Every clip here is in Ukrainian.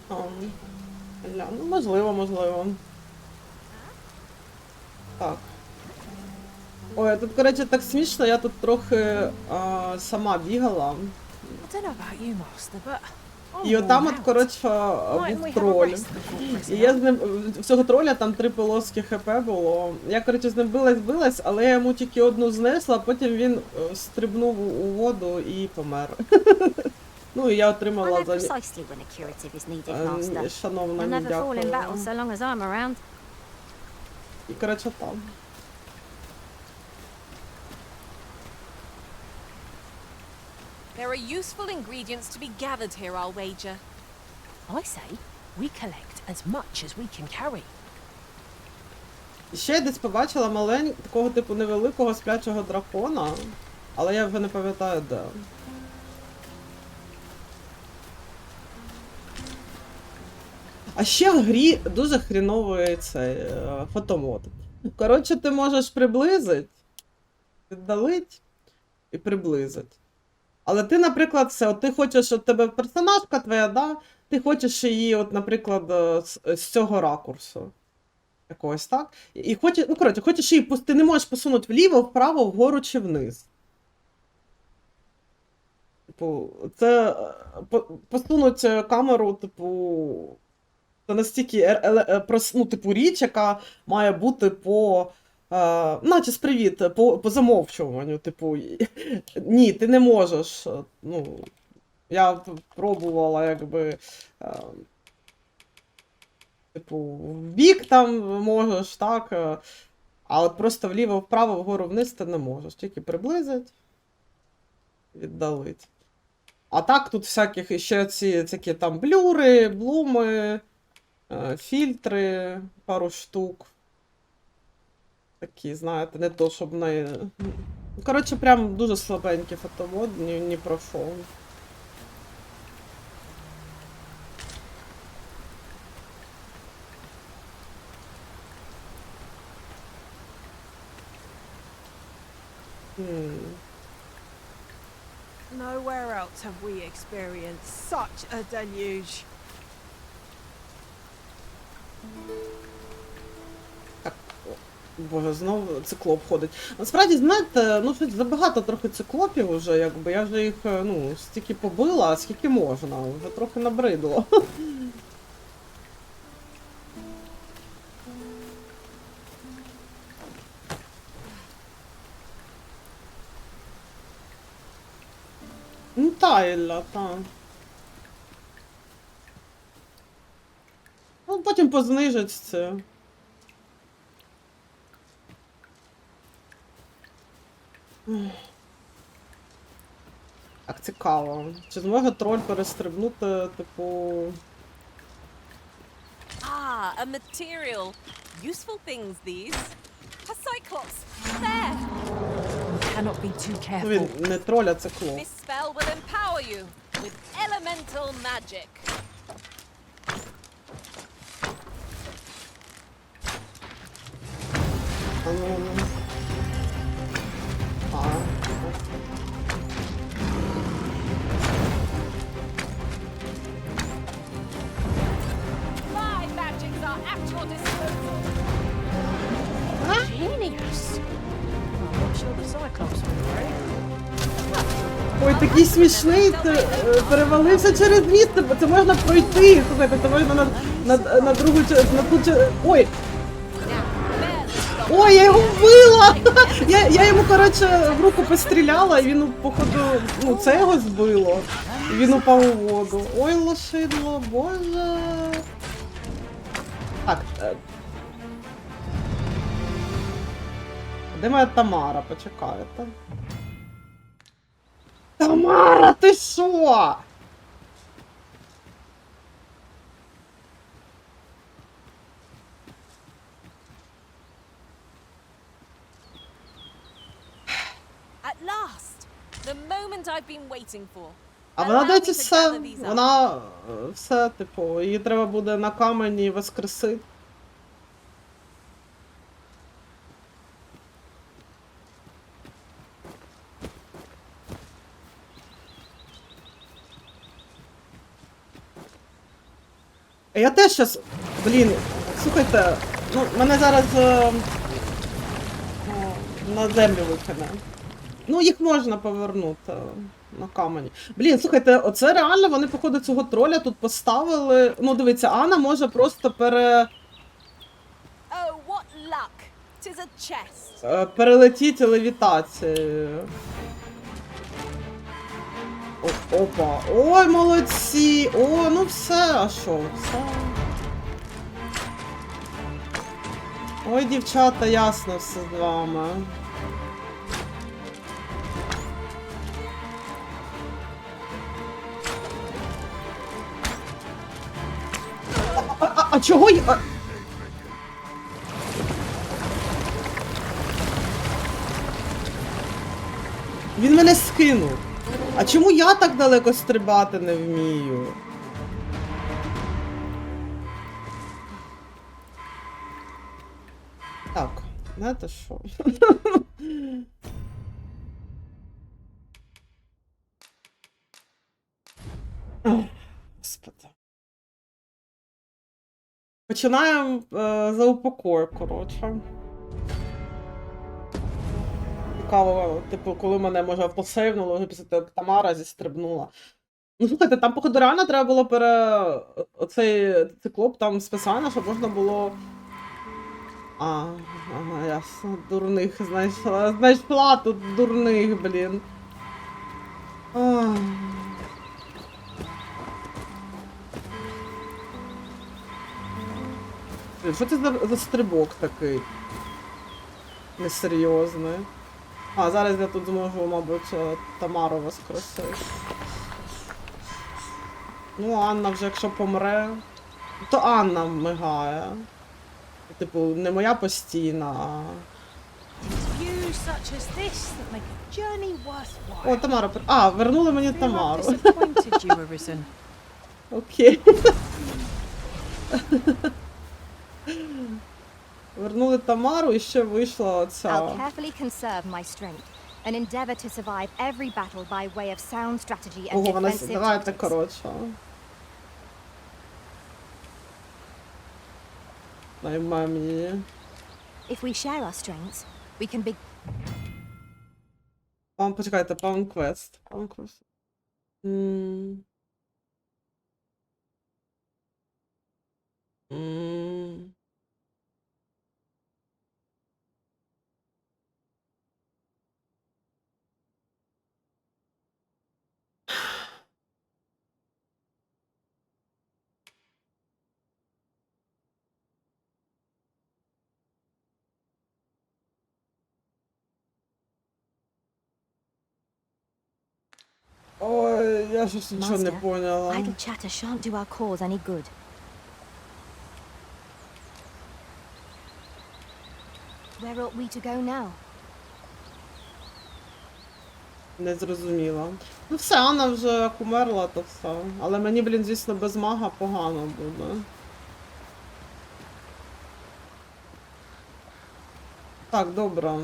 Ну, можливо. Так. Ой, тут, коротше, так смішно, я тут трохи сама бігала. І отам от, коротше, був троль. І я з ним, в цього троля там 3 полоски хп було. Я, коротше, з ним билась, але я йому тільки одну знесла, а потім він стрибнув у воду і помер. Ну і я отримала за шановна, дякую. І, коротше, там. There are useful ingredients to be gathered here, I'll wager. I say we collect as much as we can carry. Ще я десь побачила такого типу невеликого сплячого дракона, але я вже не пам'ятаю де. А ще в грі дуже хріновий цей фотомод. Коротше, ти можеш приблизити, віддалити і приблизити. Але ти, наприклад, ти хочеш, от тебе персонажка твоя, да? Ти хочеш її, от, наприклад, з цього ракурсу. Якогось, так? І хочеш, ну, коротше, хочеш її, ти не можеш посунути вліво, вправо, вгору чи вниз. Типу, це посунути камеру, типу, це настільки, ну, типу, річ, яка має бути наче з привіт, по замовчуванню, типу, ні, ти не можеш, ну, я пробувала, якби, типу, в бік там можеш, так, а от просто вліво, вправо, вгору, вниз ти не можеш, тільки приблизить, віддалить. А так тут всяких ще ці такі там блюри, блуми, фільтри, пару штук. Такі, знаєте, не то, щоб не... Коротше, прям дуже слабенький фотомод, ні про що. Nowhere else have we experienced such a deluge. Боже, знову циклоп ходить. Насправді, знаєте, ну щось забагато трохи циклопів уже, якби. Я вже їх, ну, стільки побила, а скільки можна. Вже трохи набридло. Ну, та, Ілля, та. Ну, потім познижать це. Так, цікаво. Чи зможе троль перестрибнути, типу... Ah, a material. Useful things, these. A cyclops. There. Cannot be too Ну, careful. він не троль, а циклоп. This spell will empower you with elemental magic. My magics are at your disposal. Genius. I'm not sure the Cyclops will agree. Ой, такий смішний, перевалився через міст, це можна пройти. Слухайте, це можна на другу на ту. Ой! Ой, я його вбила! Я йому, коротше, в руку постріляла, і він, походу, ну, це його збило. І він упав у воду. Ой, лошидло, боже. Так. Де моя Тамара? Почекайте. Тамара, ти що? At last, the moment I've been waiting for. А вона дайте все, вона все, типу, її треба буде на камені воскресити. Я теж щас. Блін, слухайте, ну, мене зараз на землю викине. Ну, їх можна повернути на камені. Блін, слухайте, оце реально вони, походу, цього троля тут поставили. Ну, дивіться, Анна може просто Oh, what luck! 'Tis a chest. перелетіти левітацією. Опа. Ой, молодці! О, ну все, а що? Все. Ой, дівчата, ясно все з вами. А чого я... Він мене скинув. А чому я так далеко стрибати не вмію? Так, знаєте що? Господи. Починаємо за упокой, коротше. Цікаво, типу, коли мене, може, посейвнуло, вже після того, як Тамара зістрибнула. Ну, слухайте, там, походу, реально треба було оцей циклоп там спеціально, щоб можна було... Ага, ясно, дурних знайшла. Знайшла тут дурних, блін. Блін, що це за стрибок такий? Несерйозний. Зараз я тут зможу, мабуть, Тамару воскресити. Ну, Анна вже, якщо помре, то Анна мигає. Типу, не моя постійна, а... Views such as this that make a journey worthwhile. О, Тамара. Вернули мені Тамару. Disappointed you were risen. Окей. Вернули Тамару і ще вийшла оця. I'll carefully conserve my strength and endeavor to survive every battle by way of sound strategy and Ого, вона defensive давайте tactics. коротше. Наймем її. If we share our strengths, we can be Почекайте, паун квест. Ой, я щось нічого не Master, поняла. idle chatter shan't do our cause any good. Where ought we to go now? Не зрозуміла. Ну все, Анна вже як умерла, то все. Але мені, блін, звісно, без мага погано буде. Так, добре.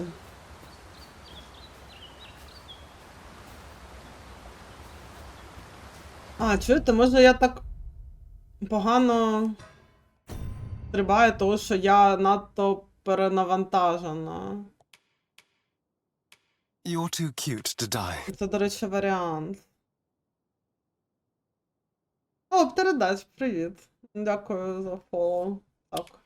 Чуєте, може я так погано стрибаю, тому що я надто перенавантажена. You're too cute to die. Це, до речі, варіант. О, передач, привіт. Дякую за фоллоу. Так.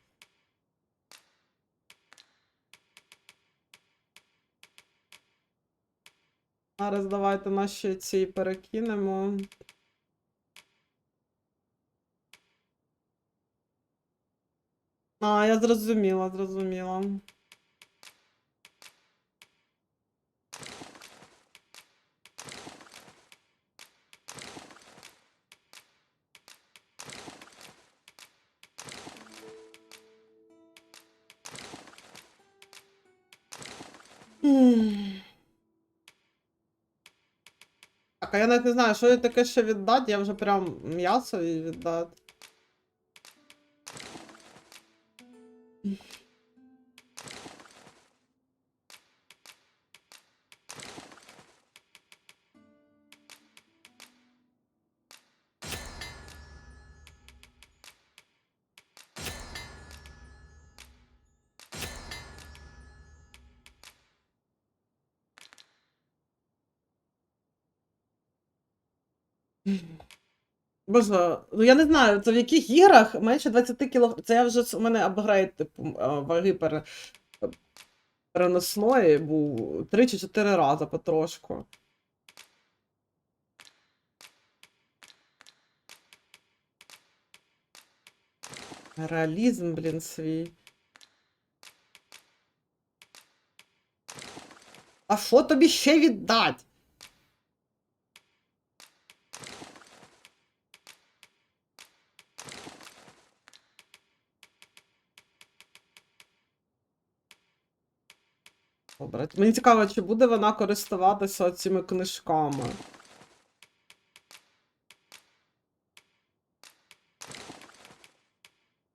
Зараз давайте наші ці перекинемо. Я зрозуміла. Так, а я навіть не знаю, що я таке ще віддати, я вже прям м'ясо їй віддати. Боже, ну я не знаю, це в яких іграх менше 20 кг. Це я вже у мене апгрейд, типу, ваги переносної був 3 чи 4 рази потрошку. Реалізм, блін, свій. А що тобі ще віддать? Добре. Мені цікаво, чи буде вона користуватися цими книжками.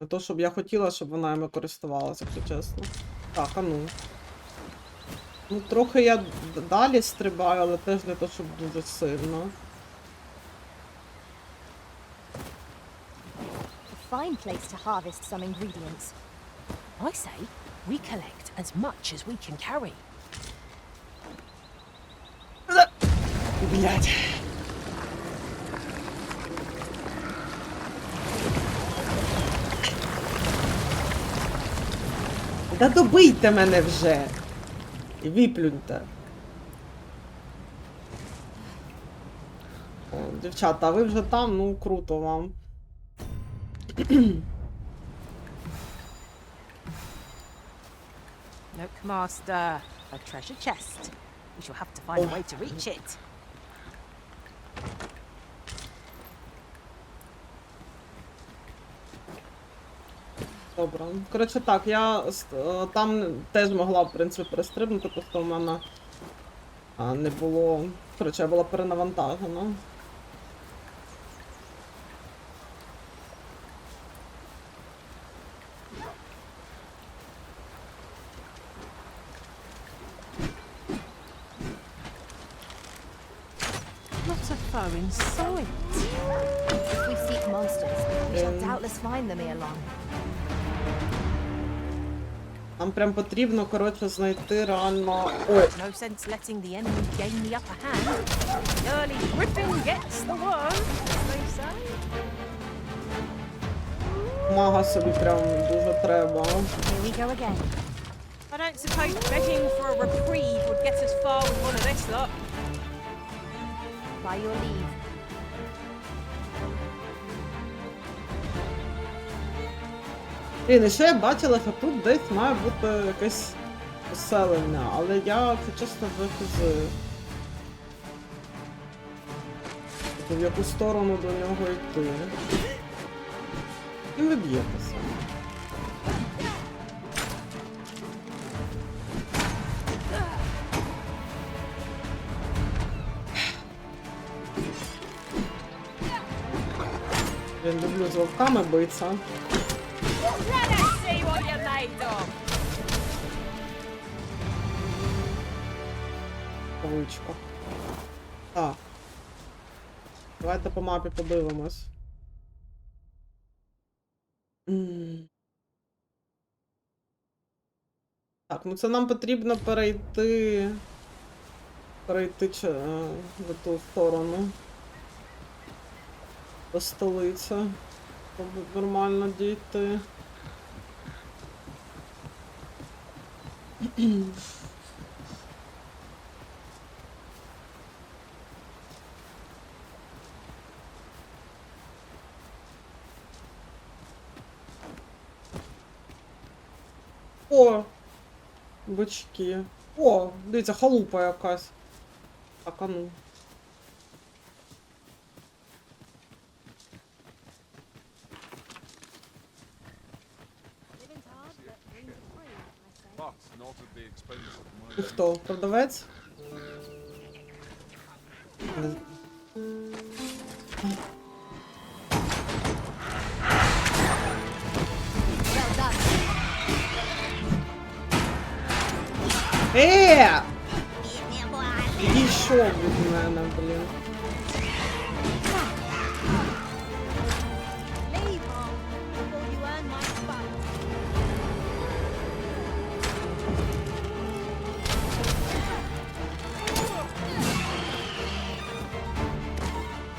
Не то, щоб я хотіла, щоб вона ними користувалася, якщо чесно. Так, а ну. Ну, трохи я далі стрибаю, але теж не то, щоб дуже сильно. A fine place to harvest some ingredients. I say we collect as much as we can carry. Блядь. Да добийте мене вже. І виплюньте. О, дівчата, а ви вже там? Ну, круто вам. Look, Master, a treasure chest. We shall have to find a way to reach it. Добре. Коротше так, я там теж могла, в принципі, перестрибнути, просто в мене не було. Коротше, я була перенавантажена. Not a foe in sight. If we seek monsters, we shall doubtless find them ere long. Нам прям потрібно, коротше, знайти реально... Ой, No sense letting the enemy gain the upper hand. The early griffin gets the worm, as they say. мага собі прям дуже треба. Here we go again. I don't suppose begging for a reprieve would get us far with one of this lot. By your leave. Блін, і ще я бачила, що тут десь має бути якесь поселення, але я, це чесно, вихизую. В яку сторону до нього йти. І ви б'єтеся. Я люблю з вовками битися. Let us see what you're made of. Кавичка. Так. Давайте по мапі подивимось. Так, ну це нам потрібно перейти в ту сторону. До столиці. Щоб нормально дійти. О! Бички. О, дивіться, халупа якась. Так, а ну. Ти хто? Продавець? Well done. Відійшов від мене, блін. Leave on before you earn my spite.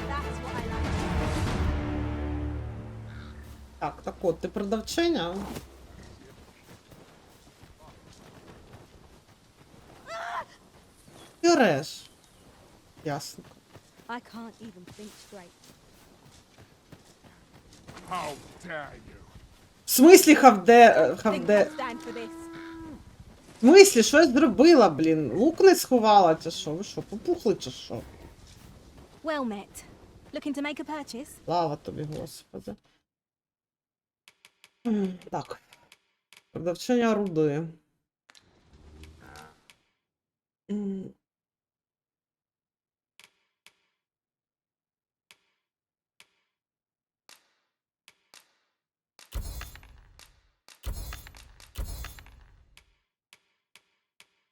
That's what Так от, ти продавчиня? Ти ореш. Ясно. I can't even think straight. How dare you? В смислі хавде... Think хавде... I'll stand for this. В смислі, щось зробила, блін? Лук не сховала, чи що? Ви що, попухли, чи що? Well met. Looking to make a purchase? Слава тобі, Господи. Так. Продавчиня руди.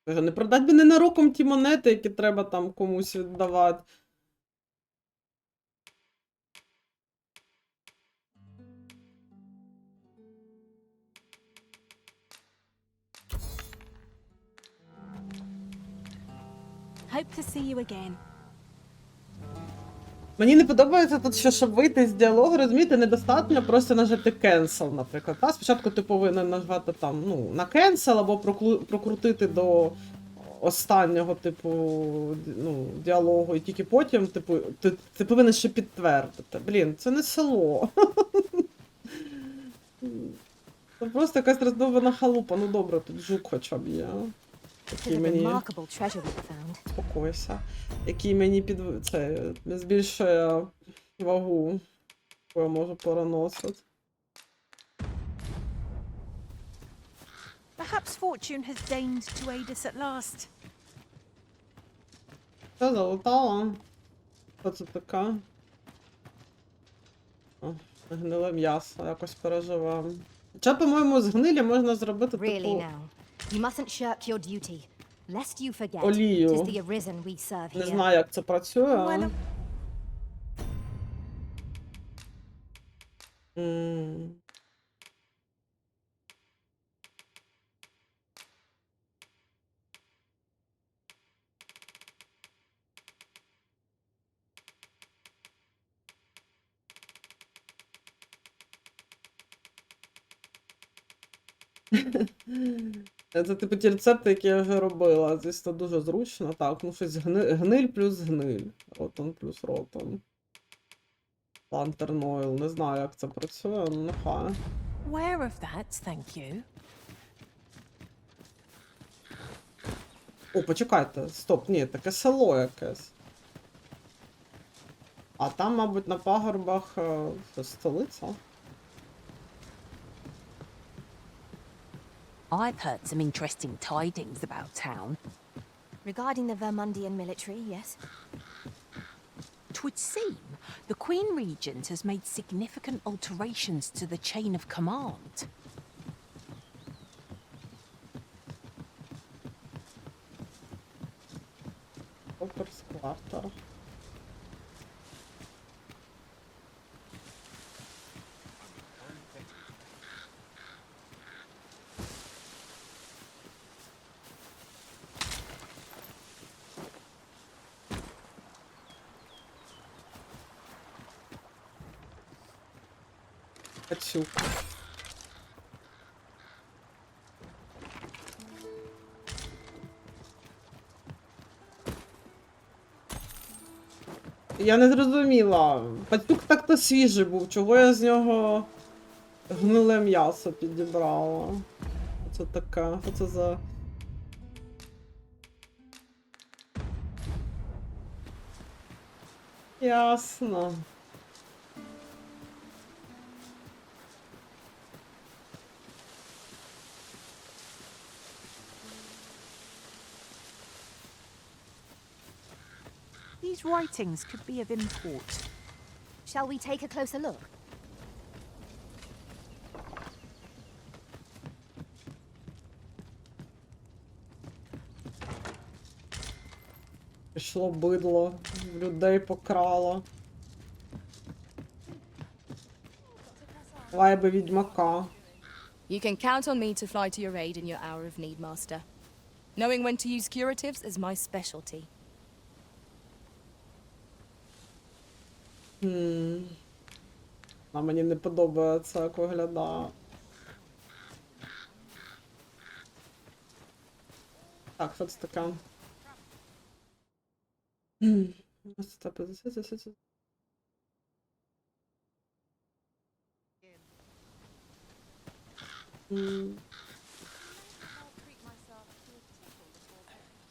Каже, не продать би ненароком ті монети, які треба там комусь віддавати. Hope to see you again. Мені не подобається тут, що щоб вийти з діалогу, розумієте, недостатньо просто нажати cancel, наприклад. Та? Спочатку ти повинен нажати там, ну, на cancel або прокрутити до останнього, типу, ну, діалогу, і тільки потім, типу, ти повинен ще підтвердити. Блін, це не село. Це просто якась роздовбана халупа. Ну добре, тут жук хоча б є. It's Який a мені... remarkable treasure we found. Спокойся. Який мені це збільшує вагу, яку я можу переносити. Perhaps fortune has deigned to aid us at last. Це залутала. Що це таке? О, гниле м'ясо, якось переживемо. Хоча, по-моєму, з гнилі можна зробити Really таку now. You mustn't shirk your duty. Lest you forget, Олію. it is the arisen we serve Не here. знаю, як це працює. Well, М. Це типу ті рецепти, які я вже робила. Звісно, дуже зручно. Так, ну щось гниль плюс гниль. Ротон плюс ротон. Lantern oil. Не знаю, як це працює, ну нехай. aware of that, thank you. О, почекайте, стоп, ні, таке село якесь. А там, мабуть, на пагорбах це столиця. I've heard some interesting tidings about town. Regarding the Vermundian military, yes? 'Twould seem the Queen Regent has made significant alterations to the chain of command. Оперсквартер. Пацюк. Я не зрозуміла. Пацюк так-то свіжий був, чого я з нього гниле м'ясо підібрала. Це таке, що це за... Ясно. These writings could be of import. Shall we take a closer look? Пішло бидло, людей покрало. Вайби відьмака. You can count on me to fly to your aid in your hour of need, Master. Knowing when to use curatives is my specialty. А мені не подобається, як виглядає. Так, що це таке?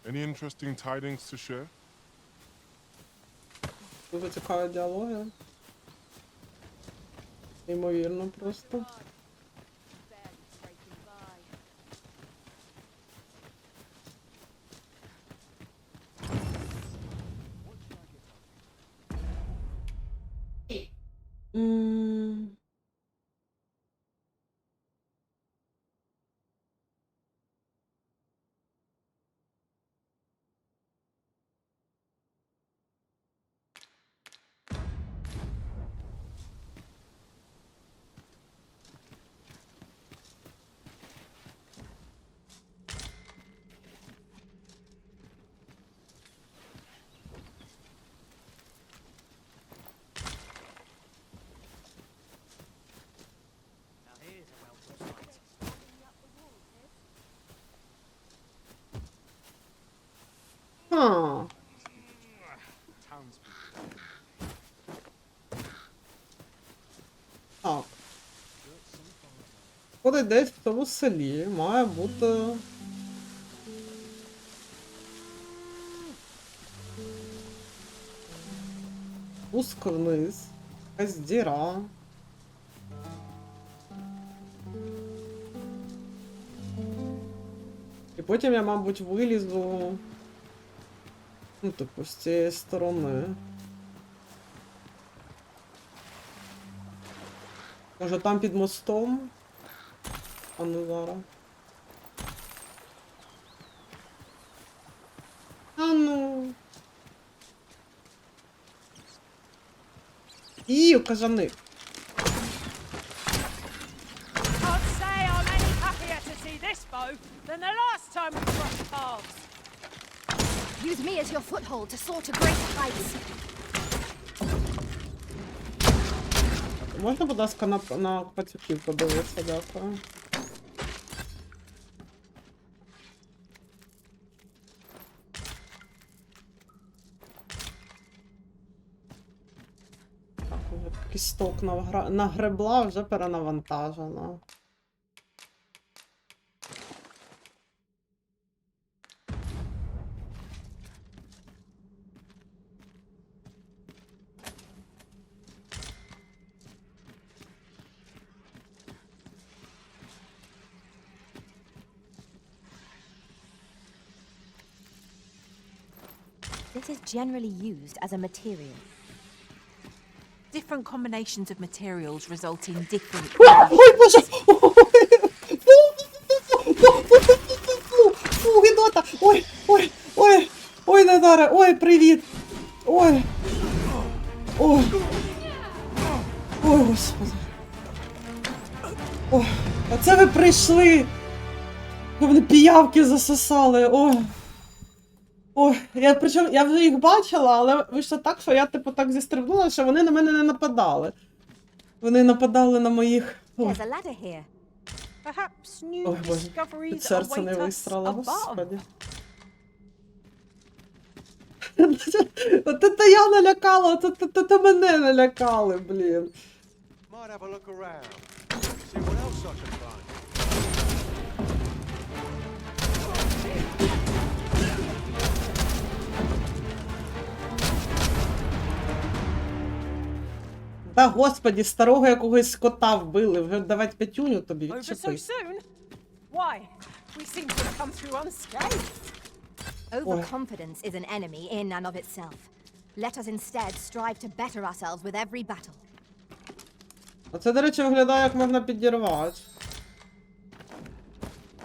Any interesting tidings to share? Дуже цікаві діалоги. Неймовірно просто. М. А. Так. Ходить десь в тому селі, має бути. Спуск вниз. Якась діра. І потім я, мабуть, вилізу. Ну, типу, з цієї сторони. Може там під мостом? А ну зараз. А ну. І, кажани. Can't say I'm any happier to see this bow than the last time we crossed paths. Use me as your foothold to soar to greater heights. Можна, будь ласка, на пацюків подивитися, дякую. Так, вже кісток нагребла, вже перенавантажена. This is generally used as a material. Different combinations of materials result in different. Ой, боже! Фу, гидота! Ой, ой, ой, ой, Назаре, ой, привіт! Ой! Ой! Ой, господи! Ой, а це ви прийшли! Ви мене піявки засосали, ой! Ой, причому я вже їх бачила, але вийшло так, що я типу так зістрибнула, що вони на мене не нападали. Вони нападали на моїх... Ой, There's a ladder here. Perhaps new ой боже, discoveries під серце не await us вистрала, above. господи. От це я налякала, це мене налякали, блін. Might have a look around. See what else I can find. Та господі, старого якогось кота вбили, вже давать п'ятюню тобі, Over so відчепись. soon? Why? We seem to have come through unscathed. Overconfidence is an enemy in and of itself. Let us instead strive to better ourselves with every battle. А це, до речі, виглядає, як можна підірвати.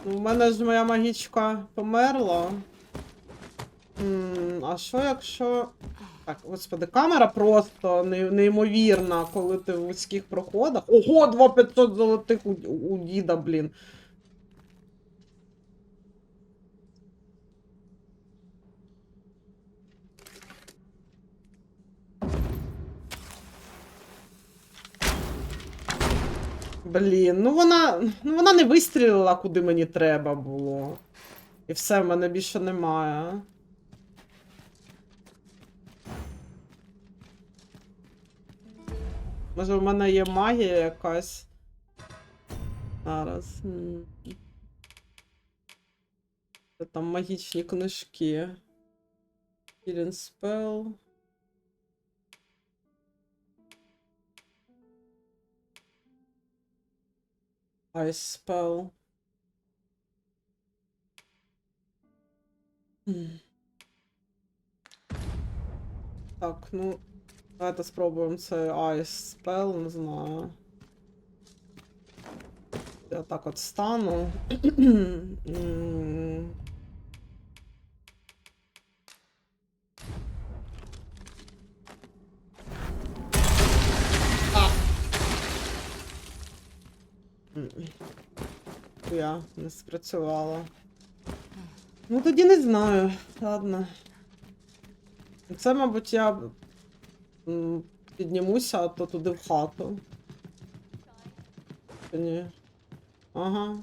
Ну, в мене ж моя магічка померла. А що якщо... Так, господи, камера просто неймовірна, коли ти в вузьких проходах. Ого, 2500 золотих у діда, блін. Блін, ну вона не вистрілила, куди мені треба було. І все, в мене більше немає. Може, в мене є магія якась. Зараз. Це там магічні книжки. Healing Spell. Ice Spell. Так, ну, давайте спробуємо це Ice Spell, не знаю. Я так от стану. Я не спрацювала. Ну тоді не знаю. Ладно. Це, мабуть, я піднімуся, а то туди в хату. Чи ні? Ага.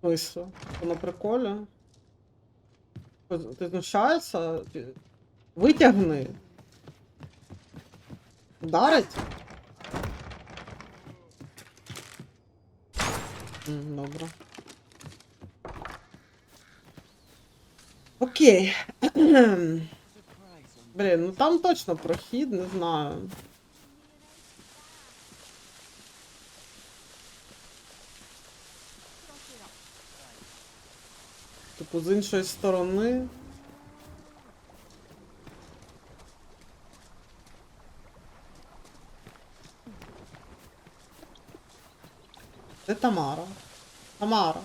Вийшло. Це на приколі. Ти знущаєшся? Витягни. Ударить? Добре. Окей. Блін, ну там точно прохід, не знаю. Типу, з іншої сторони. Де Тамара? Тамара.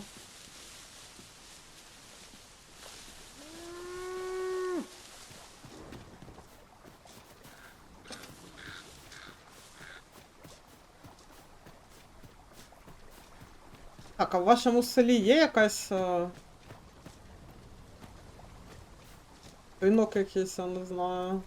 Так, а в вашому селі є якась... ринок якийсь, я не знаю.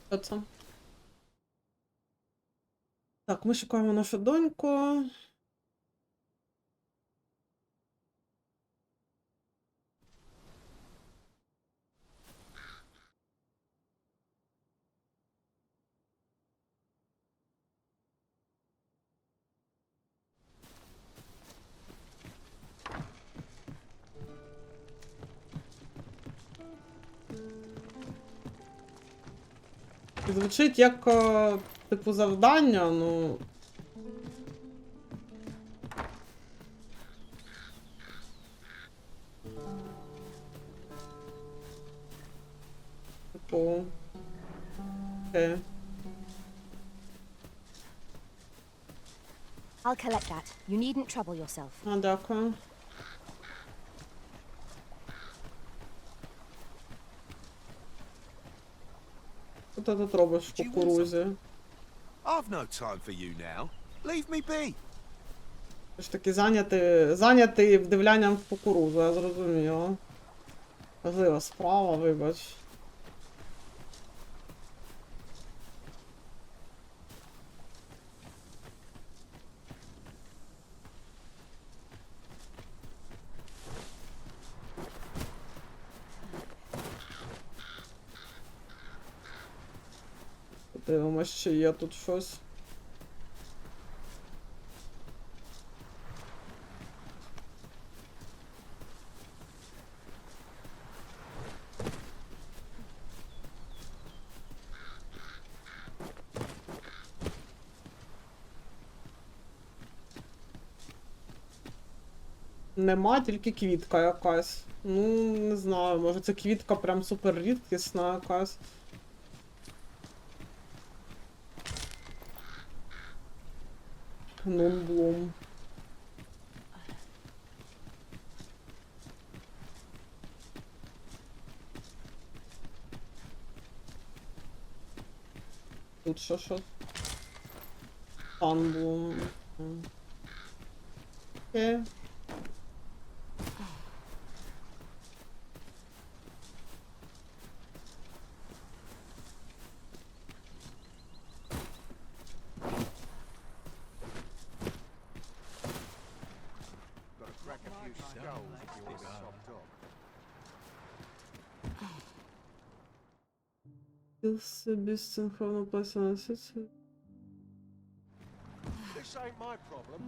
Що це? Так, ми шукаємо нашу доньку. Звучить як, типу, завдання, ну... Типу... Окей. I'll collect that. You needn't trouble yourself. А, дякую. Що ти тут робиш в кукурузі? I've no time for you now. Leave me be. Ти ж таки зайнятий вдивлянням в кукурузу, я зрозуміла. Важлива справа, вибач. Подивимось, чи є тут щось. Нема, тільки квітка якась. Ну, не знаю, може це квітка прям супер рідкісна якась. Нунблум. тут що щось. Пан був. Окей. Got to crack a few skulls if you want a soft top. Собі синхронно посунутися. This ain't my problem.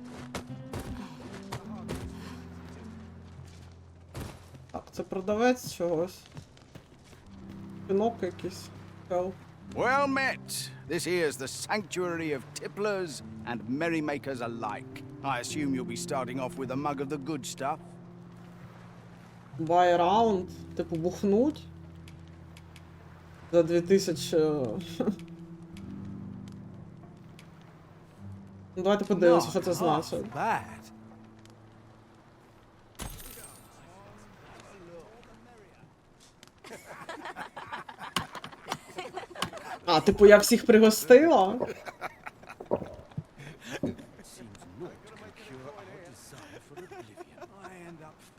Так, це продавець чогось. Пінок якийсь. Хел. Well met. This here's the sanctuary of tipplers and merrymakers alike. I assume you'll be starting off with a mug of the good stuff. Buy round. Типу бухнуть. За 2000. Ну, давайте подивимося, що це значить. Bad. А, типу, я всіх пригостила?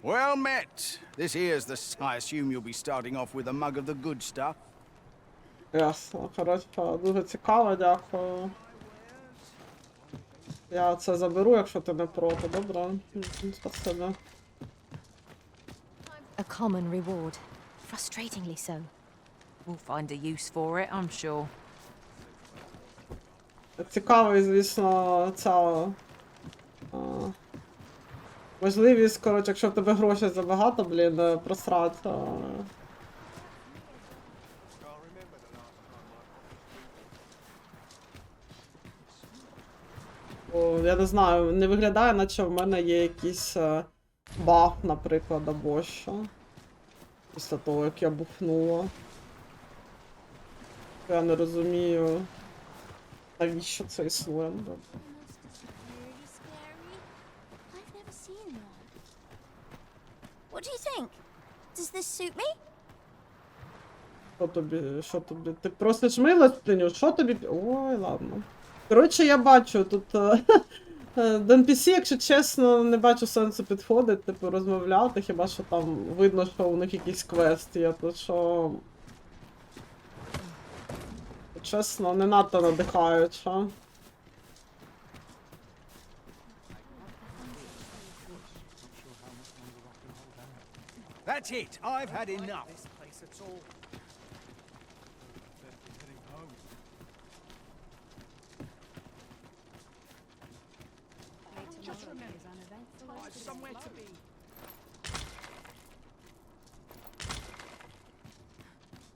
Well met. This here's the... I assume you'll be starting off with a mug of the good stuff. Ясно, коротше, дуже цікаво, дякую. Я це заберу, якщо ти не проти, добре? Спасибо. A common reward. Frustratingly so. We'll find a use for it, I'm sure. Цікавий, звісно, ця можливість, коротше, якщо в тебе грошей забагато, блін, просрати. О, я не знаю, не виглядає, наче в мене є якийсь баг, наприклад, або що. Після того, як я бухнула. Я не розумію, навіщо це існує. I've never seen one. What do you think? Does this suit me? Що тобі, що тобі? Ти просиш милостиню? Що тобі? Ой, ладно. Коротше, я бачу тут до NPC, якщо чесно, не бачу сенсу підходити, типу, розмовляти, хіба що там видно, що у них якийсь квест є, то що... Чесно, не надто надихаюче. That's it. I've had enough.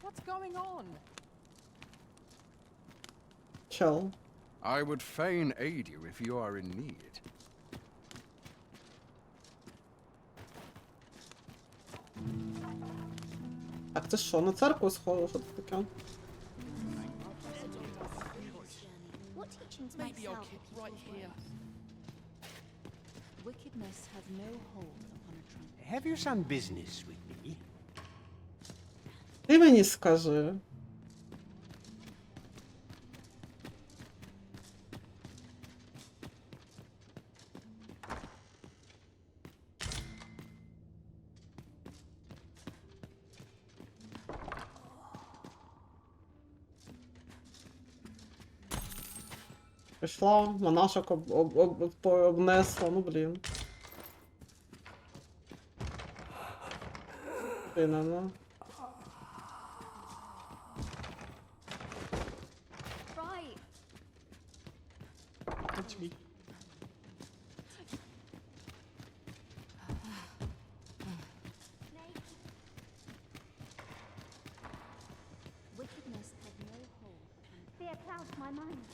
What's going on? Чел. I would fain aid you if you are in need. Так, це що, на церкву схоже, що це таке? What teachings make self Wickedness has no hold upon a trunk. Have you some business with me? Ти мені скажи. Прийшла, монашок обнесла, ну блін. Ти не, ну. Right. Wickedness has no hold. Fear clouds my mind.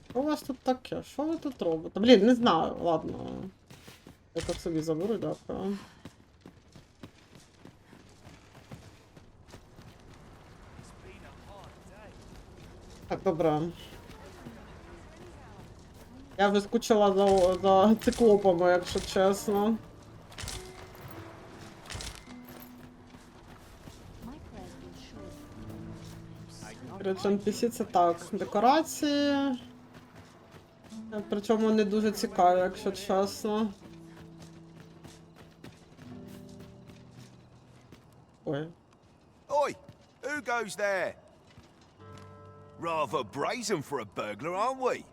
Що у вас тут таке? Що ви тут робите? Блін, не знаю, ладно. Я так собі заберу, дякую. Так, добре. Я вже скучила за циклопами, якщо чесно. My prayers will surely. Коротше, NPC це так, декорації. Причому не дуже цікаві, якщо чесно. Ой. Oi! Who goes there? Rather brazen for a burglar, aren't we?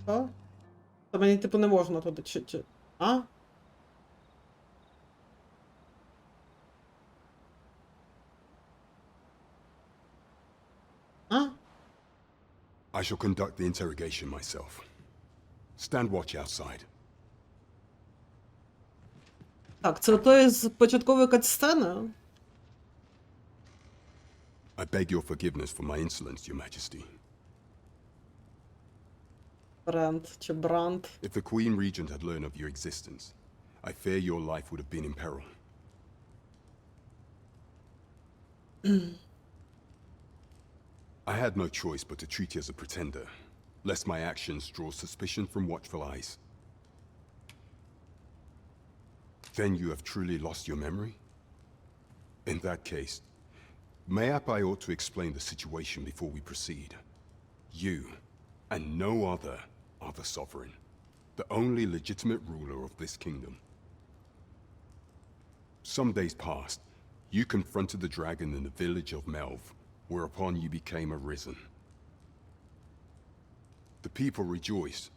Що? Та мені, типу, не можна туди чи... А? А? I shall conduct the interrogation myself. Stand watch outside. Так, це той з початкової катсцени? I beg your forgiveness for my insolence, Your Majesty. Бренд чи бранд. If the Queen Regent had learned of your existence, I fear your life would have been in peril. I had no choice but to treat you as a pretender, lest my actions draw suspicion from watchful eyes. Then you have truly lost your memory? In that case, mayhap I ought to explain the situation before we proceed. You, and no other, are the sovereign, the only legitimate ruler of this kingdom. Some days past, you confronted the dragon in the village of Melv, whereupon you became arisen. The people rejoiced,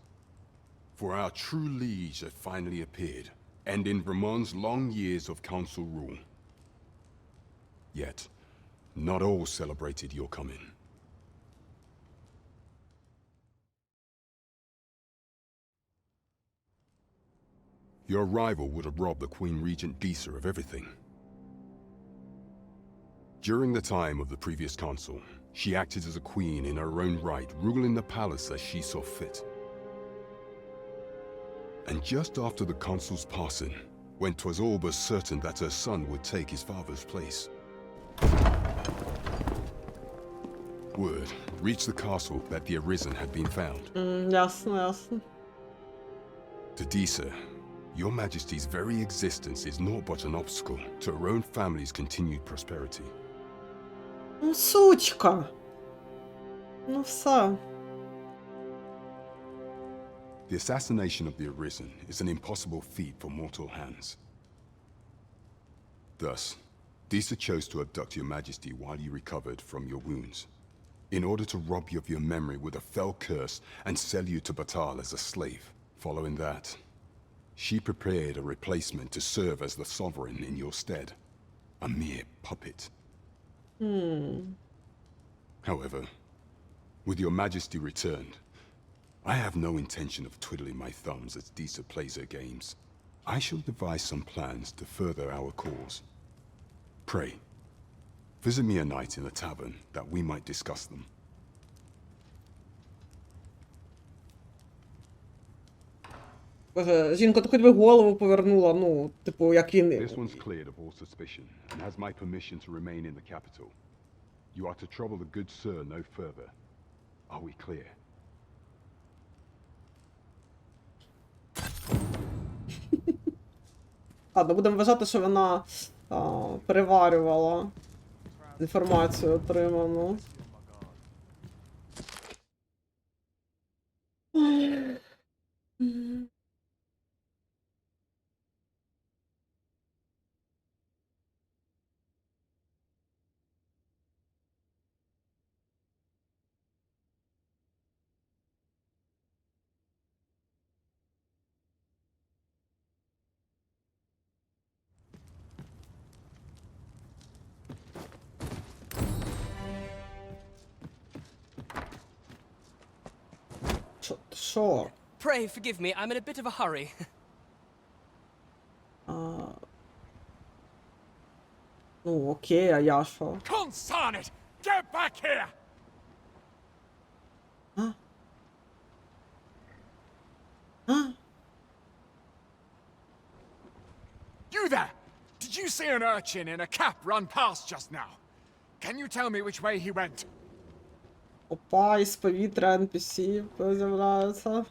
for our true liege had finally appeared, ending Ramon's long years of council rule. Yet, not all celebrated your coming. Your arrival would have robbed the Queen Regent Disa of everything. During the time of the previous consul, she acted as a queen in her own right, ruling the palace as she saw fit. And just after the consul's passing, when 'twas all but certain that her son would take his father's place, word reached the castle that the Arisen had been found. Ясно, ясно. To Disa, Your Majesty's very existence is naught but an obstacle to her own family's continued prosperity. Ну, сучка. Ну, все. The assassination of the Arisen is an impossible feat for mortal hands. Thus, Disa chose to abduct Your Majesty while you recovered from your wounds, in order to rob you of your memory with a fell curse and sell you to Batal as a slave. Following that, she prepared a replacement to serve as the sovereign in your stead, a mere puppet. However, with Your Majesty returned, I have no intention of twiddling my thumbs as Disa plays her games. I shall devise some plans to further our cause. Pray, visit me a night in the tavern that we might discuss them. Боже, жінка, то хоч би голову повернула, ну, типу, як він... This one's cleared of all suspicion and has my permission to remain in the capital. You are to trouble the good sir no further. Are we clear? Ладно, будемо вважати, що вона переварювала інформацію отриману. Що? Pray forgive me, I'm in a bit of a hurry. Ну, окей, а я що? Consign it! Get back here! А? А? You there! Did you see an urchin in a cap run past just now? Can you tell me which way he went? Опа, із повітря NPC з'являються.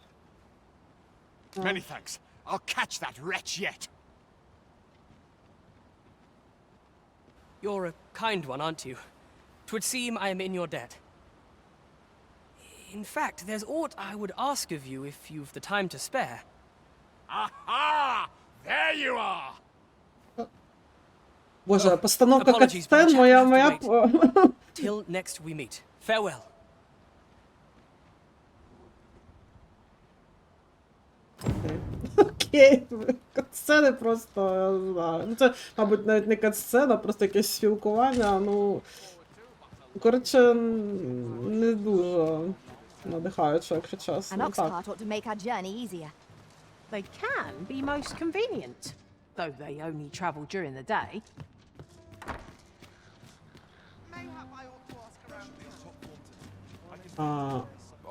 Many thanks. I'll catch that wretch yet. You're a kind one, aren't you? 'Twould seem I am in your debt. In fact, there's aught I would ask of you if you've the time to spare. Aha! There you are! Боже, постановка Apologies, but катсцен the моя, chap will have to моя... Till next we meet. Farewell. Окей, катсцени просто, я не знаю. Ну це, мабуть, навіть не катсцена, просто якесь спілкування, ну... Коротше, не дуже надихаюче, якщо An чесно. ox Так. cart ought to make our journey easier. They can be most convenient, though they only travel during the day.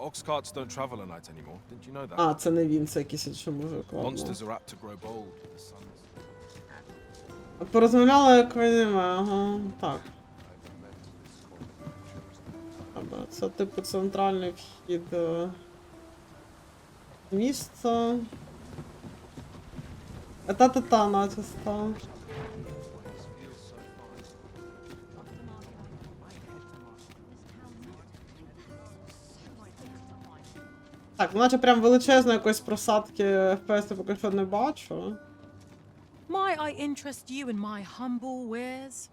Ox carts don't travel at night anymore. Didn't you know that? А, це не він, це якийсь інший мужик. Ладно. Monsters are apt to grow bold with the sun. Порозмовляла як аніме, ага, так. Добре, це типу центральний вхід місця. Та-та-та, начисто. Так, ну наче прям величезної якоїсь просадки FPS я поки що не бачу. Might I interest you in my humble wares?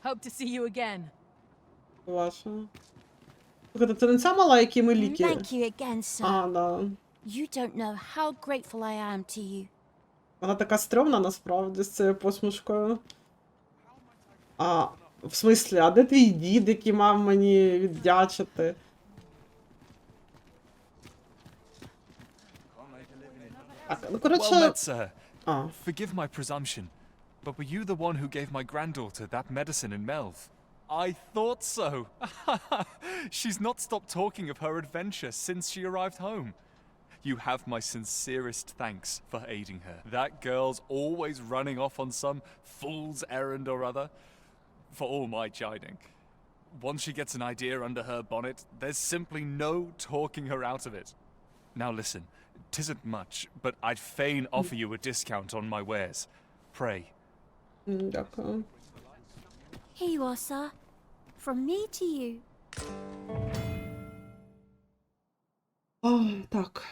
Hope to see you again. Ваша. Слухайте, це не ця мала, які ми ліки? Thank you again, sir. А, да. You don't know how grateful I am to you. Вона така стрьомна насправді з цією посмішкою. А, в смислі, а де твій дід, який мав мені віддячити? Так, ну коротше... Well met, sir. А. Forgive my presumption, but were you the one who gave my granddaughter that medicine in Melv? I thought so. She's not stopped talking of her adventure since she arrived home. You have my sincerest thanks for aiding her. That girl's always running off on some fool's errand or other, for all my chiding. Once she gets an idea under her bonnet, there's simply no talking her out of it. Now listen, 'tisn't much, but I'd fain offer you a discount on my wares. Pray. Дякую. Here you are, sir. From me to you. Так.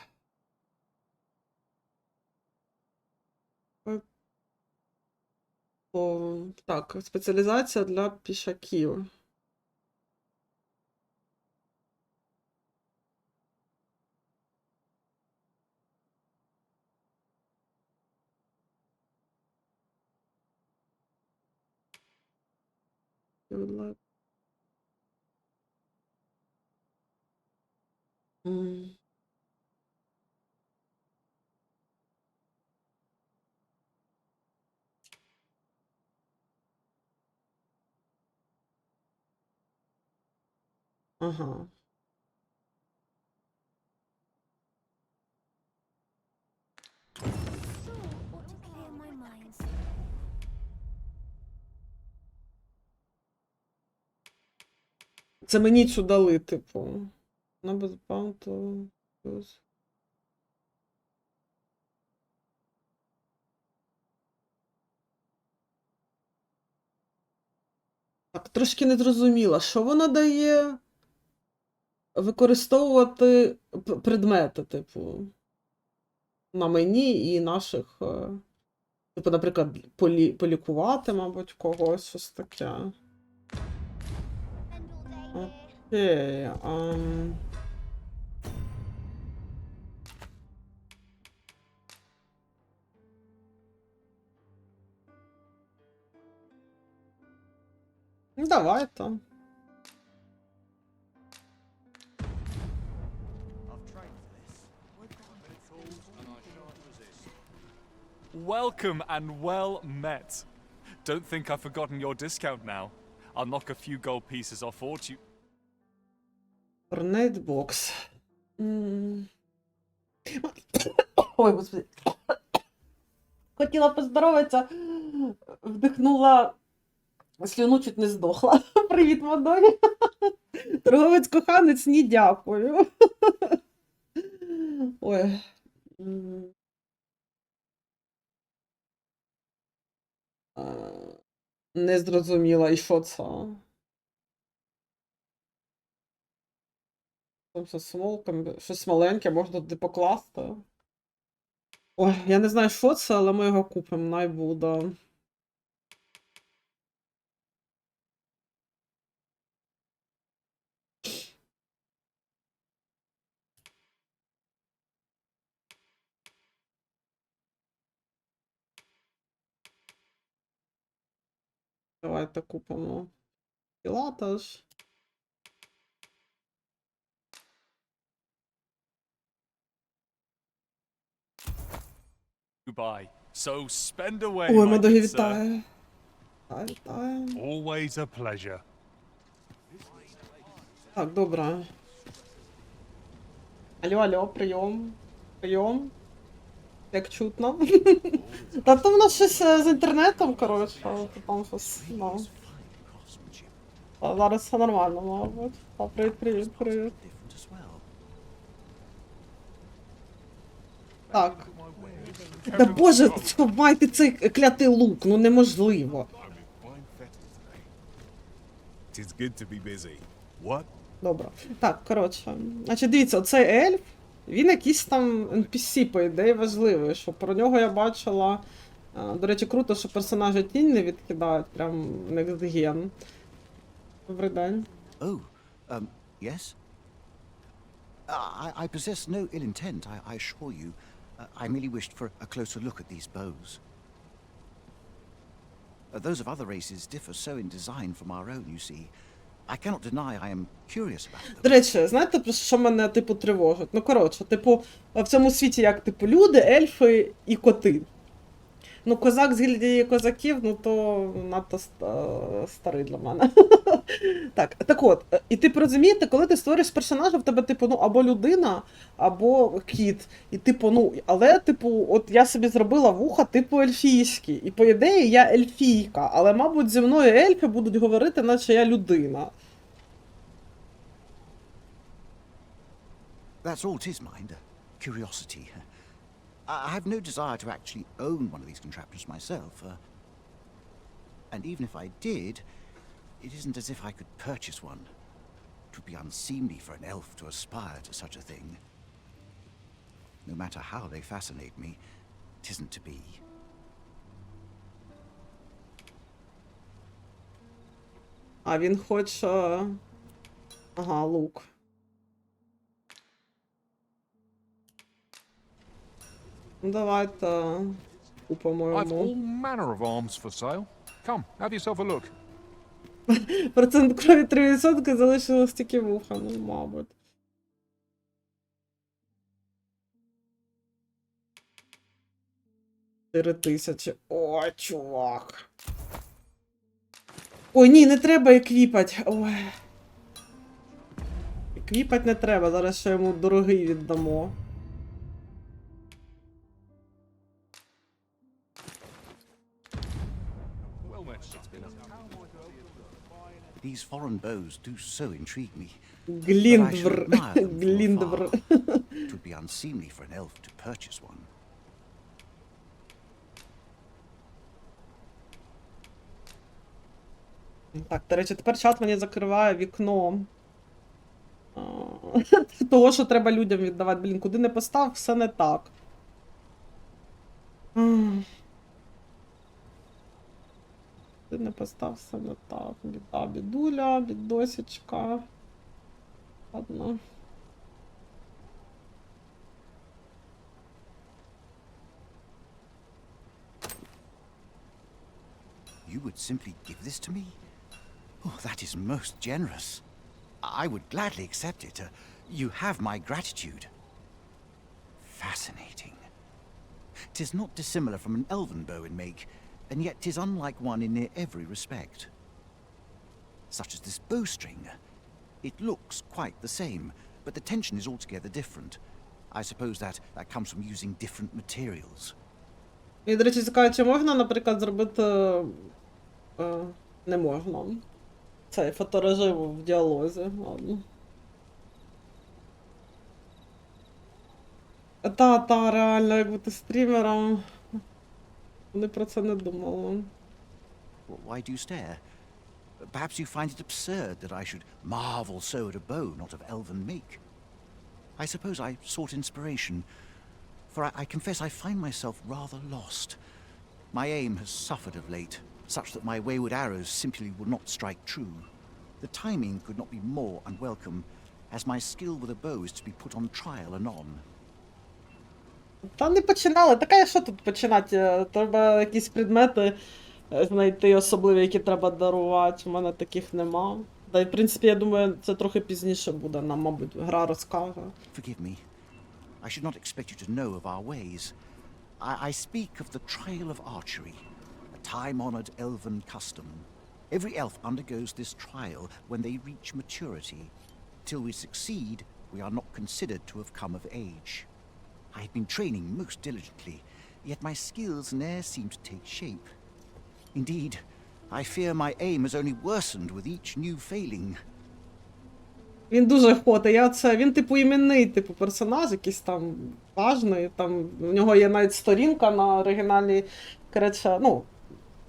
О, так, спеціалізація для пішаків. Ага. Clear my mind. Це мені цю дали, типу. На безбаунту. Плюс. Так, трошки не зрозуміла, що вона дає використовувати предмети, типу, на мені і наших, типу, наприклад, полікувати, мабуть, когось, щось таке. Окей, ну, давайте. Welcome and well met. Don't think I've forgotten your discount now. I'll knock a few gold pieces off fortune. Орнейтбокс. Ой, господи. Хотіла поздороватися, вдихнула слюну, чуть не здохла. Привіт, Мадоні. Торговець коханець, ні, дякую. Ой. Не зрозуміла, і що це? Там все смолком, щось маленьке, можна туди покласти. Ой, я не знаю, що це, але ми його купимо, най буде. Давайте купимо пілатаж. Dubai. So spend away, Ой, my Мадогі, good sir. вітаю. Вітаю. Always a pleasure. Так, добре. Алло, алло, прийом. Прийом. Як чутно. Та то в нас щось з інтернетом, коротше. Там щось, ну. А зараз все нормально, мабуть. Та, привіт, привіт, привіт. Так. Та боже, сховайте цей клятий лук, ну неможливо. It's good to be busy. What? Добре. Так, коротше. Значить, дивіться, оцей ельф, він якийсь там NPC, по ідеї, важливий, що про нього я бачила. До речі, круто, що персонажі тінь не відкидають, прям next gen. Добрий день. Oh, yes? I possess no ill intent, I assure you. I merely wished for a closer look at these bows. Those of other races differ so in design from our own, you see. I cannot deny I am curious about them. До речі, знаєте, про що мене, типу, тривожить? Ну, коротше, типу, в цьому світі як, типу, люди, ельфи і коти. Ну, козак з гільдії козаків, ну, то надто старий для мене. Так от, і типу, розумієте, коли ти створюєш персонажа, в тебе, типу, ну, або людина, або кіт. І, типу, ну, але, типу, от я собі зробила вуха, типу, ельфійські. І, по ідеї, я ельфійка, але, мабуть, зі мною ельфи будуть говорити, наче я людина. That's all it is, mind. Curiosity. I have no desire to actually own one of these contraptions myself. And even if I did, it isn't as if I could purchase one. It would be unseemly for an elf to aspire to such a thing. No matter how they fascinate me, it isn't to be. А він хоче... Ага, лук. Ну, давайте купимо I've all йому. manner of arms for sale. Come, have yourself a look. Процент крові 3%, залишилось тільки вуха, ну, мабуть. $4000. Ой, чувак. Ой, ні, не треба еквіпать. Ой. Еквіпать не треба, зараз ще йому дорогий віддамо. These foreign bows do so intrigue me. Гліндвр. Гліндвр. It would be unseemly for an elf to purchase one. Так, до речі, тепер чат мені закриває вікно. Того, що треба людям віддавати. Блін, куди не постав, все не так. Куди не постав, все не так. Біда, бідуля, бідосічка. Ладно. You would simply give this to me? Oh, that is most generous. I would gladly accept it. You have my gratitude. Fascinating. 'Tis not dissimilar from an elven bow in make, and yet 'tis unlike one in near every respect. Such as this bowstring. It looks quite the same, but the tension is altogether different. I suppose that comes from using different materials. І, до речі, цікаво, чи можна, наприклад, зробити... не можна. Цей фоторежим в діалозі. Ладно. Та, реально, як бути стрімером. Вони про це не думали. Why do you stare? Perhaps you find it absurd that I should marvel so at a bow not of elven make. I suppose I sought inspiration, for I confess I find myself rather lost. My aim has suffered of late, such that my wayward arrows simply will not strike true. The timing could not be more unwelcome, as my skill with a bow is to be put on trial anon. Та не починали. Така, що тут починати? Треба якісь предмети знайти особливі, які треба дарувати. У мене таких нема. Та й, в принципі, я думаю, це трохи пізніше буде. Нам, мабуть, гра розкаже. Forgive me. I should not expect you to know of our ways. I speak of the trial of archery, a time-honored elven custom. Every elf undergoes this trial when they reach maturity. Till we succeed, we are not considered to have come of age. I have been training most diligently, yet my skills ne'er seem to take shape. Indeed, I fear my aim has only worsened with each new failing. Він дуже ходить. Він, типу, іменний, типу, персонаж, якийсь там важний. Там, в нього є навіть сторінка на оригінальній, коротше, ну,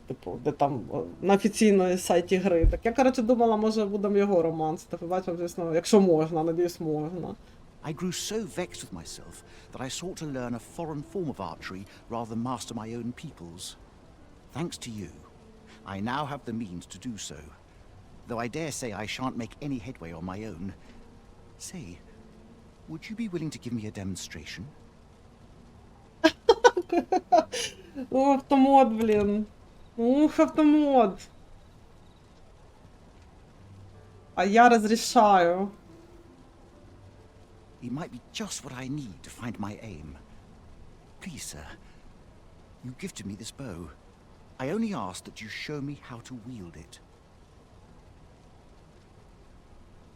типу, де там на офіційній сайті гри. Так я, коротше, думала, може, будемо його романсити. Побачимо, звісно, якщо можна, надіюсь, можна. I grew so vexed with myself that I sought to learn a foreign form of archery rather than master my own people's. Thanks to you, I now have the means to do so. Though I dare say I shan't make any headway on my own. Say, would you be willing to give me a demonstration? Автомат, блін. Ух, автомат. А я розрішаю. It might be just what I need to find my aim. Please, sir, you gifted me this bow. I only ask that you show me how to wield it.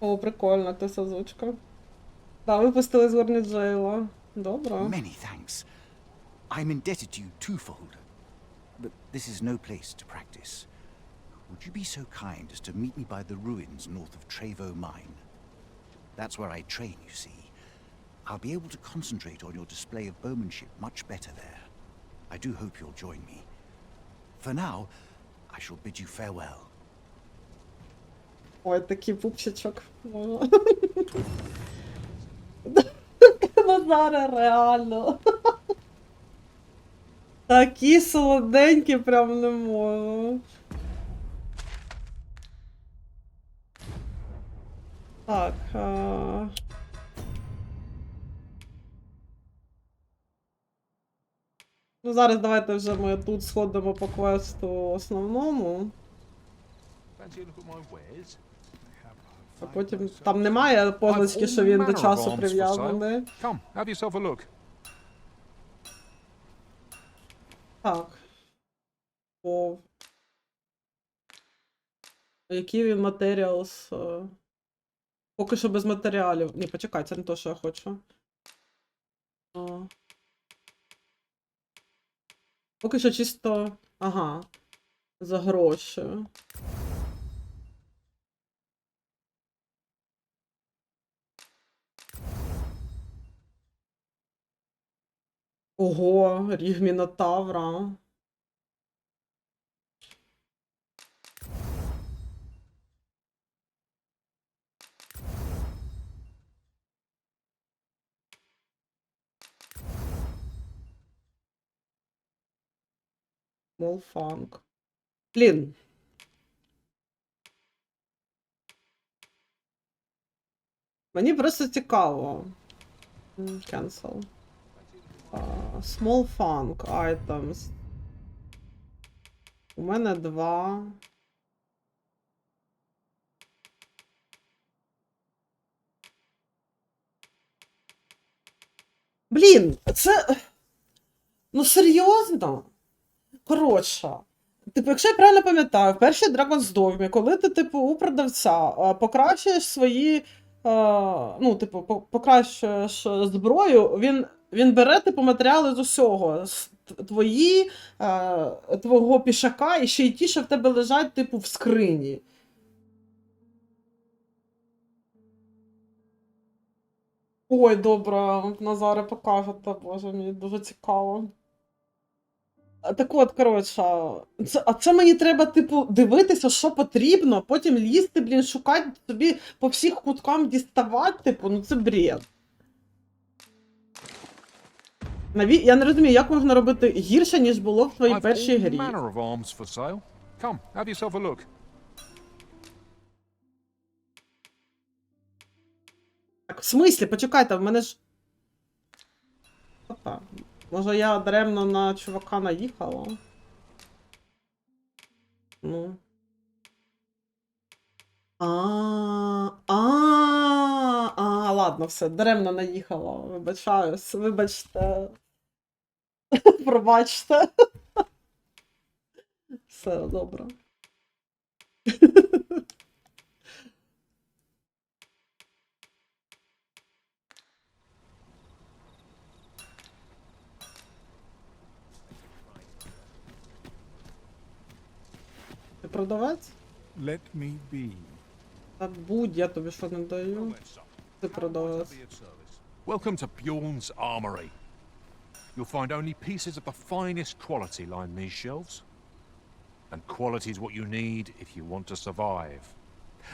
О, прикольно, ти озвучка. Так, випустили з горні Джейла. Добре. Many thanks. I'm indebted to you twofold. But this is no place to practice. Would you be so kind as to meet me by the ruins north of Trevo Mine? That's where I train, you see. I'll be able to concentrate on your display of bowmanship much better there. I do hope you'll join me. For now, I shall bid you farewell. Ой, такий пупчичок. Назаре, реально. Такі солоденькі прям не можу. Так. Ну, зараз давайте вже ми тут сходимо по квесту основному. А потім там немає позначки, що він до часу прив'язаний. Так. О. Який він матеріалс? Поки що без матеріалів. Ні, почекай, це не те, що я хочу. Поки що чисто... Ага. За гроші. Ого, ріг Мінотавра. Молфанк. Блін. Мені просто цікаво. Cancel. Small funk items. У мене 2. Блін, це... Ну, серйозно? Коротше. Типу, якщо я правильно пам'ятаю, в першій Dragon's Dogma, коли ти, типу, у продавця покращуєш свої... ну, типу, покращуєш зброю, він бере, типу, матеріали з усього. Твої, твого пішака і ще й ті, що в тебе лежать, типу, в скрині. Ой, добре, Назаре покажете, боже, мені дуже цікаво. Так от, коротше, це мені треба, типу, дивитися, що потрібно, потім лізти, блін, шукати собі по всіх куткам діставати, типу, ну це бред. Я не розумію, як можна робити гірше, ніж було в твоїй першій all грі. manner of arms for sale. Come, have yourself a look. Так, в смислі, почекайте, в мене ж... Опа. Може я даремно на чувака наїхала? Ну. Ладно, все, даремно наїхала. Вибачаюсь, вибачте. Пробачте. Все, добре. Ти продавець? Let me be. Так будь, я тобі що не даю. Ти продавець. Welcome to Bjorn's Armory. You'll find only pieces of the finest quality line these shelves. And quality's what you need if you want to survive.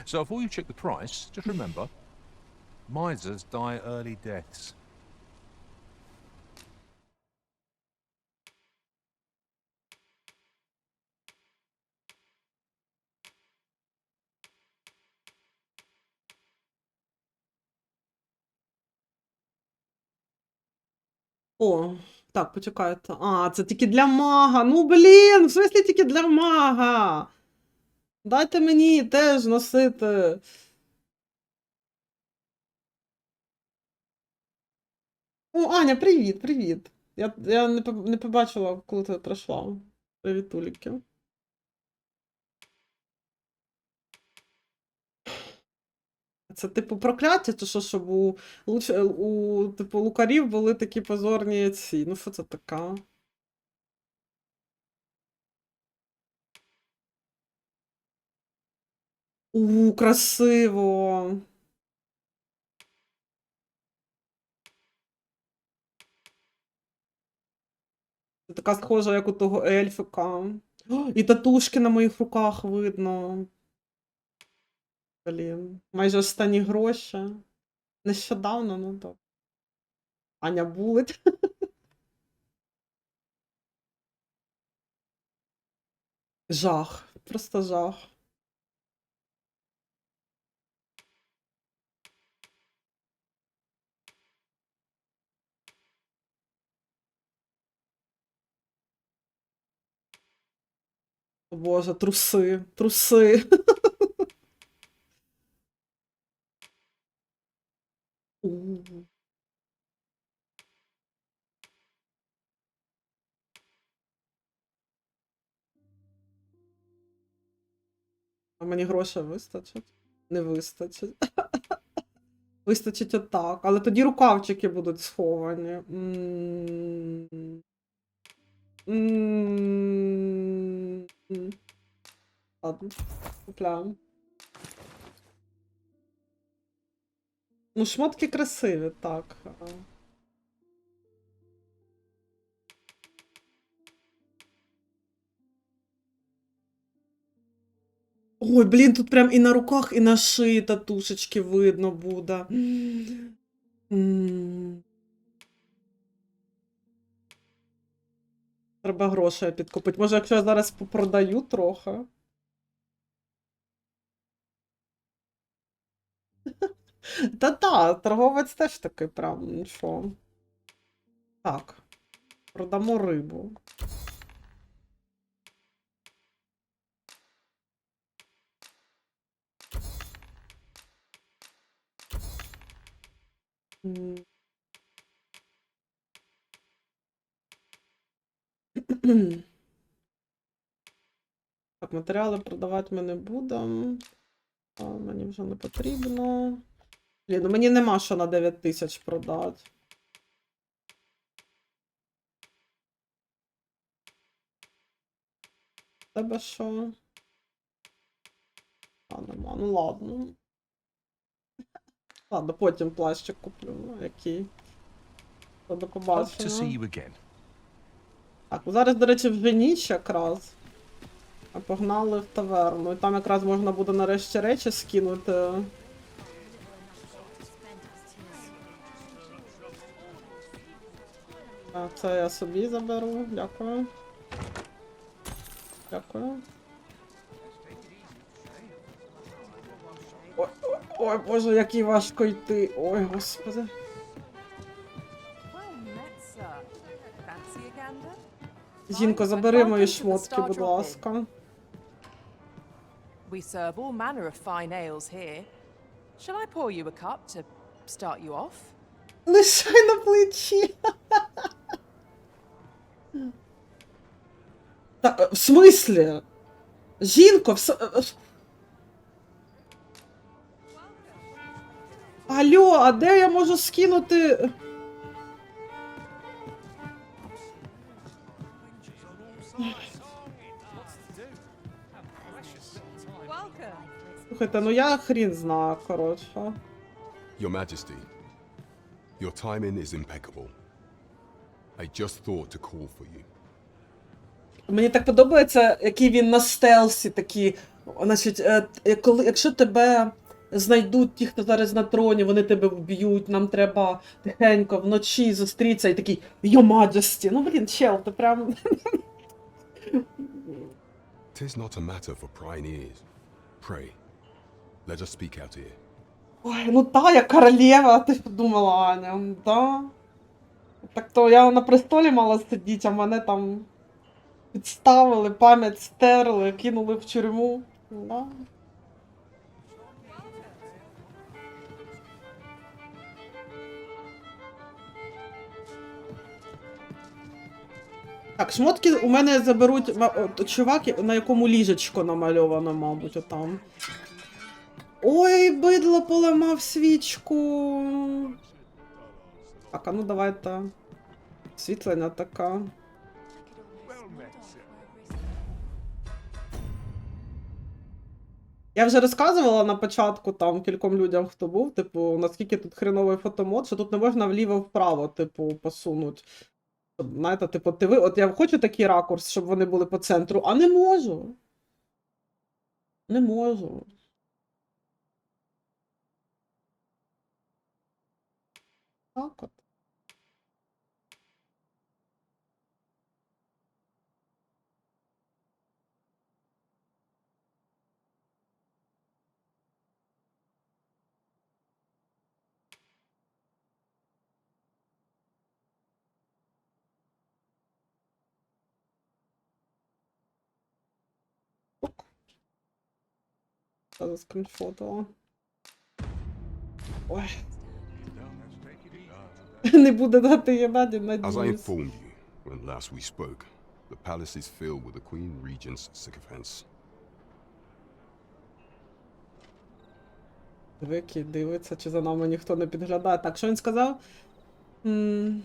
So before you check the price, just remember, misers die early deaths. О, так, почекайте. Це тільки для мага. Ну, блін, в смислі тільки для мага. Дайте мені теж носити. О, Аня, привіт, привіт. Я не побачила, коли ти прийшла. Привіт, Уліки. Це, типу, прокляття, чи що, щоб у типу, лукарів були такі позорні ці. Ну, що це таке? Красиво. Це така схожа, як у того ельфика. І татушки на моїх руках видно. Блін. Майже останні гроші. Нещодавно, ну так. Аня булить. Жах. Просто жах. О Боже, труси, труси. А мені грошей вистачить? Не вистачить. Вистачить отак. Але тоді рукавчики будуть сховані. Ладно, купляємо. Ну, шмотки красиві, так. Ой, блін, тут прям і на руках, і на шиї татушечки видно буде. Треба грошей підкупити. Може, якщо я зараз попродаю трохи. Та-та, торговець теж такий прям, нічого. Так, продамо рибу. Так, матеріали продавати ми не будемо. Мені вже не потрібно. Блін, ну мені нема що на 9 тисяч продати. Тебе що? Нема. Ну ладно. Ладно, потім плащик куплю. Ну, який. До побачення. Hope to see you again. Так, зараз, до речі, вже ніч якраз. А погнали в таверну. І там якраз можна буде нарешті речі скинути. Так, це я собі заберу. Дякую. Дякую. Ой, ой, боже, який важко йти. Ой, господи. Жінко, забери мої шмотки, будь ласка. We serve all manner of fine ales here. Shall I pour you a cup to start you off? Лишай на плечі. Так, в смислі? Жінко, Алло, а де я можу скинути? Слухайте, ну я хрін знаю, коротше. Your Majesty, your timing is impeccable. I just thought to call for you. Мені так подобається, який він на стелсі такі. Значить, якщо тебе знайдуть ті, хто зараз на троні, вони тебе вб'ють, нам треба тихенько вночі зустрітися і такий Your Majesty. Ну, блін, чел, ти прям... Tis not a matter for prying ears. Pray, let us speak out here. Ой, ну та, я королева, ти подумала, Аня, да. Так то я на престолі мала сидіти, а мене там підставили, пам'ять стерли, кинули в тюрму. Да. Так, шмотки у мене заберуть чувак, на якому ліжечко намальовано, мабуть, отам. Ой, бидло поламав свічку. Так, а ну давайте. Освітлення така. Я вже розказувала на початку там кільком людям, хто був, типу, наскільки тут хреновий фотомод, що тут не можна вліво-вправо, типу, посунути. Знаєте, типу, от я хочу такий ракурс, щоб вони були по центру, а не можу. Не можу. Так от. Зараз скріншфотила. Ой. Не буде дати їбаді, As I надіюсь. informed you when last we spoke, the palace is filled with the Queen Regent's sycophants. Вики дивиться, чи за нами ніхто не підглядає. Так, що він сказав? Should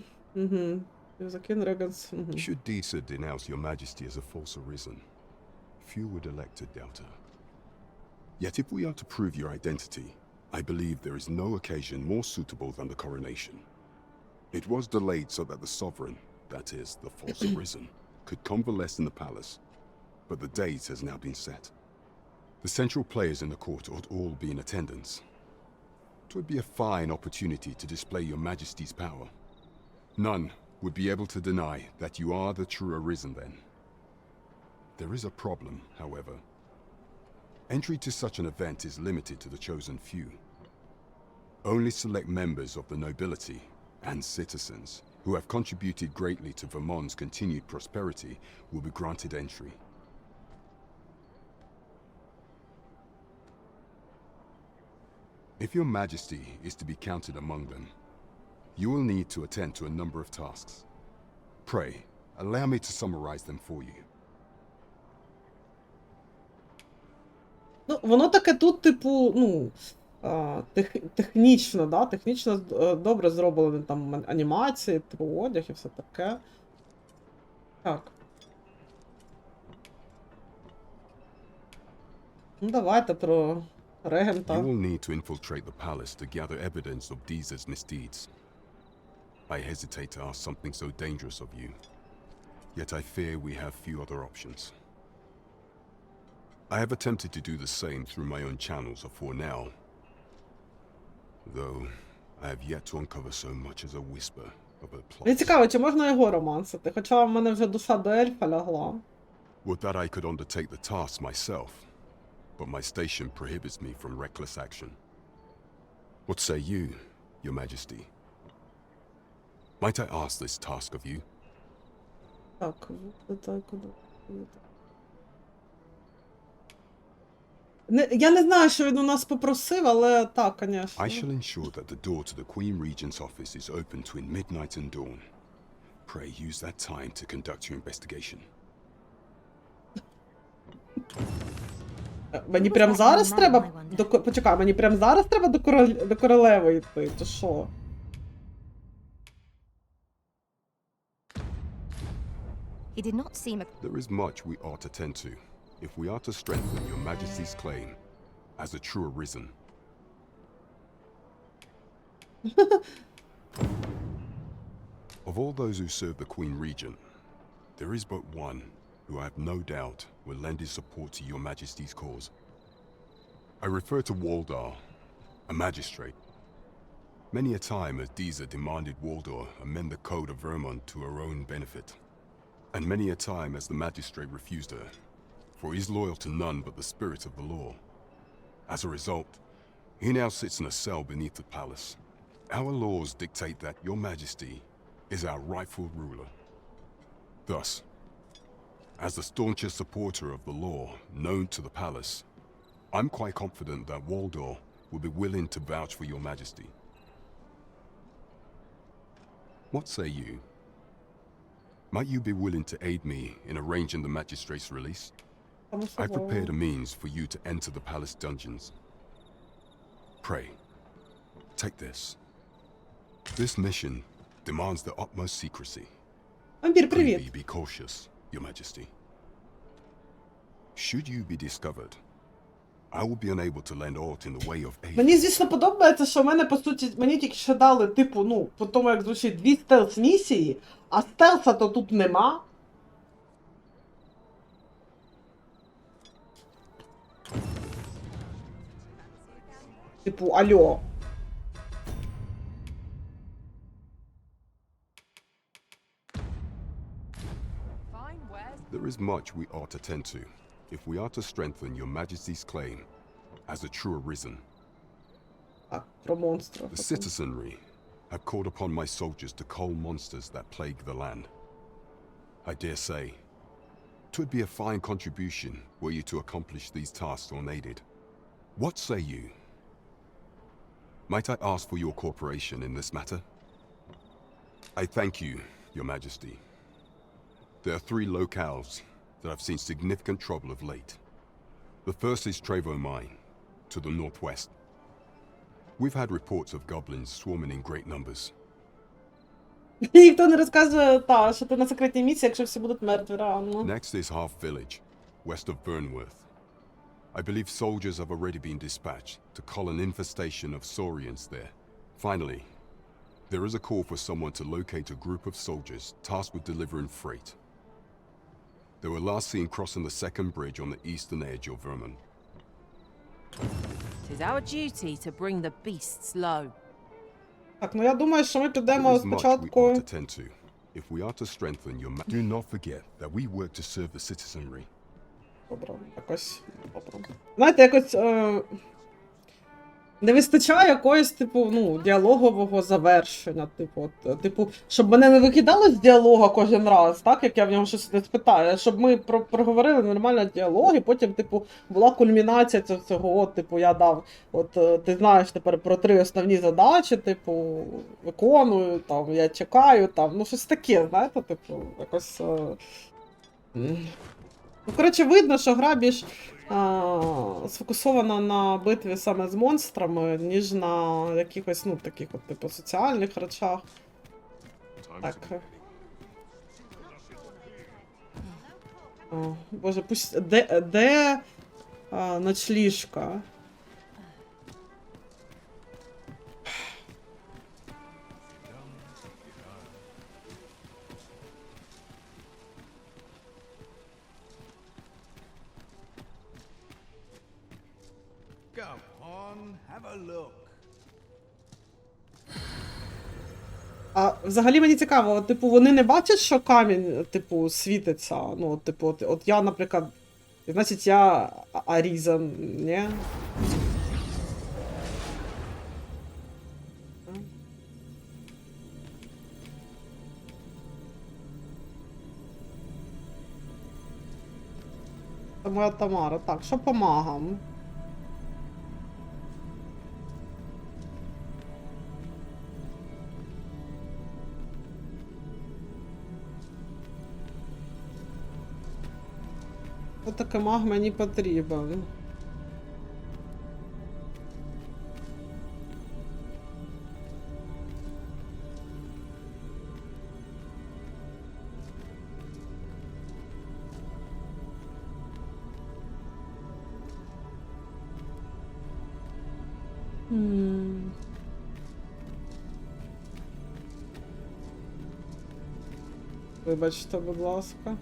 Disa denounce your majesty as a false arisen, few would elect to doubt her. Yet if we are to prove your identity, I believe there is no occasion more suitable than the coronation. It was delayed so that the sovereign, that is, the false arisen, could convalesce in the palace, but the date has now been set. The central players in the court ought all be in attendance. It would be a fine opportunity to display your majesty's power. None would be able to deny that you are the true arisen then. There is a problem, however. Entry to such an event is limited to the chosen few. Only select members of the nobility and citizens who have contributed greatly to Vermont's continued prosperity will be granted entry. If your majesty is to be counted among them, you will need to attend to a number of tasks. Pray, allow me to summarize them for you. Ну, воно таке тут, типу, ну, технічно, да? Технічно добре зроблені там анімації, типу одяг і все таке. Так. Ну, давайте про регента. You will need to infiltrate the palace to gather evidence of Disa's misdeeds. I hesitate to ask something so dangerous of you. Yet I fear we have few other options. I have attempted to do the same through my own channels afore now, though I have yet to uncover so much as a whisper of a plot. Мені цікаво, чи можна його романсити, хоча в мене вже душа до ельфа лягла. Would that I could undertake the task myself, but my station prohibits me from reckless action. What say you, Your Majesty? Might I ask this task of you? Так, куди? Я не знаю, що він у нас попросив, але так, конечно. I shall ensure that the door to the Queen Regent's office is open between midnight and dawn. Pray use that time to conduct your investigation. Мені прям зараз треба почекай, мені прям зараз треба до королеви йти, то що? He did not seem There is much we ought to tend to, if we are to strengthen your Majesty's claim as a true arisen. Of all those who serve the Queen Regent, there is but one who I have no doubt will lend his support to your Majesty's cause. I refer to Waldar, a magistrate. Many a time has Disa demanded Waldar amend the code of Vermont to her own benefit, and many a time has the magistrate refused her, for he is loyal to none but the spirit of the law. As a result, he now sits in a cell beneath the palace. Our laws dictate that your Majesty is our rightful ruler. Thus, as the staunchest supporter of the law known to the palace, I'm quite confident that Waldor will be willing to vouch for your Majesty. What say you? Might you be willing to aid me in arranging the magistrate's release? I've prepared a means for you to enter the palace dungeons. Pray, take this. This mission demands the utmost secrecy. Амбір, привіт. Please be cautious, Your Majesty. Should you be discovered, I will be unable to lend aught in the way of aid. Мені, звісно, подобається, що в мене, по суті, мені тільки що дали, типу, ну, по тому, як звучить, 2 стелс-місії, а стелса то тут нема. Типу, алло. There is much we ought to tend to, if we are to strengthen your Majesty's claim as a true arisen. Так, про монстрів. The citizenry have called upon my soldiers to cull monsters that plague the land. I dare say, 'twould be a fine contribution were you to accomplish these tasks unaided. What say you? Might I ask for your cooperation in this matter? I thank you, Your Majesty. There are 3 locales that have seen significant trouble of late. The first is Trevo Mine, to the northwest. We've had reports of goblins swarming in great numbers. Ніхто не розказує, та, що ти на секретній місії, якщо всі будуть мертві, реально. Next is Half Village, west of Burnworth. I believe soldiers have already been dispatched to cull an infestation of Saurians there. Finally, there is a call for someone to locate a group of soldiers tasked with delivering freight. They were last seen crossing the second bridge on the eastern edge of Vermont. It is our duty to bring the beasts low. Так, ну я думаю, що ми There підемо is much we спочатку... ought to tend to, if we are to strengthen your Do not forget that we work to serve the citizenry. Добре, якось... Добре. Знаєте, якось... Не вистачає якогось, типу, ну, діалогового завершення, типу, щоб мене не викидало з діалога кожен раз, так, як я в нього щось не спитаю, щоб ми проговорили нормально діалог, і потім, типу, була кульмінація цього, от, типу, я дав, от, ти знаєш тепер про 3 основні задачі, типу, виконую, там, я чекаю, там, ну, щось таке, знаєте, типу, якось... Ну, коротше, видно, що гра більш сфокусована на битві саме з монстрами, ніж на якихось, ну, таких от, типу, соціальних речах. Так. О, Боже, пусть... Де ночліжка? Go on, have a look. А взагалі мені цікаво, от, типу, вони не бачать, що камінь, типу, світиться. Ну, от, типу, от я, наприклад, значить, я Арізан, ні? Це моя Тамара. Так, що по магам? Ось таке маг мені потрібен. Вибачте, будь ласка.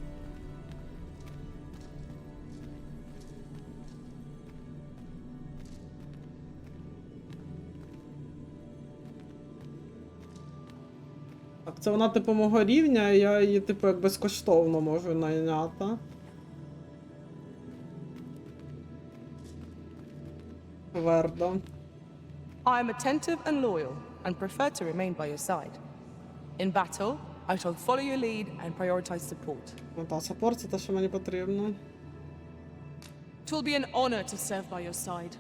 Так, це вона, типу, мого рівня, і я її, типу, як безкоштовно можу найняти. Вердо. I am attentive and loyal, and prefer to remain by your side. In battle, I shall follow your lead and prioritize support. Ну та, саппорт — це те, що мені потрібно. It will be an honor to serve by your side.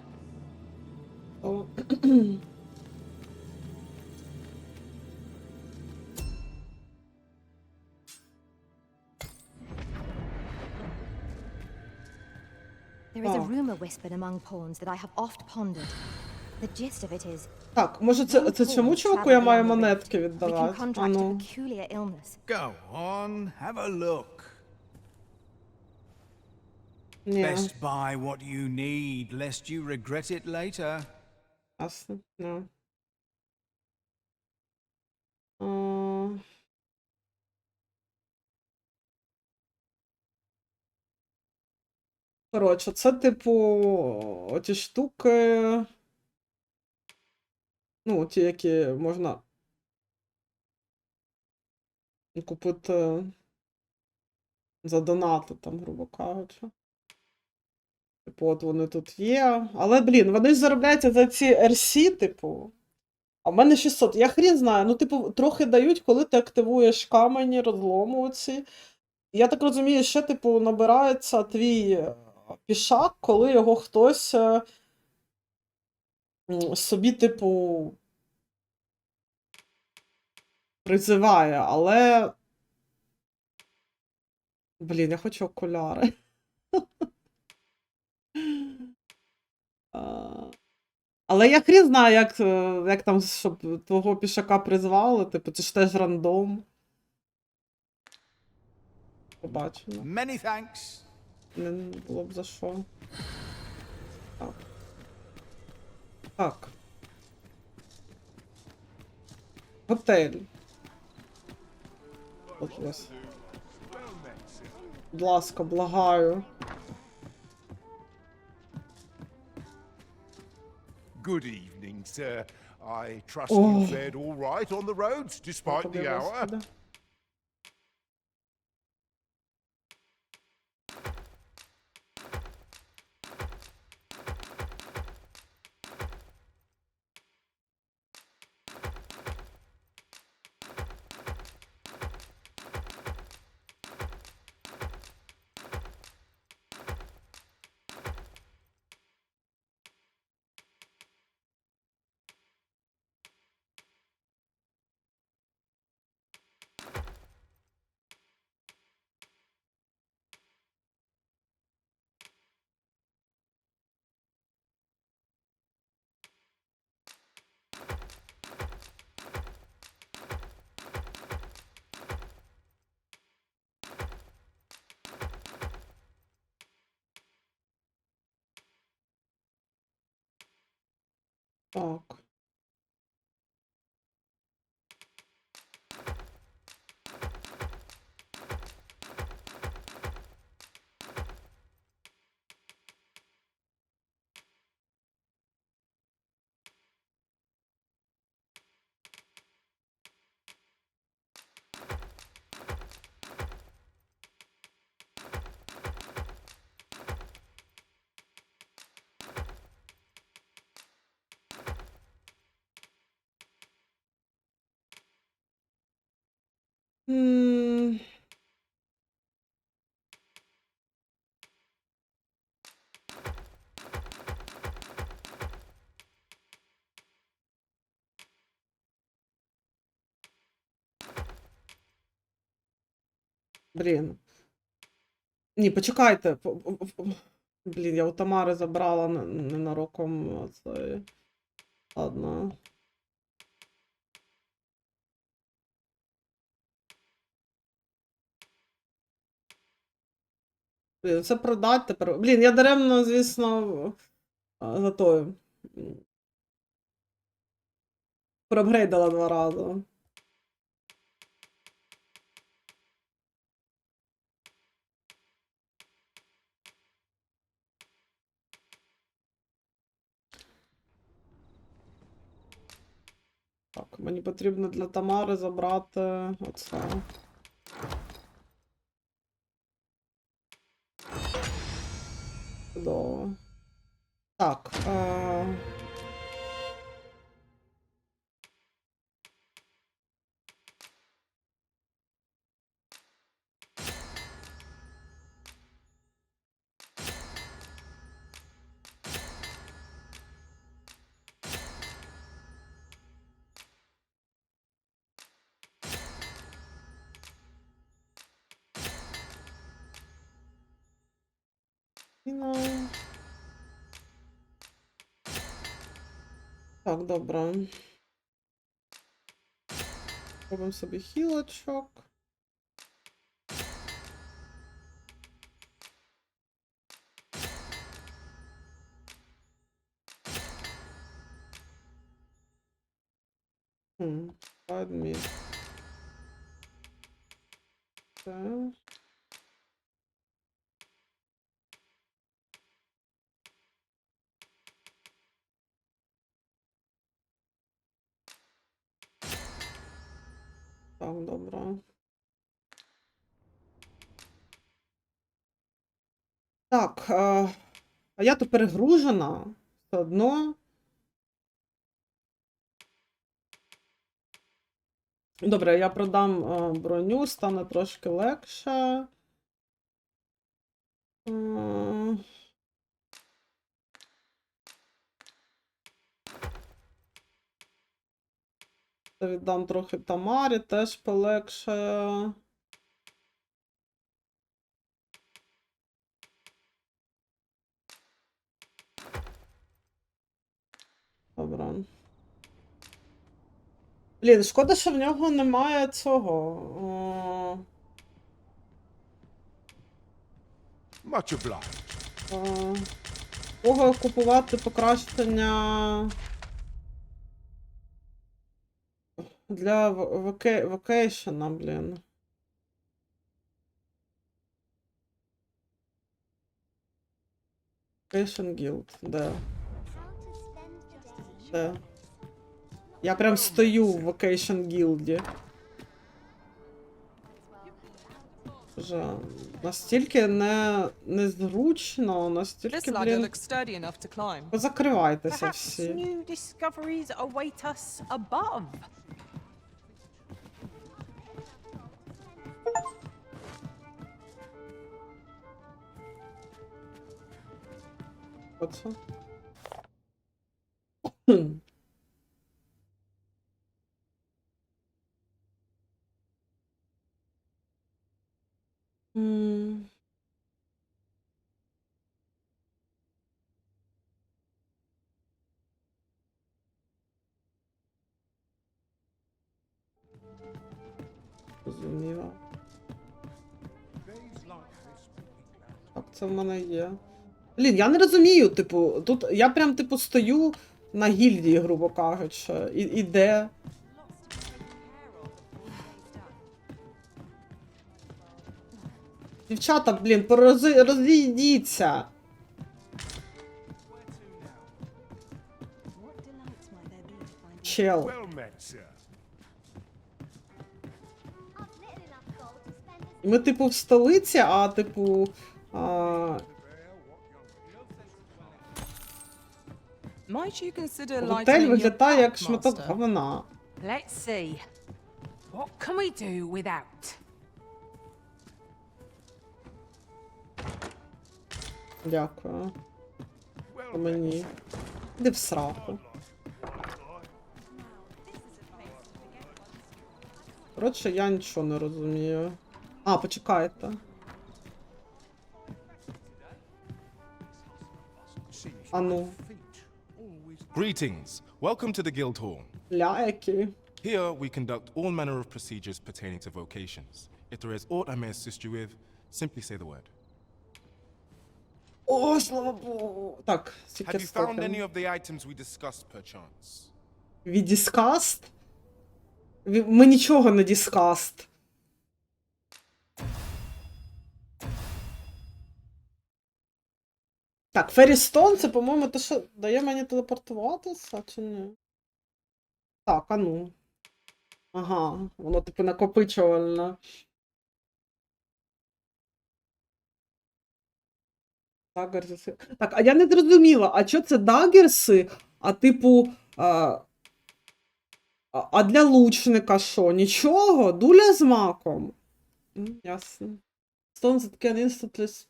О. There is a rumor whispered among pawns that I have oft pondered. The gist of it is, Так, може це цьому чуваку я маю монетки віддавати? А ну. peculiar illness. Go on, have a look. Ні. Best buy what you need, lest you regret it later. Ясно, ну. Коротше, це, типу, оті штуки. Ну, ті, які можна купити за донати, там, грубо кажучи. Типу, от вони тут є. Але, блін, вони ж заробляються за ці RC, типу. А в мене 600. Я хрін знаю. Ну, типу, трохи дають, коли ти активуєш камені, розлому оці. Я так розумію, ще, типу, набирається твій пішак, коли його хтось собі, типу, призиває, але. Блін, я хочу окуляри. Але я хрін знаю, як там, щоб твого пішака призвали, типу, це ж теж рандом. Побачимо. Many thanks. Не було б за що. Так. Так. Готель. От ось. Будь ласка, благаю. Good evening, sir. I trust Oh. you fared all right on the roads, despite the hour. Господи. Так. Блін. Ні, почекайте. Блін, я у Тамари забрала ненароком цей. Ладно. Блін, це продать тепер. Блін, я даремно, звісно, за тою. Проапгрейдила 2 рази. Так, мені потрібно для Тамари забрати оце. Чудово. Так. Так, добре. Робимо собі хілочок. Pardon me. Це. Так, добре. Так, а я тут перегружена. Все одно. Добре, я продам броню, стане трошки легше. Віддам трохи Тамарі, теж полегшає. Добре. Блін, шкода, що в нього немає цього. Much obliged. Кого купувати покращення для вакейшена, блін. Vacation Guild, де? Де? Я прям стою в Vacation Guild. Вже настільки незручно, настільки, блін. Позакривайтеся всі. New discoveries await us above. Оце. Розуміло. Так, це в мене є. Блін, я не розумію, типу, тут я прям, типу, стою на гільдії, грубо кажучи, і де? Дівчата, блін, розійдіться. Чел. І ми, типу, в столиці, а, типу, готель виглядає як шматок говна. Let's see. What can we do without? Дякую. Мені. Іди в сраку. Коротше, я нічого не розумію. А, почекайте. А ну. Greetings. Welcome to the Guild Hall. Ля, які. Here we conduct all manner of procedures pertaining to vocations. If there is aught I may assist you with, simply say the word. О, слава Богу. Так, Have you found any of the items we discussed, perchance? We discussed? Ми нічого не discussed. Так, Феррістон, це, по-моєму, те, що дає мені телепортуватися, чи ні? Так, а ну. Ага, воно типу накопичувальне. Дагерси. Так, а я не зрозуміла, а що це дагерси? А типу. А для лучника що? Нічого? Дуля з маком? Ясно. Stones that can instantly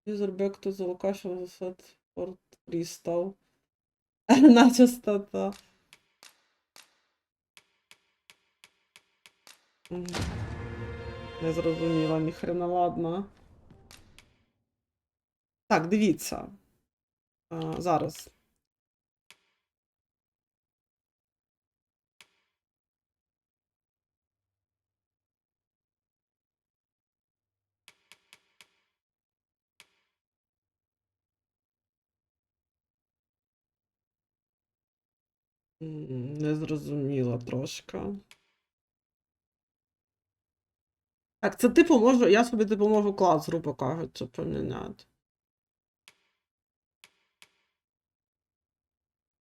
user back to the location of the set or crystal. Начисто та. Не зрозуміла, ніхрена, ладно. Так, дивіться. Зараз. Не зрозуміла трошки. Так, це типу можу, я собі типу можу клас, грубо кажучи, поміняти.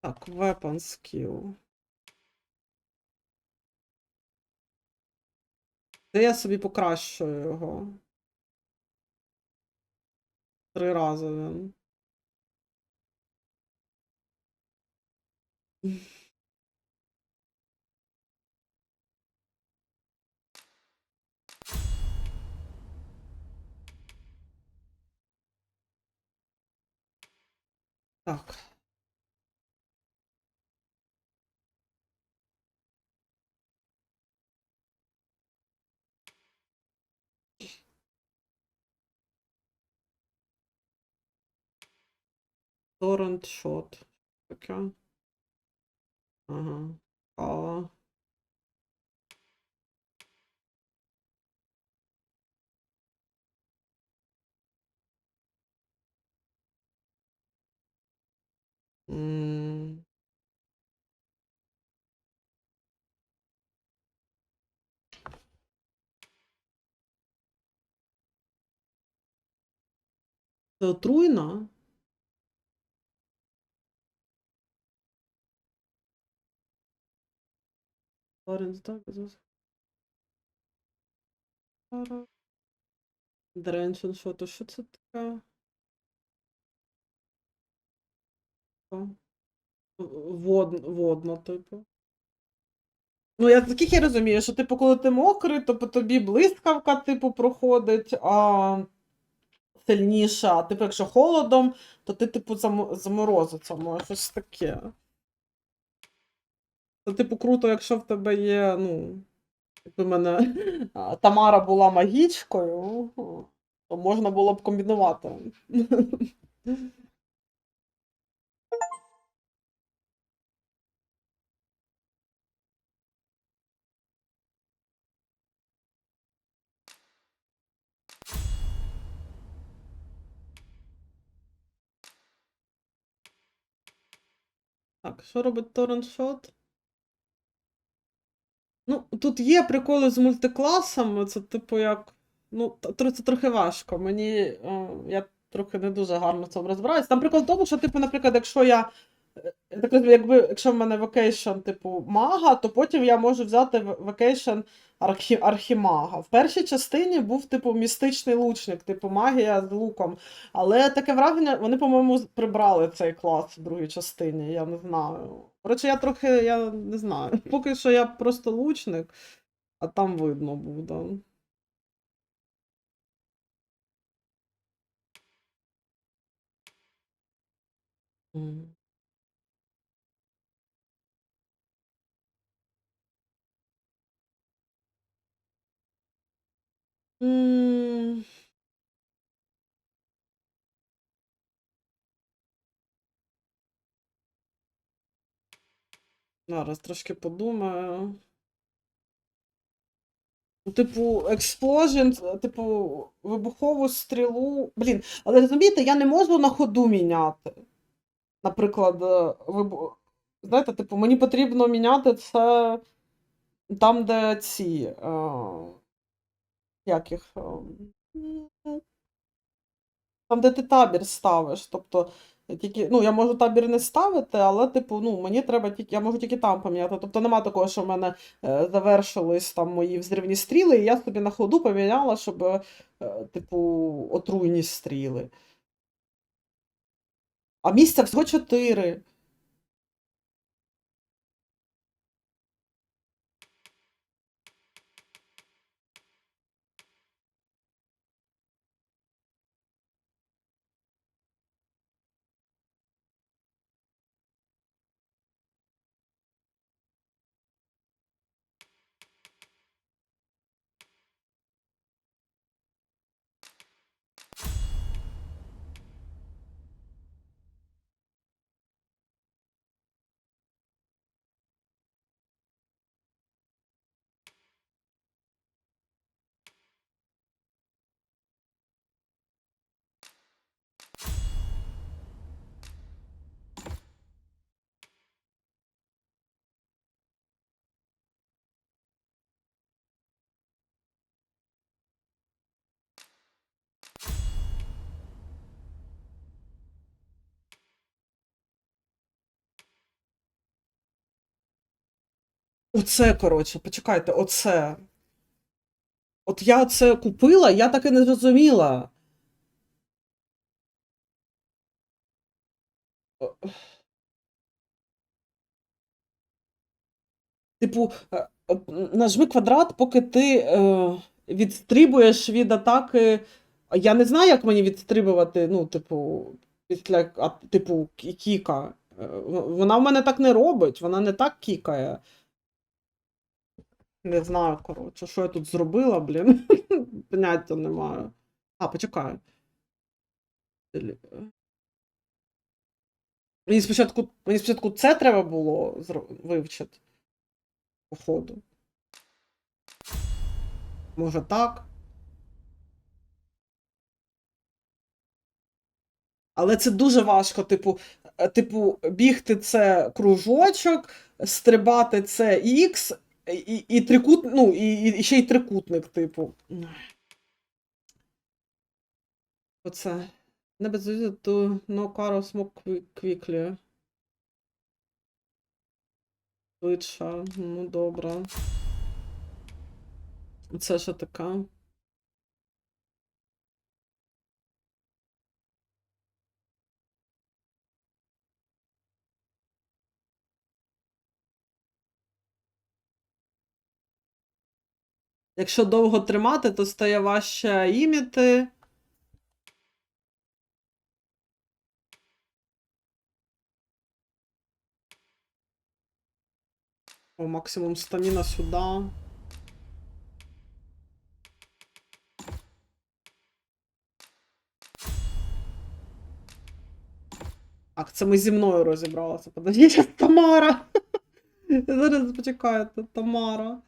Так, weapon skill. Де я собі покращую його? 3 рази він. Так. Торрент шот. Таке. Ага. Кава. Це отруйна? Торрент, так? Дренчен шот. Що це таке? Водно, типу. Ну, я таких я розумію, що, типу, коли ти мокрий, то по тобі блискавка, типу, проходить, а сильніша. А типу, якщо холодом, то ти, типу, заморозиться, може, щось таке. Це, типу, круто, якщо в тебе є, ну, якби в мене Тамара була магічкою, то можна було б комбінувати. Так, що робить Торрент Шот? Ну, тут є приколи з мультикласами, це типу як. Ну, це трохи важко. Мені. Я трохи не дуже гарно в цьому розбираюся. Там прикол в тому, що, типу, наприклад, якщо я. Так, якщо в мене вокейшн, типу, мага, то потім я можу взяти вокейшн архімага. В першій частині був, типу, містичний лучник, типу, магія з луком. Але таке враження, вони, по-моєму, прибрали цей клас в другій частині, я не знаю. Коротше, я не знаю. Поки що я просто лучник, а там видно буде. М. Зараз трошки подумаю. Ну, типу, explosion, типу, вибухову стрілу. Блін, але розумієте, я не можу на ходу міняти. Наприклад, знаєте, типу, мені потрібно міняти це там, де ці. Як їх. Там, де ти табір ставиш. Тобто, тільки, ну, я можу табір не ставити, але, типу, ну, мені треба тільки, я можу тільки там поміняти. Тобто нема такого, що в мене завершились там мої взривні стріли, і я собі на ходу поміняла, щоб, типу, отруйні стріли. А місця всього 4. Оце, коротше, почекайте, оце. От я це купила, я так і не зрозуміла. Типу, нажми квадрат, поки ти відстрибуєш від атаки. Я не знаю, як мені відстрибувати, ну, типу, після типу, кіка. Вона в мене так не робить, вона не так кікає. Не знаю, коротше, що я тут зробила, блін. Поняття не маю. А, почекаю. Мені спочатку це треба було вивчити. Походу. Може так. Але це дуже важко, типу, бігти це кружочок, стрибати це X, і ну, і ще й трикутник, типу. Оце. Не без to no car or smoke quickly. Швидше, ну добре. Це що таке? Якщо довго тримати, то стає важче іміти. О, максимум стаміна сюди. Ах, це ми зі мною розібралися. Подождіть, Тамара. Зараз почекайте, Тамара.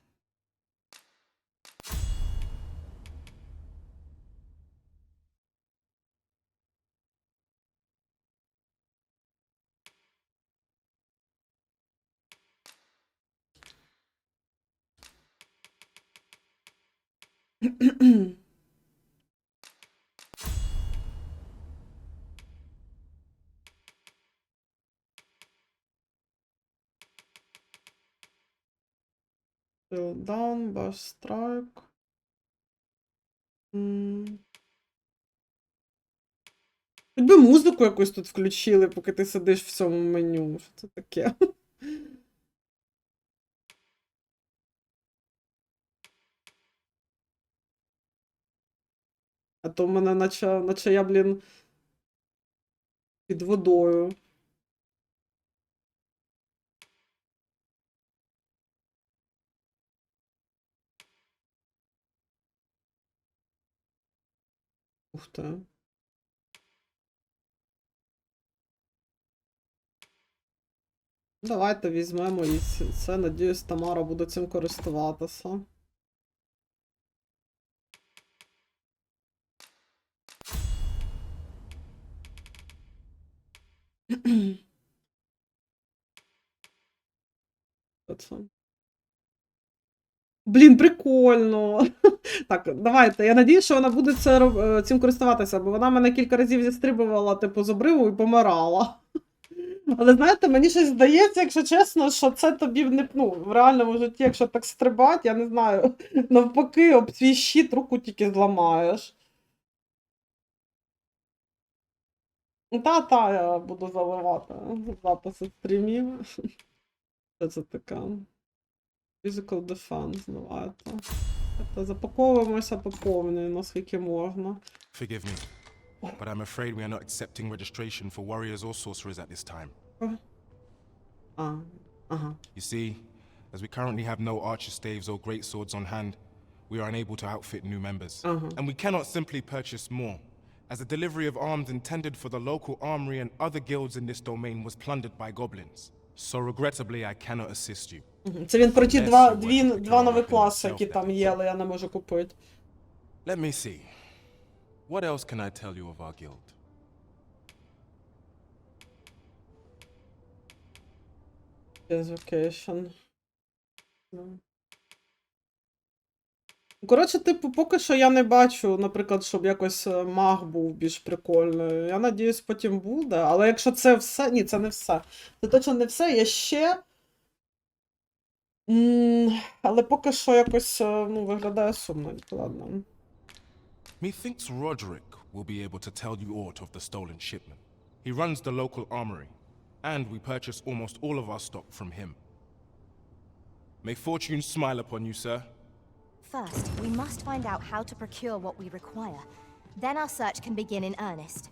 Down, bash strike. Хоч би музику якусь тут включили, поки ти сидиш в цьому меню. Що це таке? А то в мене наче я, блін, під водою. Ух ти. Давайте візьмемо і це. Надіюсь, Тамара буде цим користуватися. Оце. Блін, прикольно. Так, давайте. Я надію, що вона буде цим користуватися, бо вона мене кілька разів зістрибувала, типу, з обриву і помирала. Але знаєте, мені щось здається, якщо чесно, що це тобі не, ну, в реальному житті, якщо так стрибати, я не знаю, навпаки, об твій щит руку тільки зламаєш. Та, я буду заливати записи стрімів. Що це таке? Physical defense, давайте. Запаковуємося по повній, наскільки можна. Forgive me, but I'm afraid we are not accepting registration for warriors or sorcerers at this time. You see, as we currently have no archer staves or great swords on hand, we are unable to outfit new members. And we cannot simply purchase more, as the delivery of arms intended for the local armory and other guilds in this domain was plundered by goblins. So regrettably, I cannot assist you. Це він про ті два нові класи, які там є, але я не можу купити. Let me see. What else can I tell you of our guild? Education. Коротше, типу, поки що я не бачу, наприклад, щоб якось маг був більш прикольний. Я надіюсь, потім буде. Але якщо це все... Ні, це не все. Це точно не все. Є ще... Але поки що якось, ну, виглядає сумно. Ладно. Methinks Roderick will be able to tell you aught of the stolen shipment. He runs the local armory, and we purchase almost all of our stock from him. May fortune smile upon you, sir. First, we must find out how to procure what we require. Then our search can begin in earnest.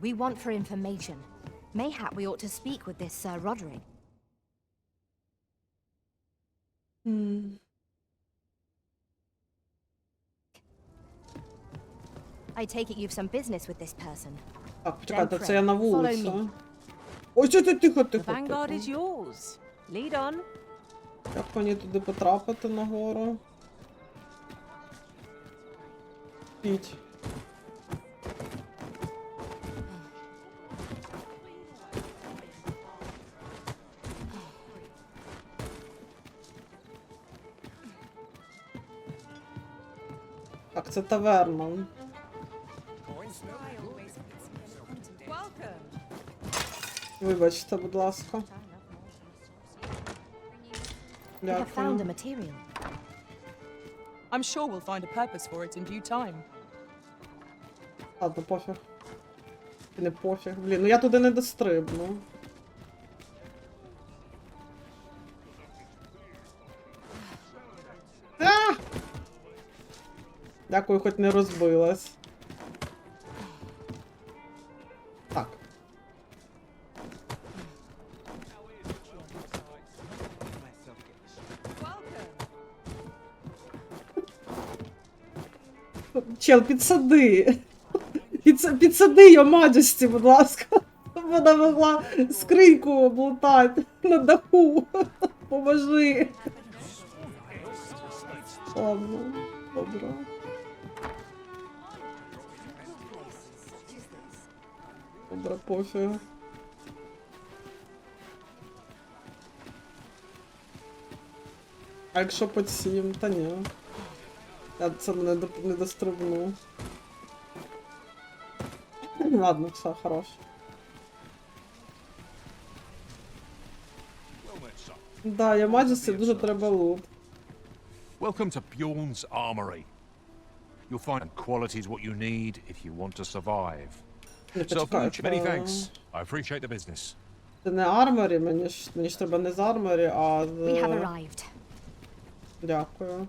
We want for information. Mayhap we ought to speak with this Sir Roderick. I take it you've some business with this person. Так, почекайте, це я на вулиці. Ой, тихо. The vanguard is yours. Lead on. Як мені туди потрапити нагору? Піть. Так, це таверна. Вибачте, будь ласка. We have found a material. I'm sure we'll find a purpose for it in due time. Ладно, пофіг. Не пофіг. Блін, ну я туди не дострибну. Дякую, хоч не розбилась. Так. Чел, підсади. Підсади його маджесті, будь ласка. Вона могла скриньку облутати на даху. Поможи. Ладно, добре. Добре, пофіг. А якщо по 7? Та ні. Я це не дострибну. Ладно, все, хорош. Да, я маджесті дуже треба лут. Welcome to Bjorn's armory. You'll find qualities what you need if you want to survive. So, many thanks. I appreciate the business. Це не арморі, мені ж треба не з арморі, а з... We have arrived. Дякую.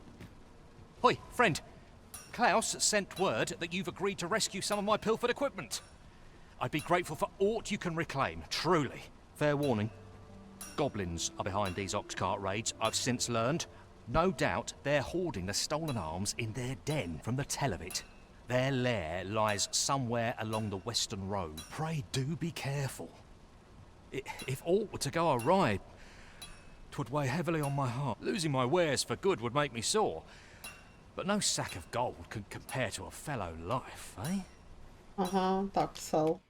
Hoi, friend. Klaus sent word that you've agreed to rescue some of my pilfered equipment. I'd be grateful for aught you can reclaim, truly. Fair warning. Goblins are behind these ox cart raids, I've since learned. No doubt they're hoarding the stolen arms in their den from the tell of it. Their lair lies somewhere along the western road. Pray do be careful. If aught were to go awry, 'twould weigh heavily on my heart. Losing my wares for good would make me sore. But no sack of gold can compare to a fellow life, eh? Ага, так, сел.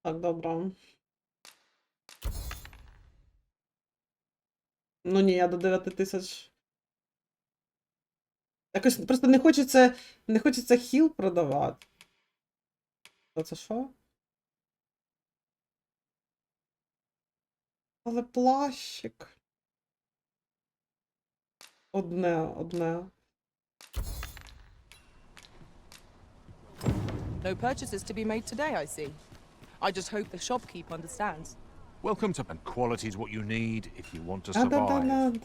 Так, добре. Ну ні, я до 9000. Якось просто не хочеться хіл продавати. Це що? Але плащик. Одне. No purchases to be made today, I see. I just hope the shopkeep understands. Welcome to... And quality's what you need if you want to Да. survive.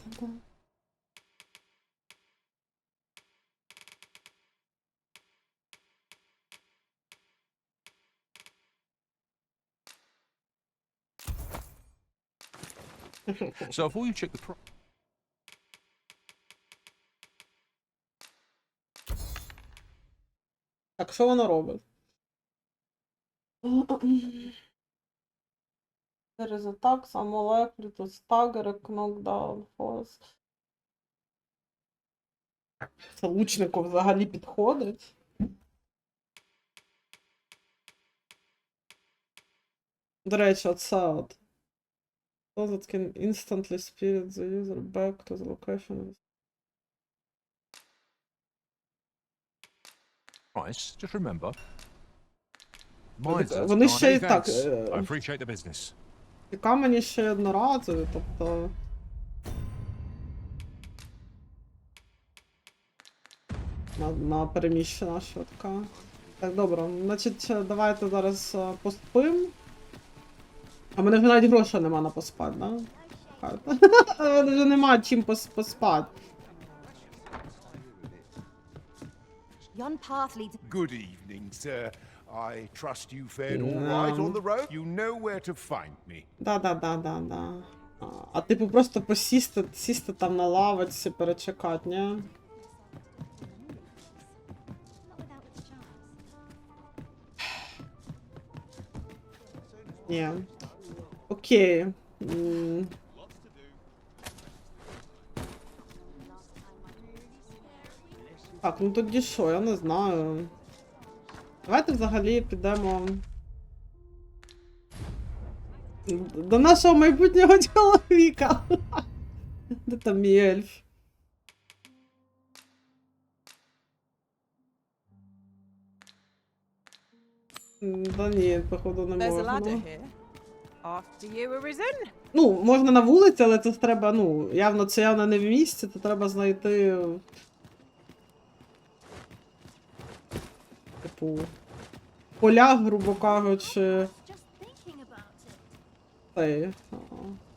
So before you check the Так, що воно робить? There is attack, some likely to stagger, knockdown, force. Це лучнику взагалі підходить. До речі, оце от. So that can instantly spirit the user back to the location. price, just remember. Вони ще й так. I appreciate the business. І камені ще одноразові, тобто. На переміщена швидка. Так, добре, значить, давайте зараз поспим. А в мене вже навіть грошей нема на поспати, да? У мене вже нема чим поспати. Yon path leads. Good evening, sir. I trust you fared all right on the road. You know where to find me. Да. А типу просто сісти там на лавочці, перечекати, ні? Ні. Окей. Так, ну тоді що, я не знаю. Давайте взагалі підемо до нашого майбутнього чоловіка. Де там мій ельф? Да ні, походу не можна. Ну, можна на вулиці, але це треба, ну, це явно не в місті, це треба знайти. Типу, поля, грубо кажучи,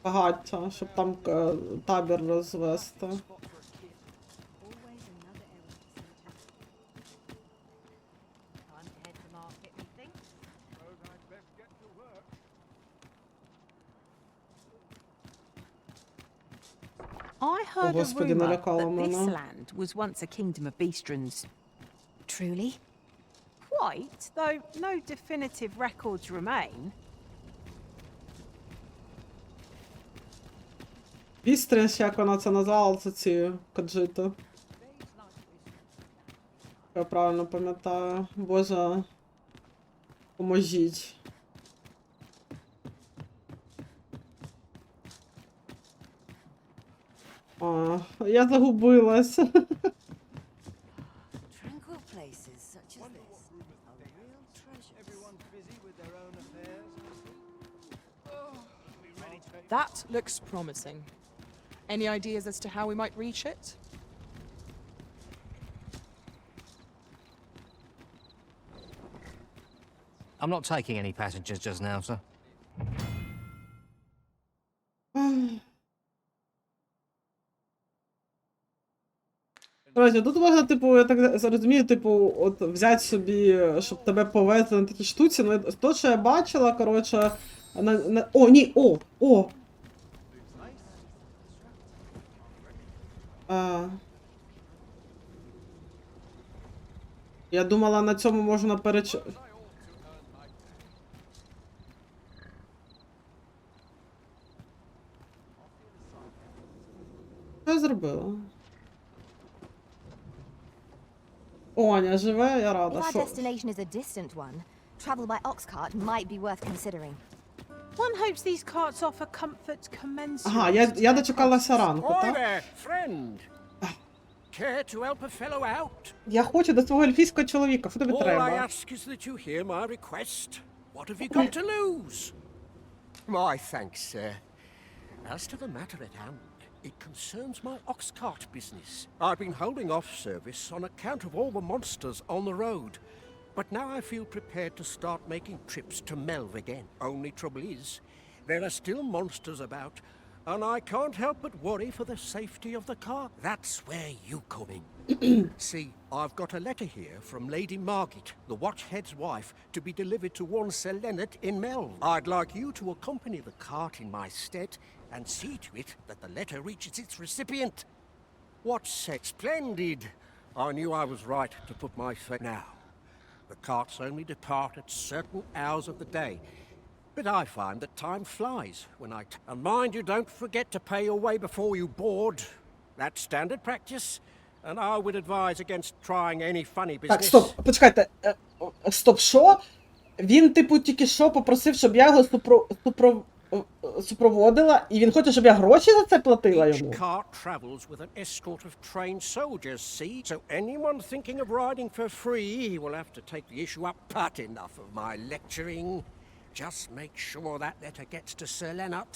багаття, щоб там табір розвести. I heard a Господи, rumor налякала that this мене. land was once a kingdom of beastrons. Truly? Quite, though no definitive records remain. Вістрінс, як вона це назвала, це ці каджити. Я правильно пам'ятаю. Боже, поможіть. Я загубилась. Tranquil places such as this are real treasures. Everyone's busy with their own affairs. Oh, are we ready to That looks promising. Any ideas as to how we might reach it? I'm not taking any passengers just now, sir. Коротше, тут можна, типу, я так розумію, типу, от взяти собі, щоб тебе повезли на такі штуці, ну, то, що я бачила, коротше, О, ні, о! Я думала, на цьому можна Що я зробила? О, Аня живе, я рада. If our destination is a distant one, travel by ox cart might be worth considering. One hopes these carts offer comfort commensurate. Ага, я дочекалася ранку, так? there, friend. Care to help a fellow out? Я хочу до свого ельфійського чоловіка, що тобі All I треба? ask is that you hear my request. What have you got to lose? My thanks, sir. As to the matter at hand, it concerns my ox cart business. I've been holding off service on account of all the monsters on the road. But now I feel prepared to start making trips to Melv again. Only trouble is, there are still monsters about, and I can't help but worry for the safety of the car. That's where you come in. See, I've got a letter here from Lady Margit, the Watchhead's wife, to be delivered to one Sir Leonard in Melv. I'd like you to accompany the cart in my stead and see to it that the letter reaches its recipient. What said? Splendid! I knew I was right to put my faith now. The carts only depart at certain hours of the day, but I find that time flies when and mind you don't forget to pay your way before you board. That's standard practice, and I would advise against trying any funny business. Так, стоп, почекайте. Стоп, що? Він, типу, тільки що попросив, щоб я його супроводила, і він хоче, щоб я гроші за це платила йому? Each cart travels with an escort of trained soldiers, see? So anyone thinking of riding for free will have to take the issue up. But enough of my lecturing. Just make sure that letter gets to Sir Leonard.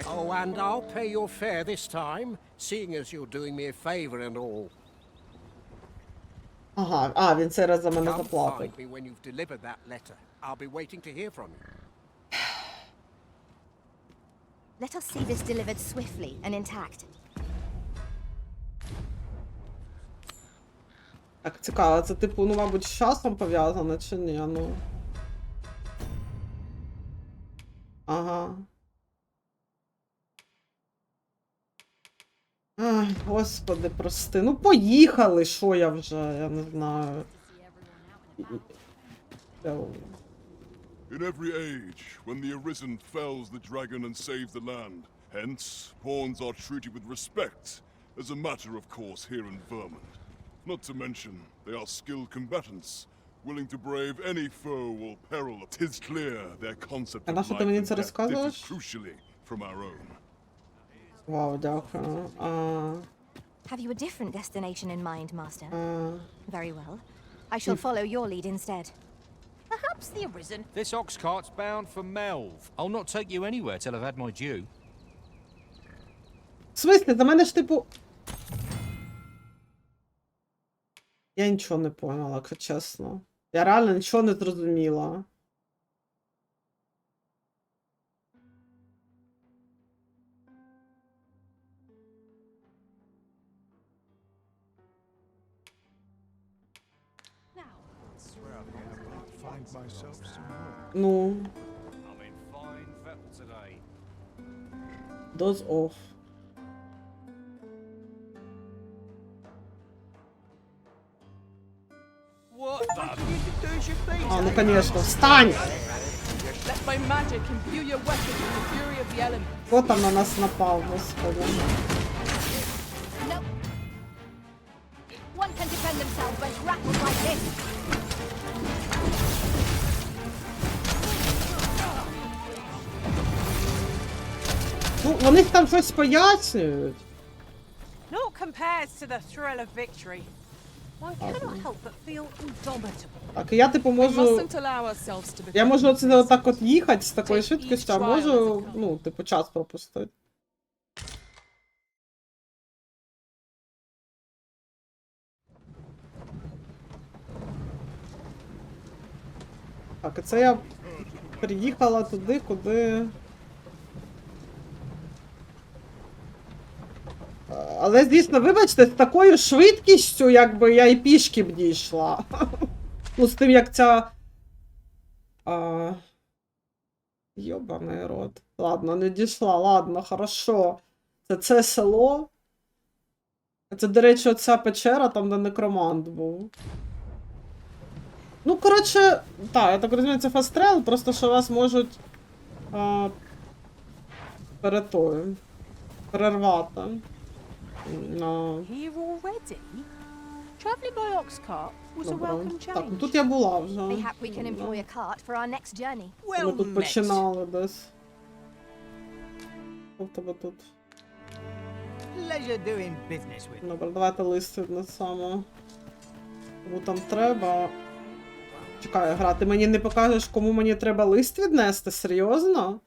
Oh, and I'll pay your fare this time, seeing as you're doing me a favor and all. Ага, він цей раз за мене Come заплатить. find me when you've delivered that letter. I'll be waiting to hear from you. Let us see this delivered swiftly and intact. Так, цікаво, це типу, ну, мабуть, з часом пов'язано, чи ні, ну. Ага. Ай, господи, прости. Ну, поїхали, що я вже, я не знаю. In every age, when the Arisen fells the dragon and saves the land, hence, pawns are treated with respect, as a matter of course here in Vermont. Not to mention, they are skilled combatants, willing to brave any foe or peril. 'Tis clear their concept of life and death differs crucially from our own. Вау, дякую. Have you a different destination in mind, Master? Very well. I shall follow your lead instead. Perhaps the Arisen. This ox cart's bound for Melv. I'll not take you anywhere till I've had my due. В смислі, за мене ж типу... Я нічого не поняла, якщо чесно. Я реально нічого не зрозуміла. Ну. Does off. А, ну конечно, встань! Let my magic imbue your weapon with the fury of the elements. Хто там на нас напав, господи? No. One can defend themselves when grappled like this. Ну, вони там щось пояснюють. Naught compares to the thrill of victory. I cannot help but feel indomitable. Так, і я типу We можу... mustn't allow ourselves to Я become можу оце отак от їхати з Take такою each швидкістю, а trial можу, as it ну, типу, час пропустити. Так, і це я приїхала туди, куди... Але, звісно, вибачте, з такою швидкістю, якби я і пішки б дійшла. Ну, з тим, як ця... Йобаний рот. Ладно, не дійшла, ладно, хорошо. Це село. Це, до речі, оця печера, там, де некромант був. Ну, коротше, так, я так розумію, це фастрел, просто що вас можуть перервати. Here already? Travelling by ox cart was a welcome Так, change. тут я була вже. Mayhap we can employ a cart for our next journey. Ми тут починали десь. Що в тебе тут? Pleasure doing business with you. Добре, давайте лист віднесемо. Кому там треба. Чекай, гра, ти мені не покажеш, кому мені треба лист віднести? Серйозно?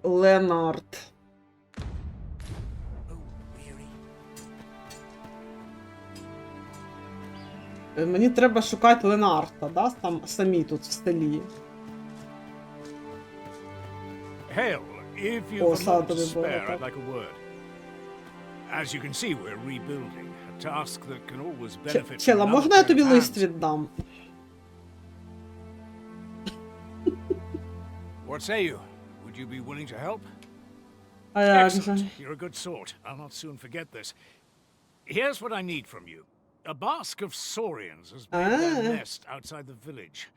Ленард. Мені треба шукати Ленарта, да? Там самі тут в селі. Hail, if you've О, a слава moment тобі, to Боже, spare, так. I'd like a word. As you can see, we're rebuilding, a task that can always benefit Чела, from можна я another тобі pair of лист hands. віддам? What say you? Would you be willing to help? А як же? Excellent. You're a good sort. I'll not soon forget this. Here's what I need from you. A basque of saurians has made their nest outside the village.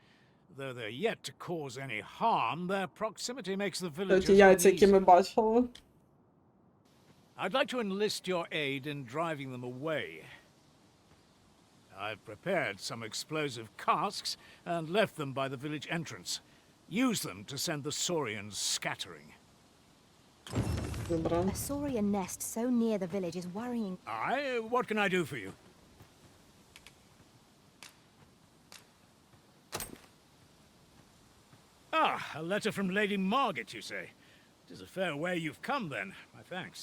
Though they're yet to cause any harm, their proximity makes the village Ті яйця, які ми бачили. I'd like to enlist your aid in driving them away. I've prepared some explosive casks and left them by the village entrance. Use them to send the saurians scattering. A saurian nest so near the village is worrying. Aye, what can I do for you? Ah, a letter from Lady Margaret, you say? It is a fair way you've come, then. My thanks.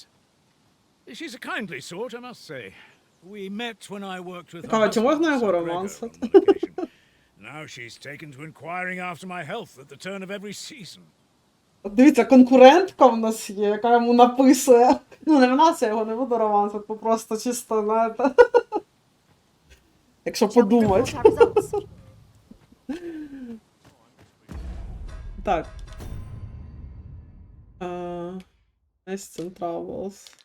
She's a kindly sort, I must say. We met when I worked with her Цікаво, чи можна husband, його Sir Gregor, романсити? on one occasion. Now she's taken to inquiring after my health at the turn of every season. От дивіться, конкурентка в нас є, яка йому написує. Ну, не в нас, я його не буду романсити, просто чисто, знаєте. Якщо подумати. Так. Nesting Travels.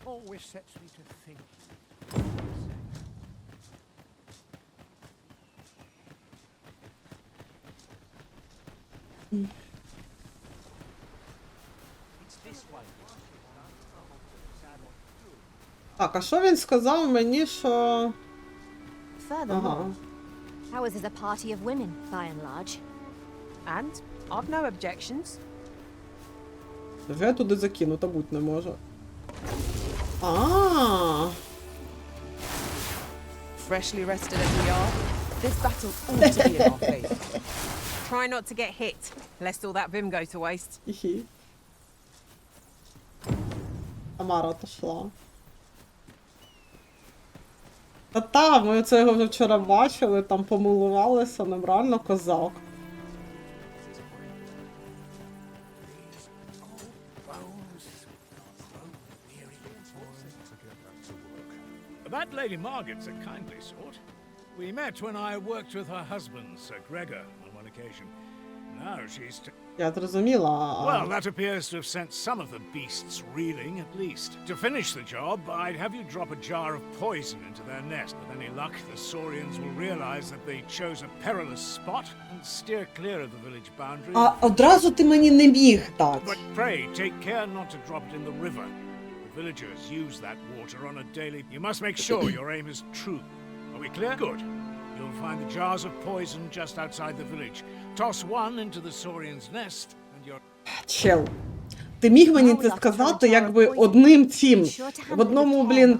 Always sets me to think. Так, а що він сказав мені, що... Furthermore, ours is a party of women, by and large. And I've no objections. Вже я туди закину, та будь не може. Freshly rested as we are, this battle ought to be in our favor. Try not to get hit, lest all that vim go to waste. Хі-хі. Тамара отошла. Та-та, ми це його вже вчора бачили, там помилувалися, ним реально козак. That Lady Margaret's a kindly sort. We met when I worked with her husband, Sir Gregor, on one occasion. Now she's... Я зрозуміла. Well, that appears to have sent some of the beasts reeling, at least. To finish the job, I'd have you drop a jar of poison into their nest. With any luck, the Saurians will realize that they chose a perilous spot and steer clear of the village boundary. А одразу ти мені не міг дати. But pray, take care not to drop it in the river. The villagers use that water on a daily... You must make sure your aim is true. Are we clear? Good. You'll find the jars of poison just outside the village. Toss one into the Saurian's nest, and you're... Чел. Ти міг мені це сказати, якби одним цим, в одному, блін,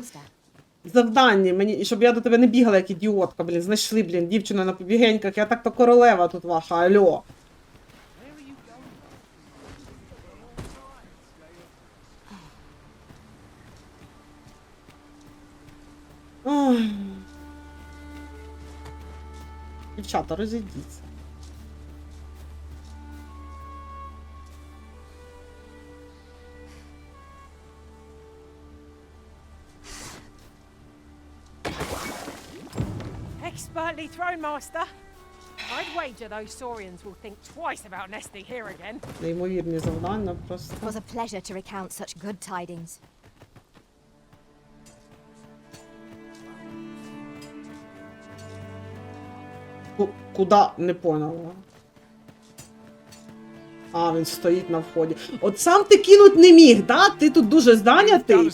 завданні, мені, і щоб я до тебе не бігала, як ідіотка, блін, знайшли, блін, дівчину на побігеньках, я так-то королева тут ваша, альо. Ой. Дівчата, розійдіться. Expertly thrown, Master. I'd wager those Saurians will think twice about nesting here again. Неймовірні завдання просто. It was a pleasure to recount such good tidings. Куда? Не поняла. А, він стоїть на вході. От сам ти кинуть не міг, да? Ти тут дуже зайнятий.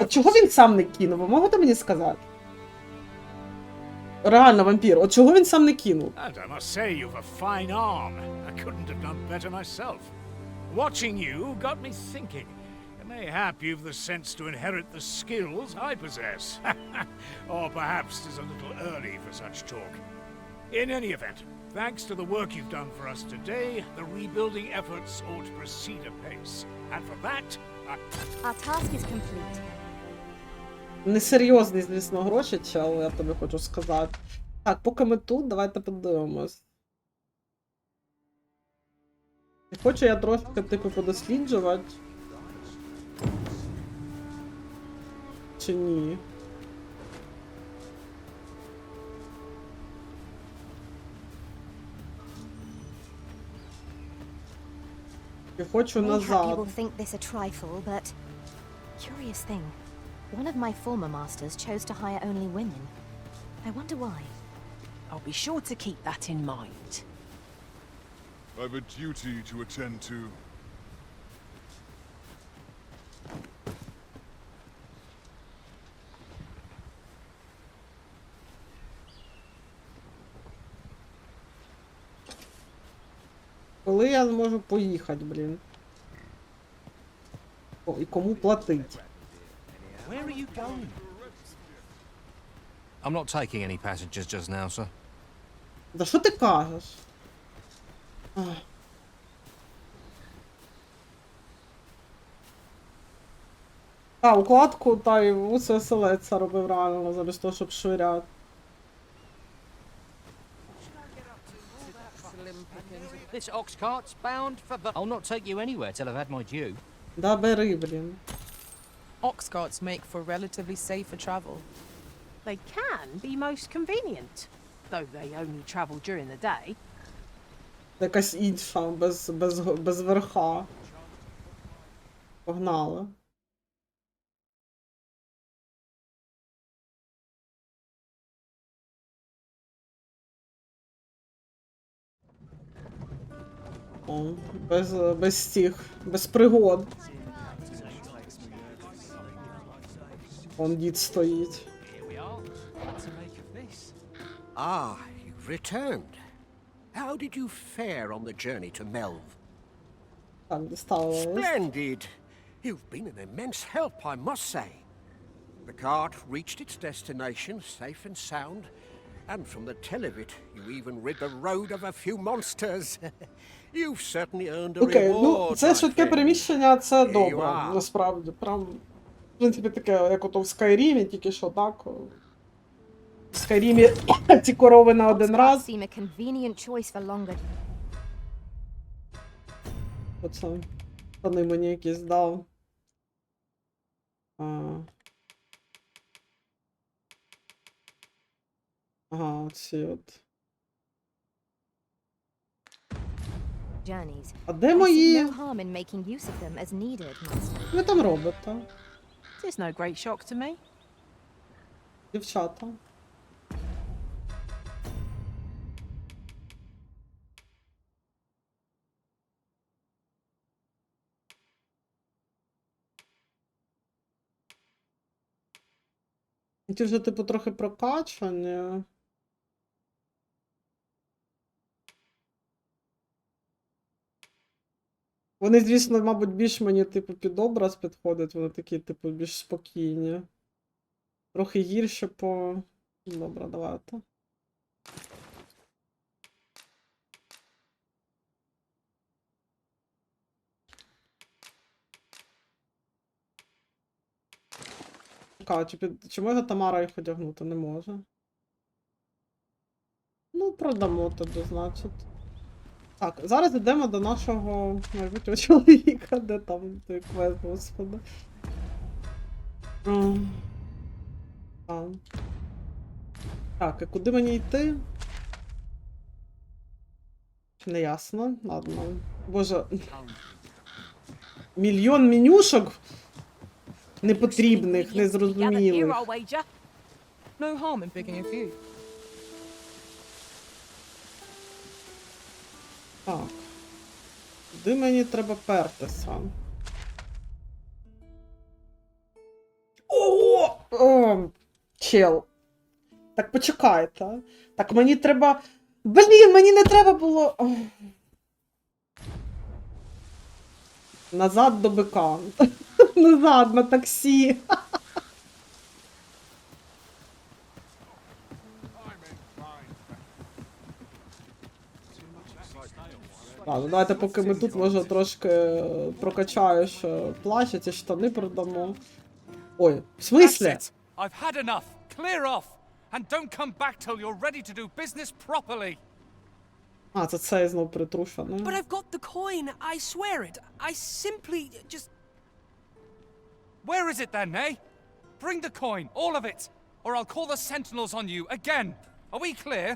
От чого він сам не кинув? Ви можете мені сказати? Реально, вампір, от чого він сам не кинув? And I must say you've a fine arm. I couldn't have done better myself. Watching you got me thinking. Mayhap you've the sense to inherit the skills I possess. Or perhaps 'tis a little early for such talk. In any event, thanks to the work you've done for us today, the rebuilding efforts ought to proceed apace. And for that, Our task is complete. Несерйозний, звісно, гроші, чел, я тобі хочу сказати. Так, поки ми тут, давайте подивимось. Хочу я трошки, типу, подосліджувати. Чи ні? Я хочу Mayhap you назад. will think this a trifle, but curious thing. One of my former masters chose to hire only women. I wonder why. I'll be sure to keep that in mind. I've a duty to attend to. Коли я зможу поїхати, блін? О, і кому платить? Where are you going? I'm not taking any passengers just now, sir. Да що ти кажеш? Ах. Та, укладку, та й вуси оселедця робив реально, замість того, щоб швиряти. This ox cart's bound for the... I'll not take you anywhere till I've had my due. Да бери, блін. Ox carts make for relatively safer travel. They can be most convenient, though they only travel during the day. Якась інша, без верха. Погнали. О, без цих, без пригод. Он дід стоїть. Ah, you've returned. How did you fare on the journey to Melv? Так, дістала. Splendid! You've been an immense help, I must say. The cart reached its destination safe and sound, and from the tell of it, you even rid the road of a few monsters. You've certainly earned a Окей, reward. ну, це швидке переміщення, це Here you добре, are. насправді. Прям, в принципі, таке, як ото в Скайрімі, тільки що так. В Скайрімі ці корови на один раз. Seem a convenient choice for longer. Оце, вони мені якісь дав. Ага, оці от. Journeys. А де I see мої? no harm in making use of them as needed, master. Ви там робите? It's no great shock to me. Дівчата. Тут вже, типу, трохи прокачані. Вони, звісно, мабуть, більш мені, типу, під образ підходять, вони такі, типу, більш спокійні. Трохи гірше по... Добре, давайте. Чи може Тамара їх одягнути? Не може. Ну, продамо тоді, значить. Так, зараз йдемо до нашого майбутнього чоловіка, де там той квест, господи. Так, і куди мені йти? Не ясно. Ладно. Боже. Мільйон менюшок непотрібних, незрозумілих. No harm in picking a few. Так. Куди мені треба пертися? О! Чел. Так почекайте. Так мені треба... Блін, мені не треба було... Назад до бика. Назад на таксі. Ладно, давайте поки ми тут, може, трошки прокачаєш плащ, ці штани продамо. Ой, в смислі? I've had enough. Clear off. And don't come back till you're ready to do business properly. А, це цей знов притрушений. But I've got the coin, I swear it. I simply just... Where is it then, eh? Bring the coin, all of it, or I'll call the sentinels on you again. Are we clear?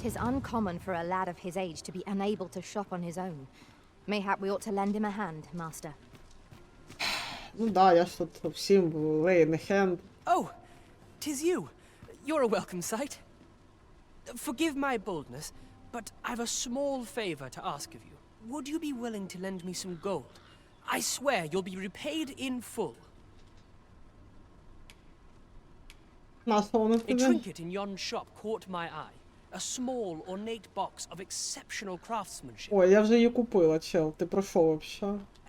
'Tis uncommon for a lad of his age to be unable to shop on his own. Mayhap we ought to lend him a hand, master. Ну да, я ж тут всім лейн хенд. Oh, 'tis you. You're a welcome sight. Forgive my boldness, but I've a small favor to ask of you. Would you be willing to lend me some gold? I swear you'll be repaid in full. A trinket in yon shop caught my eye. A small, ornate box of exceptional craftsmanship. Ой, я вже її купила, чел. Ти про що вообще?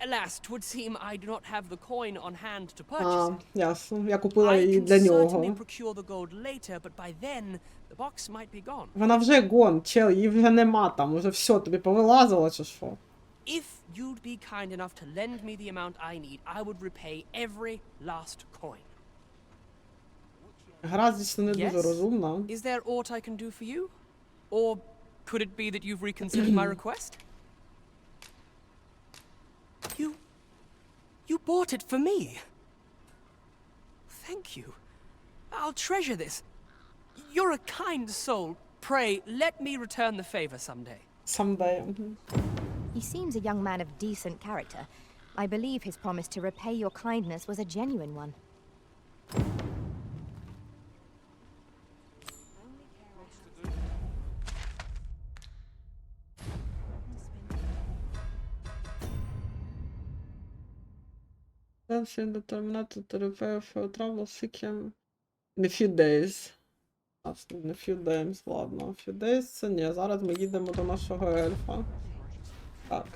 Alas, 'twould seem I do not have the coin on hand to purchase it. Ясно. Я купила I її can для certainly нього. procure the gold later, but by then the box might be gone. Вона вже гон, чел, її вже нема там. Уже все, тобі повилазило чи що? If you'd be kind enough to lend me the amount I need, I would repay every last coin. Гра, звісно, не дуже розумна. Is there aught I can do for you? Or could it be that you've reconsidered my request? You bought it for me. Thank you. I'll treasure this. You're a kind soul. Pray, let me return the favor someday. Someday. He seems a young man of decent character. I believe his promise to repay your kindness was a genuine one. Determined to repair for trouble seeking in a few days. In a few days, ладно. A few days це ні. Зараз ми їдемо до нашого ельфа. Так.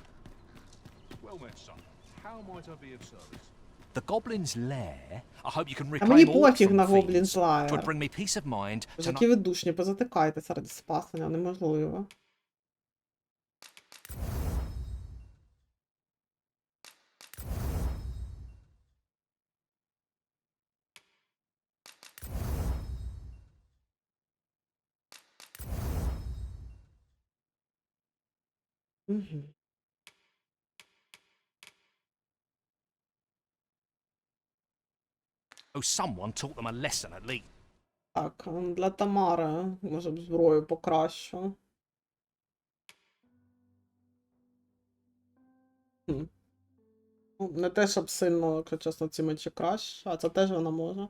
Well met, son. How might I be of service? The Goblin's Lair? I hope you can А мені reclaim all пофіг на from Goblin's thieves. Lair. Twould bring me peace of mind Вже to які ви душні, позатикайтеся раді спасення, неможливо. Угу. Oh, someone taught them a lesson at least. Так, для Тамари, може б зброю покращу. Ну, не те, щоб сильно, якщо чесно, ці мечі краще, а це теж вона може.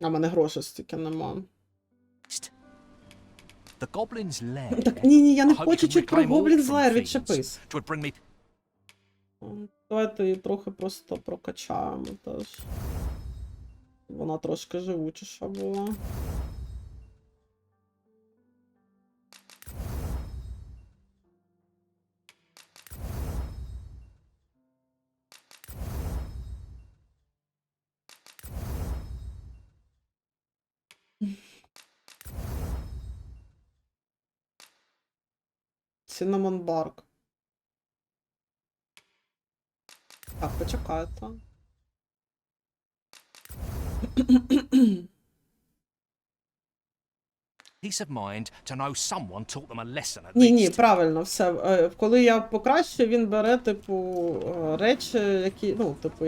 А в мене грошей стільки нема. The Goblin's Lair. Так ні, я не I hope you хочу can чути про reclaim all Goblin's from Lair, thieves. відчепись. Twould bring me Давайте її трохи просто прокачаємо теж. Вона трошки живучіша була. Cinnamon bark. Так, почекайте. Peace of mind to know someone taught them a lesson at Ні, least. правильно, все. Коли я покращую, він бере, типу, речі, які, ну, типу,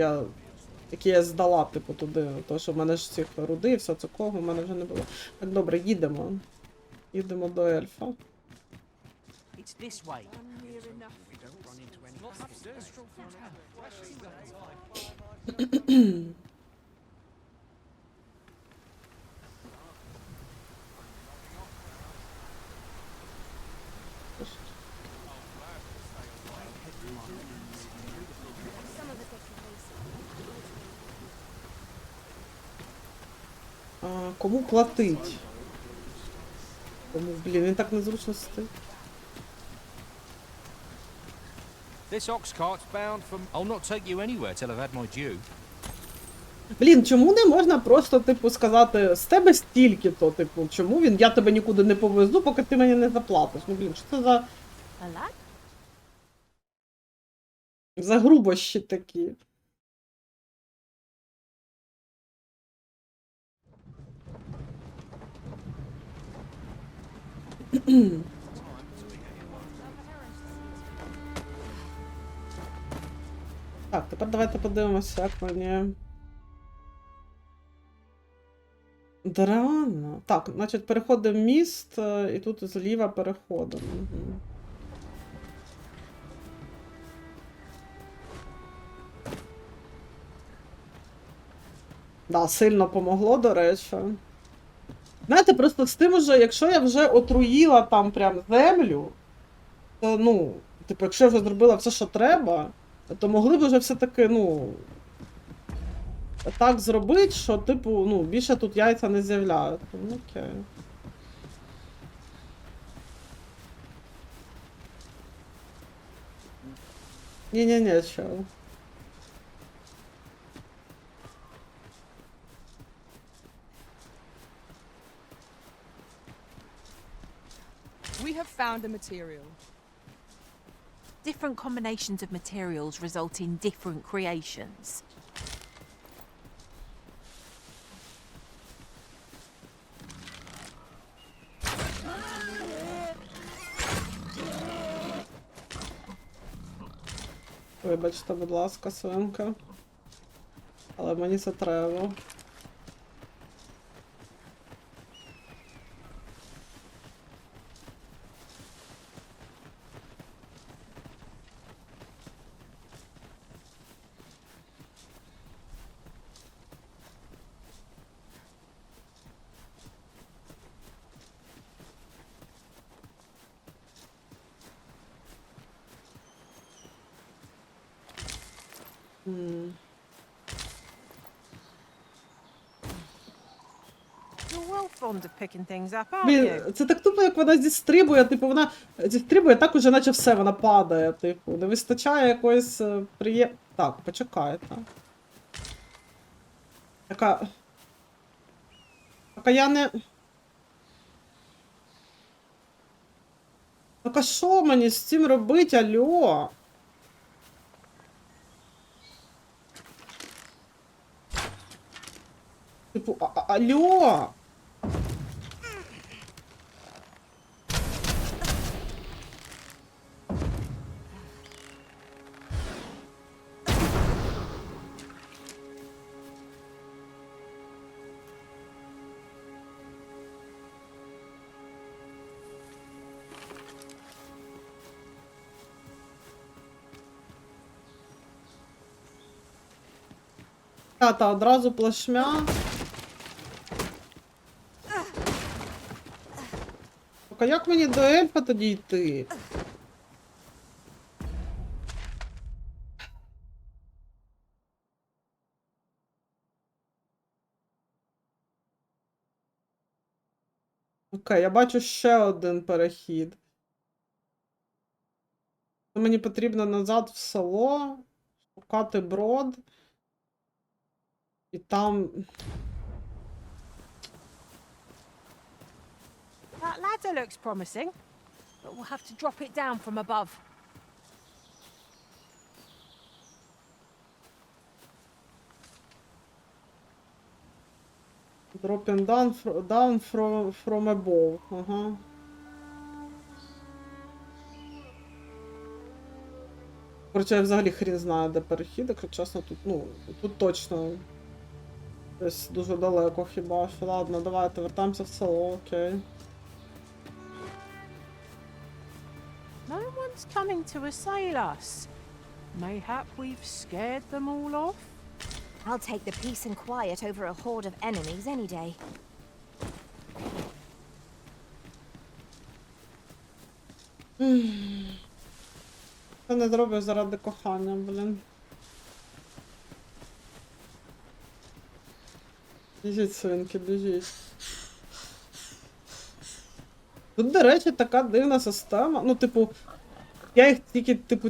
які я здала, типу, туди. Тому що в мене ж цих руди, все такого, в мене вже не було. Так, добре, їдемо. Їдемо до ельфа. It's this way. Кому платить? Кому, блін, він так незручно стоїть. This ox cart's bound for... I'll not take you anywhere till I've had my due. Блін, чому не можна просто, типу, сказати, з тебе стільки-то, типу, чому я тебе нікуди не повезу, поки ти мені не заплатиш? Ну, блін, що це за грубощі такі? Так, тепер давайте подивимося, як мені... Да реально. Так, значить, переходимо міст, і тут зліва переходимо. Угу. Да, сильно помогло, до речі. Знаєте, просто з тим уже, якщо я вже отруїла там прям землю, то, ну, типу, якщо я вже зробила все, що треба, то могли б вже все-таки, ну, так зробити, що, типу, ну, більше тут яйця не з'являються. Ну, окей. Ні-ні-ні, чого. We have found a material. Different combinations of materials result in different creations. Вибачте, будь ласка, свинка. Але мені це треба. You're well fond of picking things up, aren't Блін, you? це так тупо, як вона зістрибує, типу, вона зістрибує, так уже наче все, вона падає, типу. Не вистачає якоїсь Так, почекайте. Така я не... Так а що мені з цим робити, алло? Типу, алло? Та одразу плашмя. Так, а як мені до ельфа тоді йти? Окей, я бачу ще один перехід. Мені потрібно назад в село, шукати брод. І там... That ladder looks promising, but we'll have to drop it down from above. Dropping down from above. Ага. Короче, я взагалі хрін знаю, де перехід, якщо чесно, тут, ну, тут точно десь дуже далеко хіба що. Ладно, давайте вертаємося в село, окей. No one's coming to assail us. Mayhap we've scared them all off? I'll take the peace and quiet over a horde of enemies any day. Це не зроблю заради кохання, блін. Біжіть, свинки, біжіть. Тут, до речі, така дивна система. Ну, типу, я їх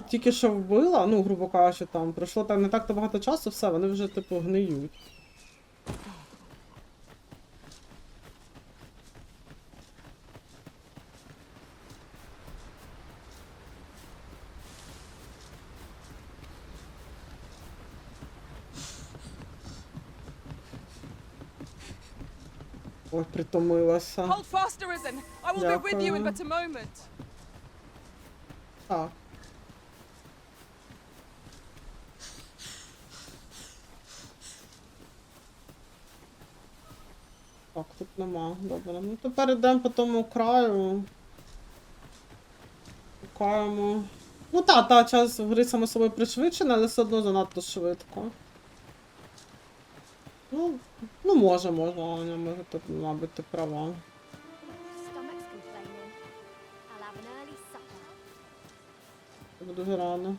тільки що вбила, ну, грубо кажучи, там, пройшло не так-то багато часу, все, вони вже, типу, гниють. Ой, притомилася. Hold fast, Arisen. I will be with you in but a moment. Так. Так, тут нема. Добре. Ну тепер йдемо по тому краю. Шукаємо. Ну та, час в гри само собою пришвидшений, але все одно занадто швидко. Ну, може, Аня, може тут, мабуть, ти права. Stomach's complaining. I'll have an early supper. Це буде дуже рано.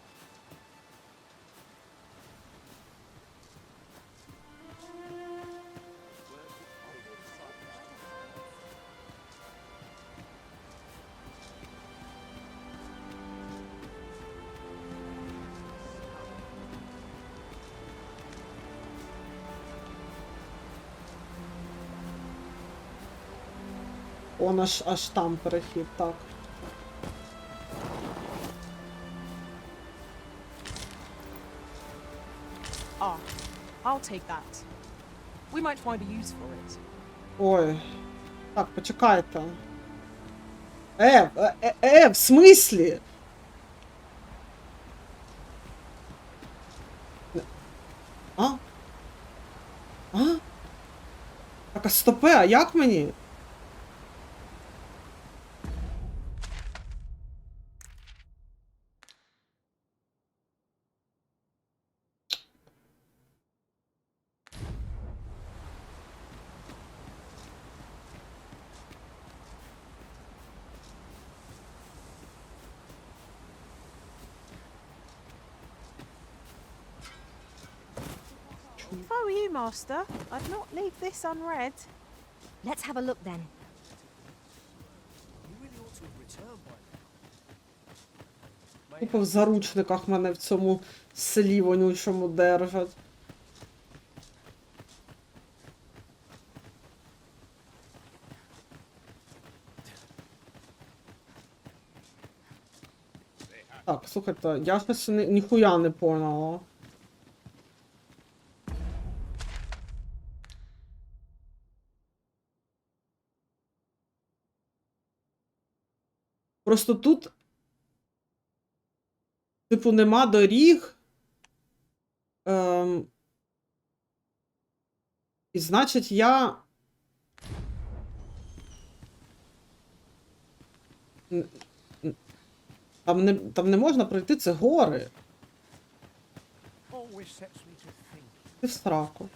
Он аж там перехід, так. Ah, I'll take that. We might find a use for it. Ой. Так, почекайте. В смислі? А? А? Так, а стопе, а як мені? If I were you, Master, I'd not leave this unread. Let's have a look then. Тупо в заручниках мене в цьому селі вонючому держать. Так, слухайте, я щось ніхуя не поняла. Просто тут, типу, нема доріг. І значить, я... Там не можна пройти, це гори. Ти в сраку.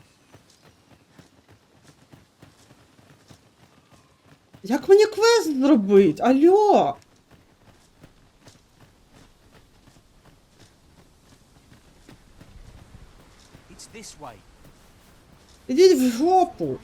Як мені квест зробить? Алло! It's this way. Ідіть в жопу!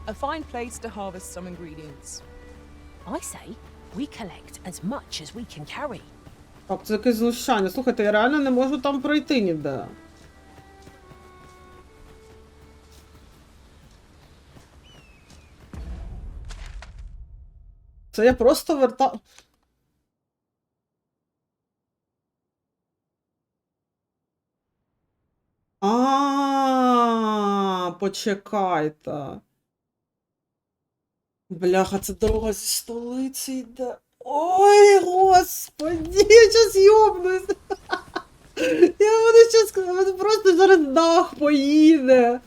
A fine place to harvest some ingredients. I say we collect as much as we can carry. Так, це якесь знущання. Слухайте, я реально не можу там пройти ніде. Це я просто верта... Почекайте. Бляха, це дорога зі столиці йде. Ой, господи, я щас йобнусь. Я буду щас сказати, просто зараз дах поїде.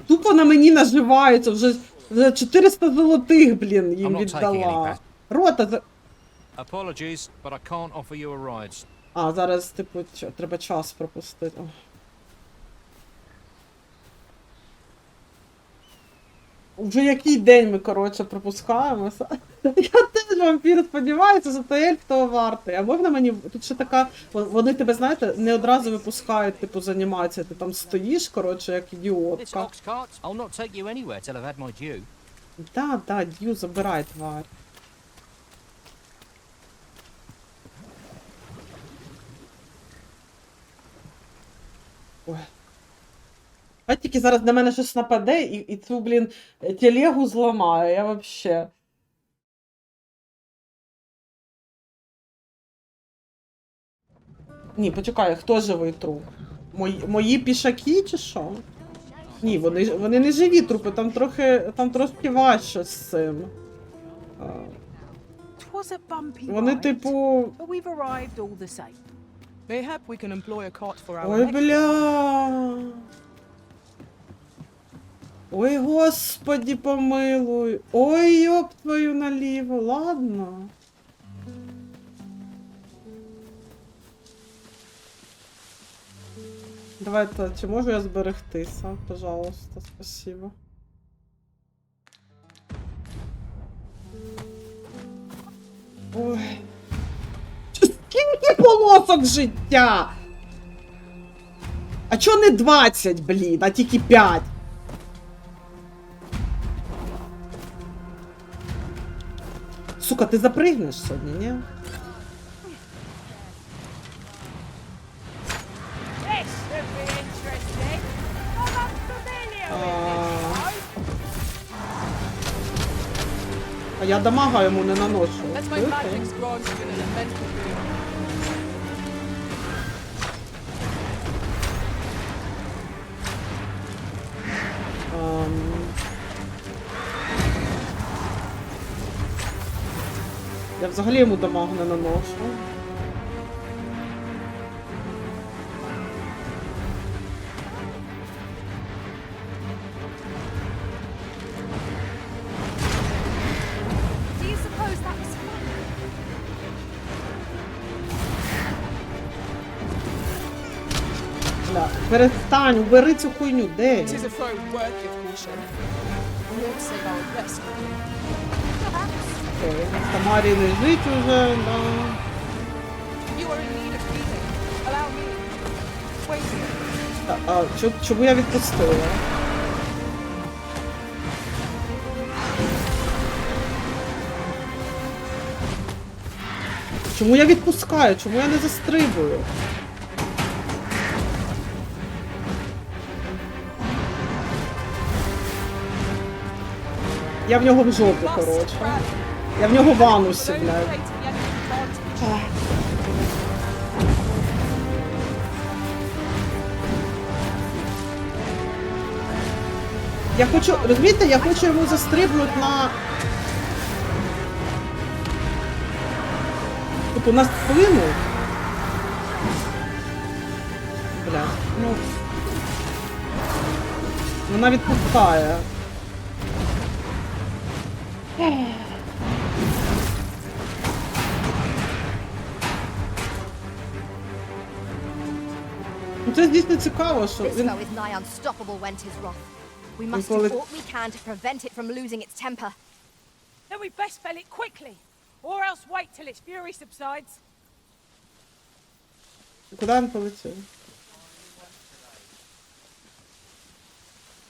Тупо на мені наживаються, вже 400 золотих, блін, їм віддала. Рота за... Apologies, but I can't offer you a ride. А, зараз, типу, треба час пропустити. Вже який день ми, коротше, пропускаємося. Я теж вампір, сподіваюся, за той ельф того вартий. А можна мені, тут ще така, вони тебе, знаєте, не одразу випускають, типу, з анімації. Ти там стоїш, коротше, як ідіотка. Да, д'ю, забирай, тварь. Ой. А тільки зараз на мене щось нападе і цю, блін, телегу зламає, я вообще. Ні, почекай, хто живий труп? Мої пішаки чи що? Ні, вони не живі трупи, там трошки важче з цим. Вони типу... Ой, бля. Ой, господи, помилуй. Ой, ёб твою наліво, ладно. Давайте, чи можу я зберегтися? Пожалуйста, спасибо. Ой. Скільки полосок життя? А чо не 20, блін, а тільки 5? Сука, ти запригнеш сьогодні, ні? А я дамага йому не наношу. Я взагалі йому дамаг не наношу. Бля, перестань, убери цю хуйню, де? Тамарі лежить уже, да. Чому я відпустила? Чому я відпускаю? Чому я не застрибую? Я в нього в жопу, коротше. Я в нього в анусі, блядь. Я хочу, розумієте, я хочу йому застрибнути на... Тобто на спину. Бля, ну... Вона відпускає. Ну це дійсно цікаво, що він... We must do what we can to prevent it from losing its temper. Then we best fell it quickly, or else wait till its fury subsides. Куди він полетів?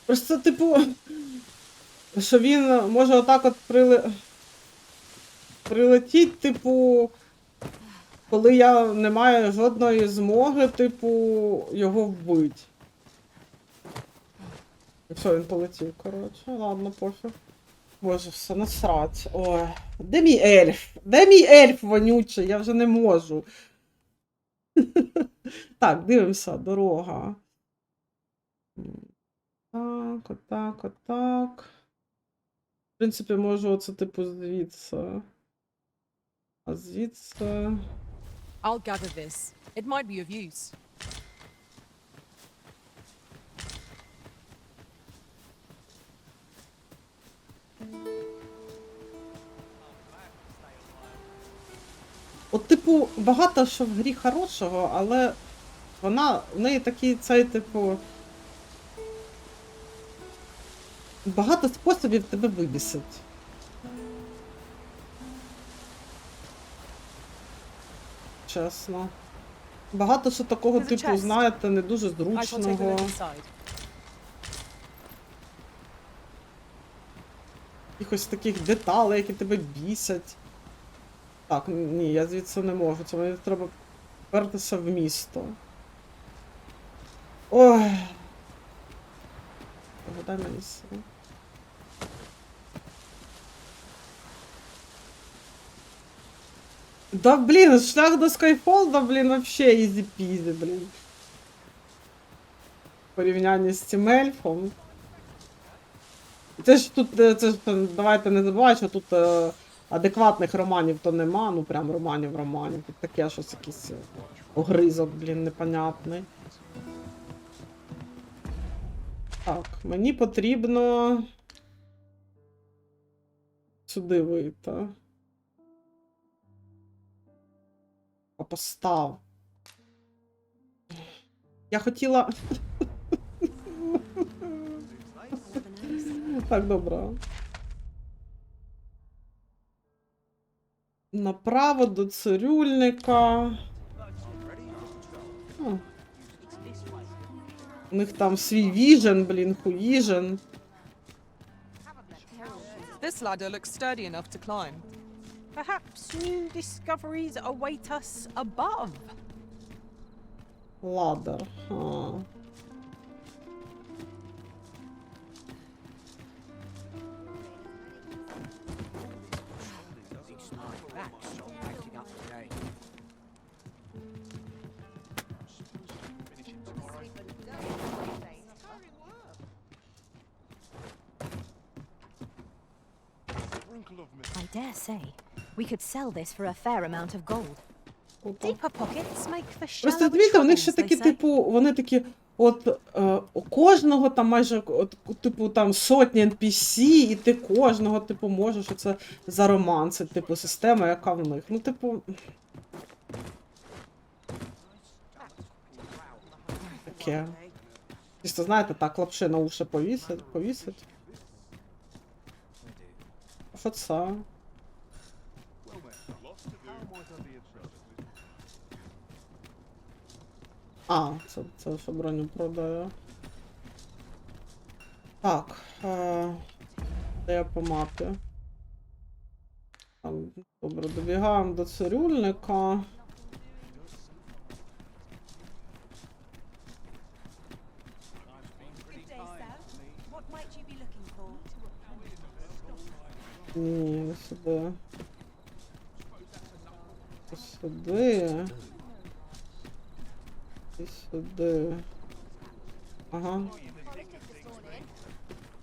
Просто, типу, що він може отак от прилетіть, типу, коли я не маю жодної змоги, типу, його вбити. І все, він полетів, коротше. Ладно, пофіг. Боже, все, насрать. Ой. Де мій ельф? Де мій ельф вонючий? Я вже не можу. Так, дивимося, дорога. Так, отак, отак. В принципі, можу оце, типу, звідси. А звідси... I'll gather this. It might be of use. От, типу, багато що в грі хорошого, але в неї такий цей, типу... Багато способів тебе вибісить. Чесно. Багато що такого, типу, знаєте, не дуже зручного. Якихось таких деталей, які тебе бісять. Так, ні, я звідси не можу. Це мені треба вертися в місто. Ой. Дай мені сили. Да, блін, шлях до Skyfall, блін, вообще ізі-пізі, блін. В порівнянні з цим ельфом. Це ж тут, це ж, давайте не забувайте, що тут адекватних романів то нема, ну прям романів. Тут таке щось якийсь огризок, блін, непонятний. Так, мені потрібно сюди вийти. Постав. Я хотіла... Так, добре. Направо до цирюльника. О. У них там свій віжен, блін, хуїжен. This ladder looks sturdy enough to climb. Perhaps new discoveries await us above. Ладер. I dare say, we could sell this for a fair amount of gold. Deeper pockets make for Просто shallower дивіться, у них ще troubles, такі, they say. типу, вони такі, от у кожного там майже, от, типу, там сотні NPC, і ти кожного, типу, можеш оце заромансити, типу, система, яка в них. Ну, типу... Таке. Чисто, знаєте, так, лапши на уші повісить. Що це? А, це що броню продаю. Так, де я по мапі? Так, добре, добігаємо до цирюльника. Ні, не сюди. Сюди. І сюди. Ага.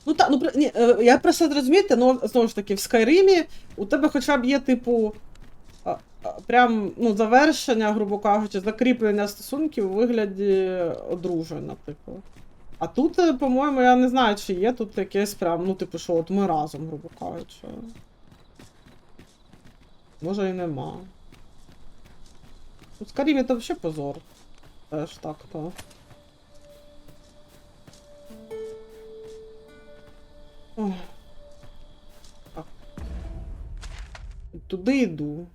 Ну так, ну ні, я просто розумієте, ну знову ж таки, в Скайримі у тебе хоча б є, типу, прям, ну, завершення, грубо кажучи, закріплення стосунків у вигляді одруження, типу. А тут, по-моєму, я не знаю, чи є тут якесь прям, ну, типу, що от ми разом, грубо кажучи. Може і нема. У Скайримі то взагалі позор. Теж так-то. Ох. Так. Туди йду.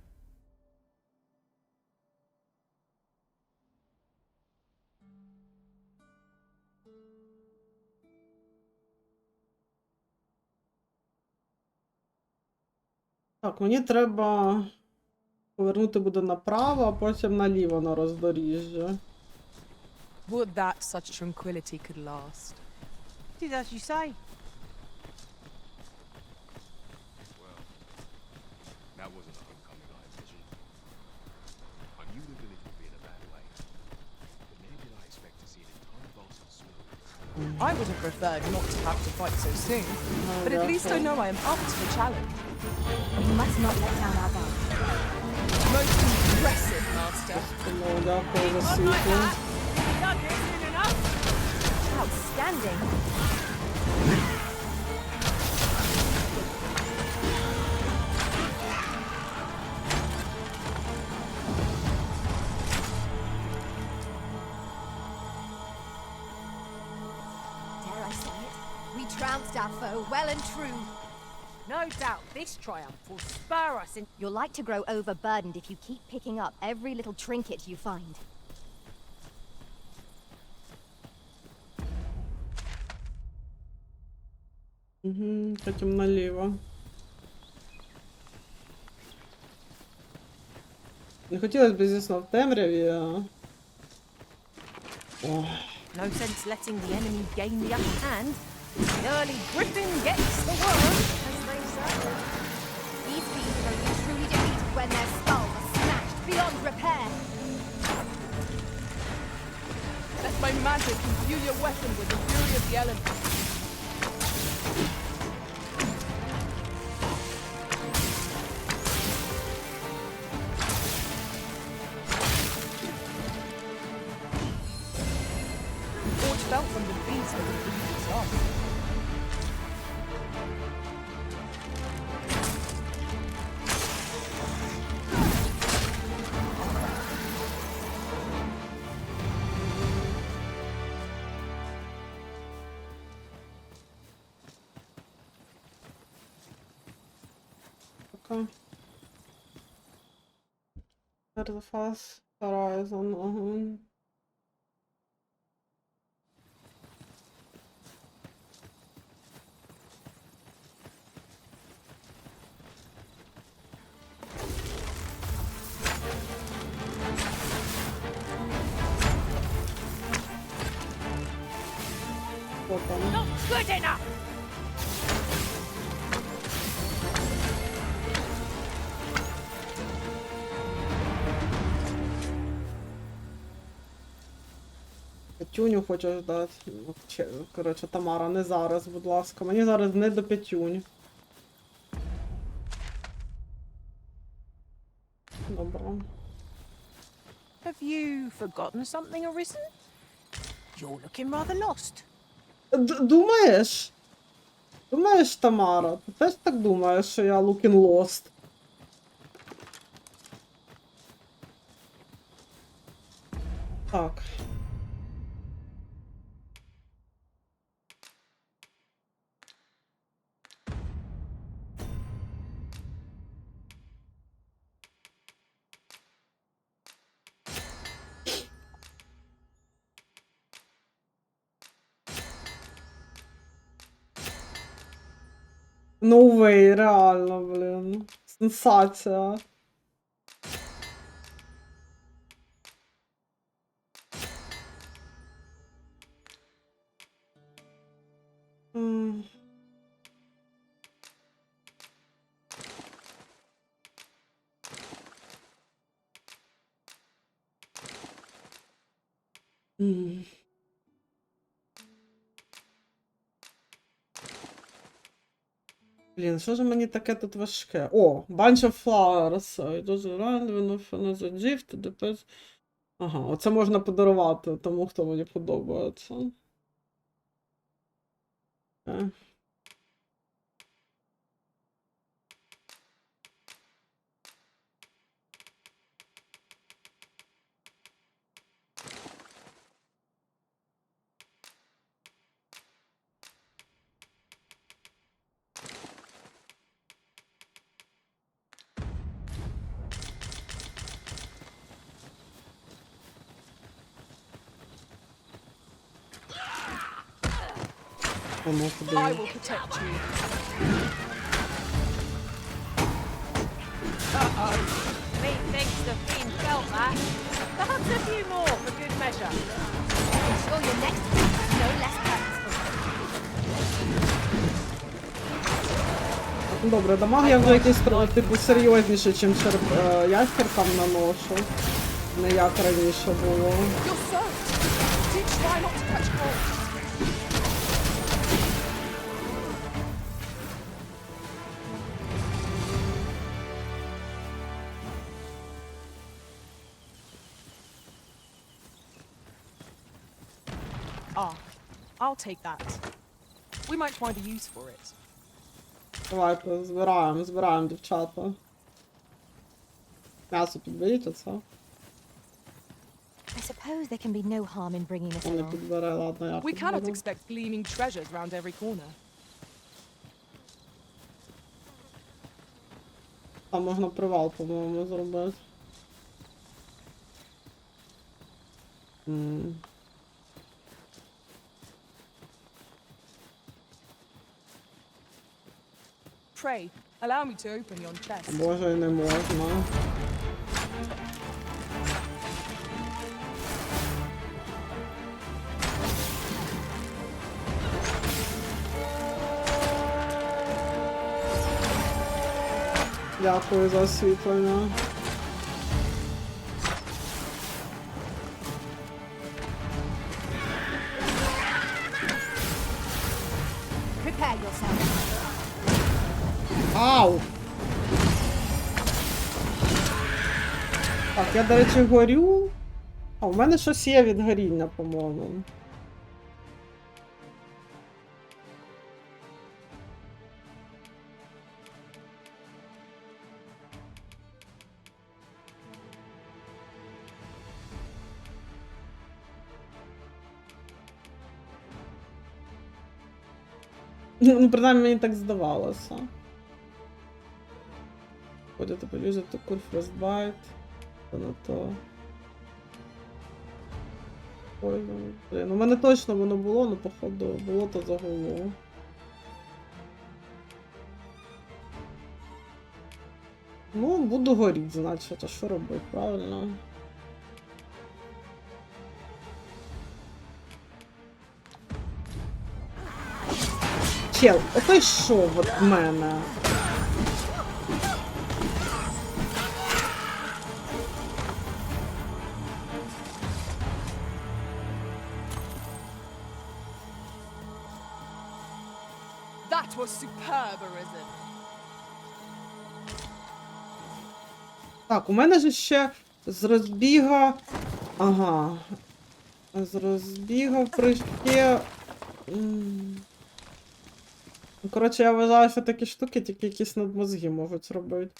Так, мені треба повернути буде направо, а потім наліво на роздоріжжя. Would that such tranquility could last. It is as you say. That wasn't the homecoming I envisioned. I knew the village would be in a bad way, but neither did I expect to see an entire vast of swords. I would have preferred not to have to fight so soon, but at least I know I am up to the challenge. We must not let down our guard. Most impressive, Master. Outstanding. Dare I say it? We trounced our foe well and true. No doubt this triumph will spur us in. You're like to grow overburdened if you keep picking up every little trinket you find. Угу, потім наліво. Не хотілося б, звісно, в темряві, а... Ох. No sense letting the enemy gain the upper hand. The early griffin gets the worm, as they say. These beasts are only truly defeated when their skulls are smashed beyond repair. Let my magic imbue your weapon with the fury of the elements. Forge felt from the beast that would be its off. Пока. Interface Horizon, ага. Not good enough! П'ятюню хочеш дати. Ну, коротше, Тамара, не зараз, будь ласка. Мені зараз не до п'ятюнь. Добре. Have you forgotten something, Arisen? You're looking rather lost. Думаєш? Думаєш, Тамара? Ти теж так думаєш, що я looking lost? Так. No way, реально, блін. Сенсація. Блін, що ж мені таке тут важке? О, bunch of flowers. It was around when of another gift. Depends. Ага, оце можна подарувати тому, хто мені подобається. Воно I куди. will protect you. Uh-oh. Methinks the fiend felt that. Perhaps a few more for good measure. Ensure your next move is no less purposeful. Добре, дамаг я вже якийсь типу серйозніше, чим ящеркам наношу. Не як раніше було. You're soaked. Do try not to catch cold. Ah, I'll take that. We might find a use for it. Давайте, збираємо, дівчата. М'ясо підберіть оце. I suppose there can be no harm in bringing this Не along. підбере, ладно, я We cannot підберу. expect gleaming treasures round every corner. Там можна привал, по-моєму, зробити. Pray, allow me to open yon chest. Боже, і не можна. Дякую за освітлення. Prepare yourself. Ау! Так, я, до речі, горю. А, у мене щось є від горіння, по-моєму. Ну, принаймні, мені так здавалося. Ходити полюзати кур фростбайт. То на то. Ой, блін, у мене точно воно було, але походу було то загуло. Ну, буду горіти, значить, а що робити, правильно? Чел, ото йшов від мене. That was superb, Arisen. Так, у мене ж ще з розбіга... Ага. З розбіга в прыжки... Ну, коротше, я вважаю, що такі штуки тільки якісь надмозги можуть зробити.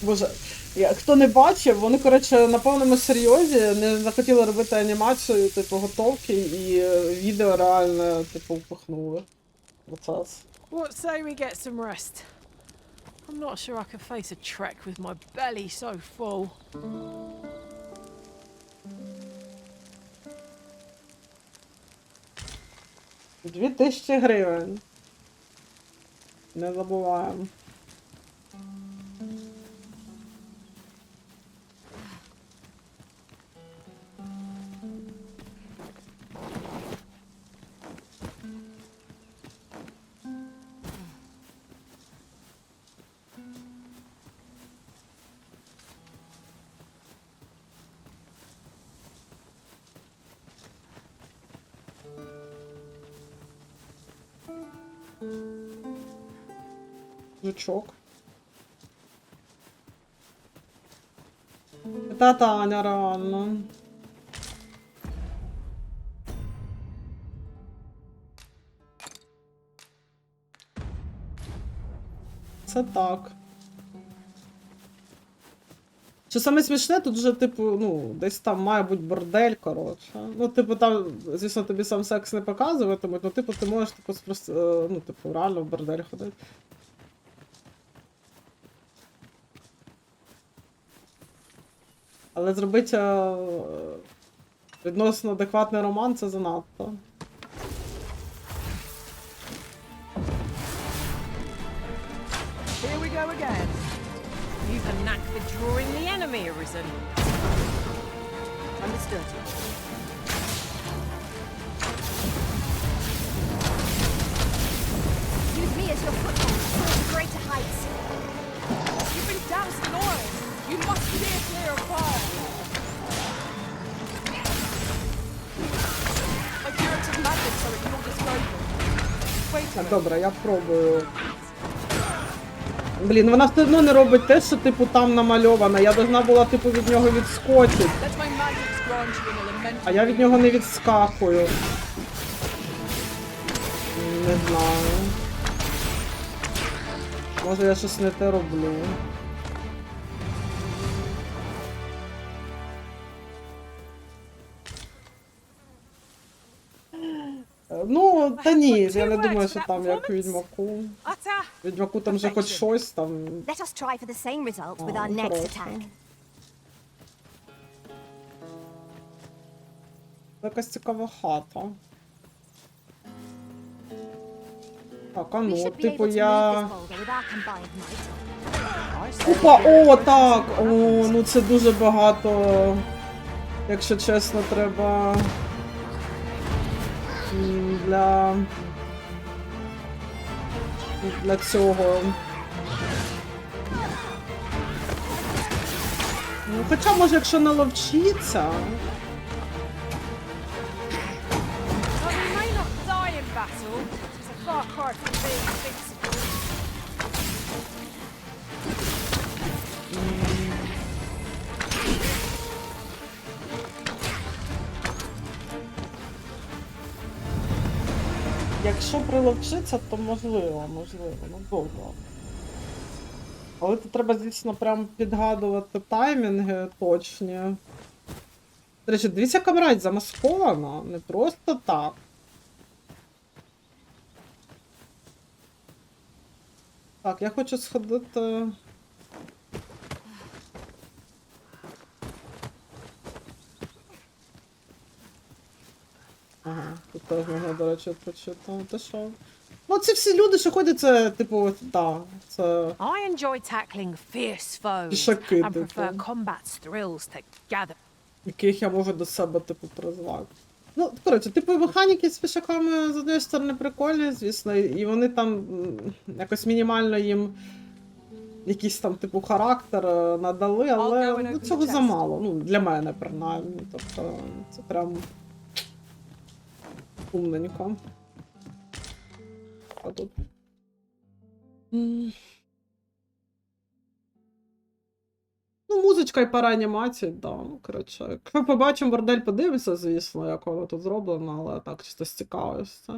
Боже, хто не бачив, вони, коротше, на повному серйозі не захотіли робити анімацію, типу, готовки, і відео реально, типу, впихнули. Процес. What say we get some rest? I'm not sure I can face a trek with my belly so full. 2000 гривень. Не забуваємо. Жучок. Та Таня, реально. Це так. Що саме смішне, тут вже, типу, ну, десь там має бути бордель, коротше. Ну, типу, там, звісно, тобі сам секс не показуватимуть, ну, типу, ти можеш, типу, просто, ну, типу, реально в бордель ходити. Але зробити відносно адекватний роман це занадто. Here we go again. You've a knack for drawing the enemy, Arisen. Understood. Use me as your foothold to greater heights. You've been doused in oil. You must steer clear of fire. My curative magics are at your disposal. Wait a Так, minute. добре, я пробую. Блін, вона все одно не робить те, що, типу, там намальовано. Я должна була, типу, від нього відскочити. Let my magics grant you an elemental. А я від нього не відскакую. Не знаю. Може я щось не те роблю. Ну, та ні, я не думаю, що там як Відьмаку. Відьмаку там вже хоч щось там. Let us try for the same result with our ну, next коротше. attack. Якась цікава хата. Так, а We ну, should be типу able to move я... this boulder with our combined might. Опа, о, так! О, ну це дуже багато. Якщо чесно, треба... Для цього. Ну, хоча, може, якщо наловчиться... Well, we may not die in battle. It's a far cry from being invincible. Якщо приловчиться, то можливо, ну добре. Але тут треба, звісно, прям підгадувати таймінги точні. До речі, дивіться, яка мразь замаскована, не просто так. Так, я хочу сходити... Ага, тут теж можна, до речі, прочитати, що... Ну, ці всі люди, що ходять, це, типу, да, це... I enjoy tackling fierce foes Пішаки, and prefer типу, combat's thrills to gather. яких я можу до себе, типу, призвати. Ну, коротше, типу, механіки з пішаками, з однієї сторони, прикольні, звісно, і вони там якось мінімально їм якийсь там, типу, характер надали, але ну, цього замало, ну, для мене, принаймні, тобто, це прям умненько. А тут... Ну, музичка і пара анімацій, да, ну, коротше. Якщо побачимо бордель, подивимося, звісно, як воно тут зроблено, але так, чисто з цікавості.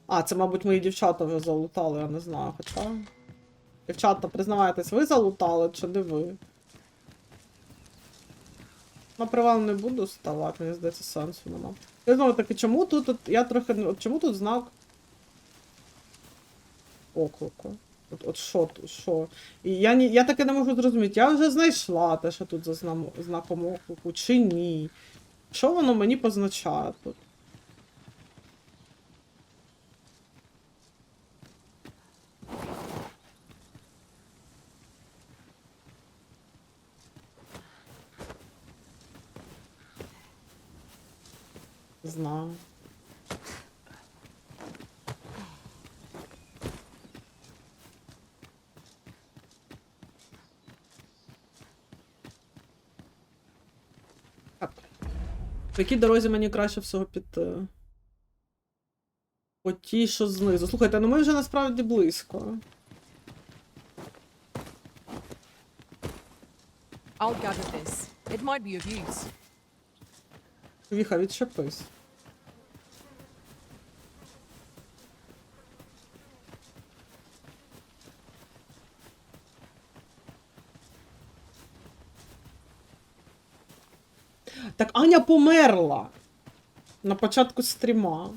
А, це, мабуть, мої дівчата вже залутали, я не знаю, хоча... Дівчата, признавайтесь, ви залутали чи не ви? На привал не буду ставати, мені здається, сенсу нема. І знову таки, чому тут, я трохи, чому тут знак оклику? От що тут, що? І я таки не можу зрозуміти, я вже знайшла те, що тут за знаком оклику, чи ні? Що воно мені позначає тут? Знаю. Так, По якій дорозі мені краще всього піти? По тій, що знизу. Слухайте, ну ми вже насправді близько. I'll gather this. It might be of use. Віха, відчепись. Так Аня померла на початку стріма.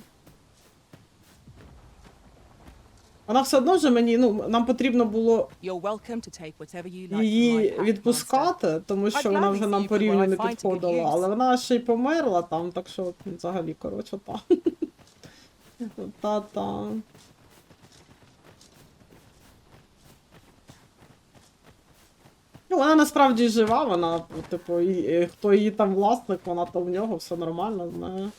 Вона все одно вже мені, ну, нам потрібно було її відпускати, тому що вона вже нам по рівню не підходила, але вона ще й померла там, так що взагалі, коротше, та. Та-та. Ну, вона насправді жива, вона, типу, хто її там власник, вона то в нього, все нормально, знає.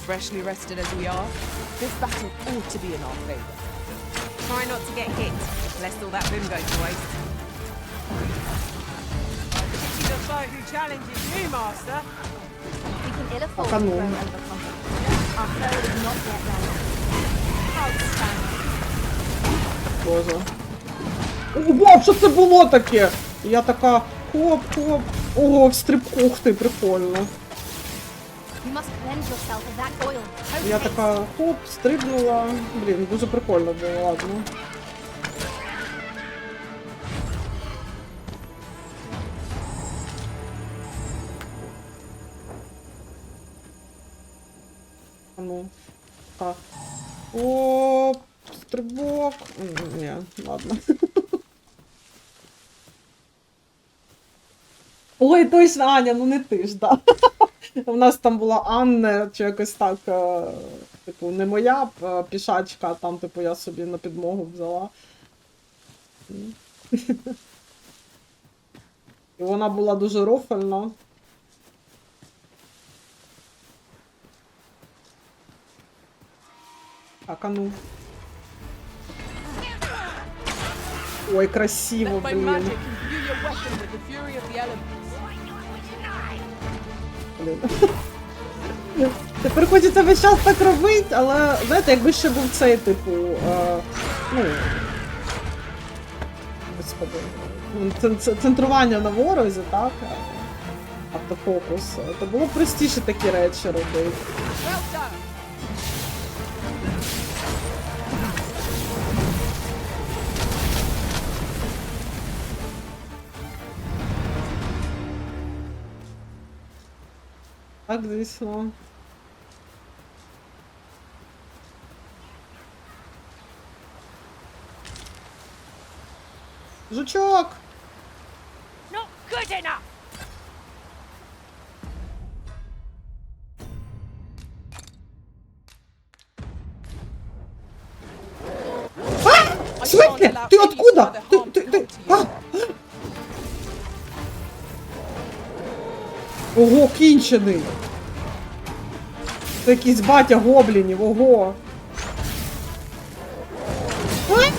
Freshly rested as we are, this battle ought to be in our favor. Try not to get hit, lest all that vim go to waste. Pity the fight who challenges you, Master. We can ill afford to grow overconfident. Our foe is not yet ready. Outstanding. Боже. Ого, що це було таке? Я така, хоп-хоп. Ого, в стрибку, ух ти, прикольно. You must cleanse yourself of that oil. Я така, хоп, стрибнула. Блін, дуже прикольно було, ладно. А ну. Так. Оп, стрибок. Ні, ладно. Ой, точно, Аня, ну не ти ж, да. У нас там була Анна, чи якось так, типу, не моя пішачка, а там, типу, я собі на підмогу взяла. І вона була дуже рофельна. Так, а ну. Ой, красиво, блін. Тепер хочеться весь час так робити, але, знаєте, якби ще був цей, типу, ну, господи, центрування на ворозі, так, автофокус, то було б простіше такі речі робити. Так, звісно. Жучок! Not good enough! А! В смысле? Ты откуда? Ты... А! Ого, кінчений! Це якийсь батя гоблінів, ого! А?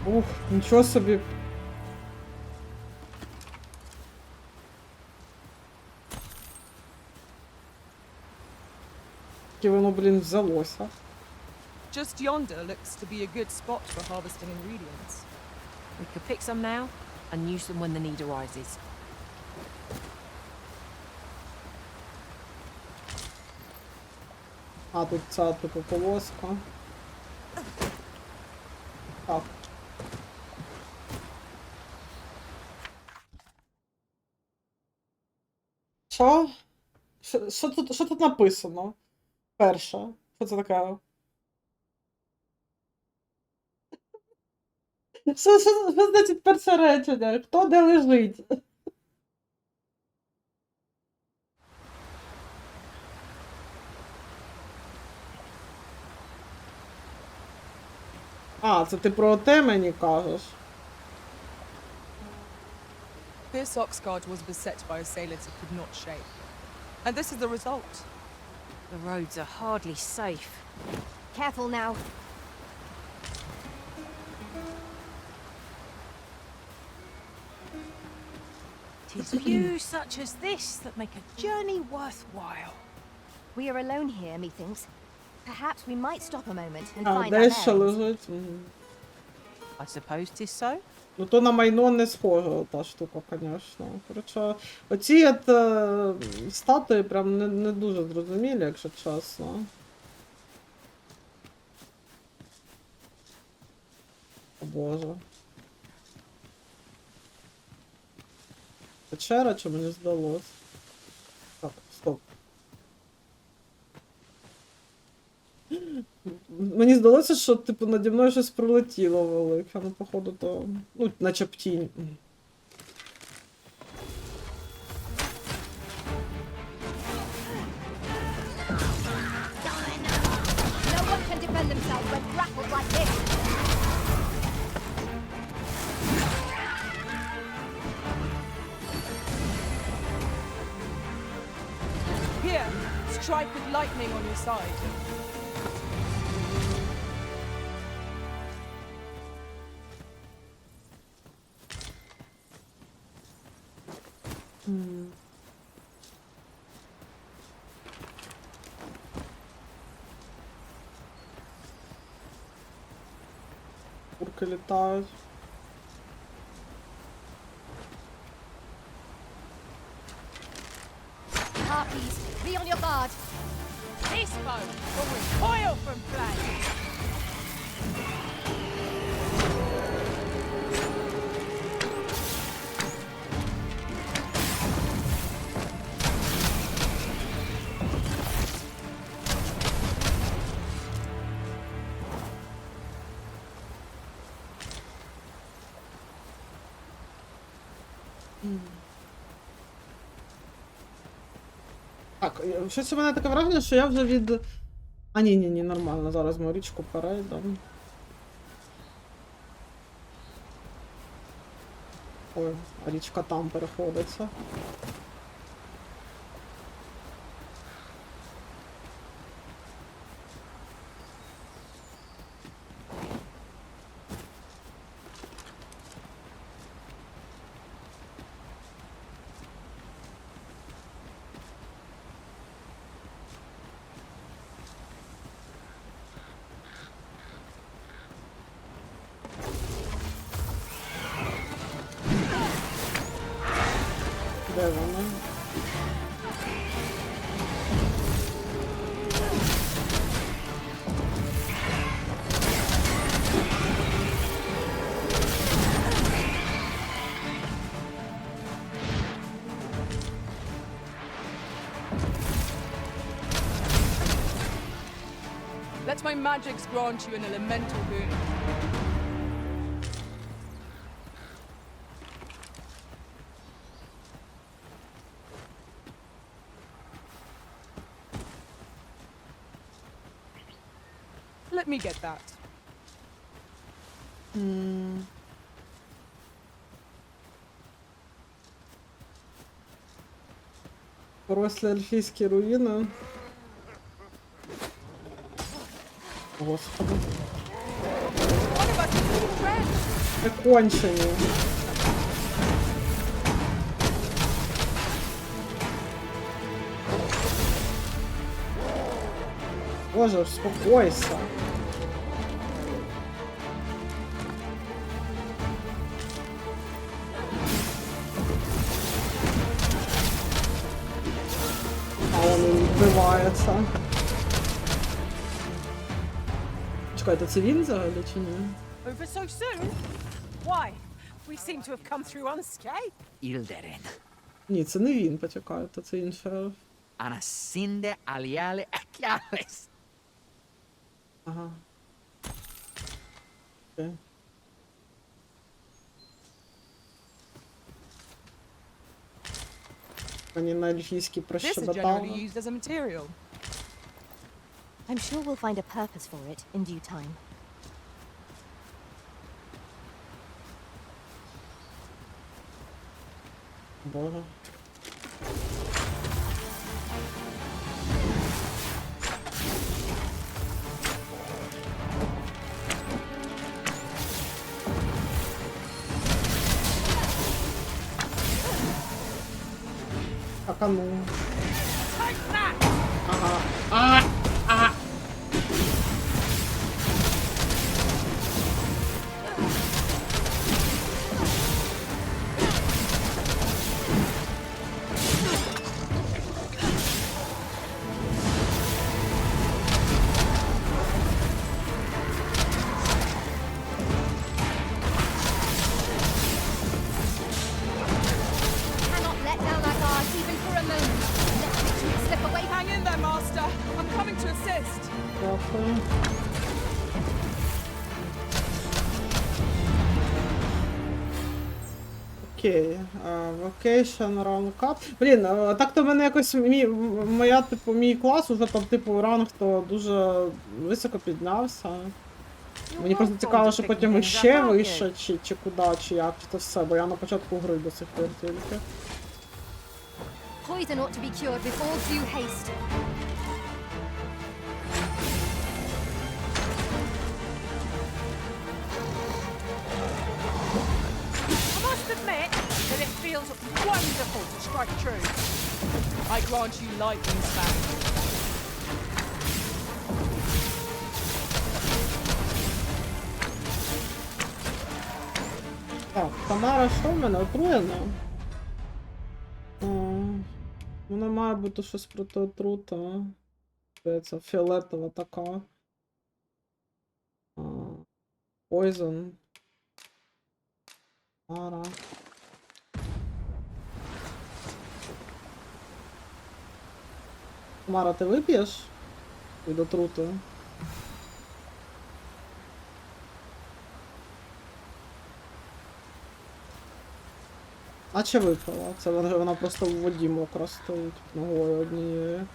Ух, нічого собі. Яке воно, блін, взялося. Just yonder looks to be a good spot for harvesting ingredients. We could pick some now and use them when the need arises. А, тут ця, типу, полоска. Так. Що? Що тут написано? Перше. Що це таке? Що значить перше речення? Хто де лежить? А, це ти про те мені кажеш? This oxcart was beset by assailants it could not shake. And this is the result. The roads are hardly safe. Careful now. 'Tis views such as this that make a journey worthwhile. We are alone here, methinks. Perhaps we might stop a moment and А, find our десь ще bearings. лежить. Мгм. I suppose 'tis so. Ну то на майно не схожа та штука, звісно. Коротше, оці от, статуї прям не дуже зрозумілі, якщо чесно. О боже. Печера, чи мені здалось? Так, стоп. Мені здалося, що типу наді мною щось пролетіло велике, ну походу то. Ну, наче б тінь. No one can defend themselves when grappled like this. Here, strike with lightning on your side. Курки літають. Harpies, be on your guard. This bow will recoil from flame. Так, щось у мене таке враження, що я вже від... А ні, нормально, зараз ми річку перейдемо. Ой, а річка там переходиться. Де вони? Let my magics grant you an elemental boon. Let me get that. Порослі ельфійські руїни. Господи. Прикончені. Боже, успокойся. А он вбивається. Чекайте, це він взагалі чи ні? Over so soon? Why? We seem to have come through unscathed. Ilderen. Ні, це не він, почекайте, це інший елф. Anascinde aliale aciales. Ага. Окей. Мені на ельфійській This is прощебетали. generally used as a material. I'm sure we'll find a purpose for it in due time. Боже. Так, а ну. Ага. Cannot let down our guards even for a moment. Let me slip away. Hang in there, Master. I'm coming to assist. Дякую. Окей. Vacation, rank up. Блін, так-то в мене якось мій клас уже там, типу, ранг то дуже високо піднявся. Мені просто цікаво, що потім ще вище, чи куди, чи як, чи то все, бо я на початку гри до сих пір тільки. Poison ought to be cured with all due haste. I must admit that it feels wonderful to strike true. I grant you lightning span. Так, Тамара, що в мене? Отруєна? Вона має бути щось проти отрута. Це фіолетова така. Poison. Тамара. Тамара, ти вип'єш від отрути? А чи випила? Це вона просто в воді мокро стоїть ногою однією.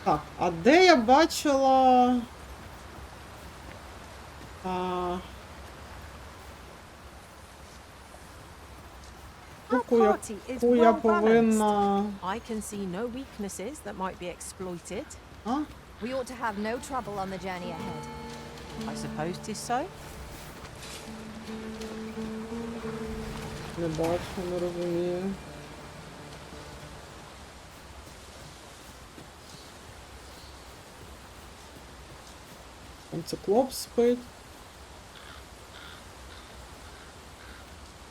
Так, а де я бачила... Party is яку я well повинна... balanced. I can see no weaknesses that might be exploited. We ought to have no trouble on the journey ahead. I suppose 'tis so. Не бачу, не розумію. Там циклоп спить.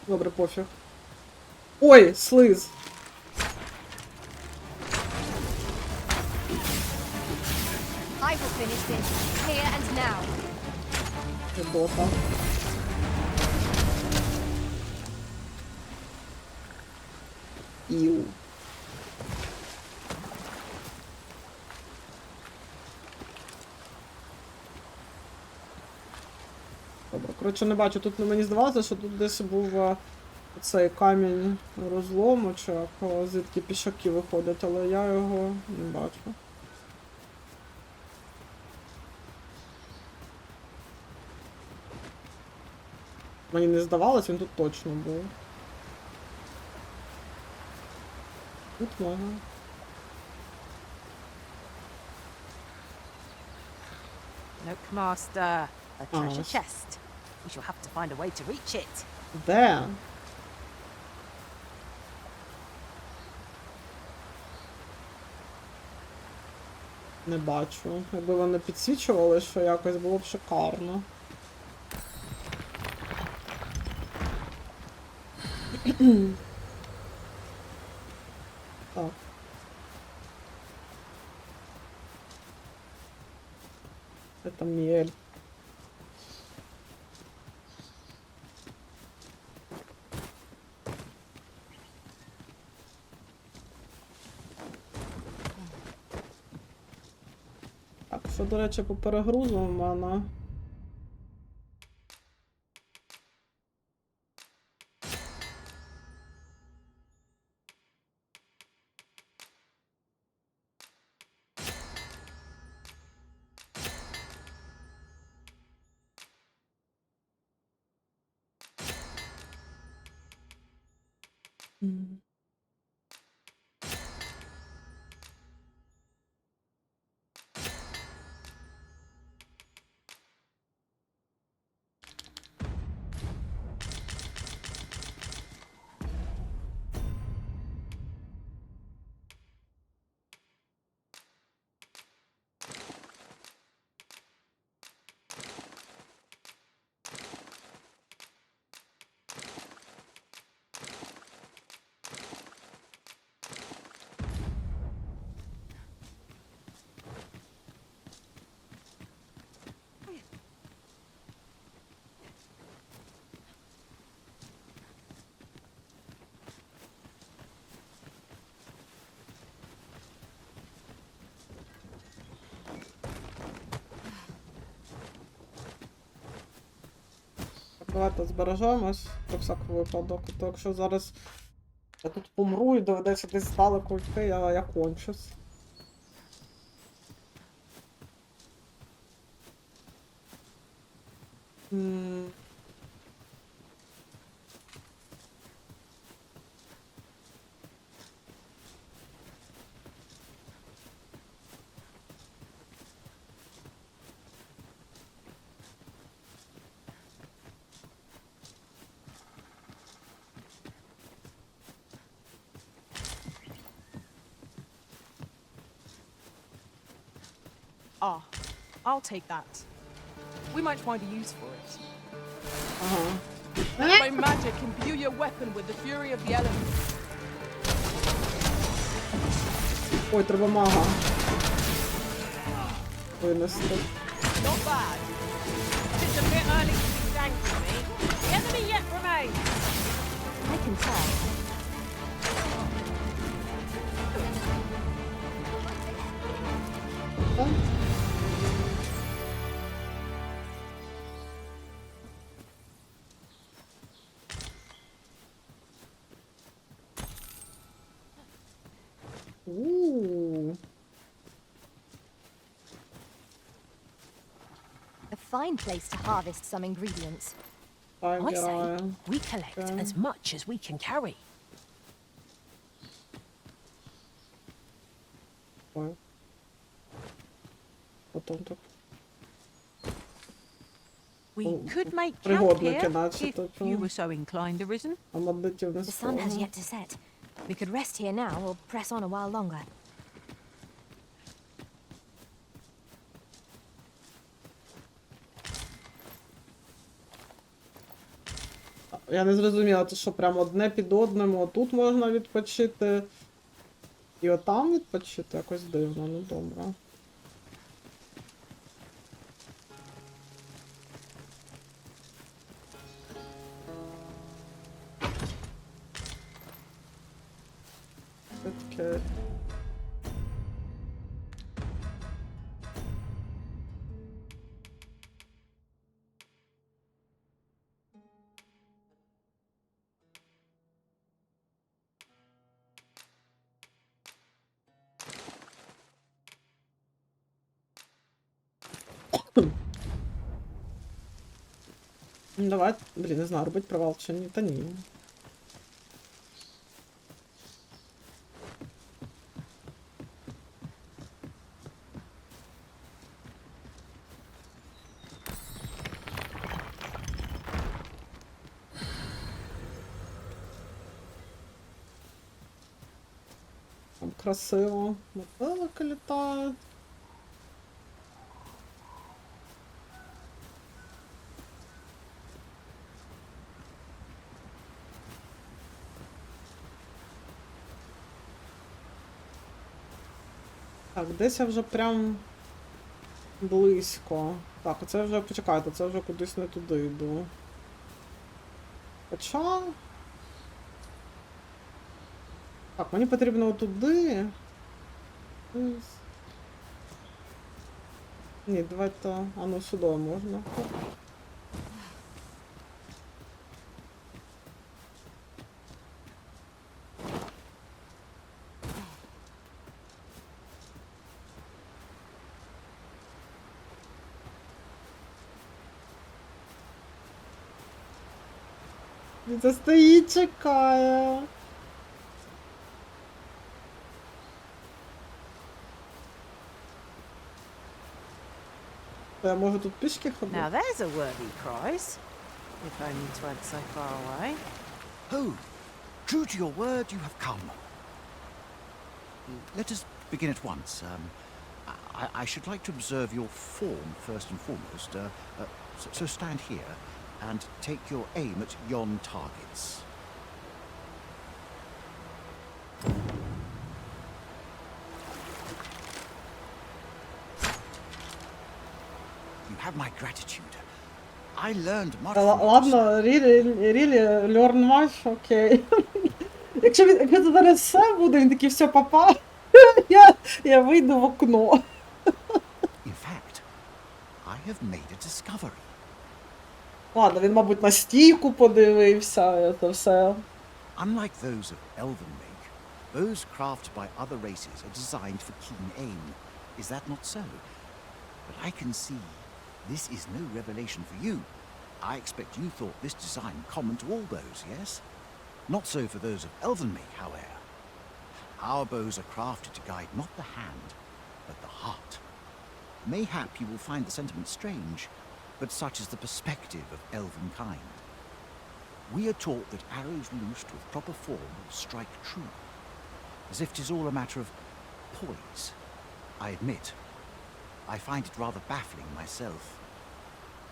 Добре, пофіг. Ой, слиз! I will finish this here and now. Гидота. Іу. Добре, коротше, не бачу, тут мені здавалося, що тут десь був цей камінь розлому, чи як, звідки пішаки виходять, але я його не бачу. Мені не здавалось, він тут точно був. Тут можна. Look, Master, a treasure ось. chest. We shall have to find a way to reach it. Де? Не бачу. Якби вони підсвічували, що якось було б шикарно. Так. Это мель. Так, що, до речі, по перегрузу в мене. Давайте збережемось про всякий випадок. То якщо зараз я тут помру і доведеться десь здалеку йти, я кончусь. Ah, I'll take that. We might find a use for it. Let my magic imbue your weapon with the fury of the elements. Ой, треба мага винести. Not bad. It's a bit early to be thanking me. The enemy yet remains. I can tell. A fine place to harvest some ingredients. I say we collect as much as we can carry. We could make camp here if you were so inclined, Arisen. The sun has yet to set. We could rest here now or press on a while longer. Я не зрозуміла, це що прямо одне під одним, отут можна відпочити. І отам відпочити? Якось дивно, ну добре. Все-таки... Давай, блін, не знаю, робить провал чи ні, та ні. Там красиво. Метелики літають. Так, десь я вже прям близько. Так, оце вже, почекайте, це вже кудись не туди йду. Хоча... Так, мені потрібно туди. Ні, давайте, а ну сюди можна. Це стоїть, чекає. Я можу тут пішки ходити? Now there's a worthy prize, if only 'tweren't so far away. Oh, true to your word, you have come. Let us begin at once. I should like to observe your form first and foremost. So stand here and take your aim at yon targets. You have my gratitude. I learned much from you. Ладно, really, learn much, окей. Якщо це зараз все буде, він такий, все, папа, я вийду в окно. In fact, I have made a discovery. Ладно, він, мабуть, на стійку подивився, це все. Unlike those of Elvenmake, bows crafted by other races are designed for keen aim. Is that not so? But I can see this is no revelation for you. I expect you thought this design common to all bows, yes? Not so for those of Elvenmake, however. Our bows are crafted to guide not the hand, but the heart. Mayhap you will find the sentiment strange, but such is the perspective of elven kind. We are taught that arrows loosed with proper form will strike true, as if 'tis all a matter of poise. I admit, I find it rather baffling myself.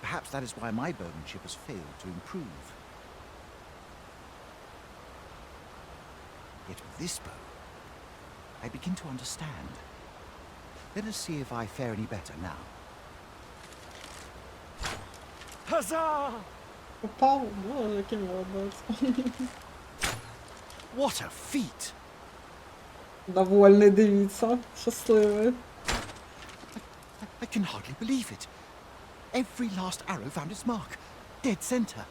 Perhaps that is why my bowmanship has failed to improve. Yet with this bow, I begin to understand. Let us see if I fare any better now. Huzzah! Попав, боже, який молодець. What a feat! Довольний, дивіться, щасливий. I can hardly believe it. Every last arrow found its mark. Dead center.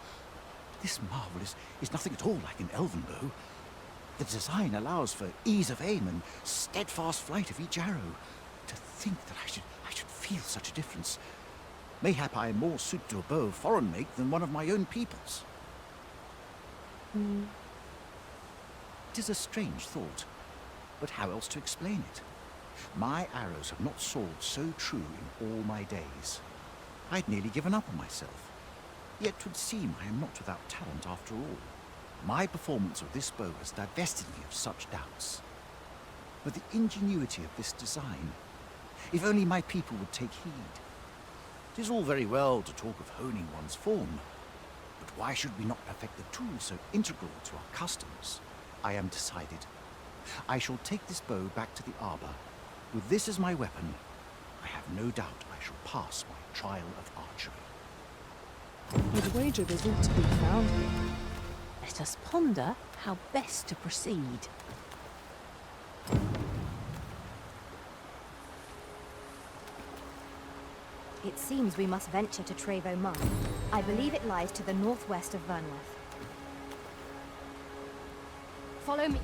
This marvel is nothing at all like an elven bow. The design allows for ease of aim and steadfast flight of each arrow. To think that I should feel such a difference. Mayhap I am more suited to a bow of foreign make than one of my own people's. It is a strange thought, but how else to explain it? My arrows have not soared so true in all my days. I'd nearly given up on myself. Yet 'twould seem I am not without talent after all. My performance of this bow has divested me of such doubts. But the ingenuity of this design, if only my people would take heed. 'Tis all very well to talk of honing one's form, but why should we not perfect the tool so integral to our customs? I am decided. I shall take this bow back to the arbor. With this as my weapon, I have no doubt I shall pass my trial of archery. I'd wager there's all to be found here. Let us ponder how best to proceed. It seems we must venture to Trevo Mine. I believe it lies to the northwest of Vernworth. Follow me.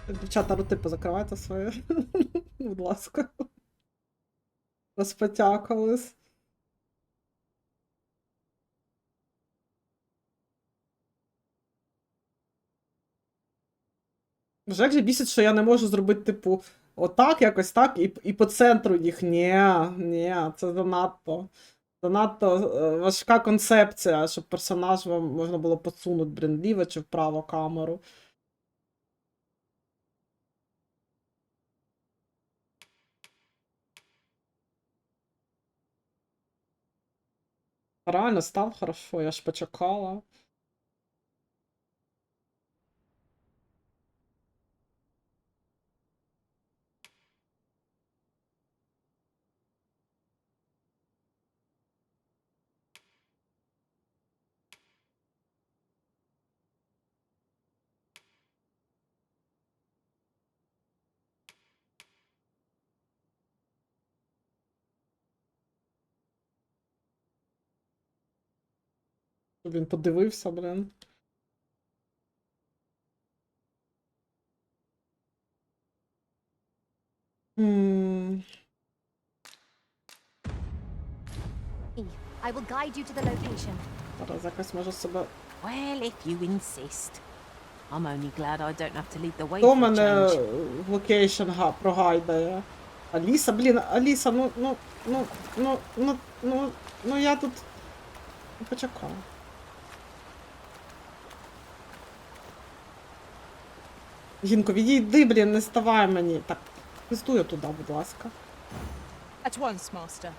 Дівчата, роти позакривайте свої. Будь ласка. Розпотякались. Вже як же бісить, що я не можу зробити, типу, отак, якось так, і по центру їх. Ні, це занадто. Занадто важка концепція, щоб персонаж вам можна було посунути, блін, вліво чи вправо камеру. Реально став хорошо, я ж почекала. Щоб він подивився, блін. I will guide you to the location. Зараз якось може себе... Well, if you insist. I'm only glad I don't have to lead the way Хто for a мене change. в локейшн прогайдає? Аліса, блін, Аліса, ну я тут... Почекаю. Жінко, відійди, блін, не ставай мені. Так, пиздуй я туди, будь ласка. At once, master.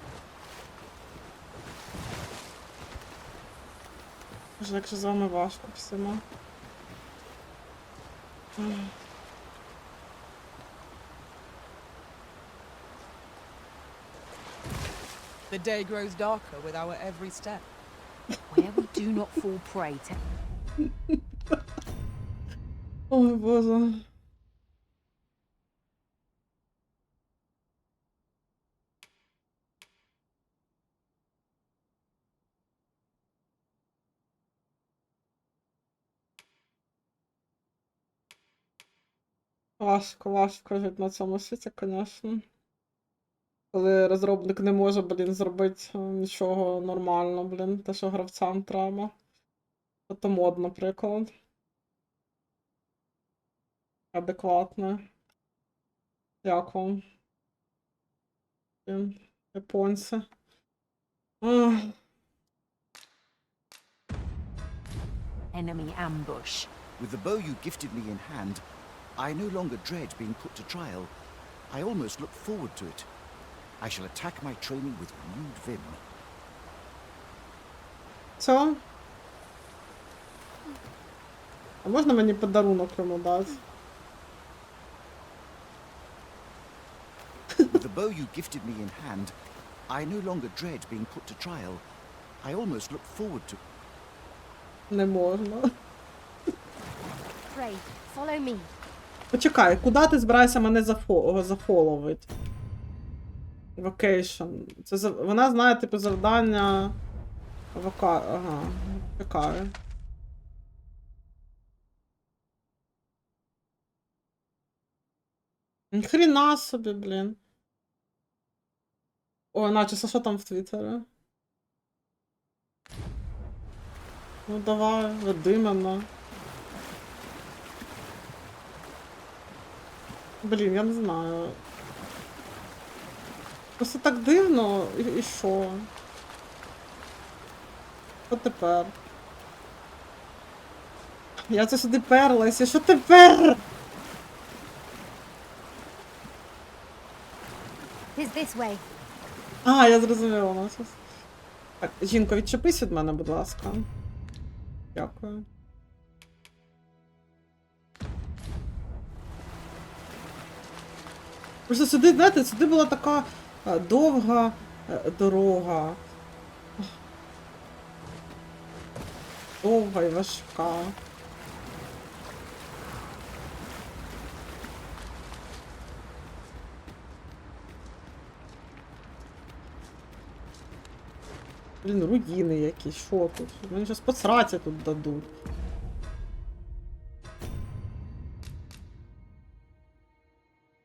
Боже, як же з вами важко всіма. The day grows darker with our every step. Where we do not fall prey to... Ой, Боже. Важко жити на цьому світі, звісно. Коли розробник не може, блін, зробити нічого нормально, блін, те, що гравцям треба. Це мод, наприклад. Адекватно. Як вам? Блін, японці. Enemy ambush. With the bow you gifted me in hand, I no longer dread being put to trial. I almost look forward to it. I shall attack my training with renewed vim. Що? А можна мені подарунок йому дати? With the bow you gifted me in hand, I no longer dread being put to trial. I almost look forward to... Не можна. Pray, follow me. Почекай, куди ти збираєшся мене зафоловити? Vacation. Це вона знає, типу, завдання... Ага, чекаю. Ніхрена собі, блін. Ой, наче, що там в Твіттері? Ну давай, веди мене. Блін, я не знаю. Просто так дивно, і що? Що тепер? Я це сюди перлася, що тепер? This way. А, я зрозуміла, нас. Так, жінко, відчепись від мене, будь ласка. Дякую. Просто сюди, знаєте, сюди була така довга дорога. Довга і важка. Блін, руїни якісь, що тут? Мені щось посраться тут дадуть.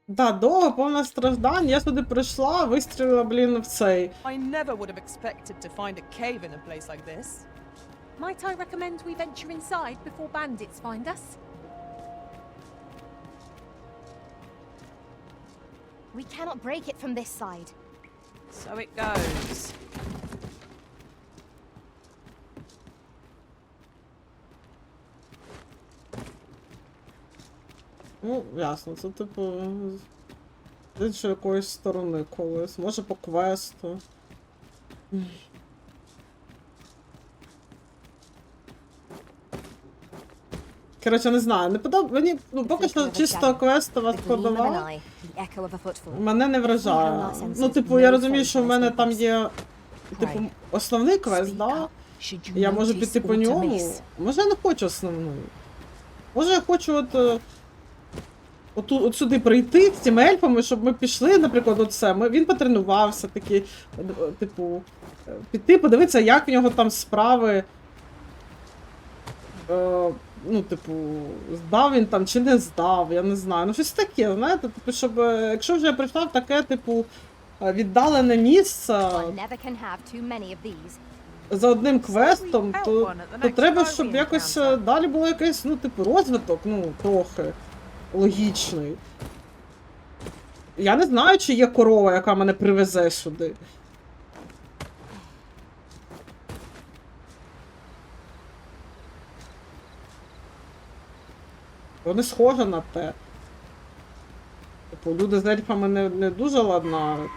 Да, довго, повна страждань, я сюди прийшла, вистрілила, блін, в цей. I never would have expected to find a cave in a place like this. Might I recommend we venture inside before bandits find us? We cannot break it from this side. So it goes. Ну, ясно, це типу з іншої якоїсь сторони колись. Може по квесту. Коротше, не знаю, не мені, ну, поки що чисто квестова складова мене не вражає. Ну, типу, я розумію, що в мене там є, типу, основний квест, да? Я можу піти по ньому. Може, я не хочу основний. Може, я хочу от сюди прийти з цими ельфами, щоб ми пішли, наприклад, оце. Він потренувався такий, типу, піти, подивитися, як в нього там справи. Ну, типу, здав він там чи не здав, я не знаю. Ну, щось таке, знаєте, типу, щоб, якщо вже я прийшла в таке, типу, віддалене місце за одним квестом, то треба, щоб якось далі було якийсь, ну, типу, розвиток, ну, трохи логічний. Я не знаю, чи є корова, яка мене привезе сюди. Не схоже на те. Типу, люди з ельфами не дуже ладнають.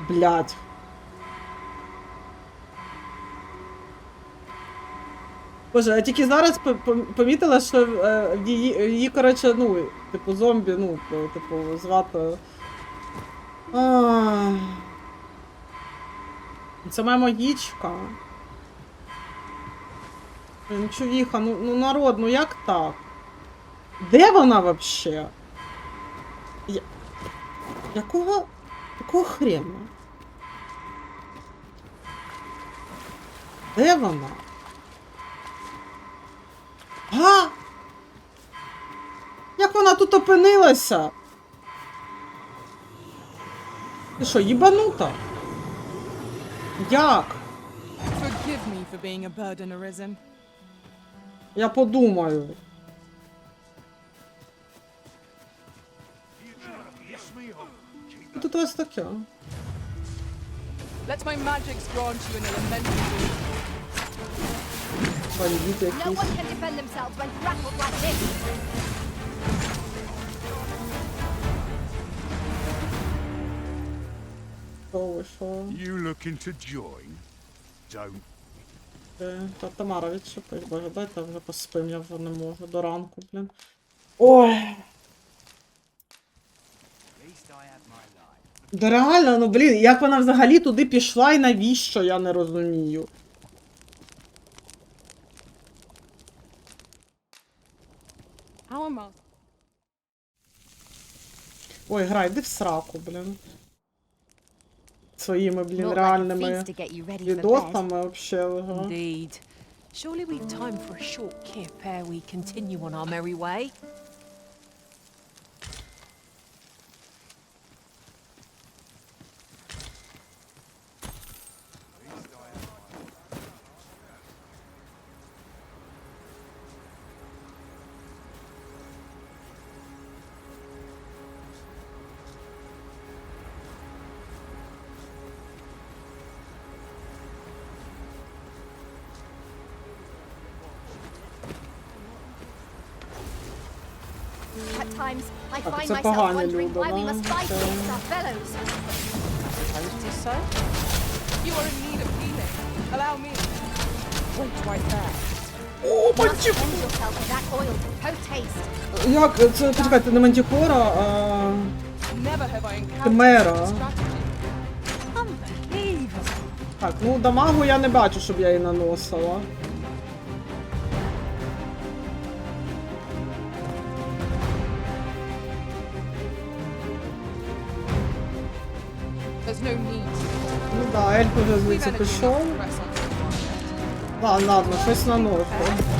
Блядь. Боже, я тільки зараз помітила, що її, коротше, ну, типу, зомбі, ну, типу, звати... Це моя магічка. Чувіха, ну народ, ну як так? Де вона вообще? Якого хрена? Де вона? А? Як вона тут опинилася? Ти що, їбанута? Як? Forgive me for being a burden arisen. Я подумаю. Тут ось таке. Let my magics grant you an elementary. Бандит No якийсь. one can defend themselves when grappled like this. Що вийшло? You looking to join? Don't. Та Тамара відчепить, боже, дайте вже поспим, я вже не можу. До ранку, блін. Ой. Да реально, ну блін, як вона взагалі туди пішла і навіщо, я не розумію. How am I? Ой, грай, йди в сраку, блін. Своїми, блін, Not like a реальними feast to get you ready for відосами вообще. Ага. Indeed. Surely we've time for a short kip ere we continue on our merry way. At times, I Так, find це myself погані wondering люди, why we да? must fight Це- against our fellows. Suppose 'tis so. You are in need of healing. Allow me. Wait right there. О, You must мантіхора! cleanse yourself with that oil post haste. Як? Це, почекайте, не мантіхора, а... Never have I encountered Химера. such strategy. Так, ну дамагу я не бачу, щоб я її наносила. There's no need. Ну да, ельф уже We've звідси had enough пішов. press on this one. Ладно, ладно, щось наношу.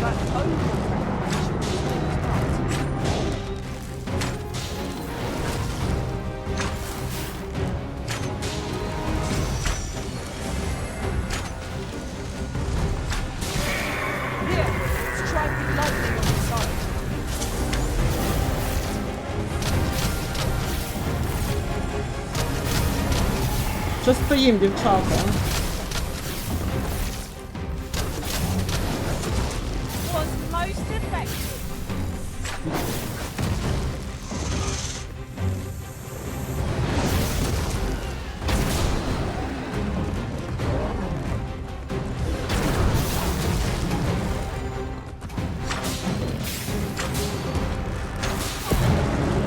That overall Here, strike with lightning on the side. Що стоїм, дівчата? Was most effective.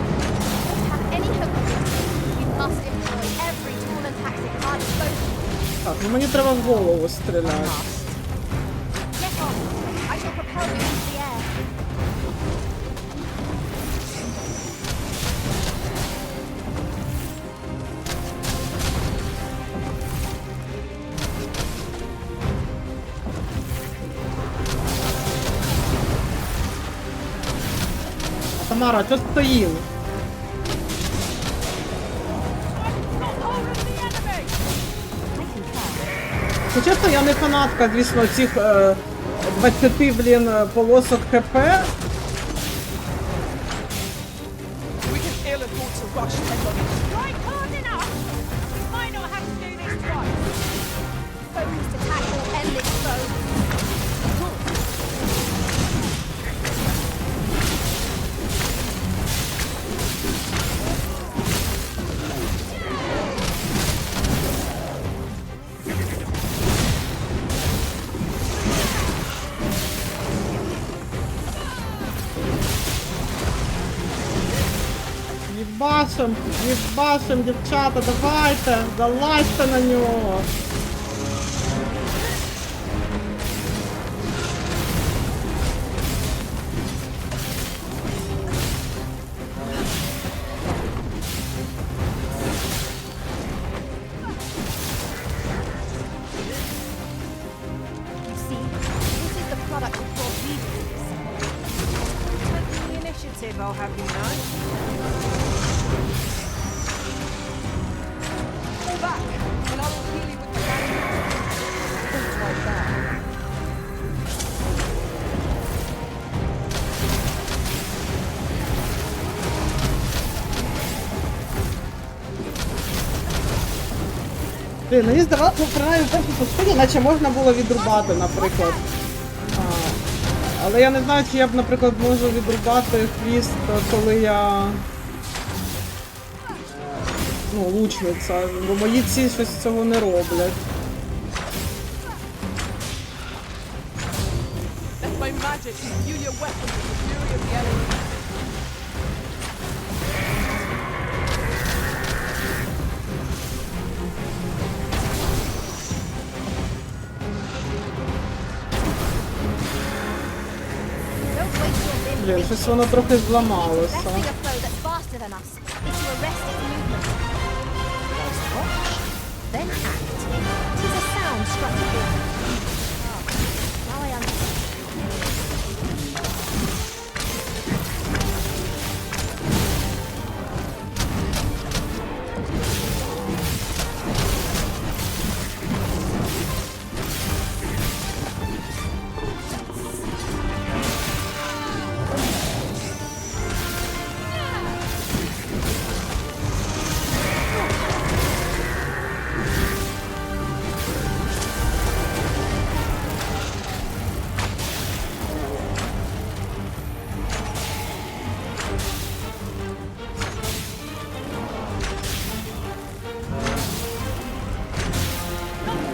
Have any hope of it? We must employ every tool and tactic at our disposal. Так, ну мені треба в голову стріляти. Get on. I shall propel you into the air. Тамара, що стоїм? Ну, чесно, я не фанатка, звісно, цих 20, блін, полосок ХП. We can ill afford to rush head on. Right hard enough. Might not have to do this twice. Focused attack will end this foe. Їбашим, дівчата, давайте, залазьте на нього. You see, this is the product of your weakness. The initiative, I'll have you know. Fall back, and I will heal you with the magic. Things like that. Блін, мені здавалося, принаймні в першій частині, наче можна було відрубати, наприклад. Але я не знаю, чи я б, наприклад, можу відрубати хвіст, коли я... Ну, лучниця, бо мої ці щось цього не роблять. Let my magic imbue your weapons with the fury of the elements. Don't waste your vim. Блін, щось воно трохи зламалося. Best thing a foe that's faster than us is to arrest its movement. First watch, then act. 'Tis a sound strategy. Now I understand.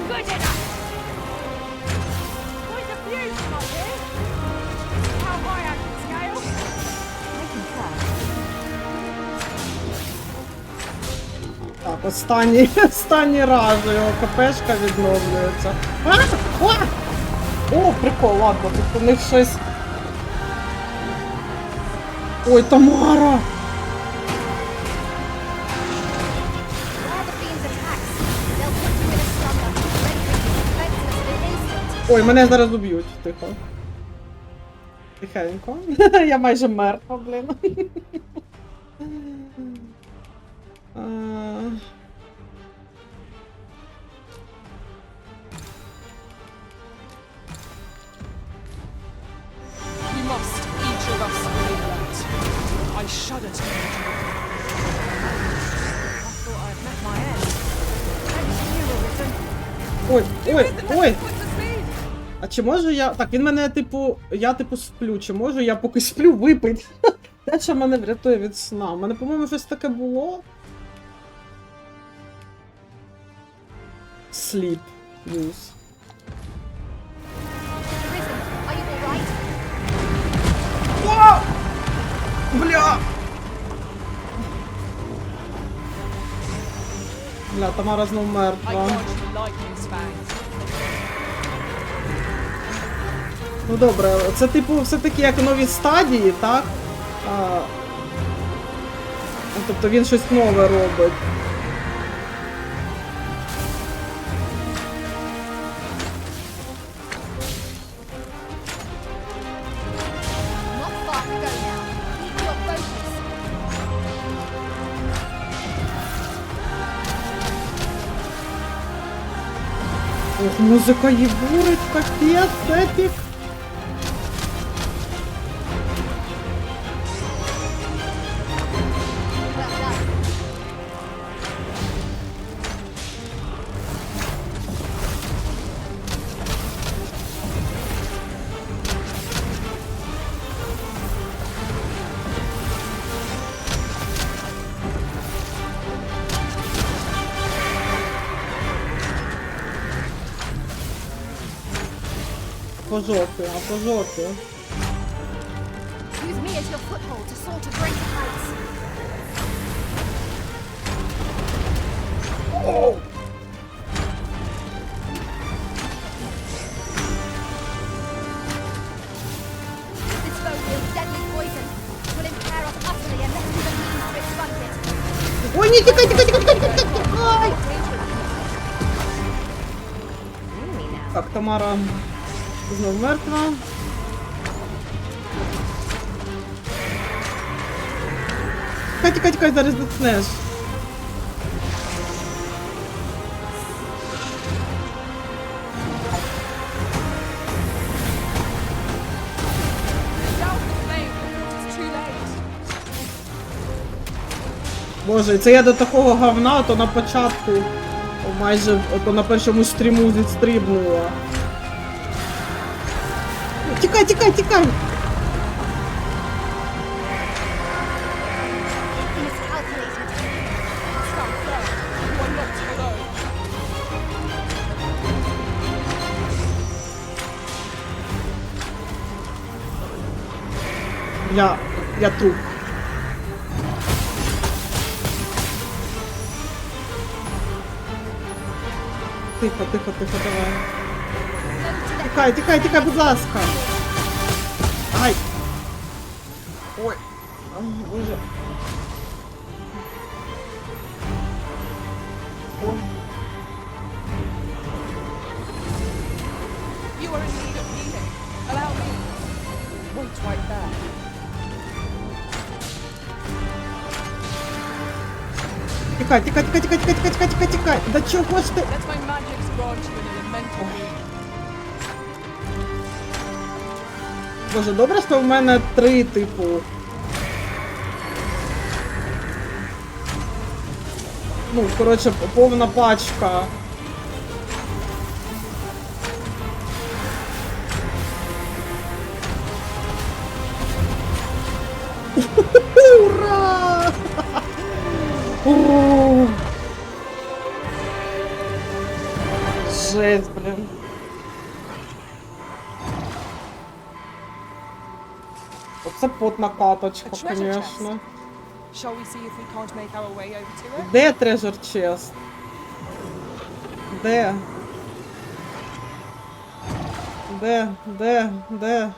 Good enough! Point of view, my dear. How high I can scale. I concur. Так, останній раз його КПшка відновлюється. О, прикол, ладно, тут у них щось... Ой, Тамара! While the fiends attacks, they'll put you in a slumber, rendering you defenseless in an instant. Ой, мене зараз уб'ють, тихо. Тихенько. Я майже мертва, блін. We must, each of us, live that. I shudder to imagine. I thought I'd met my end. Thanks to you, Arisen. Ой. А чи можу я... Так, він мене, типу... Я, типу, сплю. Чи можу я поки сплю випити? Те, що мене врятує від сна. У мене, по-моєму, щось таке було. Sleep. Use. Arisen, are you alright? О! Бля! Бля, Тамара знов I мертва. dodged the lightning's fangs. Ну добре, це типу все-таки як нові стадії, так? Тобто він щось нове робить. Not far to go now. Keep your focus. Ох, музика їбурить, капець, епік. По жопі, а по жопі. Use me as your foothold to soar to greater heights. This foe wields deadly poison. It will impair us utterly unless we have means to expunge it. Ой, ні, тікай, тікай, тікай, тікай, тікай, тікай! Так, Тамара знов мертва. Тікай, тікай, тікай, зараз доцнеш. Боже, це я до такого говна, то на початку, майже то на першому стріму відстрибнула. Тікай, тікай, тікай! Я труп. Тихо, тихо, тихо, давай. Тікай, тікай, тікай, будь ласка. Ай. Ой. Ой, боже. Ой. You are in need of healing. Allow me. Wait right there. Тікай, тікай, тікай, тікай, тікай, тікай, тікай, тікай, тікай. Да чого ж ти? Let my magics grant you an elemental being. Боже, добре, що в мене 3, типу. Ну, коротше, повна пачка. Ура! О! Жесть, блин. Оце потна каточка, конечно. Shall we see if we can't make our way over to it? Де treasure chest? Де? Де? Де? Де?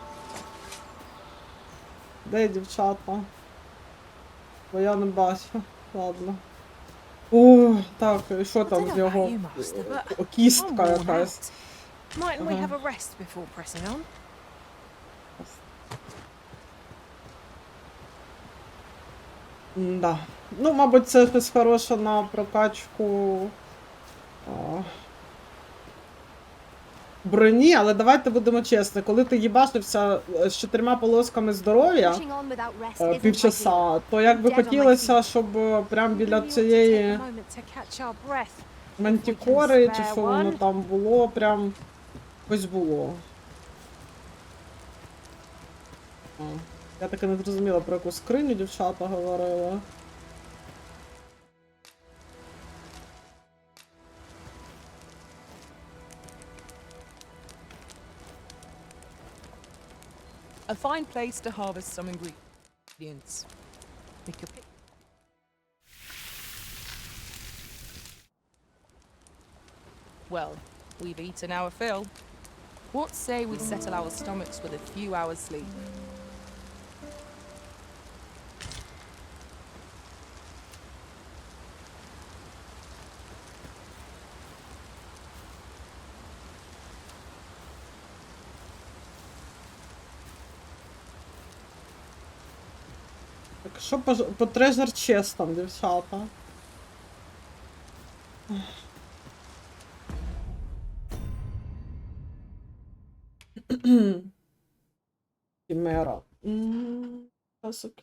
Де дівчата? Бо я не бачу. Ладно. О, так, і що там з його? Кістка якась. Mightn't we have a rest before pressing on? Да. Ну, мабуть, це щось хороше на прокачку броні, але давайте будемо чесні. Коли ти їбашився з 4 полосками здоров'я півчаса, то як би хотілося, щоб прям біля цієї мантікори, чи що воно там було, прям ось було. Я таки не зрозуміла, про яку скриню дівчата говорили. A fine place to harvest some ingredients. We could pick. Well, we've eaten our fill. What say we settle our stomachs with a few hours sleep? Так що по treasure chestам, дівчата? Хімера. Пасок.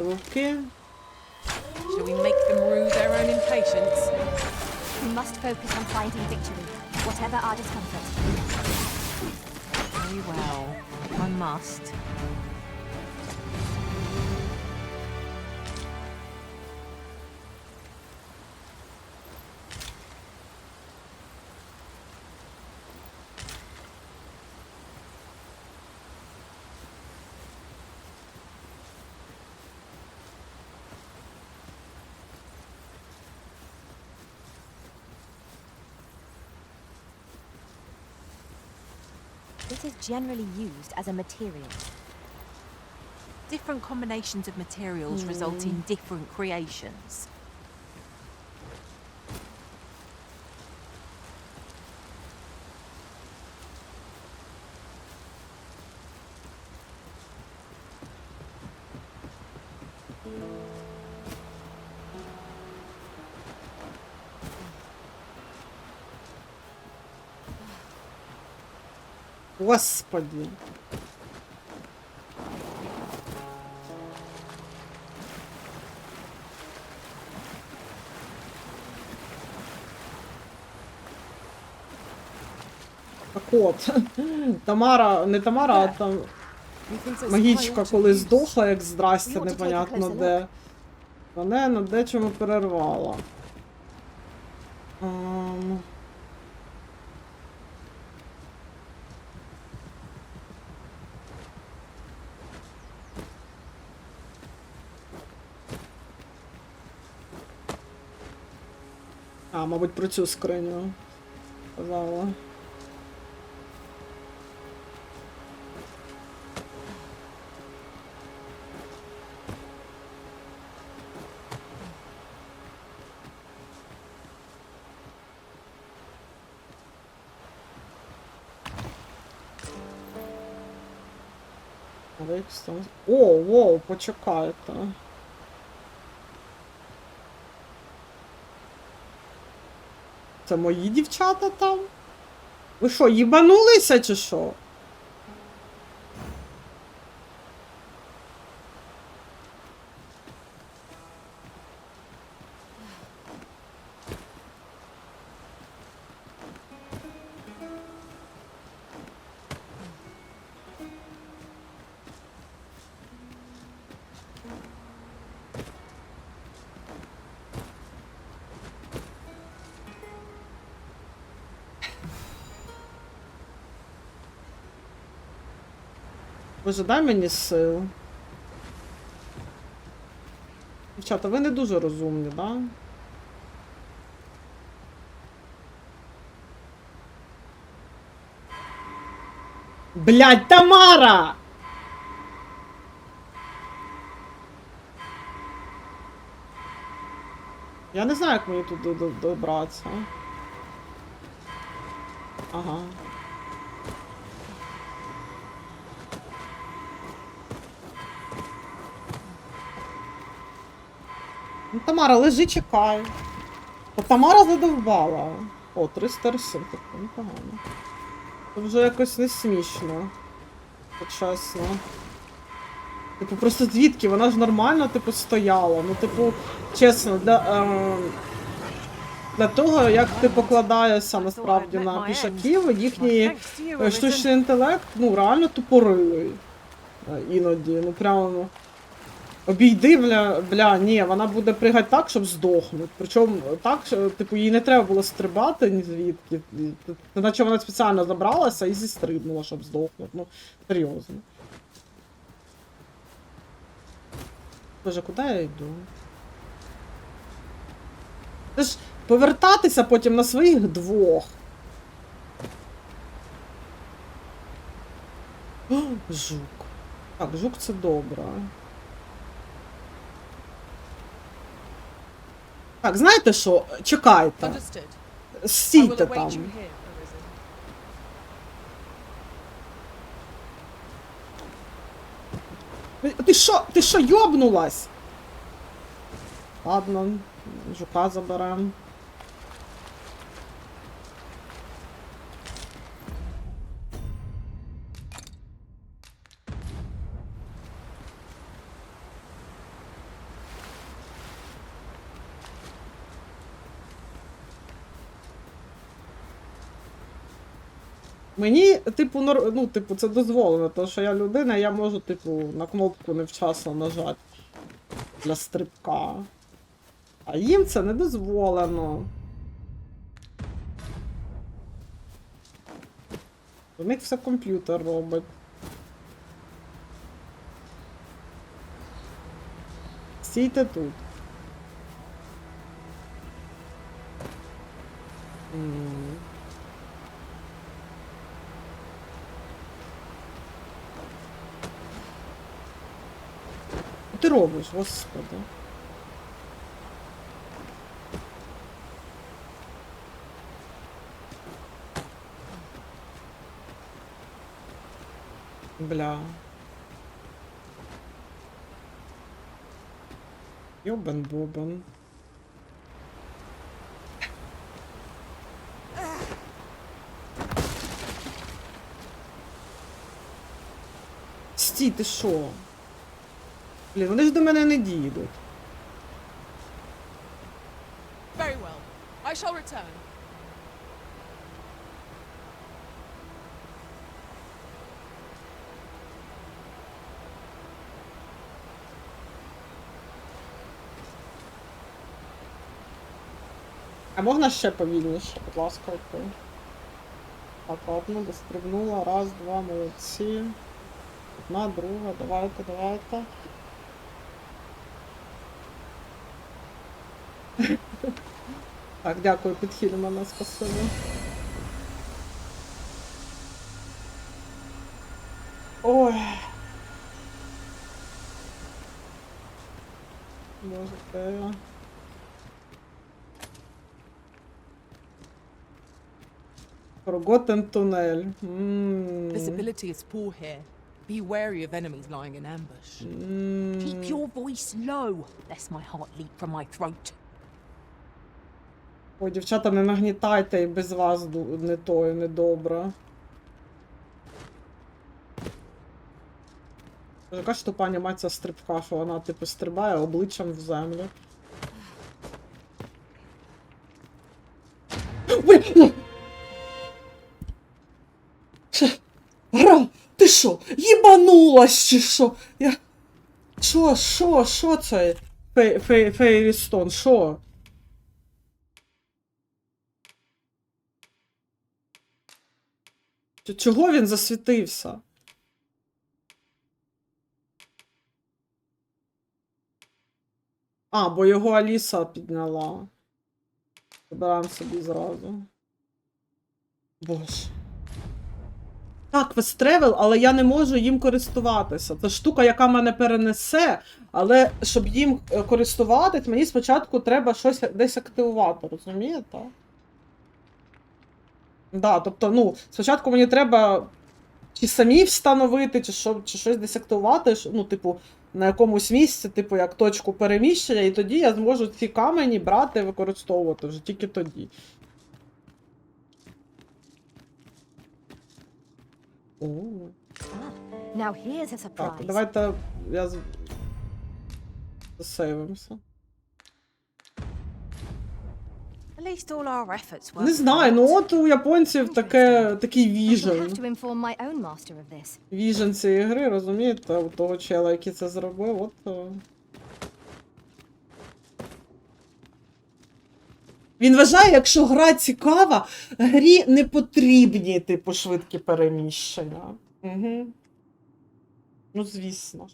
Окей. Shall we make them rue their own impatience? We must focus on finding victory, whatever our discomfort. Very well. I must. This is generally used as a material. Different combinations of materials result in different creations. Господи. Так от. Тамара, не Тамара, а там магічка коли здохла, як здрастя, непонятно де. Вона на дечому перервала. А, мабуть, про цю скриню казала. О, воу, почекайте. Це мої дівчата там? Ви що, їбанулися чи що? Боже, дай мені сил. Дівчата, ви не дуже розумні, да? Блядь, Тамара! Я не знаю, як мені тут добратися. Ага. Ну, Тамара, лежи, чекай. О, Тамара задовбала. О, 300 ресурсів, так непогано. Це вже якось не смішно. Чесно. Типу, просто звідки? Вона ж нормально, типу, стояла. Ну, типу, чесно, для того, як ти покладаєшся насправді на пішаків, їхній штучний інтелект, ну, реально тупорилий. Іноді, ну, прямо... Обійди, бля, ні, вона буде пригати так, щоб здохнути. Причому так, що, типу, їй не треба було стрибати ні звідки. Наче вона спеціально забралася і зістрибнула, щоб здохнути. Ну, серйозно. Боже, куди я йду? Це ж повертатися потім на своїх двох. О, жук. Так, жук це добре. Так, знаєте що? Чекайте. Стійте там. Ти що, йобнулась? Ладно, жука заберемо. Мені, типу, ну, типу, це дозволено, тому що я людина, я можу, типу, на кнопку невчасно нажати для стрибка. А їм це не дозволено. У них все комп'ютер робить. Стійте тут. Що ти робиш, господи? Бля. Йобан-бобан. Стій, ти шо? Блін, вони ж до мене не дійдуть. Very well. I shall return. А можна ще повільніше, будь ласка, окей. Так, одну дострибнула. Раз, два, молодці. Одна, друга, давайте, давайте. Так, дякую, підхиль мене, спасибо. Ой. Боже, де я? Forgotten тунель. Visibility is poor here. Be wary of enemies lying in ambush. Keep your voice low, lest my heart leap from my throat. Ой, дівчата, не нагнітайте, і без вас не то, і не добре. Яка ж тупа анімація стрибка, що вона, типу, стрибає обличчям в землю. Гра, ти що, їбанулась чи що? Я... Що це? Фейрістон, що? Чого він засвітився? А, бо його Аліса підняла. Забираємо собі зразу. Боже. Так, фест-тревел, але я не можу їм користуватися. Це штука, яка мене перенесе, але щоб їм користуватись, мені спочатку треба щось десь активувати, розумієте? Да, тобто, ну, спочатку мені треба чи самі встановити, чи щось десь активувати, ну, типу, на якомусь місці, типу, як точку переміщення, і тоді я зможу ці камені брати і використовувати вже тільки тоді. Now here's a surprise. Так, давайте я засейвимося. At least all our efforts were. Не знаю, ну от у японців такий I віжен. shall have to inform my own master of this. Віжен цієї гри, розумієте, у того чела, який це зробив, от... Він вважає, якщо гра цікава, грі не потрібні, типу, швидкі переміщення. Угу. Ну, звісно.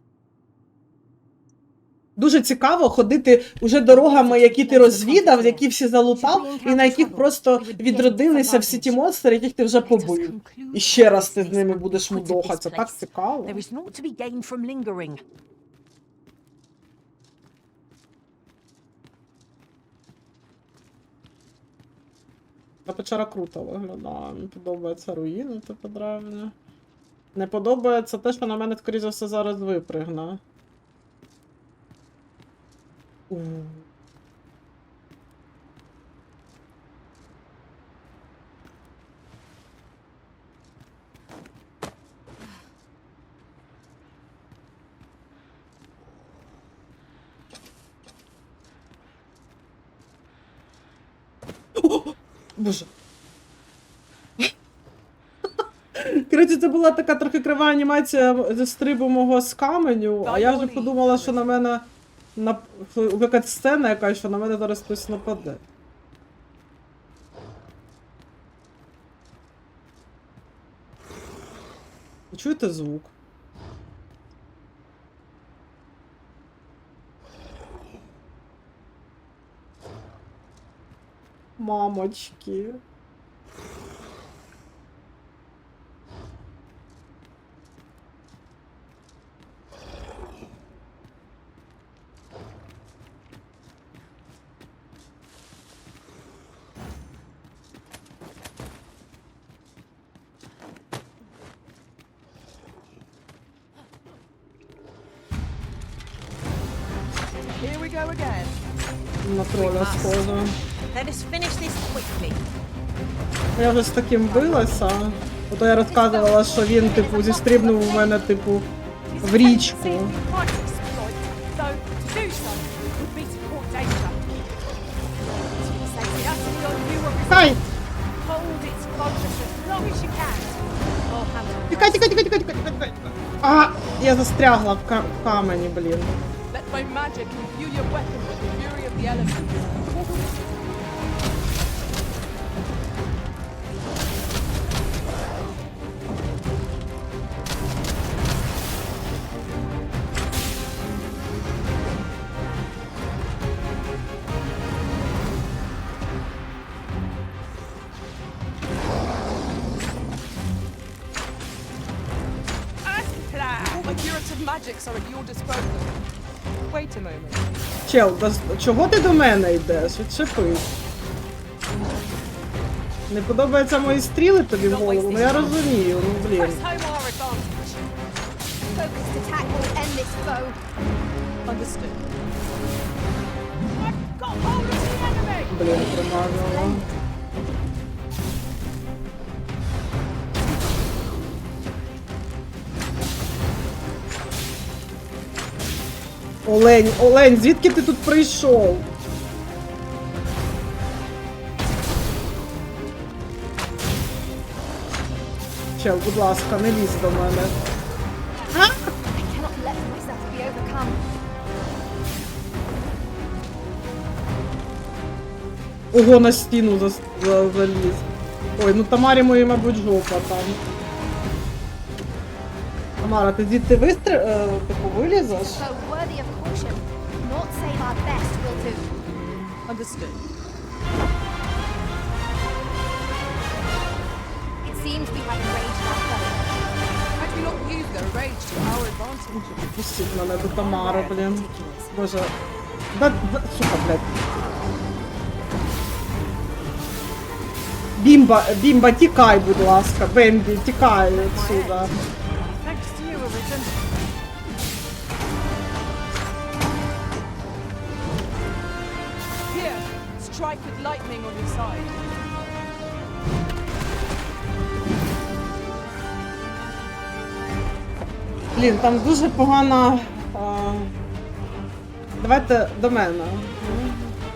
Дуже цікаво ходити уже дорогами, які ти розвідав, які всі залутав, і на яких просто відродилися всі ті монстри, яких ти вже побив. І ще раз ти з ними будеш мудохатися. Так цікаво. There is naught to be gained from lingering. Та печера круто виглядає. Мені подобається руїни, типу, древні. Не подобається те, що на мене, скоріше за все, зараз випригне. Боже. коротше, це була така трохи крива анімація зі стрибу мого з каменю, а я вже подумала, що на мене якась сцена якась, що на мене зараз хтось нападе. Ви чуєте звук? Мамочки. Here we go again. На троля схожа. Let us finish this quickly. Я вже з таким билася. Ото я розказувала, що він, типу, зістрибнув у мене, типу, в річку. Might exploit, though to do so would be to court danger. It's utterly on you what Хай! hold its focus as long as you can. I'll handle it. Тікай, тікай, тікай, тікай, тікай, тікай. А, я застрягла в камені, блін. Let my magic imbue your weapon with the fury of the elements. My curative magics are at your disposal. Wait a moment. Чел, чого ти до мене йдеш? Відчепись. Не подобаються мої стріли тобі в голову? Ну я розумію, ну блін. Press home our advantage. Focused attack will end this foe. Understood. I've got hold of the enemy! Блін, промазала. Олень, Олень, звідки ти тут прийшов? Чел, будь ласка, не лізь до мене. I cannot let myself be overcome. Ого, на стіну заліз. Ой, ну Тамарі моїй, мабуть, жопа там. Тамара, ти звідти типу, вилізеш? So worthy of caution. Not save our best will do. Understood. It seems we have enraged our foe. Had we not used their rage to our advantage? Пустіть мене до Тамари, блін. Боже. Сука, блядь. Бімба, тікай, будь ласка. Бембі, тікай відсюда. Thanks to you, Arisen. Here, strike with lightning on your side. Блін, там дуже погано. Давайте до мене.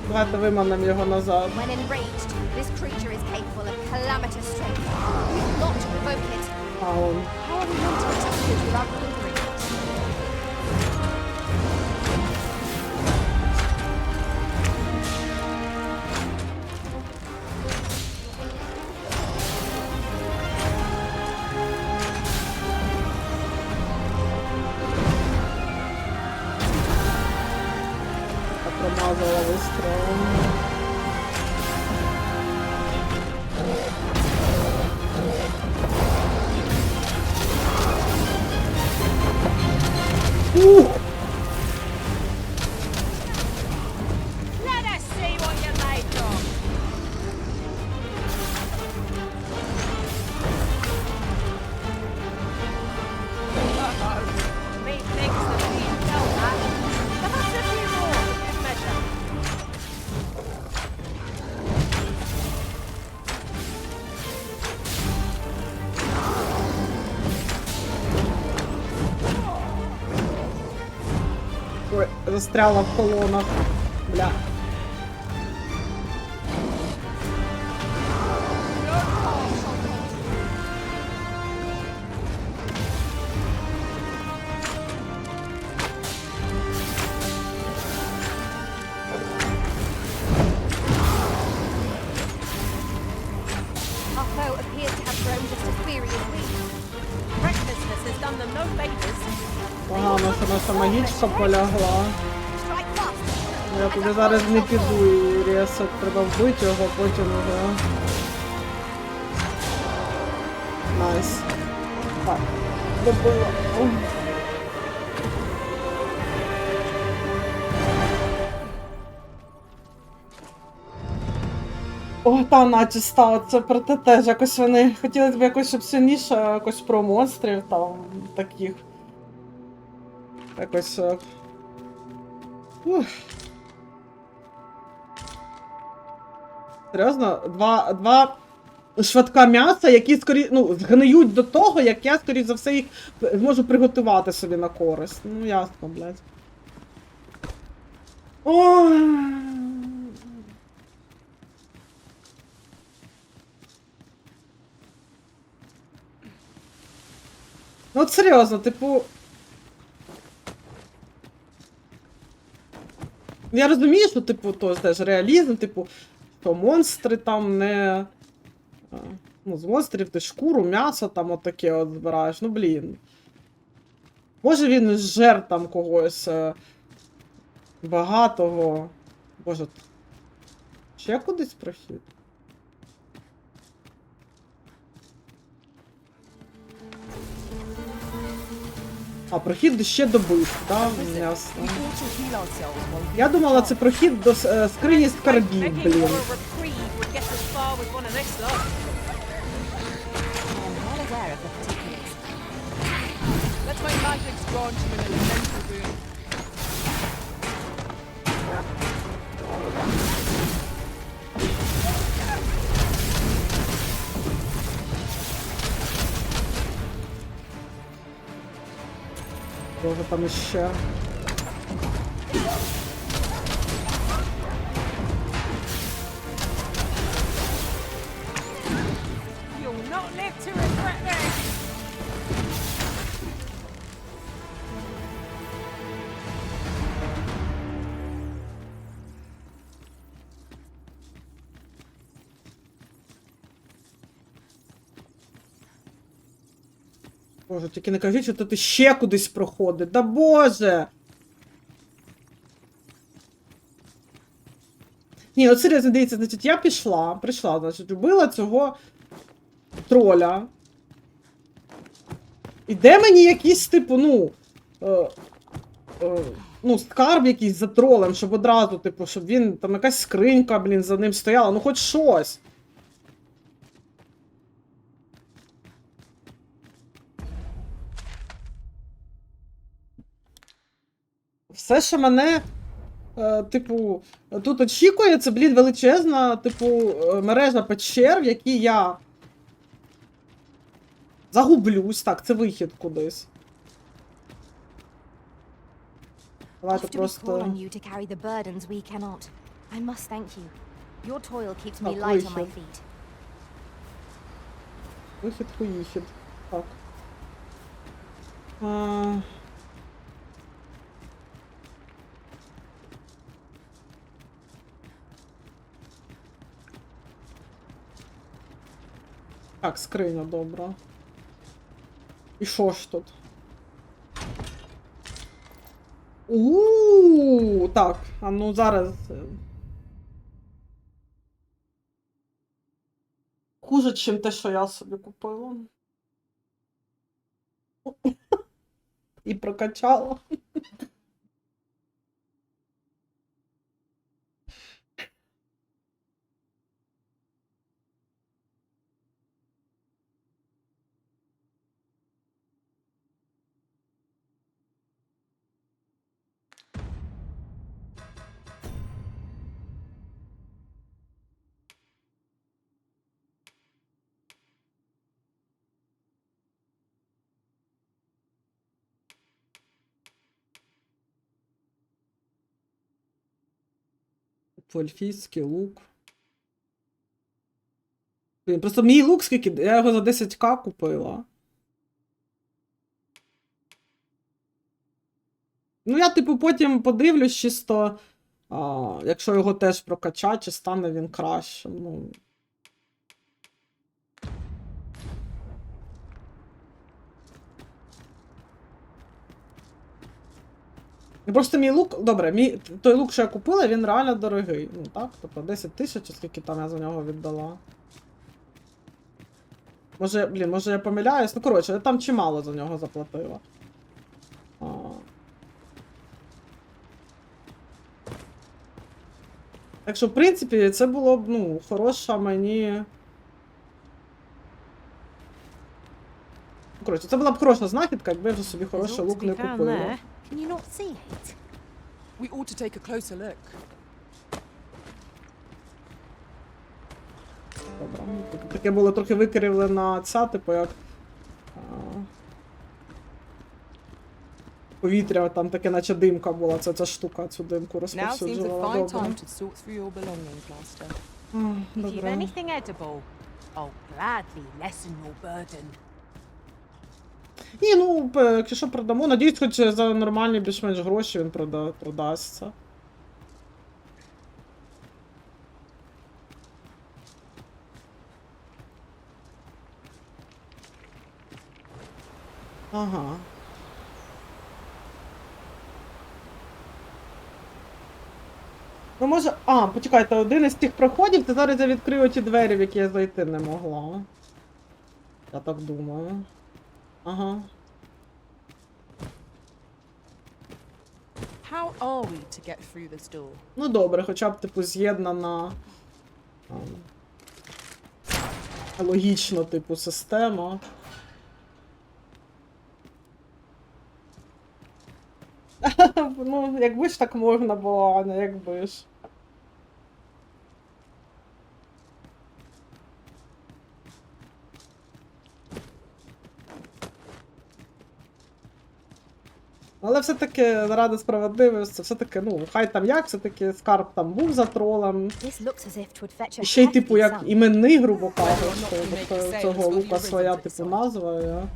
Давайте виманемо його назад. When enraged, this creature is capable of calamitous strength. We will not provoke it. А он. How are we meant to attack it without conquering it? Промазала вистрілом. Let us see what you're made of. Methinks that we know that. Perhaps a few more for good measure. Ой, застряла в колонах. Бля. done them no favors. Погано, що наша магічка полягла. Я туди зараз не піду і ресет. Треба вбити його, потім його. Найс. Так. Добила. О, та начиста, це проте теж якось вони хотіли б якось щоб сильніше, якось про монстрів там таких. Якось. Ух. Серйозно? Два швидка м'яса, які згниють до того, як я, скоріш за все, їх зможу приготувати собі на користь. Ну, ясно, блядь. Ой. Ну, от серйозно, типу. Я розумію, що, типу, то теж реалізм, типу, що монстри там не. Ну, з монстрів ти шкуру, м'ясо там отаке от збираєш. Ну, блін. Може він жер там когось багатого. Боже. Ще кудись прохід? А, прохід ще до битв, так? Ясно. Я думала, це прохід до скрині скарбів, блін. Let my magics grant you an elemental boon. Кого там іще? You'll not live to regret this. Боже, тільки не кажіть, що тут ще кудись проходить. Да боже! Ні, от серйозно, дивіться, значить, я прийшла, значить, вбила цього троля. І де мені якийсь, типу, скарб якийсь за тролем, щоб одразу, типу, щоб він, там якась скринька, блін, за ним стояла, ну хоч щось. Все, що мене, типу, тут очікує, це, блін, величезна, типу, мережа печер, в якій я загублюсь. Так, це вихід кудись. Давайте просто... Вихід, хуїхід. Так. Так, скриня, добра. І що ж тут? Так, а ну зараз. Хуже, чим те, що я собі купила. І прокачала. Ельфійський лук. Блін, просто мій лук скільки? Я його за 10к купила. Ну, я, типу, потім подивлюсь чисто, якщо його теж прокачати, чи стане він кращим. Ну. Просто мій лук, добре, той лук, що я купила, він реально дорогий. Ну так, тобто 10 тисяч, скільки там я за нього віддала. Може я помиляюсь? Ну, коротше, я там чимало за нього заплатила. Так що, в принципі, це було б, ну, хороша мені... Коротше, це була б хороша знахідка, якби я вже собі хороший лук не купила. Can you not see it? We ought to take a closer look. Добре. Таке було трохи викривлена ця, типу, як... Повітря, там таке, наче димка була, ця штука, цю димку Now seems a розповсюджувала. fine Добре. time to sort through your belongings, Master. If you've Добре. anything edible, I'll gladly lessen your burden. Ні, ну, якщо що продамо, надіюсь, хоч за нормальні більш-менш гроші він продасться. Ага. Ну, може... почекайте, один із тих проходів, це зараз я відкрию ті двері, в які я зайти не могла. Я так думаю. Ага. How are we to get through this door? Ну добре, хоча б, типу, з'єднана логічно, типу, система. Ну, якби ж так можна було, а не якби ж. Але все-таки, заради справедливості, все-таки, ну, хай там як, все-таки скарб там був за тролем. І ще й, типу, як іменний, грубо кажучи, тобто цього лука своя, типу, назва, я.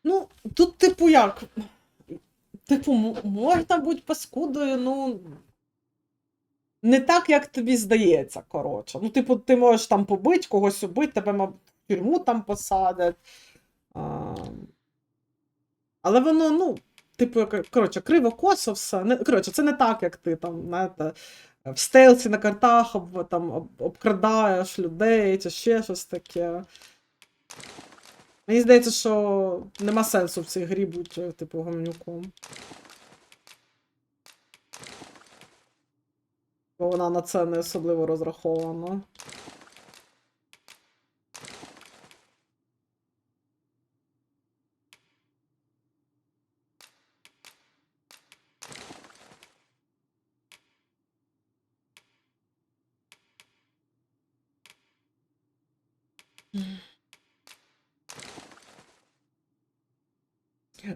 Ну, тут, типу, як? Типу, можна бути паскудою, ну. Не так, як тобі здається, коротше. Ну, типу, ти можеш там побити, когось убити, тебе, мабуть, в тюрму там посадять. Але воно, ну, типу, коротше, криво-косо все. Коротше, це не так, як ти там, знаєте, в стелсі на картах там, обкрадаєш людей чи ще щось таке. Мені здається, що нема сенсу в цій грі бути, типу, гамнюком. Бо вона на це не особливо розрахована.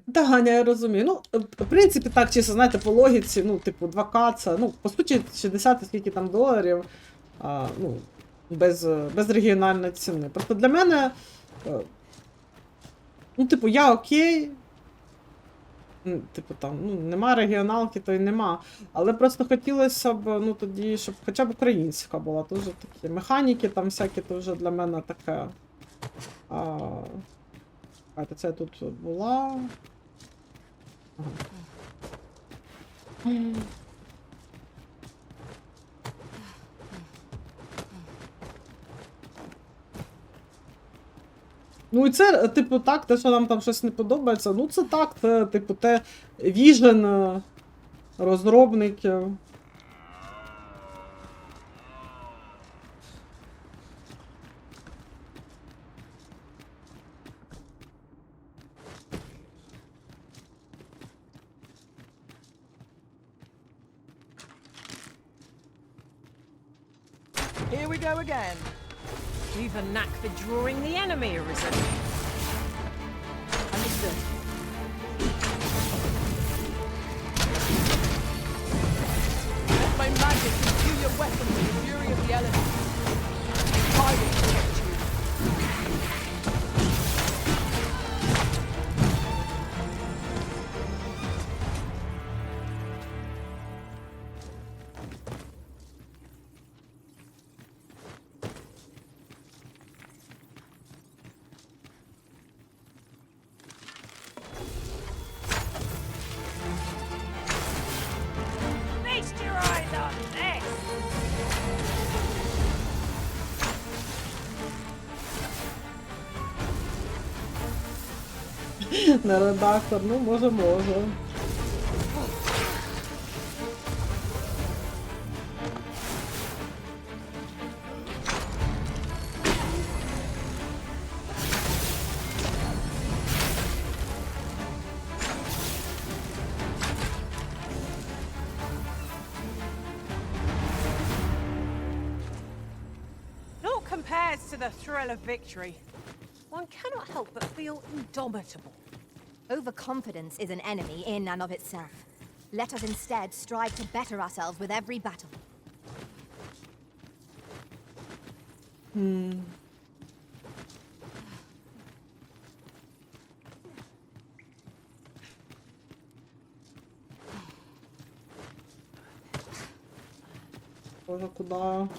Да, Ганя, я розумію. Ну, в принципі, так, чисто, знаєте, по логіці, ну, типу, 2К це, ну, по суті, 60 скільки там доларів, ну, без регіональної ціни. Просто для мене, ну, типу, я окей, типу, там, ну, нема регіоналки, то й нема. Але просто хотілося б, ну, тоді, щоб хоча б українська була, теж такі механіки там всякі, то вже для мене таке. Це я тут була. Ага. Ну і це, типу, так, те, що нам там щось не подобається, ну це так, це, типу, те віжен розробників. Here we go again. You've a knack for drawing the enemy, Arisen. Understood. Let my Welcome to the fury of the elements. I will protect you. Feast your eyes on this! Не редактор, ну може. Naught compares to the thrill of victory. One cannot help but feel indomitable. Overconfidence is an enemy in and of itself. Let us instead strive to better ourselves with every battle. Боже, куди?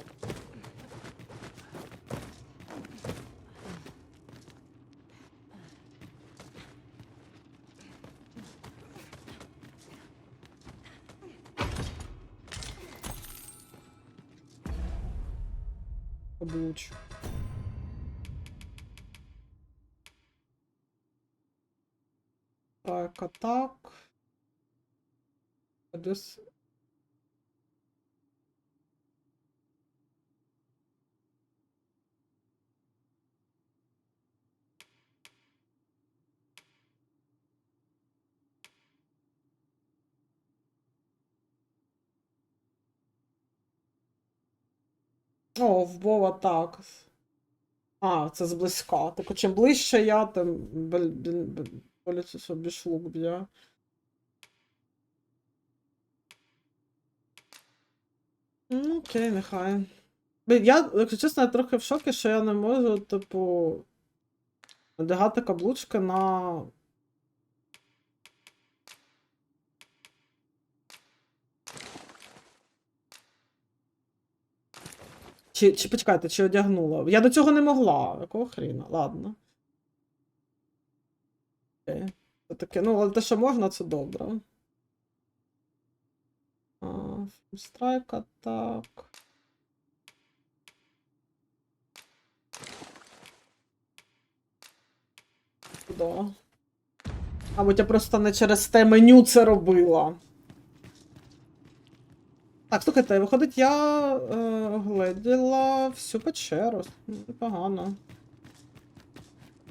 Облуч. Так, атак. Десь. О, в Вова так. А, це зблизька. Так чим ближче я, тим боляче собі шлук б'є. Ну, окей, нехай. Я, якщо чесно, я трохи в шокі, що я не можу, типу, надягати каблучки на. Чи почекайте, чи одягнула? Я до цього не могла. Якого хріна? Ладно. Окей. Це таке, ну, але те, що можна, це добре. Страйк, атак. Куди? Мабуть, я просто не через те меню це робила. Так, слухайте, виходить, я гледіла всю печеру. Непогано.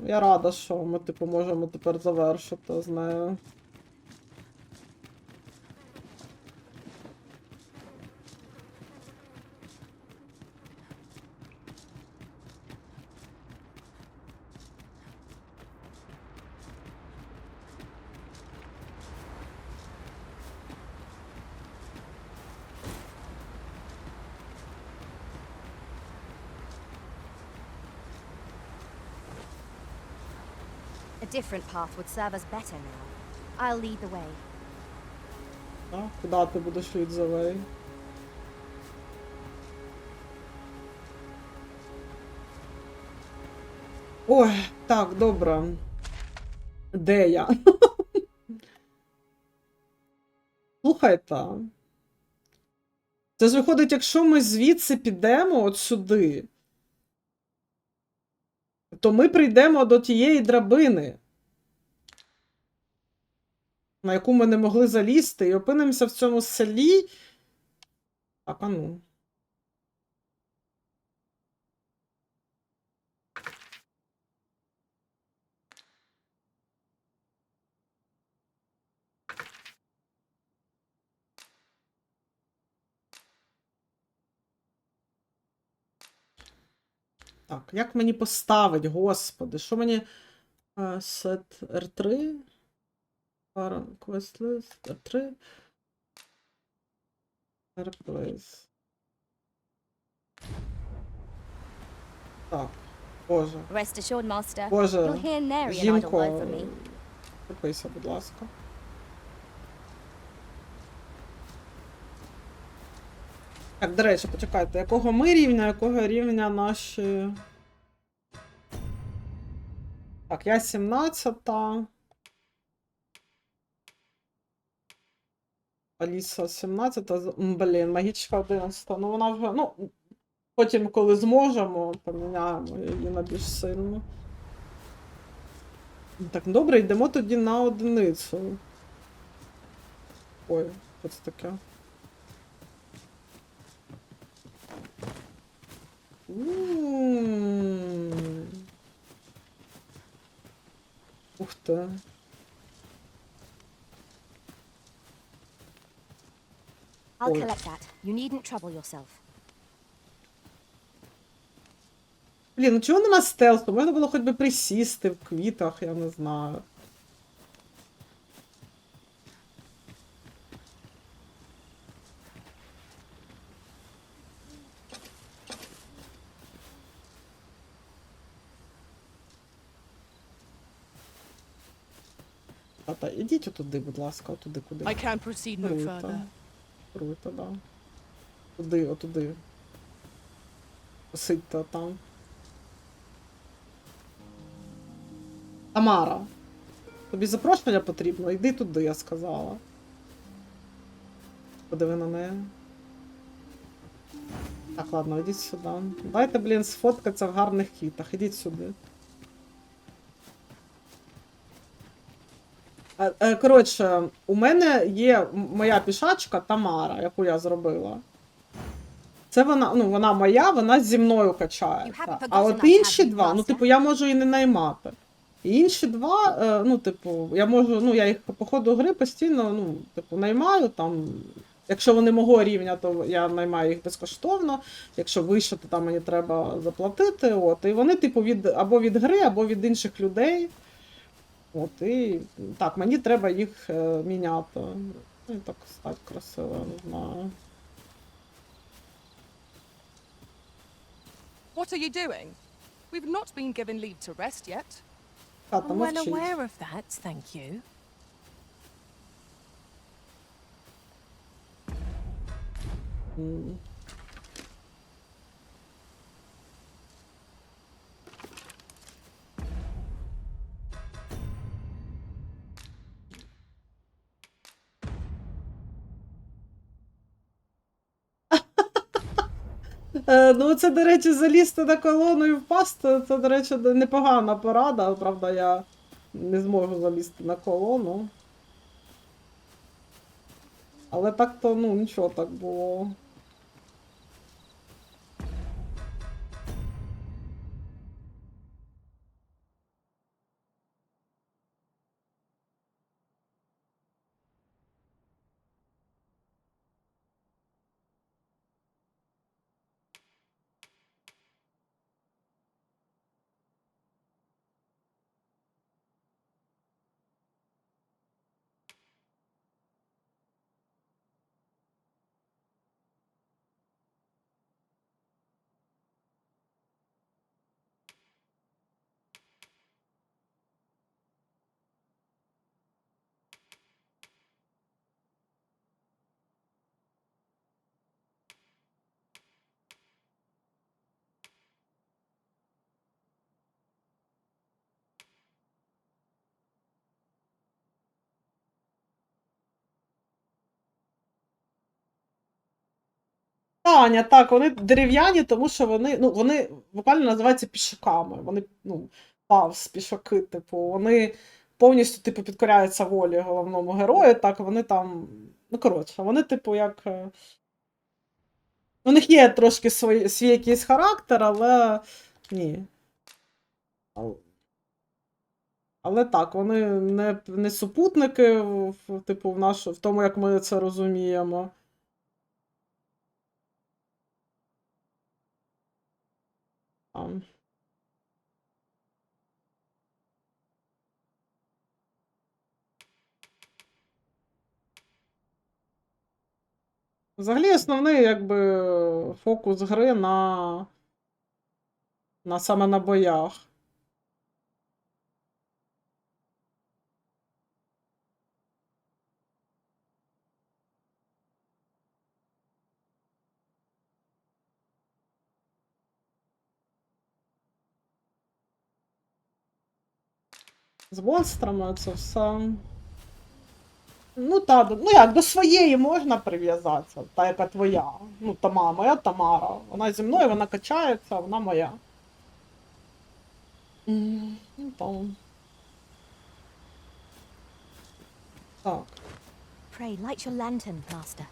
Я рада, що ми, типу, можемо тепер завершити з нею. A different path would serve us better now. I'll lead the way. А, куди ти будеш lead the way? Ой, так, добре. Де я? Слухайте. Це ж виходить, якщо ми звідси підемо от сюди, то ми прийдемо до тієї драбини, на яку ми не могли залізти, і опинимося в цьому селі. Так, а ну. Так, як мені поставить, господи, що мені set R3? Quest list R3. Replace. Так, боже. Rest assured, Master. Боже, You'll hear nary an idle жінко, word from me. припися, будь ласка. Так, до речі, почекайте, якого ми рівня, якого рівня наші... Так, я 17-та. Аліса 17-та. Блін, магічка 11-та. Ну вона вже, ну, потім, коли зможемо, поміняємо її на більш сильну. Так, добре, йдемо тоді на одиницю. Ой, що це таке? Ух ти. I'll Ой. collect that. You needn't trouble yourself. Блін, ну чого нема стелсу? Можна було хоч би присісти в квітах, я не знаю. Та, ідіть отуди, будь ласка, отуди, куди. I can't proceed no further. Круто, да. Туди, отуди. Посидьте там. Тамара, тобі запрошення потрібно? Йди туди, я сказала. Подиви на неї. Так, ладно, йдіть сюди. Дайте, блін, сфоткатися в гарних квітах. Ідіть сюди. Коротше, у мене є моя пішачка Тамара, яку я зробила. Це вона, ну, вона моя, вона зі мною качається. А от інші два, ну, типу, я можу і не наймати. І інші два, ну, типу, я можу, ну, я їх по ходу гри постійно, ну, типу, наймаю там. Якщо вони мого рівня, то я наймаю їх безкоштовно. Якщо вище, то там мені треба заплатити. От. І вони, типу, або від гри, або від інших людей. От, і так, мені треба їх міняти. Ну, так стать красиво, я не знаю. What are you doing? We've not been given leave to rest yet. Тата, I'm well мовчіть. aware of that, thank you. Ну, це, до речі, залізти на колону і впасти, це, до речі, непогана порада. Правда, я не зможу залізти на колону. Але так-то, ну, нічого так було. Таня, так, вони дерев'яні, тому що вони, ну, вони буквально називаються пішаками. Вони, ну, павс, пішаки, типу, вони повністю, типу, підкоряються волі головному герою, так, вони там, ну, коротше, вони, типу, як... У них є трошки свій якийсь характер, але ні. Але так, вони не супутники, типу, в тому, як ми це розуміємо. Там. Взагалі основний, якби, фокус гри саме на боях. З монстрами це все. Ну так, ну як, до своєї можна прив'язатися, та яка твоя. Ну, моя Тамара. Вона зі мною, вона качається, вона моя. Ну там. Так. Pray, light your lantern, Master.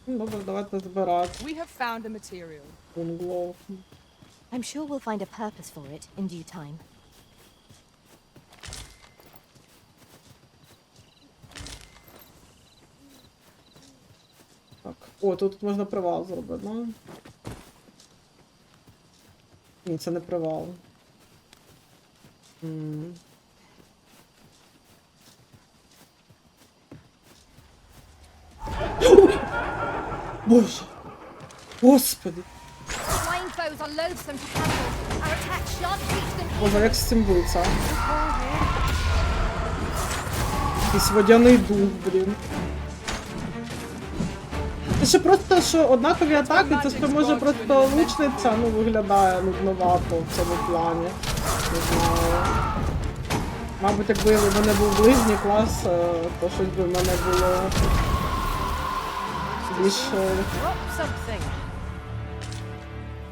Добре, давайте збирати. We have found a material. Бунглов. I'm sure we'll find a purpose for it in due time. Так. О, тут можна привал зробити, ну. Ні, це не привал. Боже. Господи. Flying foes are loathsome to handle. Our attacks shan't reach them. Боже, як з цим биться? Якийсь водяний дух, блін. Це ще просто, що однакові атаки, це що може просто лучниця, ну, виглядає нудновато в цьому плані. Не знаю. Мабуть, якби в мене був ближній клас, то щось би в мене було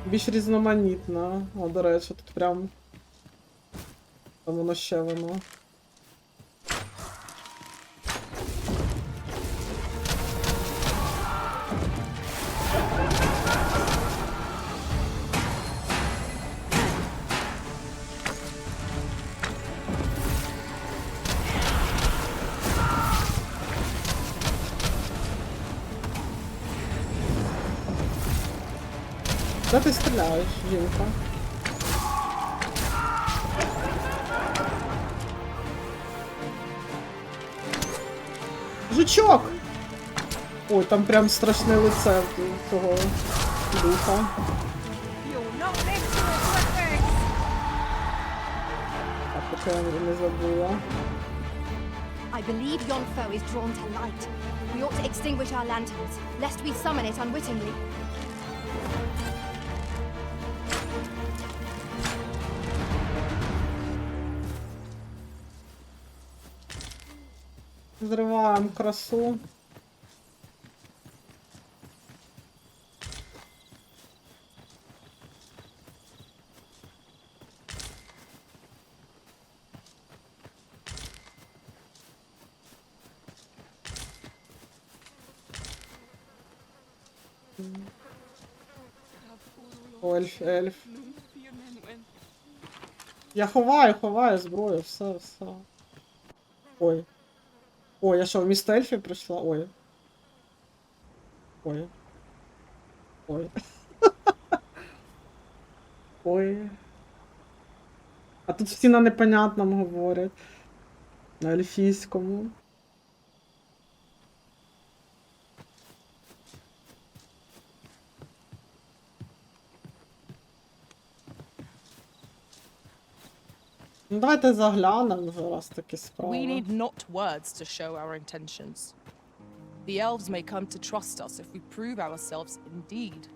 більш різноманітно. О, до речі, тут прям там воно ще воно. Де ти стріляєш, жінка? Жучок! Ой, там прям страшне лице цього духа. Так, поки я не забула. I believe yon foe is drawn to light. We ought to extinguish our lanterns, lest we summon it unwittingly. Зриваємо красу. Ельф. Я ховаю зброю, все. Ой. Ой, я що, в місто Ельфів прийшла? Ой. Ой. А тут всі на непонятному говорять. На ельфійському. Ну, давайте заглянемо вже, раз такі справи. We need not words to show our intentions. The elves may come to trust us if we prove ourselves indeed.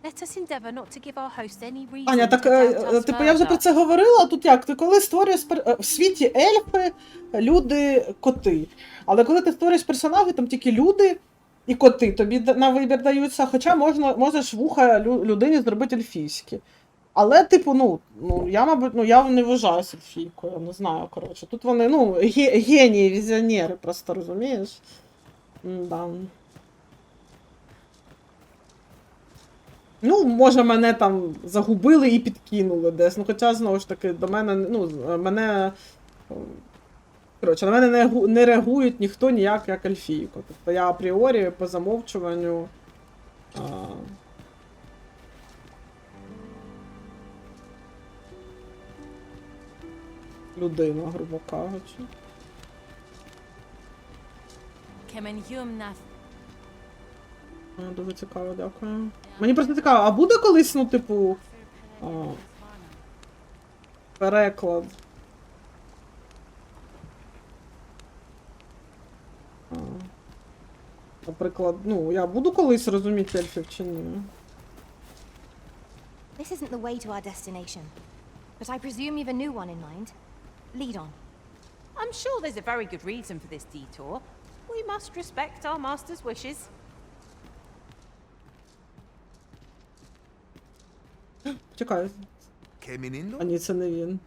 Let us endeavour not to give our host any reason Аня, так, to doubt us типу, я вже про further. це говорила, тут як? Ти коли створюєш в світі ельфи, люди, коти. Але коли ти створюєш персонажів, там тільки люди і коти тобі на вибір даються, хоча можеш вуха людині зробити ельфійські. Але, типу, я, мабуть, я не вважаюся ельфійкою, не знаю, коротше. Тут вони, генії, візіонери, просто, розумієш? Да. Ну, може, мене там загубили і підкинули десь. Ну, хоча, знову ж таки, до мене, коротше, на мене не реагують ніхто ніяк, як ельфійко. Тобто я апріорі, по замовчуванню, людина, грубо кажучи. Дуже цікаво, дякую. Мені просто цікаво, а буде колись, ну, типу, переклад? Наприклад, ну, я буду колись розуміти ельфів чи ні? This isn't the way to our destination, but I presume you've a new one in mind. Lead on. I'm sure there's a very good reason for this detour. We must respect our master's wishes. Чекай. А ні, це не він.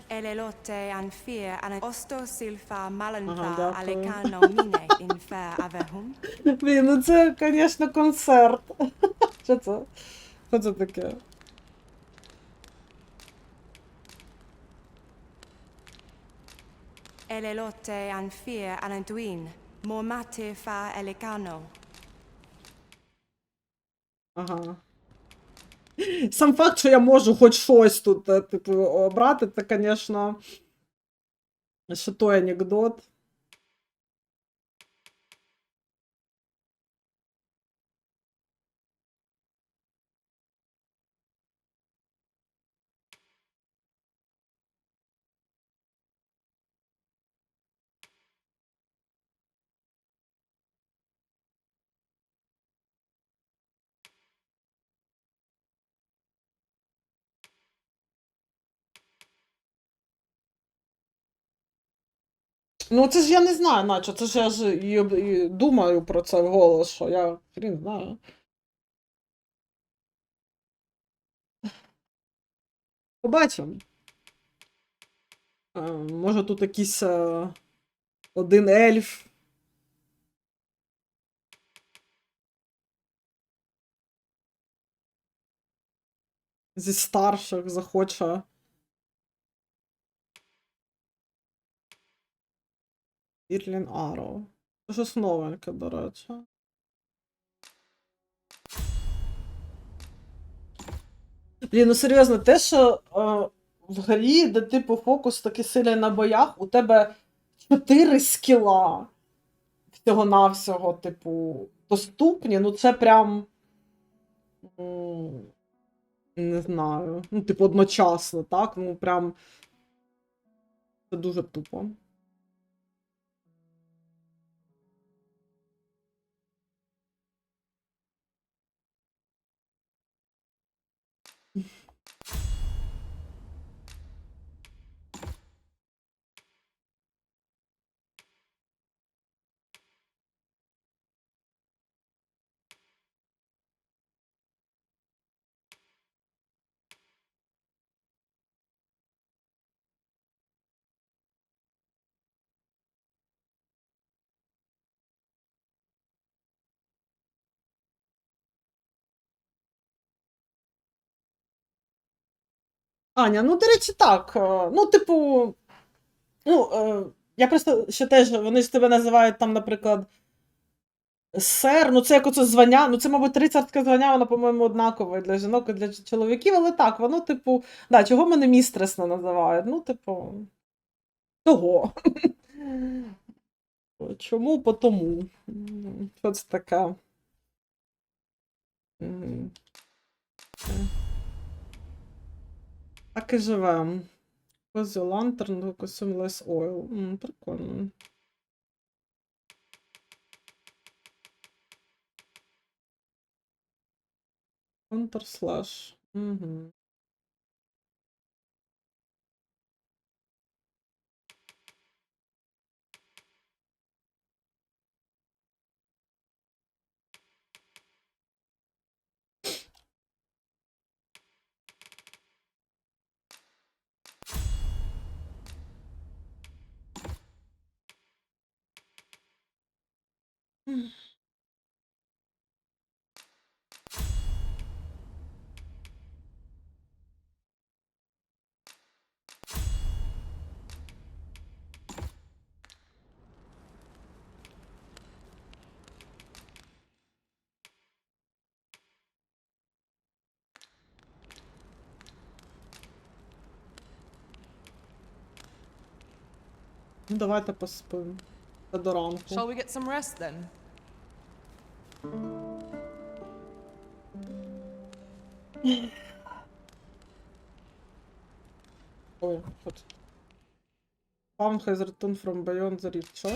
Elelote anfir an osto silfa malanfa дякую. alecano mine infer avehum. Блін, ну це, звісно, концерт. Що це? Що це таке? Elelote anfir ananduin mormate fa elecano. Ага. Сам факт, що я можу хоч щось тут, типу, обрати, це, звісно, ще той анекдот. Ну, це ж я не знаю, наче, це ж я ж і думаю про це вголос, що я хрін знаю. Побачимо. Може тут якийсь один ельф. Зі старших захоче. Ірлін Арроу. Це щось новеньке, до речі. Блін, ну серйозно, те, що в грі, де типу фокус такий сильний на боях, у тебе 4 скіла всього-навсього, типу, доступні, ну це прям. Не знаю. Ну, типу, одночасно, так? Ну, прям. Це дуже тупо. Аня, ну, до речі, так. Ну, типу. Ну, я просто ще теж, вони ж тебе називають там, наприклад, сер, ну це як оце звання, ну це, мабуть, рицарське звання, воно, по-моєму, однакове для жінок і для чоловіків, але так, воно, типу, да, чого мене містрес не називають? Ну, типу, того. Чому? Потому. Що це таке? Так і живем. Cause your lantern will consume less oil. Прикольно. Counter/. Угу. Ну, давайте поспимо. Та до ранку. Shall we get some rest then? Ой, що це? Found has returned from beyond the rift. Що?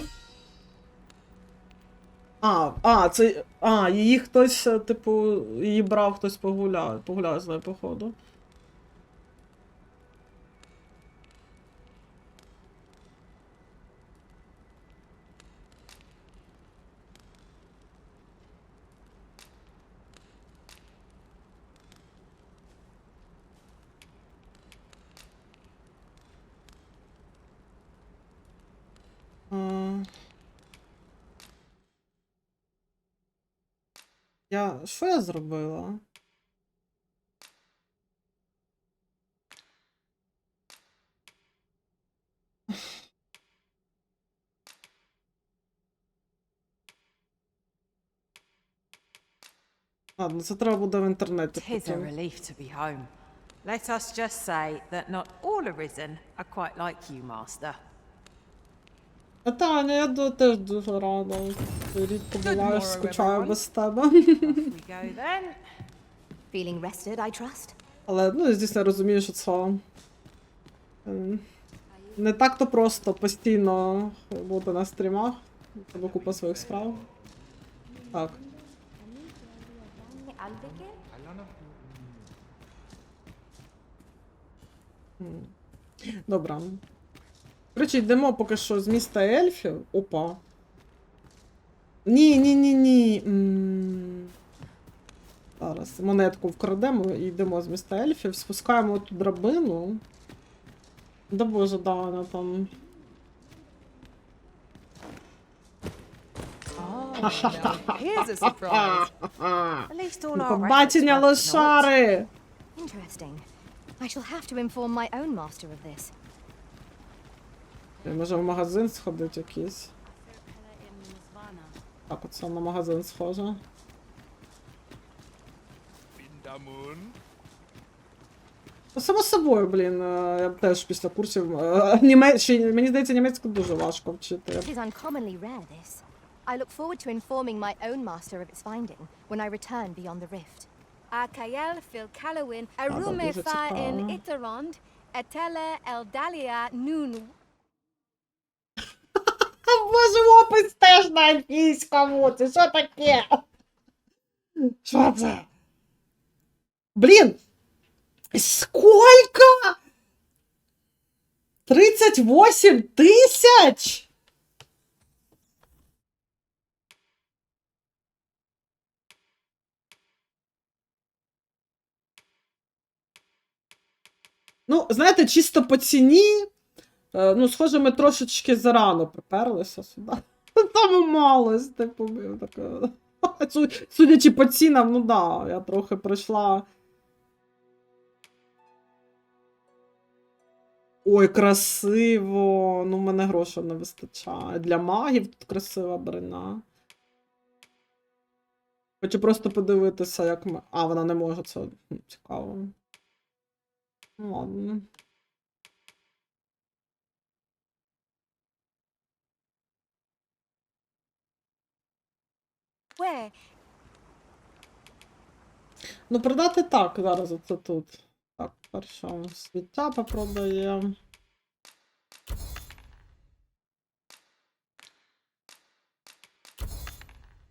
Це... її хтось, типу, її брав, хтось погуляє з нею, походу. Що я зробила? Ладно, це треба буде в інтернеті. Tis a потім. relief to be home. Let us just say that not all Arisen are quite like you, Master. Таня, я теж дуже рада. Ти рідко буваєш, скучаю без тебе. We go then. Feeling rested, I trust? Але, ну, звісно, я розумію, що це не так-то просто постійно бути на стрімах. Тебе купа своїх справ. Так. Добре. Коротше, йдемо поки що з міста ельфів. Опа. Ні. Зараз монетку вкрадемо і йдемо з міста ельфів. Спускаємо ту драбину. Да боже, да, вона там. Here's a surprise. At least all our Побачення efforts were лошари! Interesting. I shall have to inform my own master of this. Може в магазин сходити якийсь? Так, оце на магазин схоже. Само собою, блін, я б теж після курсів мені здається, німецьку дуже важко вчити. It is uncommonly rare, this. I look forward to informing my own master of its finding when I return beyond the rift. Akael fil Calowin, a дуже rume fa цікаво. in Itarond, etele eldalia nun. Боже, опис теж на англійському, це що таке? Що це? Блін! Сколько? 38 тисяч? Ну, знаєте, чисто по ціні, ну, схоже, ми трошечки зарано приперлися сюди. Там малось, типу, таке. Судячи по цінам, ну да, я трохи пройшла. Ой, красиво! Ну, в мене грошей не вистачає. Для магів тут красива броня. Хочу просто подивитися, як ми... А, вона не може, це цікаво. Ну, ладно. Where? Ну, продати так, зараз оце тут. Так, перше свіття попродаємо.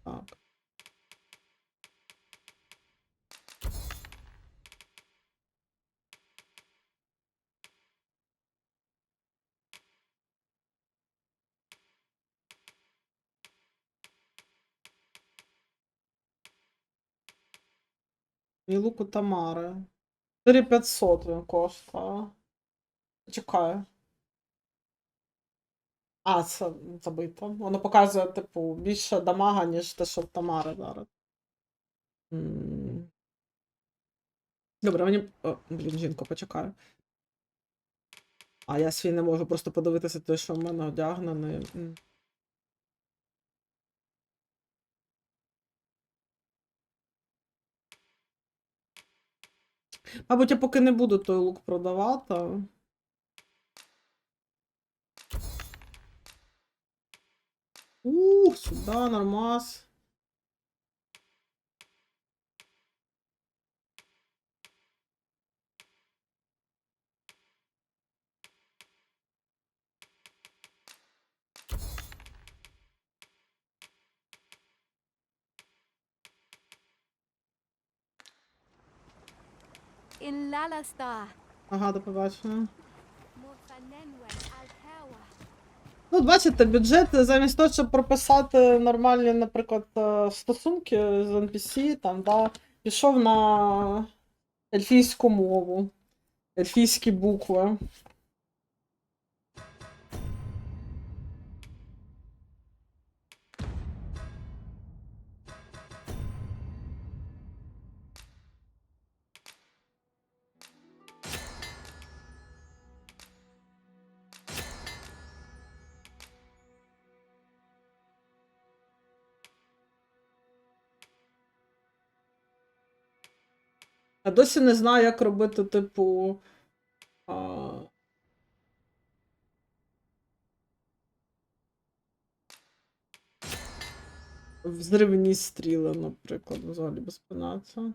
Так. І луку Тамари. 4500 він коштує. Чекаю. А, це забито. Воно показує, типу, більше дамага, ніж те, що в Тамари зараз. Добре, мені... О, блін, жінко, почекаю. А я свій не можу просто подивитися те, що в мене одягнений. Мабуть, я поки не буду той лук продавати. Сюди, нормас. In Lalastar. Ага, до побачення. Morfanenwen Alkewa. Ну, бачите, бюджет замість того, щоб прописати нормальні, наприклад, стосунки з NPC, там, да, пішов на ельфійську мову, ельфійські букви. Я досі не знаю, як робити, типу. Взривні стріли, наприклад, взагалі без поняття.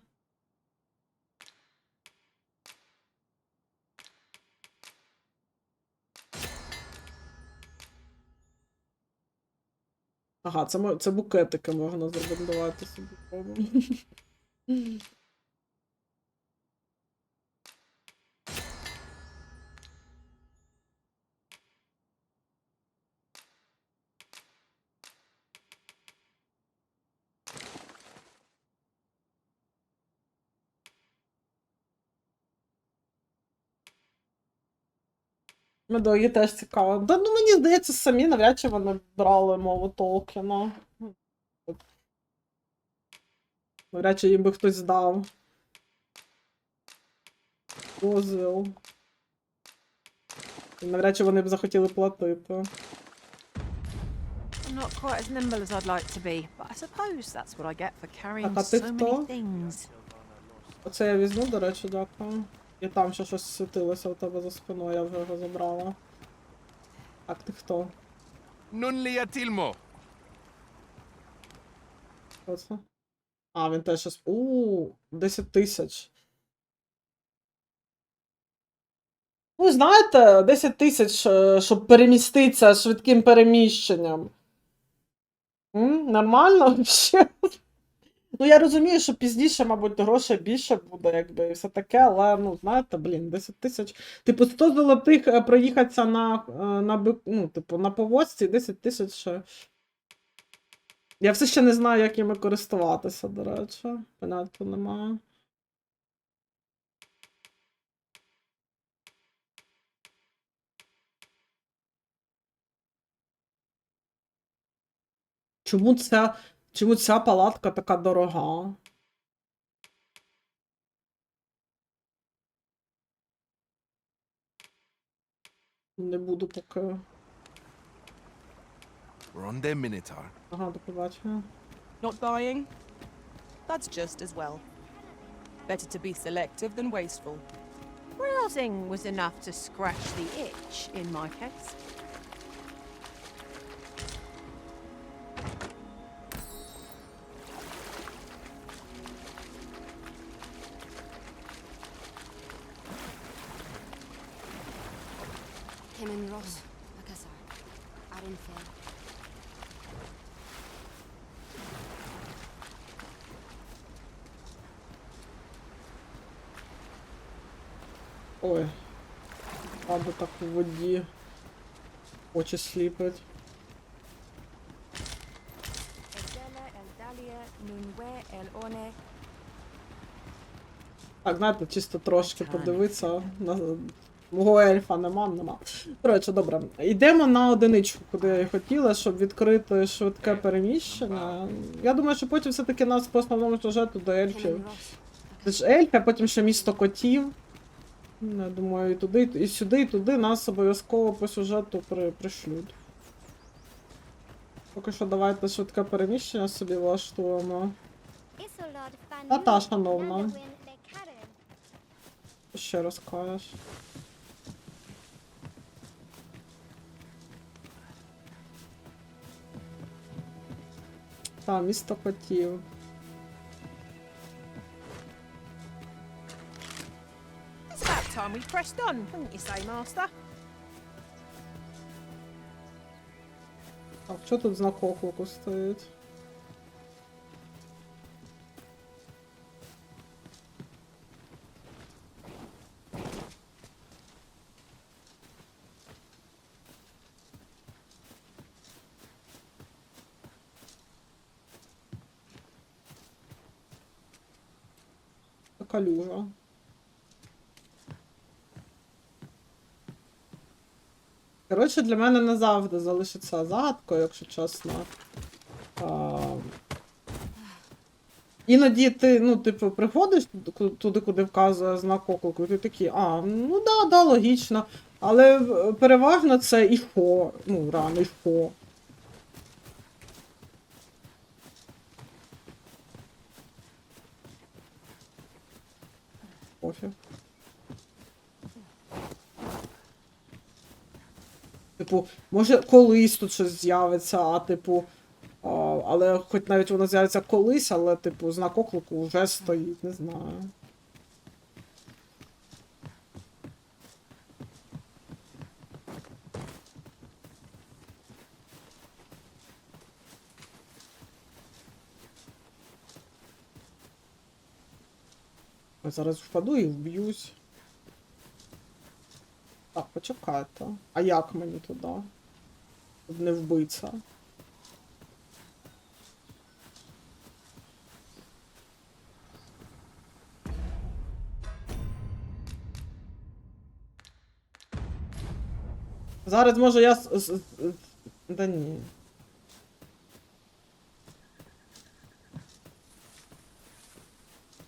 Ага, це букетики можна зробити. Давайте собі пробуємо. Медогі теж цікаво. Да, ну мені здається, самі навряд чи вони брали мову Толкіна. Навряд чи їм би хтось дав дозвіл. І навряд чи вони б захотіли платити. I'm not quite as nimble as I'd like to be, but I suppose that's what I get for carrying Так, а ти so хто? many things. Оце я візьму, до речі, дякую. І там ще щось світилося у тебе за спиною, я вже його забрала. Так, ти хто? Non Тільмо. Що це? А, він теж щось... 10 тисяч. Ну, знаєте, 10 тисяч, щоб переміститися швидким переміщенням. Нормально взагалі? Ну, я розумію, що пізніше, мабуть, грошей більше буде, якби, і все таке, але, ну, знаєте, блін, 10 тисяч. Типу, 100 золотих проїхатися на повозці, 10 тисяч ще. Я все ще не знаю, як іми користуватися, до речі. Поняття немає. Чому ця палатка така дорога? Не буду поки. We're on their Minotaur. Ага, до побачення. Not dying? That's just as well. Better to be selective than wasteful. Browsing was enough to scratch the itch in my case. Himen Ross. Akasar. Arinfair. Ой. Правда, так у воді. Очі сліпить. Eldela, Eldalia, Nunwe, Elone. Так, знаєте, чисто трошки подивитися. Мого ельфа нема. Коротше, добре. Йдемо на одиничку, куди я і хотіла, щоб відкрити швидке переміщення. Я думаю, що потім все-таки нас по основному сюжету до ельфів. Це ж ельфи, а потім ще місто котів. Я думаю, і туди, і сюди, і туди нас обов'язково по сюжету пришлють. Поки що давайте швидке переміщення собі влаштуємо. Та, шановна. Що ще розкажеш? Та, місто котів. It's about time we pressed on, wouldn't you say, Master? Так, що тут знак оклику стоїть? Калюжа. Коротше, для мене назавжди залишиться загадкою, якщо чесно. Іноді ти, ну, типу, приходиш туди, куди вказує знак оклику, і ти такий, ну да, логічно. Але переважно це і що, ну, реально, і що. Пофіг. Типу, може колись тут щось з'явиться, але хоч навіть воно з'явиться колись, але, типу, знак оклику вже стоїть, не знаю. Я зараз впаду і вб'юсь. Так, почекайте. А як мені туди? Тут не вбиться. Зараз, може, я... Да ні.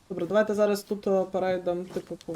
Добре, давайте зараз тут перейдемо, типу, по...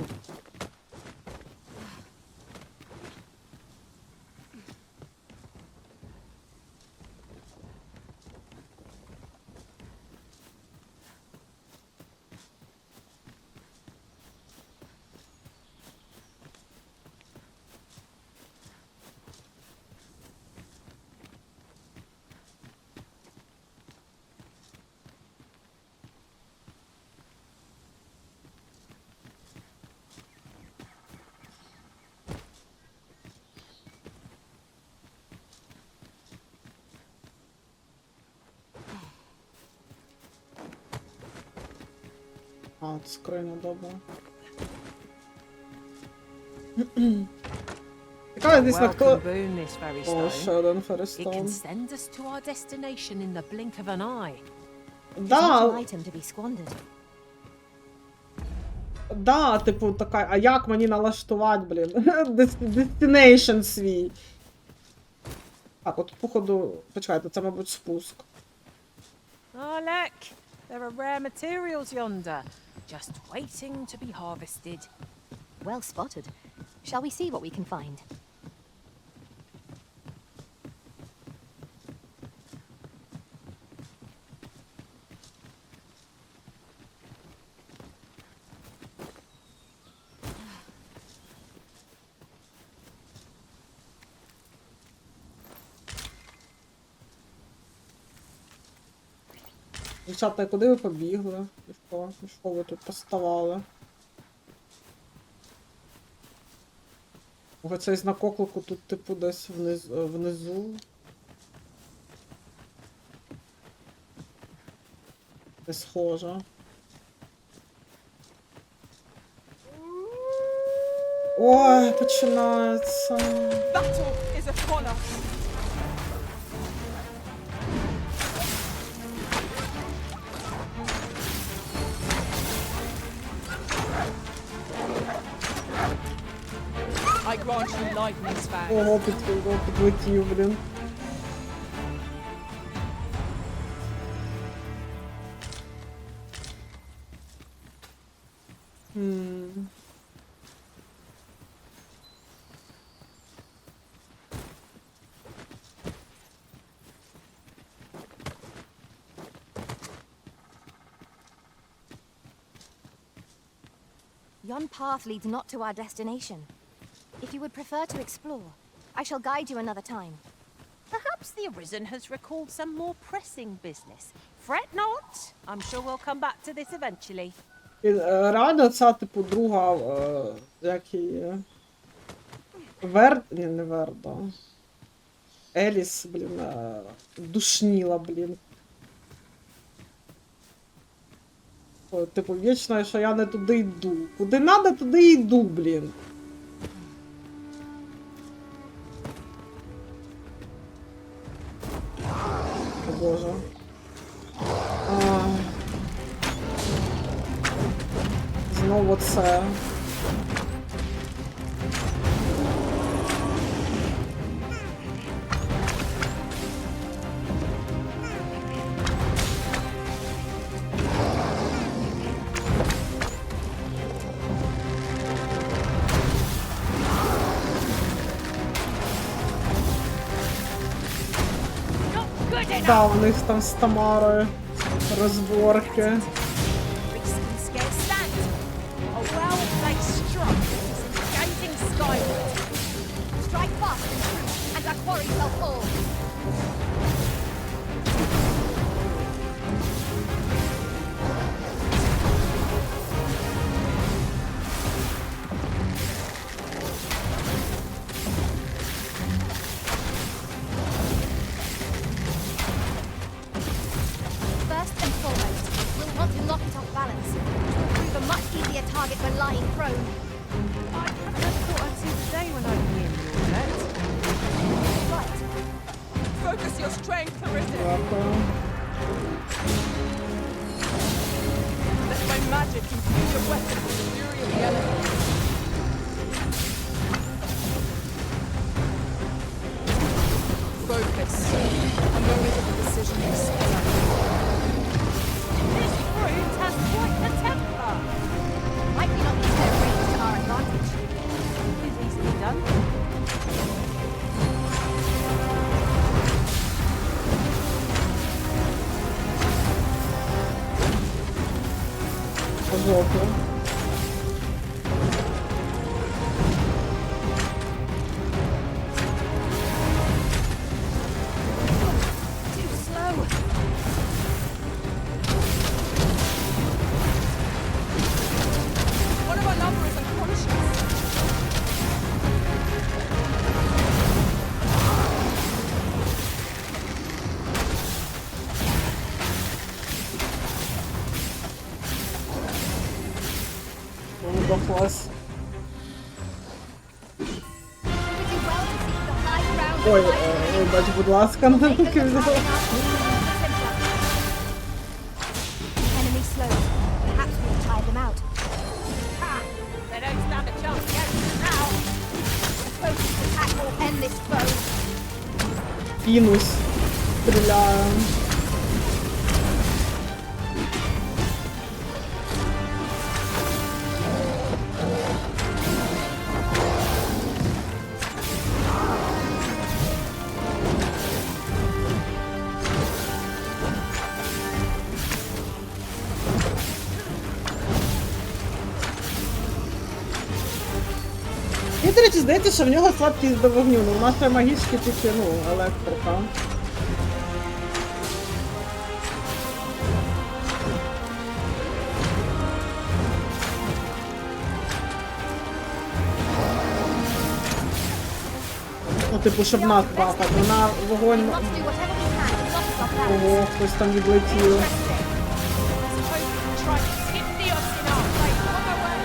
А, це скриня, добре. Цікаво, дійсно, хто... О, ще один ферістон. Да. Да, типу, така, а як мені налаштувати, блін? Destination свій. Так, от, походу, почекайте, це, мабуть, спуск. Oh, look! There are rare materials yonder, just waiting to be harvested. Well spotted. Shall we see what we can find? Дівчата, куди ви побігли? І що ви тут поставали? Ого, цей знак оклику тут, типу, десь внизу. Не схоже. Ой, починається. Battle is upon us! I grant you lightning span. Ого, підлетів, блін. Yon path leads not to our destination. If you would prefer to explore, I shall guide you another time. Perhaps Perhaps the Arisen has recalled some more pressing business. Fret not. I'm sure we'll come back to this eventually. Реально ця, типу, друга, як її... Ні, не Верда. Еліс, блін, душніла, блін. О, типу, вічно, що я не туди йду. Куди надо, туди і йду, блін. О, Боже. Знову це. Да, у них там з Тамарою розборки. Strike fast and true, and our quarry shall fall. First and foremost, we'll want to knock it off balance. It will prove a much easier target when lying prone. I just thought I'd see the day when I'd be in your net. Right. Focus your strength, Arisen. Let my magic infuse your weapon with the fury of the elements. Focus. A moment of decision is set. This fruit has quite the temper. Might we not use their range to our advantage? Is easily done. Жопу. Too slow. One of our number is unconscious. Клас. We do well to seek the high ground. Ой, вибач, будь ласка, на руки взяла. Enemy slowed. Perhaps we'll tire them out. They don't stand a chance against us now. A focused attack will end this foe. Пінус. Стріляю. Мені, до речі, здається, що в нього слабкість до вогню, ну в нас ще магічки тільки, ну, електрика. Ну, типу, щоб нас бахати, вона вогонь... We must do whatever we can to knock it off balance. Ого, хтось там відлетів. Try to tip the odds in our favour. On our way.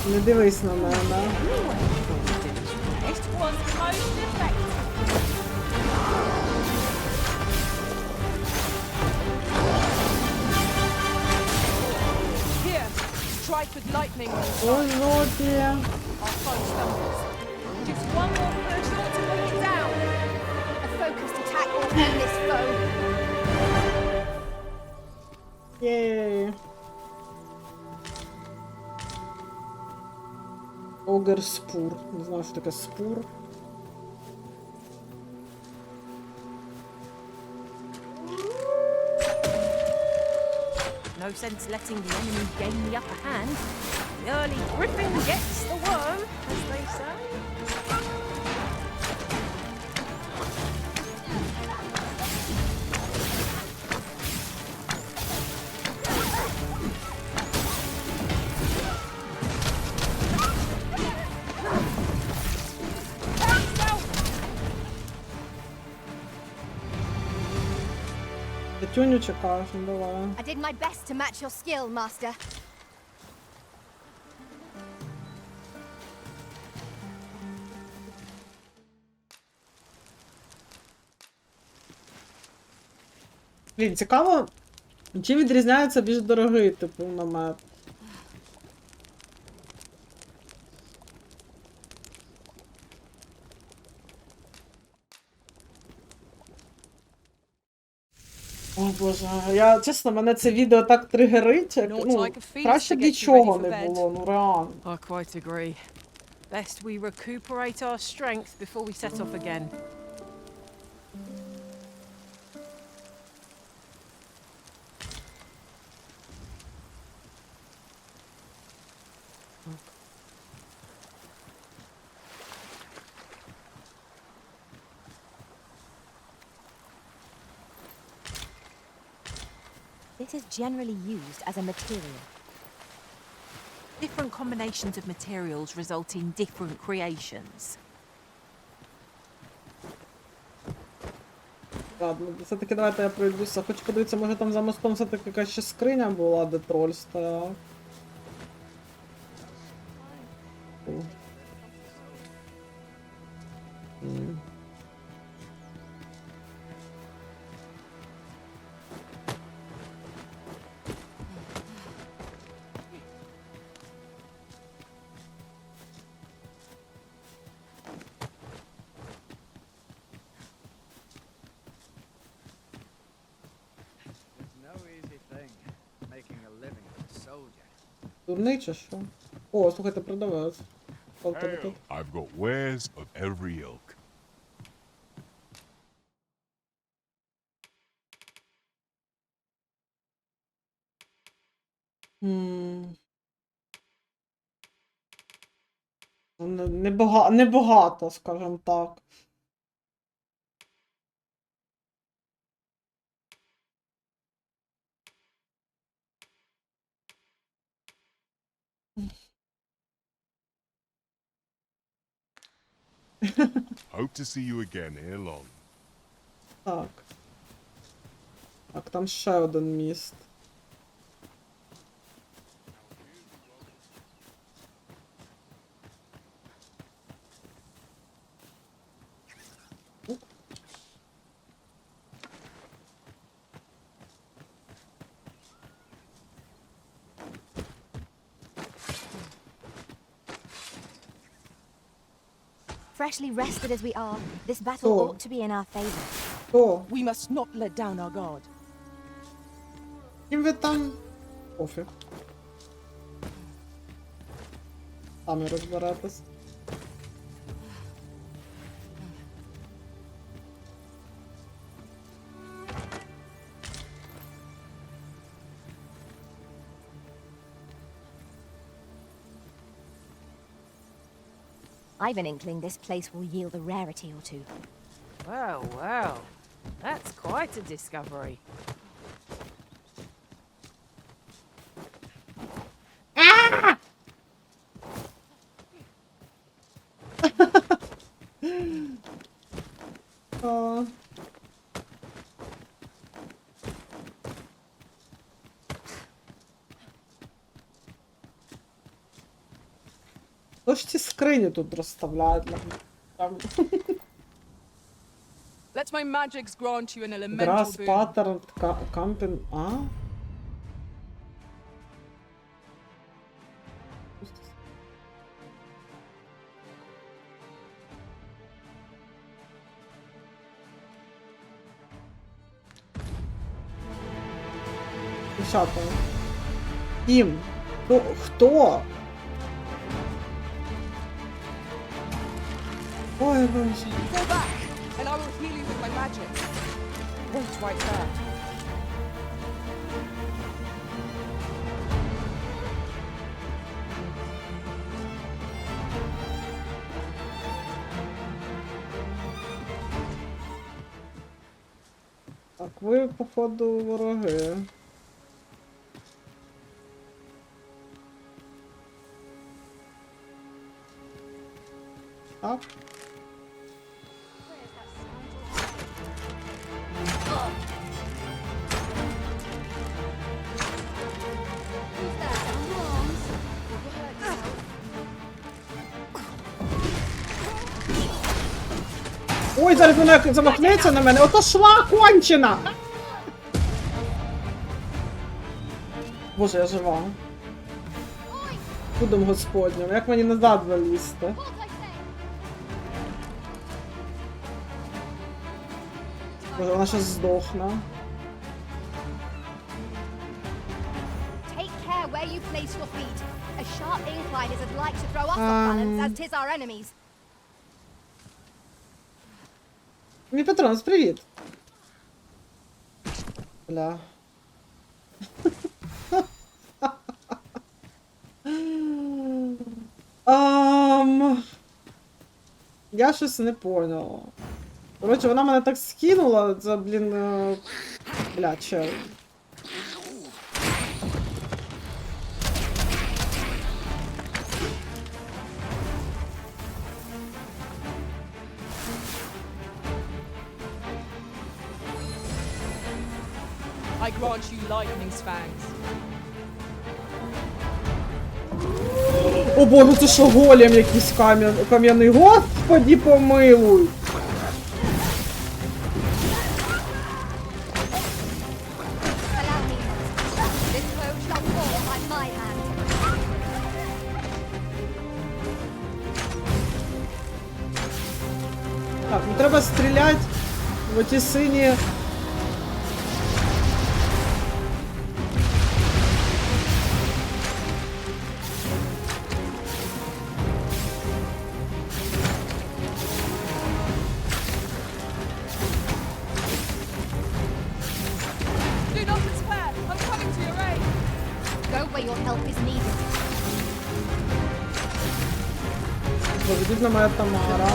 Не дивись на мене. It was most effective. Here, strike with lightning. Ой, жопі. Our foe stumbles. Just one more push to bring it down. A focused attack will end this foe. Єй. Огер спур. Не знаю, що таке спур. No sense letting the enemy gain the upper hand. The early griffin gets the worm, as they say. Тюню чекаєш, ну давай. I did my best to match your skill, Master. Блін, цікаво, чим відрізняється більш дорогий, типу, намет. О боже, я чесно, мене це відео так тригерить, як, ну, краще б нічого не було, ну реально. I quite agree. Best we recuperate our strength before we set off again. This is generally used as a material. Different combinations of materials result in different creations. Ладно, все-таки давайте я пройдуся. Хочу подивитися, може там за мостом все-таки якась ще скриня була, де троль стояв. Дурний чи що? О, слухайте, продавець. I've got wares of every ilk. Небагато, скажімо так. Hope to see you again ere long. Так. Так, там ще один міст. Freshly rested as we are, this battle Oh. ought to be in our favor. О, We must not let down our guard. ким ви там? Пофіг. Самі розберетесь. I've an inkling this place will yield a rarity or two. Well, well. That's quite a discovery. Хто ж ці скрині тут розставляють? Там. Let my magics grant you an elemental Грас, boon. паттерн, кампін. А? Дівчата. Тім. Хто? Ой, боже. Fall back, and I will heal you with my magic. Wait right there. Так, ви, походу, вороги. Так. Ой, зараз вона замахнеться на мене. Ото шла кончена! Боже, я жива. Чудом господнім. Як мені назад залізти? Боже, вона щас здохне. Take care where you place your feet. A sharp incline is as like to throw us off balance as 'tis our enemies. Мій Петронс, привіт. Бля. Я щось не поняла. Коротше, вона мене так скинула, це, блін, бля, чел. I grant you lightning's fangs. О боже, це що голем якийсь кам'яний? Господі помилуй! This foe shall fall by my hand. Так, ну треба стріляти в оті сині. Do not despair. I'm coming to your aid. Go where your help is needed. Бідна моя Тамара.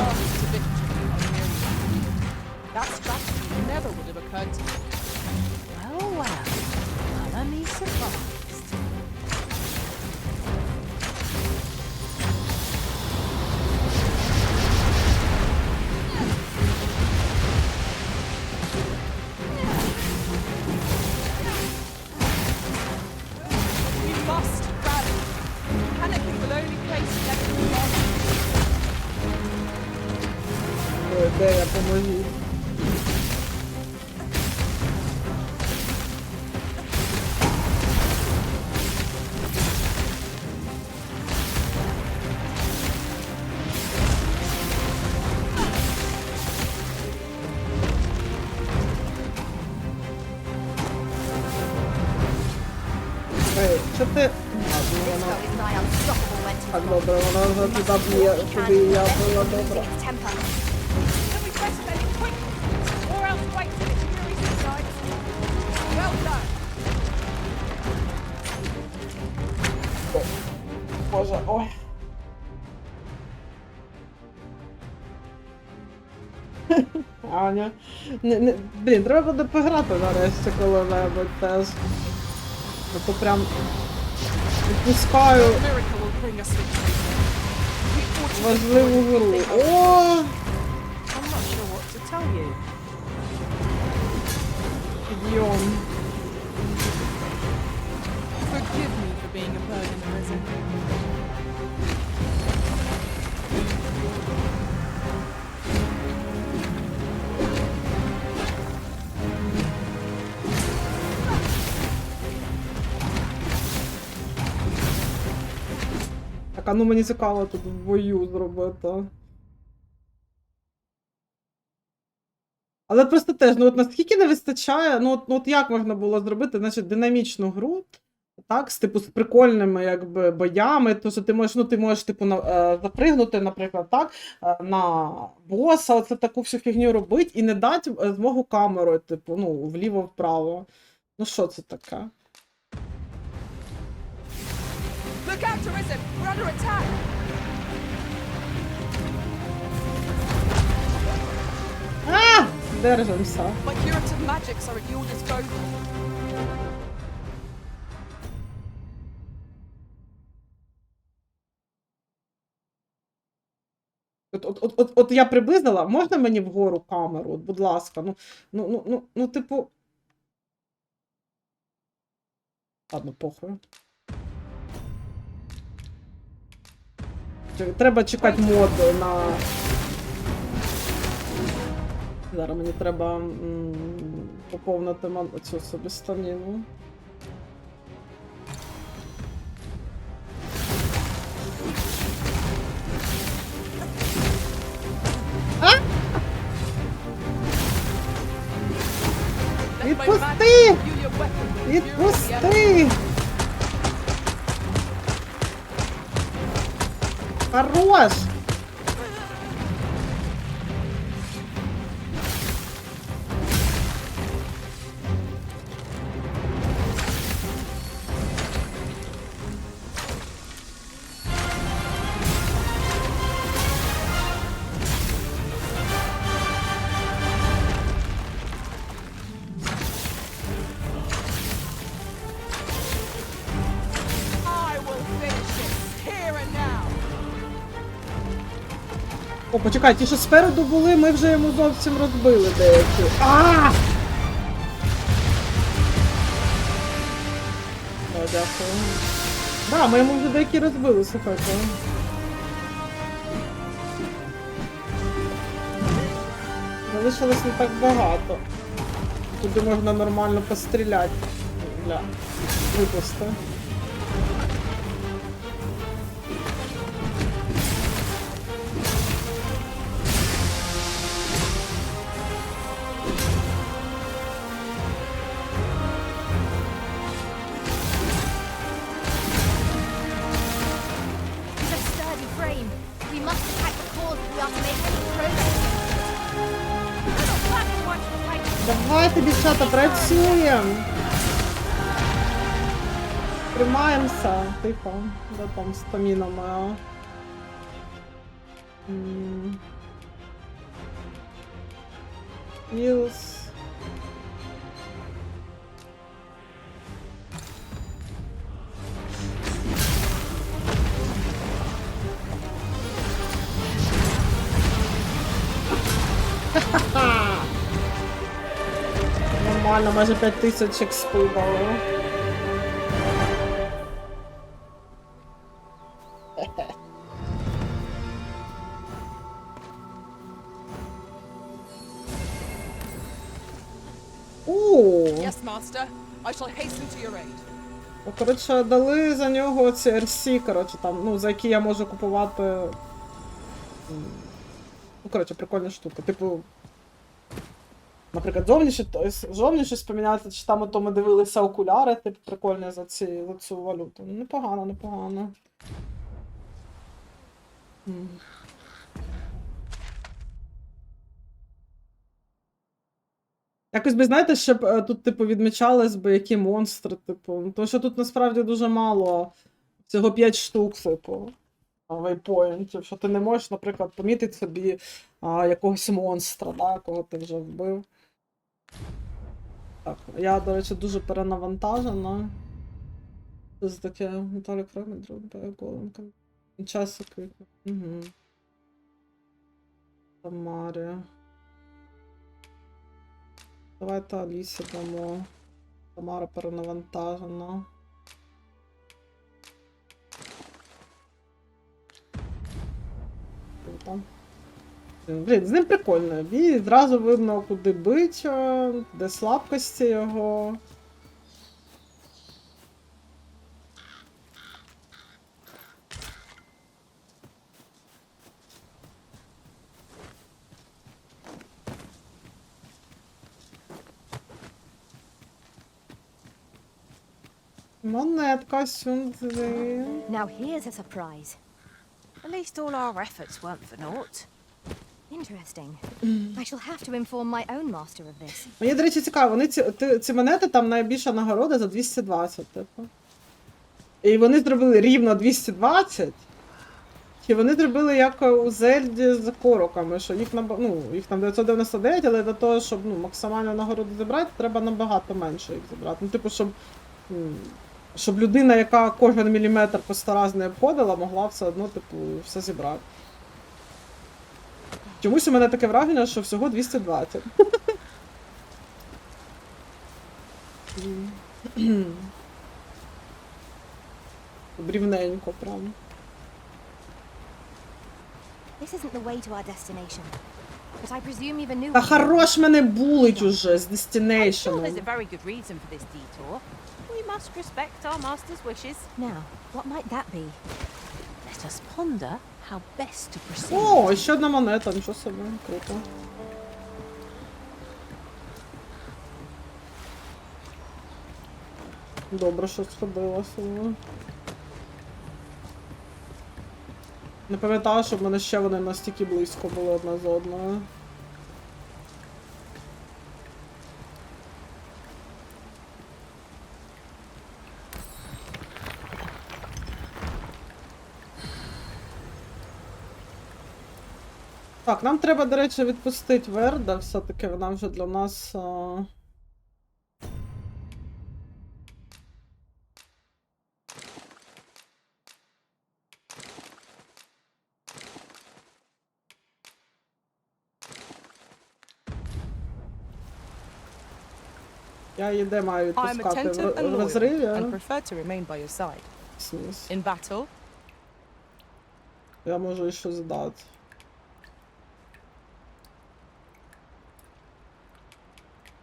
That strategy never would have occurred to me. Well, well. Colour me surprised. We must rally. Panicking will only place the enemy on. Ой, де я, поможіть. Ей, що ти? This foe is nigh unstoppable when Так, добре, вона вже туди б'є, куди я була добра. its temper. Then we press them quickly, or else wait till its fury subsides. Well done. Боже, ой. Аня. Блін, треба буде пограти нарешті коли-небудь теж. А то прям відпускаю A miracle will bring us victory. We ought to важливу avoid гру. anything else. О! I'm not sure what to tell you. Підйом. Forgive me for being a burden arisen. Так, а ну мені цікаво тут в бою зробити. Але просто теж, ну от наскільки не вистачає, ну от як можна було зробити, значить, динамічну гру, Так, з прикольними якби боями, то що ти можеш запригнути, наприклад, так, на боса, оце таку всю фігню робити і не дати змогу камерою, вліво-вправо. Ну що це таке? Look out, Arisen! We're under attack! Держимося. My curative magics are at your disposal. От я приблизила, можна мені вгору камеру? От, будь ласка, типу. Ладно, похуй. Треба чекати мод на. Зараз мені треба поповнити цю собі станину. Відпусти! Відпусти! Хорош! О, почекай, ті, що спереду були, ми вже йому зовсім розбили деякі. Ааа! О, дякую. Да, ми йому вже деякі розбили, слухайте. Залишилось не так багато. Туди можна нормально постріляти. Бля, випусти. Давайте, дівчата, працюємо. Тримаємося. Тихо. Де там стаміна моя? Плюс. Ха-ха-ха! Нормально, майже 5000 експу дало. Yes, master. I shall hasten to your aid. Коротше, дали за нього ці RC, коротше, там, за які я можу купувати. Коротше, прикольна штука. Типу, наприклад, зовнішність поміняти, чи там ото ми дивилися окуляри, типу, прикольні за цю валюту. Непогано, непогано. Якось би, знаєте, щоб тут, типу, відмічались би, які монстри, типу. Тому що тут насправді дуже мало, всього 5 штук, типу, вейпоінтів, що ти не можеш, наприклад, помітити собі якогось монстра, да, кого ти вже вбив. Так, я, до речі, дуже перенавантажена. Це таке металік фрагмент, голенка. Часу квітня. Угу. Тамарі. Давайте Алісі дамо. Тамара перенавантажена. Блін, з ним прикольно. Він зразу видно, куди бить, де слабкості його. Монетка сюди. Now here's a surprise. At least all our efforts weren't for naught. Interesting. I shall have to inform my own master of this. Мені, до речі, цікаво, вони ці монети, там найбільша нагорода за 220, типу. І вони зробили рівно 220? Чи вони зробили як у Зельді з короками, що їх їх там 999, але для того, щоб максимальну нагороду зібрати, треба набагато менше їх зібрати. Ну, типу, щоб людина, яка кожен міліметр по 100 раз не обходила, могла все одно, типу, все зібрати. Чомусь у мене таке враження, що всього 220. Брівненько прям. This isn't the way to our destination. But I presume you've a new Та one. хорош мене булить уже з I'm sure Destination. there's a very good reason for this detour. We must respect our master's wishes. Now, what might that be? Let us ponder how best to proceed. О, ще одна монета, нічого собі, круто. Добре, що сходила сюди. Не пам'ятаю, щоб в мене ще вони настільки близько були одна з одною. Так, нам треба, до речі, відпустити Верда, все-таки вона вже для нас... Я її де маю I am відпускати? attentive and В loyal, розриві? and prefer to remain by your side. In battle, Я можу ще здати.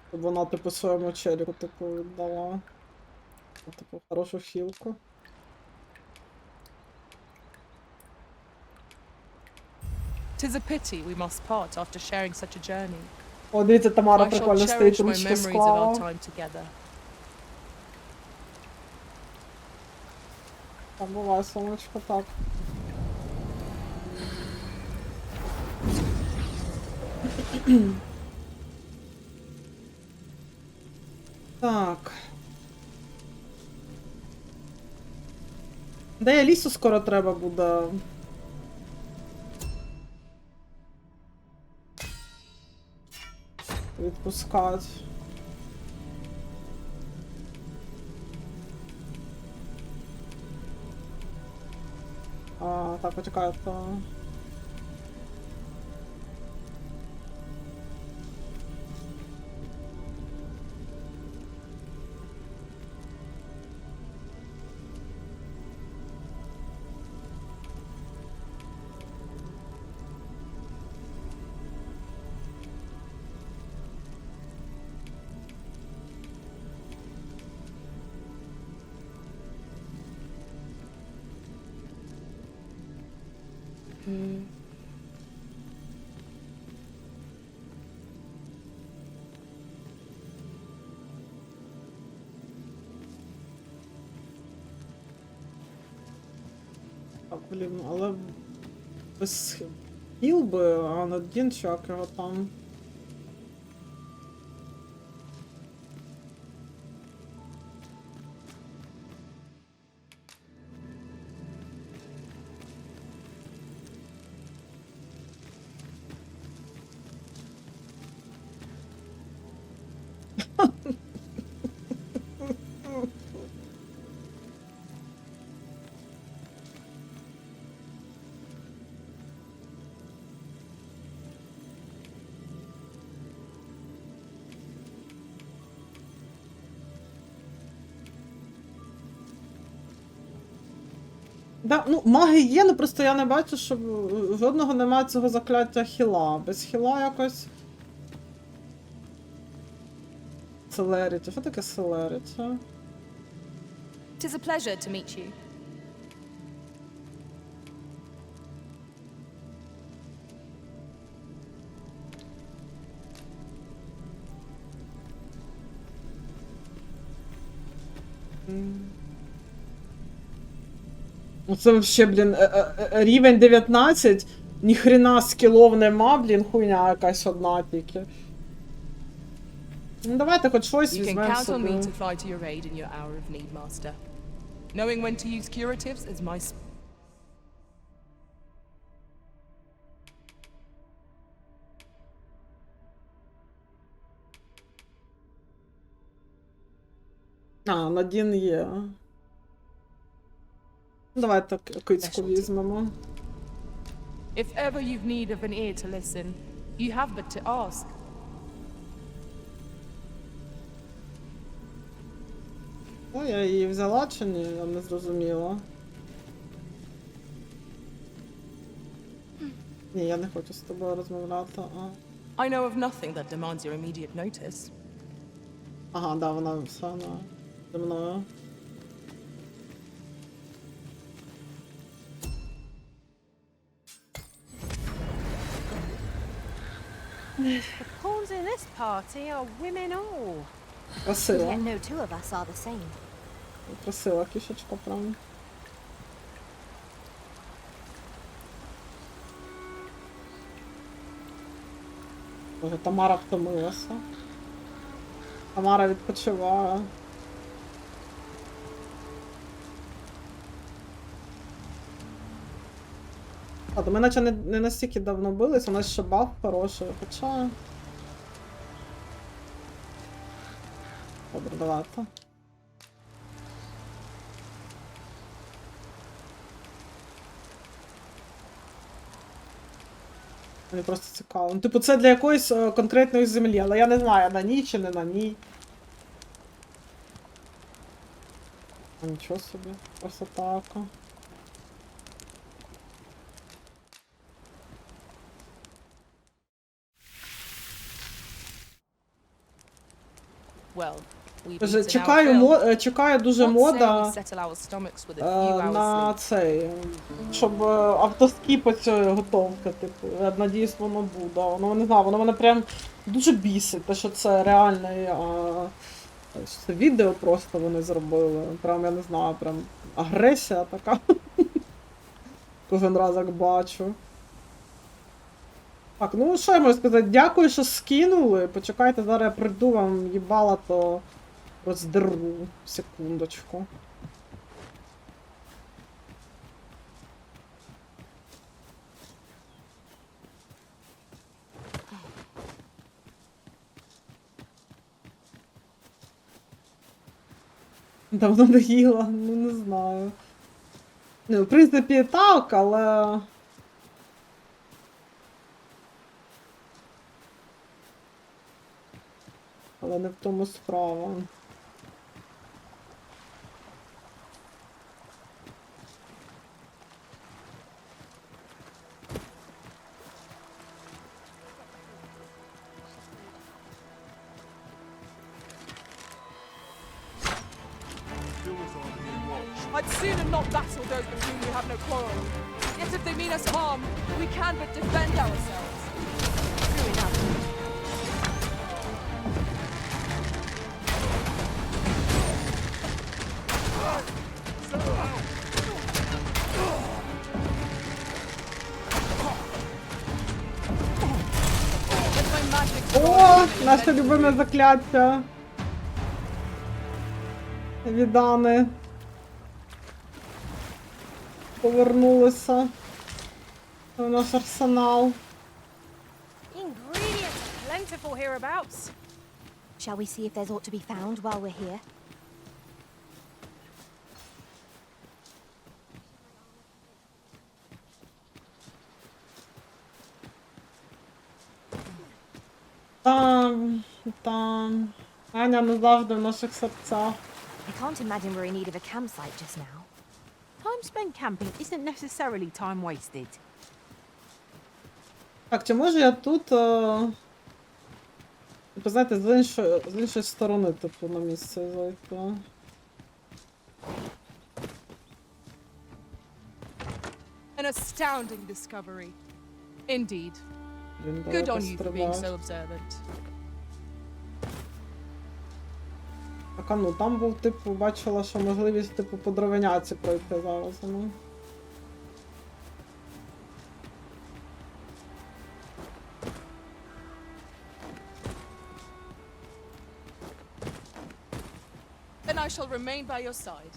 Щоб вона, типу, своєму челіку, типу, віддала. Типу, хорошу хілку. tis a pity we must part after sharing such a journey. О, дивіться, Тамара I shall прикольно стоїть, cherish my ручки memories of our склала. time together. Там буває, сонечко, так. Так. Де я лісу скоро треба буде? Відпускати. Так, почекай, то... Так, блін, але без хіл би, а на один чак його там. Да, ну, маги є, ну просто я не бачу, що жодного немає цього закляття хіла. Без хіла якось. Селеріті. Що таке селеріті? Tis a pleasure to meet you. Оце вообще, блін, рівень 19, ніхрена скілов нема, блін, хуйня якась одна тільки. Ну давайте хоч щось You can візьмемо count on me собі. to fly to your aid in your hour of need, Master. Knowing when to use curatives is my Надін є. Давайте кицьку візьмемо. If ever you've need of an ear to listen, you have but to ask. Ну, я її взяла чи ні, я не зрозуміла. Ні, я не хочу з тобою розмовляти. I know of nothing that demands your immediate notice. Ага, да, вона все зі мною. The pawns in this party are women all. Красиво. Yet no two of us are the same. Красива кішечка, правда. Боже, Тамара втомилася. Тамара відпочиває. Ладно, ми наче не настільки давно бились, у нас ще баф хороший, хоча... Добре, давайте. Мені просто цікаво. Ну, типу, це для якоїсь конкретної землі, але я не знаю, на ній чи не на ній. Нічого собі, просто так. Well, we've Каже, eaten our fill. чекає дуже What say мода we settle our stomachs with a few hours на sleep? цей, щоб автоскіпати готовка, типу. Я надіюсь, воно буде. Воно, не знаю, воно мене прям дуже бісить, те, що це реальне це відео просто вони зробили. Прям, я не знаю, прям агресія така. Кожен раз як бачу. Так, ну що я можу сказати? Дякую, що скинули. Почекайте, зараз я прийду вам їбала, то роздеру. Секундочку. Давно не їла, ну не знаю. Ну, в принципі, так, але... Але не в тому справа. I'd sooner not battle those with whom we have no quarrel. Yet if they mean us harm, we can but defend ourselves. True enough. О, наше любиме закляття. Віддане. Повернулося в наш арсенал. Ingredients plentiful hereabouts. Shall we see if there's aught to be found while we're here? Там. Аня не завжди в наших серцях. I can't imagine we're in need of a campsite just now. Time spent camping isn't necessarily time wasted. Так, чи можу я тут, типу, знаєте, з іншої сторони, типу, на місце зайти? An astounding discovery. Indeed. Блін, Good давай on you for being пострибаю. so observant. Так, а ну, там був, типу, бачила, що можливість, типу, по дровиняці пройти зараз, ну. Then I shall remain by your side.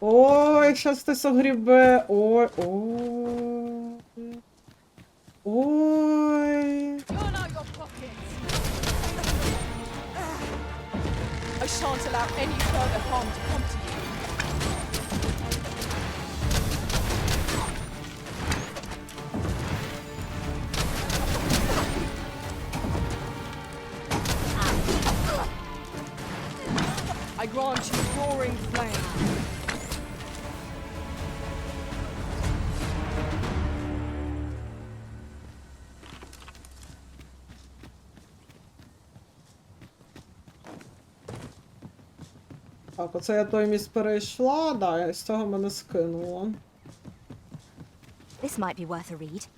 Ой, щас хтось огрібе. Ой, ой. Ой. I shan't allow any further harm to come to you. I grant you roaring flame. Так, оце я той міст перейшла, да, і з цього мене скинуло. This might be worth a read.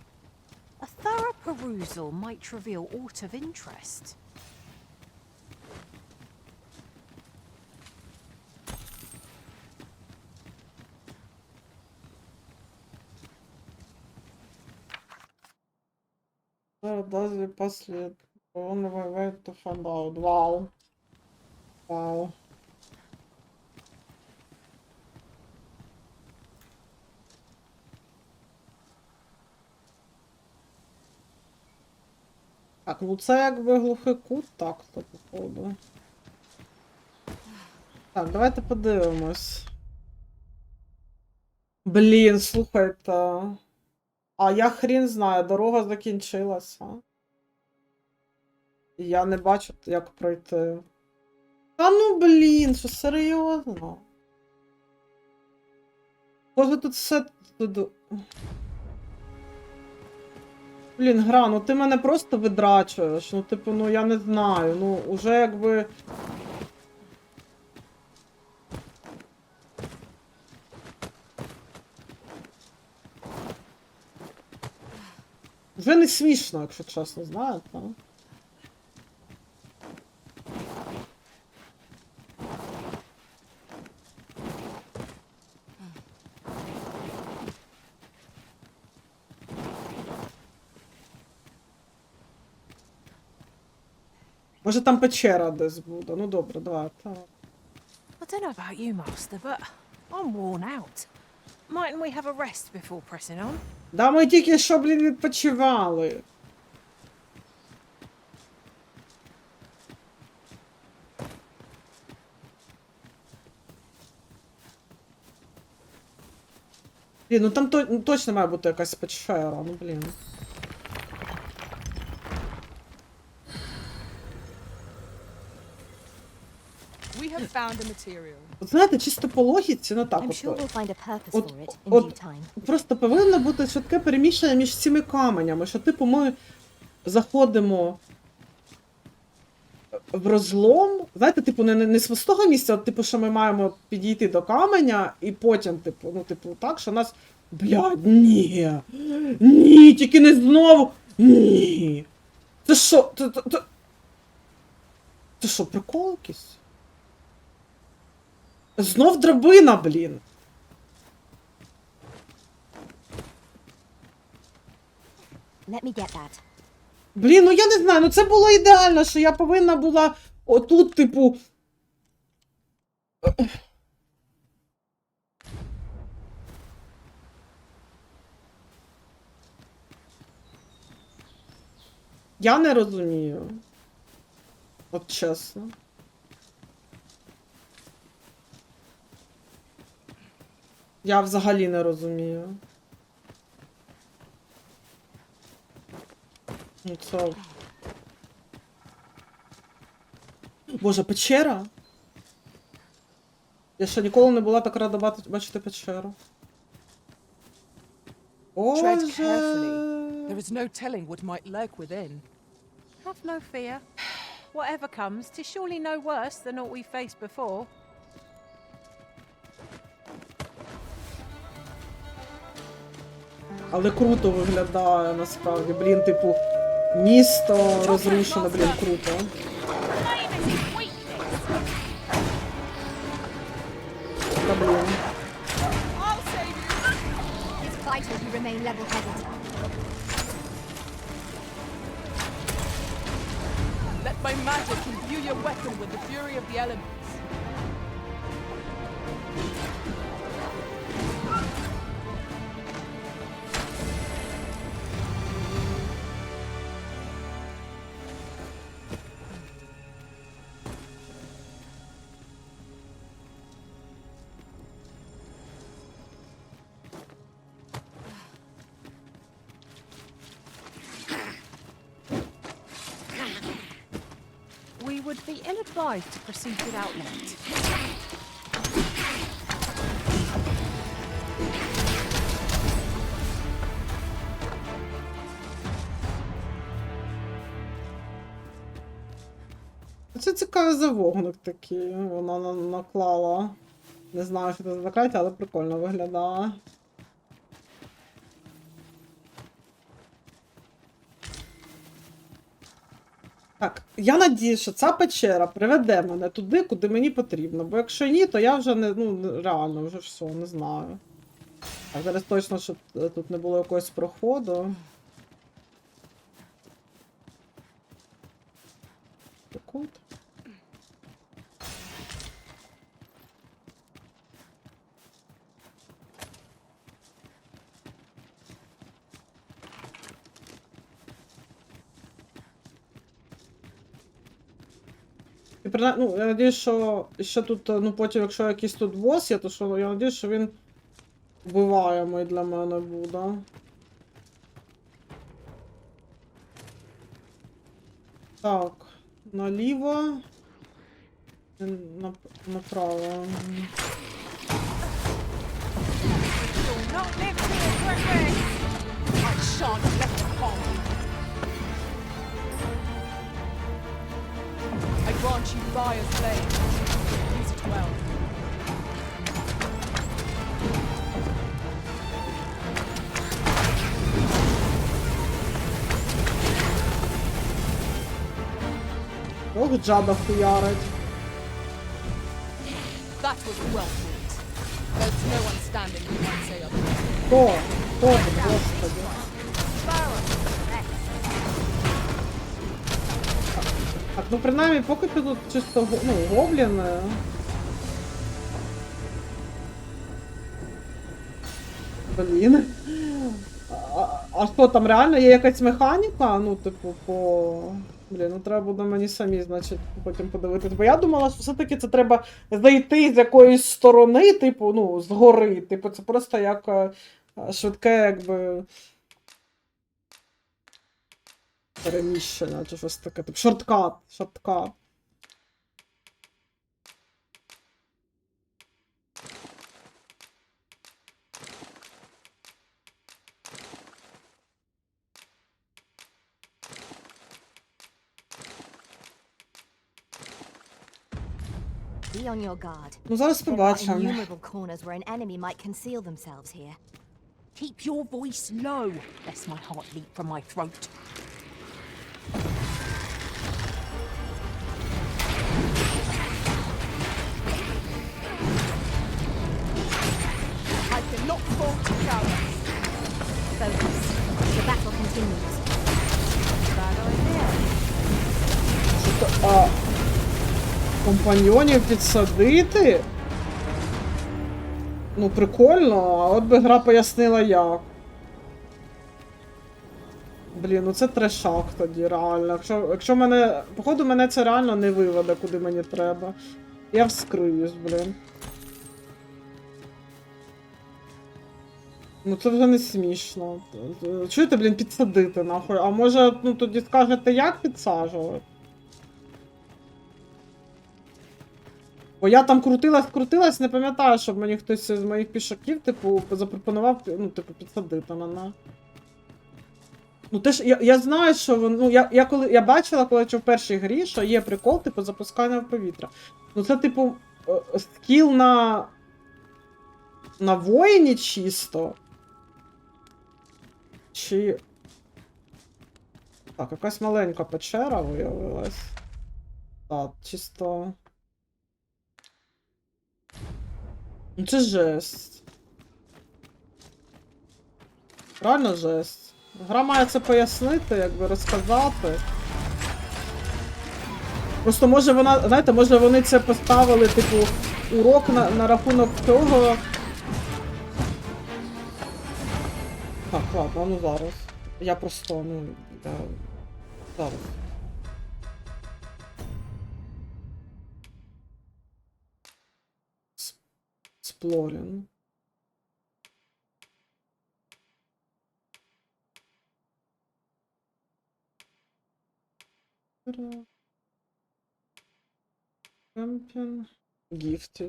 A thorough perusal might reveal aught of interest. Даже после он way to find out. Вау. Вау. Так, ну це якби глухий кут, так, то походу. Так, давайте подивимось. Блін, слухайте. А я хрін знаю, дорога закінчилася. Я не бачу, як пройти. Та ну блін, що серйозно? Може тут все... Блін, гра, ну ти мене просто видрачуєш. Ну, типу, ну я не знаю. Ну, уже якби... Вже не смішно, якщо чесно, знаєте. Може там печера десь буде. Ну добре, давайте. I don't know about you, Master, but I'm worn out. Mightn't we have a rest before pressing on? Да ми тільки що, блін, відпочивали. Блін, ну там точно має бути якась печера, ну блін. We have found a material. От знаєте, чисто по логіці, ну так I'm sure от. we'll find a purpose От, for it in от due time. просто повинно бути швидке переміщення між цими каменями, що типу ми заходимо в розлом, знаєте, типу не з того місця, от, типу, що ми маємо підійти до каменя і потім, типу, ну, типу, так, що нас, блядь, ні, ні, тільки не знову, ні. Це що, це що, прикол якийсь? Знов драбина, блін. Let me get that. Блін, ну я не знаю, ну це було ідеально, що я повинна була отут, типу... Я не розумію. От чесно. Я взагалі не розумію. Ну це... Боже, печера? Я ще ніколи не була так рада бачити печеру. Tread Боже. carefully. There is no telling what might lurk within. Have no fear. Whatever comes, 'tis surely no worse than aught we faced before. Але круто виглядає, насправді. Блін, типу, місто розрушено, блін, круто. Та, блін. I'll save you. remain level-headed. Let my magic imbue your weapon with the fury of the elements. We would be ill-advised to proceed without light. Це цікавий завогник такий, вона наклала. Не знаю, що це за закляття, але прикольно виглядає. Так, я надію, що ця печера приведе мене туди, куди мені потрібно. Бо якщо ні, то я вже не, ну, реально вже все, не знаю. Так, зараз точно, щоб тут не було якогось проходу. Секунд. І ну, я надіюсь, що ще тут, ну потім, якщо якийсь тут бос є, то що я надіюсь, що він вбиваємий для мене буде. Так, наліво. Направо. I grant you fire's flame. Use it well. Ох, джаба хуярить. That was well fought. There's no one standing who might say otherwise. Хто? Хто тут, господи? Так, ну принаймні, поки що тут чисто, ну, гобліни. Блін. А що там реально є якась механіка? Ну, типу, по... Блін, ну треба буде мені самі, значить, потім подивитись. Бо я думала, що все-таки це треба зайти з якоїсь сторони, типу, ну, згори. Типу, це просто як швидке, якби... переміщення, чи щось таке. Типу, шорткат. Be on your guard. Ну, зараз There are побачимо. innumerable corners where an enemy might conceal themselves here. Keep your voice low, lest my heart leap from my throat. I cannot fall to cowards. Focus. The battle continues. Bad idea. Компаньйонів підсадити? Ну, прикольно, а от би гра пояснила як. Блін, ну це трешак тоді, реально. Якщо мене... Походу, мене це реально не виведе, куди мені треба. Я вскриюсь, блін. Ну це вже не смішно. Чуєте, блін, підсадити, нахуй? А може, ну тоді скажете, як підсаджувати? Бо я там крутилась, не пам'ятаю, щоб мені хтось з моїх пішаків, типу, запропонував, ну, типу, підсадити мене. Ну, теж, я знаю, що, ну, я бачила, коли в першій грі, що є прикол, типу, запускання в повітря. Ну, це, типу, скіл на воїні чисто. Чи... Так, якась маленька печера виявилась. Так, чисто... Ну це жесть. Реально жесть. Гра має це пояснити, якби розказати. Просто може вона, знаєте, може вони це поставили, типу, урок на рахунок того. Так, ладно, ну зараз. Я просто, ну, я... Зараз. Сплорін. Champion. Gift.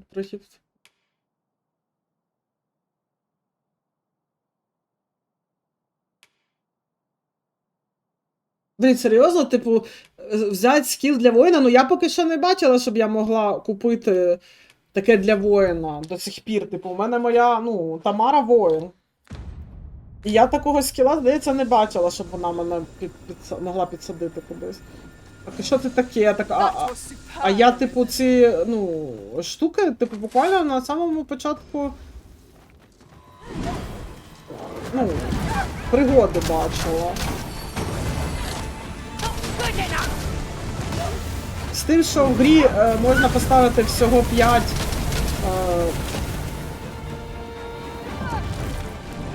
Про gift. Блін, серйозно, типу, взяти скіл для воїна, ну я поки що не бачила, щоб я могла купити таке для воїна до сих пір. Типу, у мене моя, ну, Тамара воїн. І я такого скіла, здається, не бачила, щоб вона мене могла підсадити кудись. Так, і що це таке? Так, а я, типу, ці, ну, штуки, типу, буквально на самому початку, ну, пригоди бачила. З тим, що в грі можна поставити всього 5.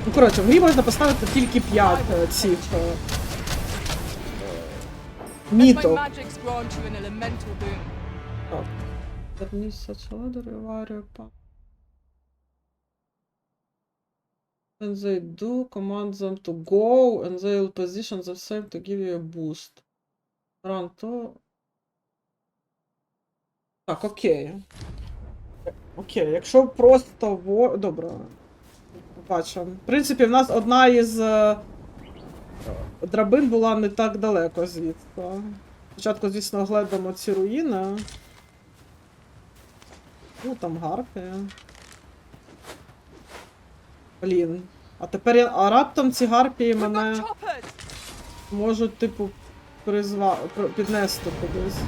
Ну, коротше, в грі можна поставити тільки 5 цих міток. Так. Верніться Солодарю, Варію, When they do, command them to go, and they will position themselves to give you a boost. Run to... Так, окей. Окей, якщо просто Добре. Бачимо. В принципі, в нас одна із драбин була не так далеко звідси. Спочатку, звісно, гледимо ці руїни. Ну, там гарпи. Блін. А тепер раптом ці гарпії мене можуть, типу, піднести кудись.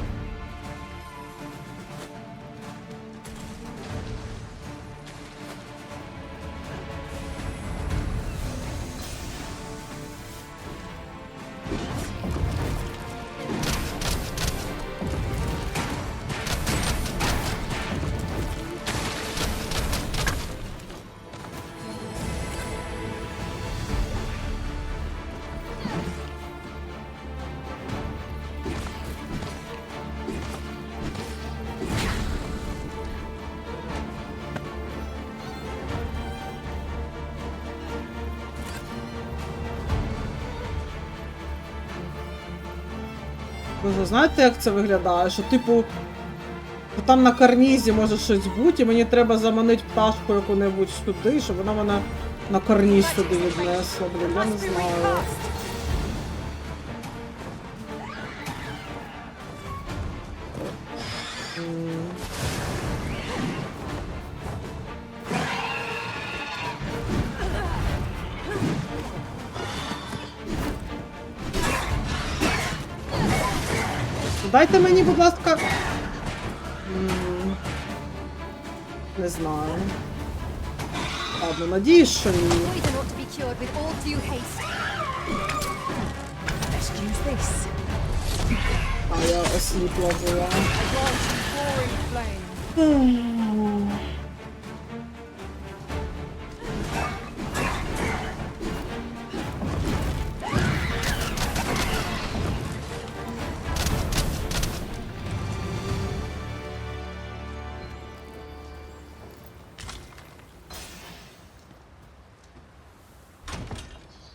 Ви знаєте, як це виглядає? Що, типу, там на карнізі може щось бути, і мені треба заманити пташку яку-небудь сюди, щоб вона мене на карніз сюди віднесла. Блін, я не знаю. Дайте мені, будь ласка. Не знаю. Ладно, надіюсь, що ні. А я осліпла була.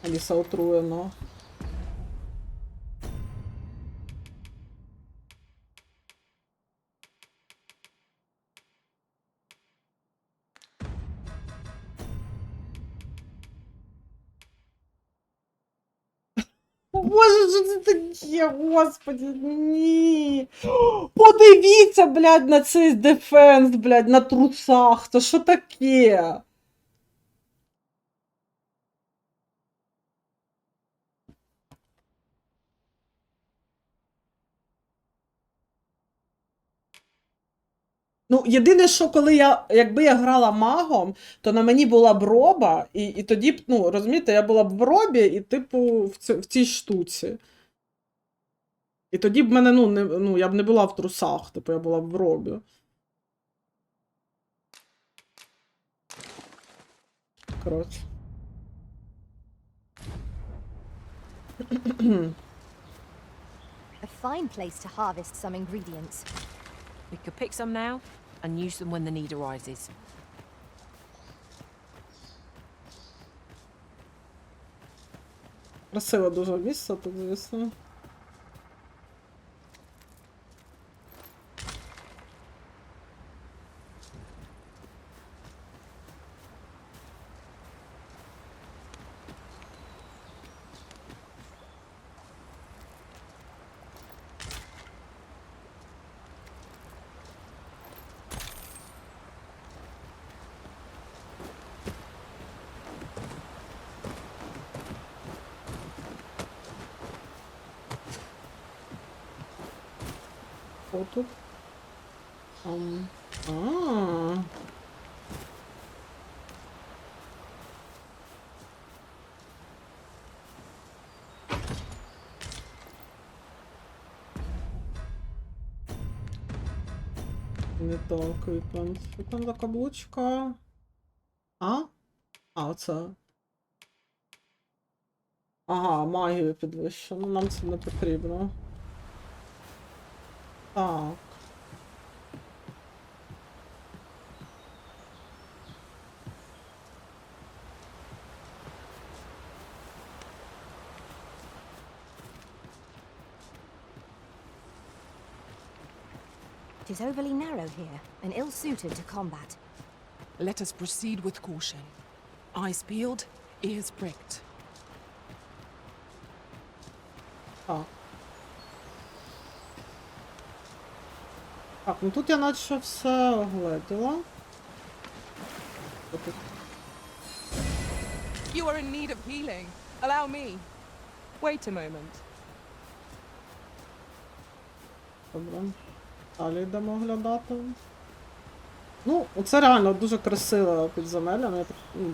Аліса отруєна. Боже, що це таке, господи, ні. Подивіться, блядь, на цей дефенс, блядь, на трусах. То що таке? Ну, єдине, що якби я грала магом, то на мені була б роба, і тоді б, ну, розумієте, я була б в робі і, типу, в цій штуці. І тоді б мене, я б не була в трусах, типу, я була б в робі. Коротше. A fine place to harvest some ingredients. We could pick some now and use them when the need arises. Красиве дуже місце тут, звісно. Що тут? Не так, випан. Що там за каблучка? Оце. Ага, магію підвищено. Нам це не потрібно. Так. It is overly narrow here, and ill-suited to combat. Let us proceed with caution. Eyes peeled, ears pricked. Так, ну тут я наче все огледіла. You are in need of healing. Allow me. Wait a moment. Добре. Далі йдемо оглядати. Ну, оце реально дуже красиве підземелля, мені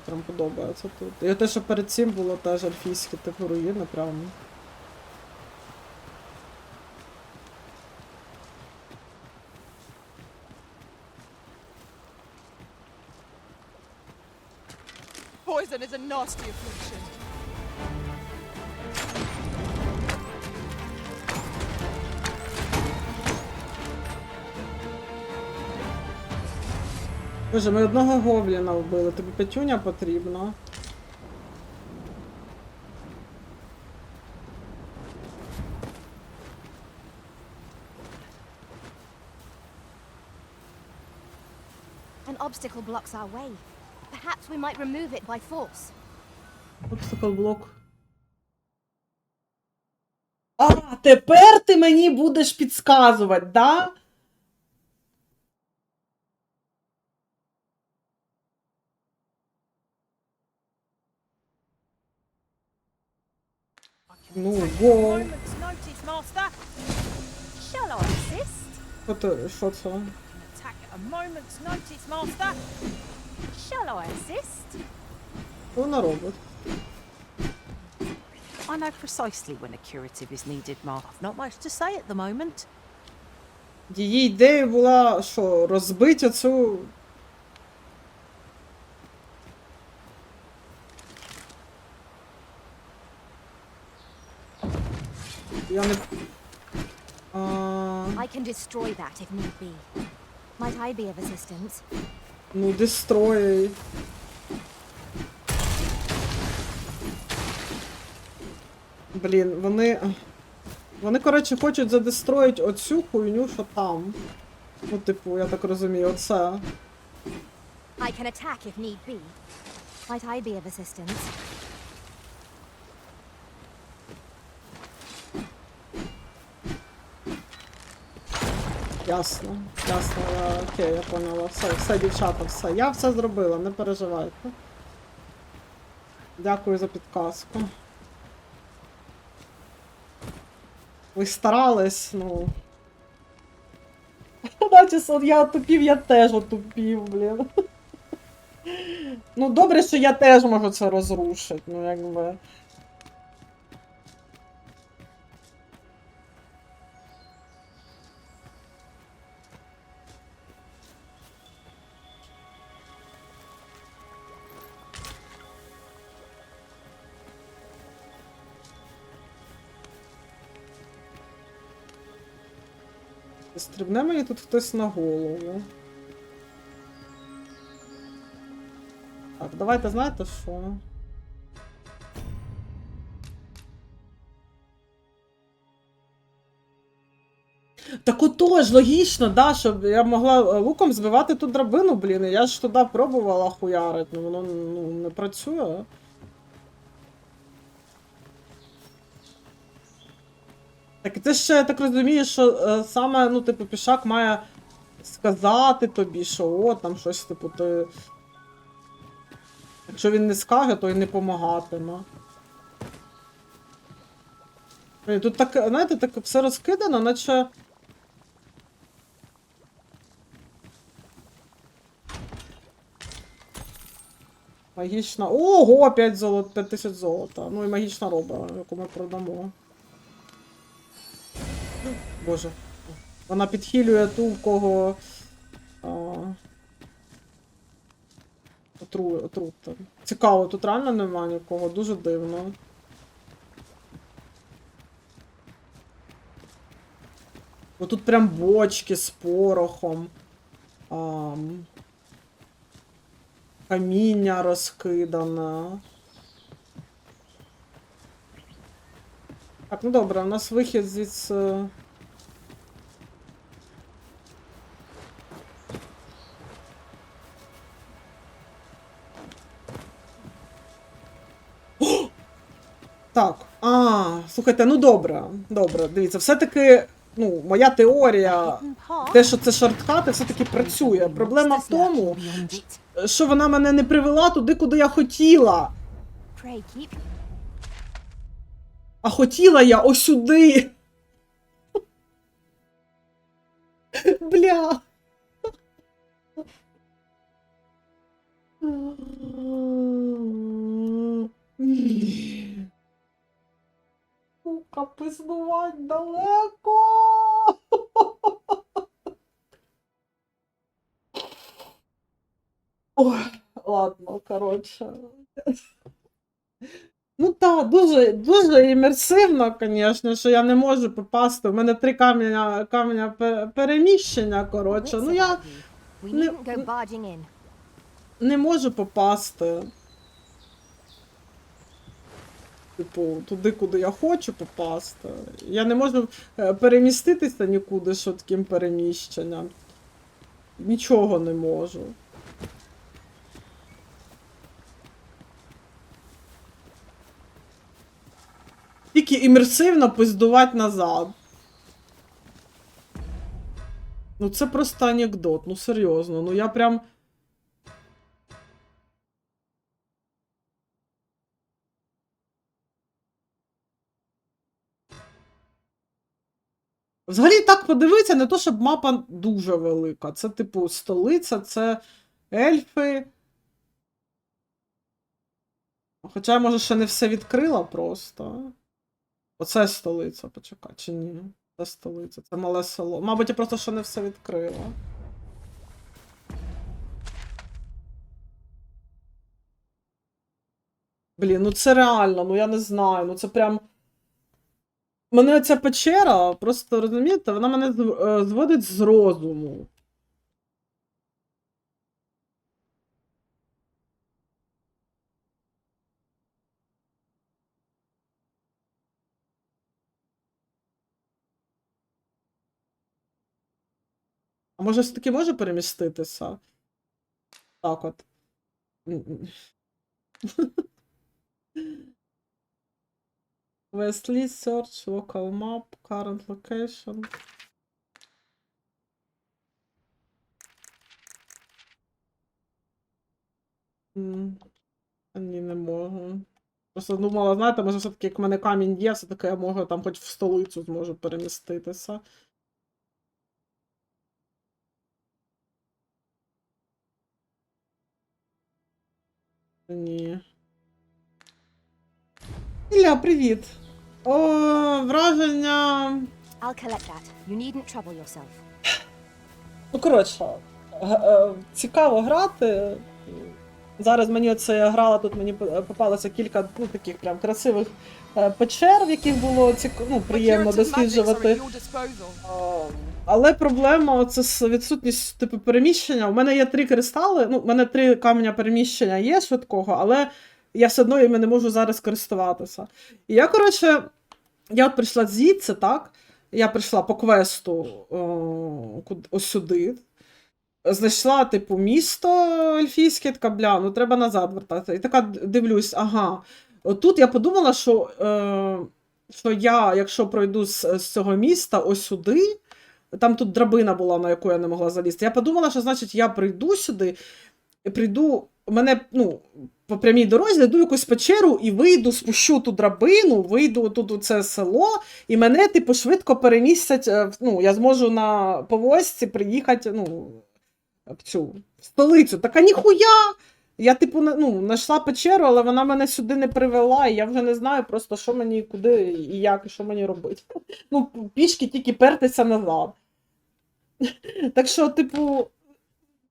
прям подобається тут. І те, що перед цим було теж ельфійське, типу руїни, прям. Poison is a nasty affliction. Боже, ми одного гобліна вбили, тобі петюня потрібна. An obstacle blocks our way. Perhaps we might remove it by force. Obstacle block. А, тепер ти мені будеш підказувати, да? Ну, во. Moment's notice, master. Shall I assist? Що це? Attack at a moment's notice, master. Shall I assist? Що вона робить? I know precisely when a curative is needed, Mark. I've not much to say at the moment. Її ідея була, що розбити оцю... Я не... I can destroy that if need be. Might I be of assistance? Ну, дестрой. Блін, вони, коротше, хочуть задестроїть оцю хуйню, що там. Ну, типу, я так розумію, оце. I can attack if need be. Might I be of assistance? Ясно, ясно, окей, я поняла. Все, дівчата, все. Я все зробила, не переживайте. Дякую за підказку. Ви старались, ну... Бачиш, от я отупів, я теж отупів, блін. Ну, добре, що я теж можу це розрушити, ну, якби. Стрибне мені тут хтось на голову. Так, давайте, знаєте що? Так отож, логічно, да, щоб я могла луком збивати ту драбину, блін, я ж туди пробувала хуярить, ну воно не працює. Так це ще, я так розумію, що саме, ну, типу, пішак має сказати тобі, що о, там щось, типу, ти... Якщо він не скаже, то й не помагатиме. Тут так, знаєте, так все розкидано, наче... Магічна... Ого, 5 золот, 5000 золота. Ну і магічна роба, яку ми продамо. Боже. Вона підхилює ту, в кого... Отрут. Цікаво, тут реально нема нікого, дуже дивно. Бо тут прям бочки з порохом. Каміння розкидане. Так, ну добре, у нас вихід звідси... Так, слухайте, ну добре, дивіться, все-таки, ну, моя теорія, те, що це шорткати, все-таки працює. Проблема в тому, що вона мене не привела туди, куди я хотіла. А хотіла я ось сюди. Бля. Сука, пиздувать далеко. Ой, ладно, коротше. Ну так, дуже імерсивно, звісно, що я не можу попасти. У мене 3 каменя переміщення, коротше. Ну я не можу попасти. Типу, туди, куди я хочу попасти. Я не можу переміститися нікуди швидким переміщенням. Нічого не можу. Тільки імерсивно пиздувати назад. Ну це просто анекдот, ну серйозно, ну я прям... Взагалі так подивитися, не то, щоб мапа дуже велика. Це, типу, столиця, це ельфи. Хоча я, може, ще не все відкрила просто. Оце столиця, почекай, чи ні? Це столиця, це мале село. Мабуть, я просто ще не все відкрила. Блін, ну це реально, ну я не знаю, ну це прям... Мене ця печера, просто, розумієте, вона мене зводить з розуму. А може все-таки може переміститися? Так от. Wesley, search, local map, current location. Ні, не можу. Просто думала, знаєте, може все-таки, як в мене камінь є, все-таки я можу там хоч в столицю зможу переміститися. Ні. Ілля, привіт. О, враження... I'll collect that. You needn't trouble yourself. Ну, коротше, цікаво грати. Зараз мені оце я грала, тут мені попалося кілька таких прям красивих печер, в яких було приємно досліджувати. Але проблема це з відсутністю типу переміщення. У мене є 3 кристали, у мене 3 каменя переміщення є швидкого, але я все одно їм не можу зараз користуватися. І я, коротше, я от прийшла звідси, так? Я прийшла по квесту ось сюди. Знайшла, типу, місто ельфійське, така, бля, ну треба назад вертатися. І така дивлюсь, ага. Тут я подумала, що я, якщо пройду з цього міста ось сюди, там тут драбина була, на яку я не могла залізти. Я подумала, що, значить, я прийду сюди, мене, по прямій дорозі, зайду в якусь печеру і вийду, спущу ту драбину, вийду тут у це село, і мене, типу, швидко перемістять, я зможу на повозці приїхати, в столицю. Така ніхуя! Я, типу, знайшла печеру, але вона мене сюди не привела, і я вже не знаю просто, що мені, куди і як, і що мені робити. Пішки тільки пертися назад. Так що, типу,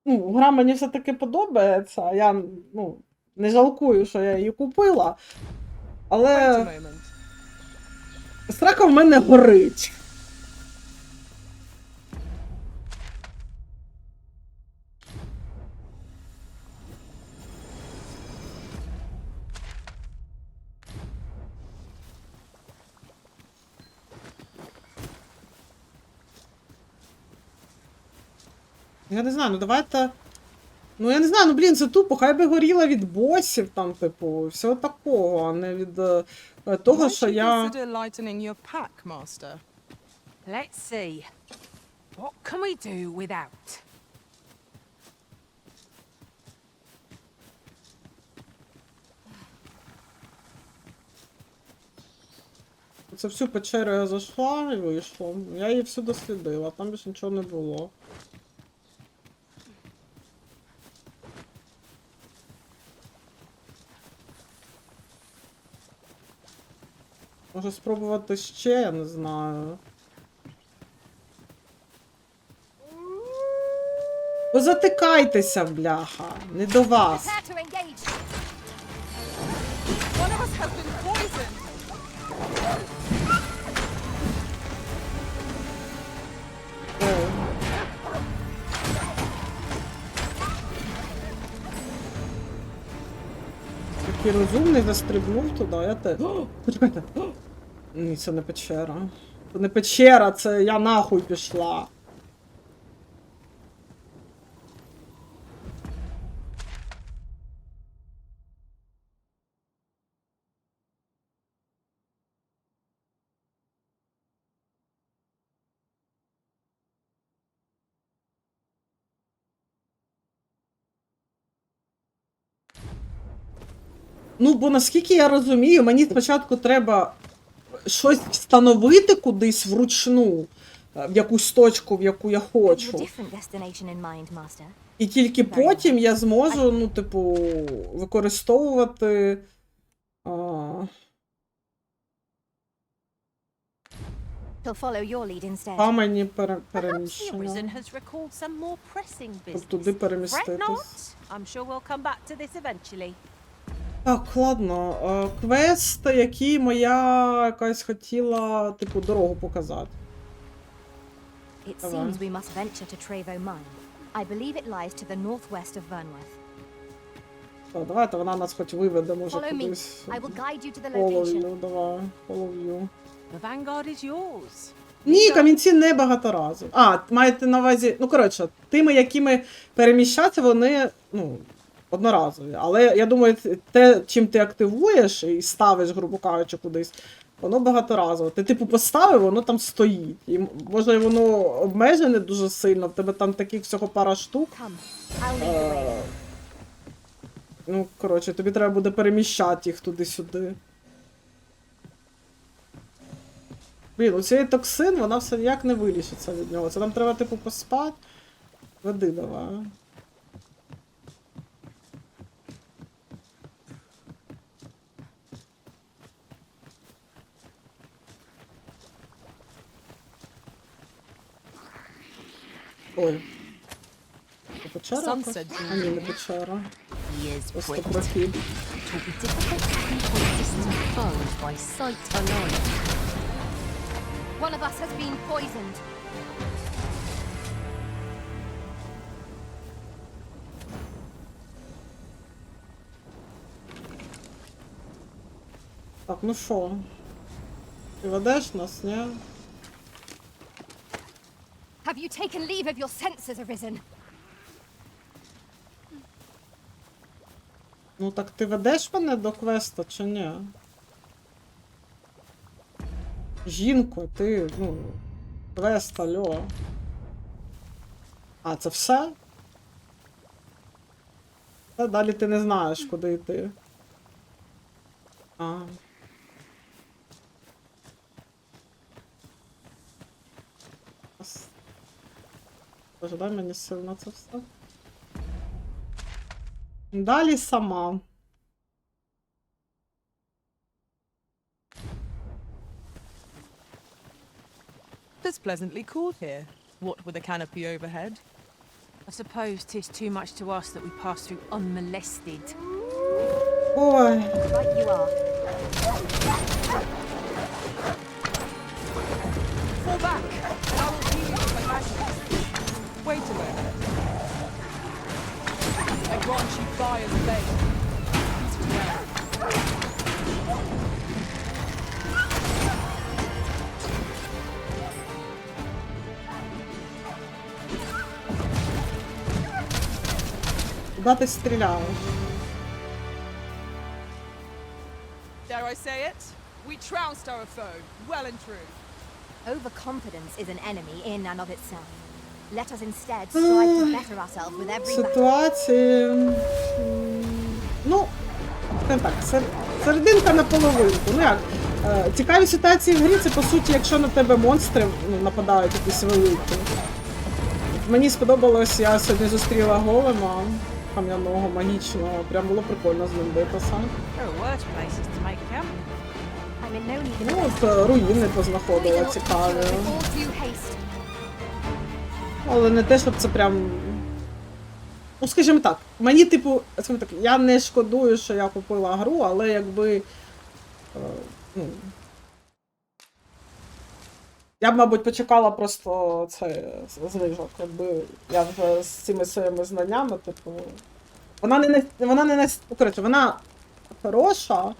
гра мені все-таки подобається, я, не жалкую, що я її купила, але срака в мене горить. Я не знаю, давайте... я не знаю, блін, це тупо, хай би горіла від босів, там, типу, всього такого, а не від того, що я... Let's see. What can we do without? Це всю печеру я зайшла і вийшла. Я її всю дослідила, там більше нічого не було. Може спробувати ще, я не знаю. Ви затикайтеся, бляха, не до вас. Такий розумний застрибнув туди, я те... Почекайте! Ні, це не печера. Це не печера, це я нахуй пішла. Бо наскільки я розумію, мені спочатку треба щось встановити кудись вручну, в якусь точку, в яку я хочу. І тільки потім я зможу, використовувати... камені переміщення. Щоб туди переміститись. Так, ладно. Квест, який моя якась хотіла, дорогу показати. It seems we must venture to Trevo Mine. I believe it lies to the northwest of Vernworth. Так, давайте вона нас хоч виведе, може, Follow me. кудись. I will guide you to the Follow location. you, давай, follow you. The vanguard is yours. Ні, камінці не багаторазові. Маєте на увазі, коротше, тими, якими переміщаться, вони, одноразові. Але, я думаю, те, чим ти активуєш і ставиш, грубо кажучи, кудись, воно багаторазове. Ти, поставив, воно там стоїть. І, може, воно обмежене дуже сильно, в тебе там таких всього пара штук. Коротше, тобі треба буде переміщати їх туди-сюди. Блін, у цієї токсин, вона все ніяк не вилічиться від нього. Це нам треба, поспати. Води давай. Ой. Це печера? А ні, не печера. Просто прохід. One of us has been poisoned. Так, ну що? Ти ведеш нас, ні? Have you taken leave of your senses, Arisen? Ну так ти ведеш мене до квеста чи ні? Жінко, ти, ну, квест, алло. А, це все? Та далі ти не знаєш, куди йти. А. Боже, дай мені сил на це все. Далі сама. It's pleasantly cool here, what with a canopy overhead. I suppose 'tis too much to ask that we pass through unmolested. Ой. Right you are. Fall back, and I will heal you with my magic. Wait a moment. I grant you fire's bane. Peace to them. Куда ти стріляєш? Dare I say it? We trounced our foe, well and true. Overconfidence is an enemy in and of itself. Let us instead strive to better ourselves with every battle. Ситуації... Ну, скажімо так, серединка на половинку. Ну як, цікаві ситуації в грі, це по суті, якщо на тебе монстри нападають якісь великі. Мені сподобалось, я сьогодні зустріла голема кам'яного, магічного. Прям було прикольно з ним битися. Ну, от руїни познаходила цікаві. Але не те, щоб це прям... Ну, скажімо так, мені, типу, скажімо так, я не шкодую, що я купила гру, але якби... Ну, я б, мабуть, почекала просто це знижок, якби я вже з цими своїми знаннями, типу... Вона хороша,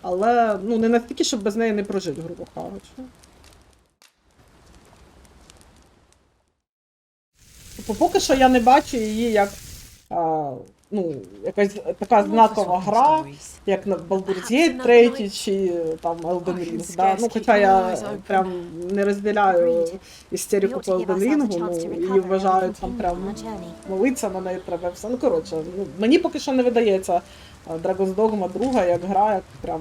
але, ну, не настільки, щоб без неї не прожити, грубо кажучи. Типу, поки що я не бачу її як, ну, якась така знакова гра, як на Baldur's Gate 3 чи там Elden Ring, да? Ну, хоча я прям не розділяю істерику по Elden Ring, ну, її вважають там прям молитися на неї треба все. Ну, коротше, мені поки що не видається Dragon's Dogma 2 як гра, як прям...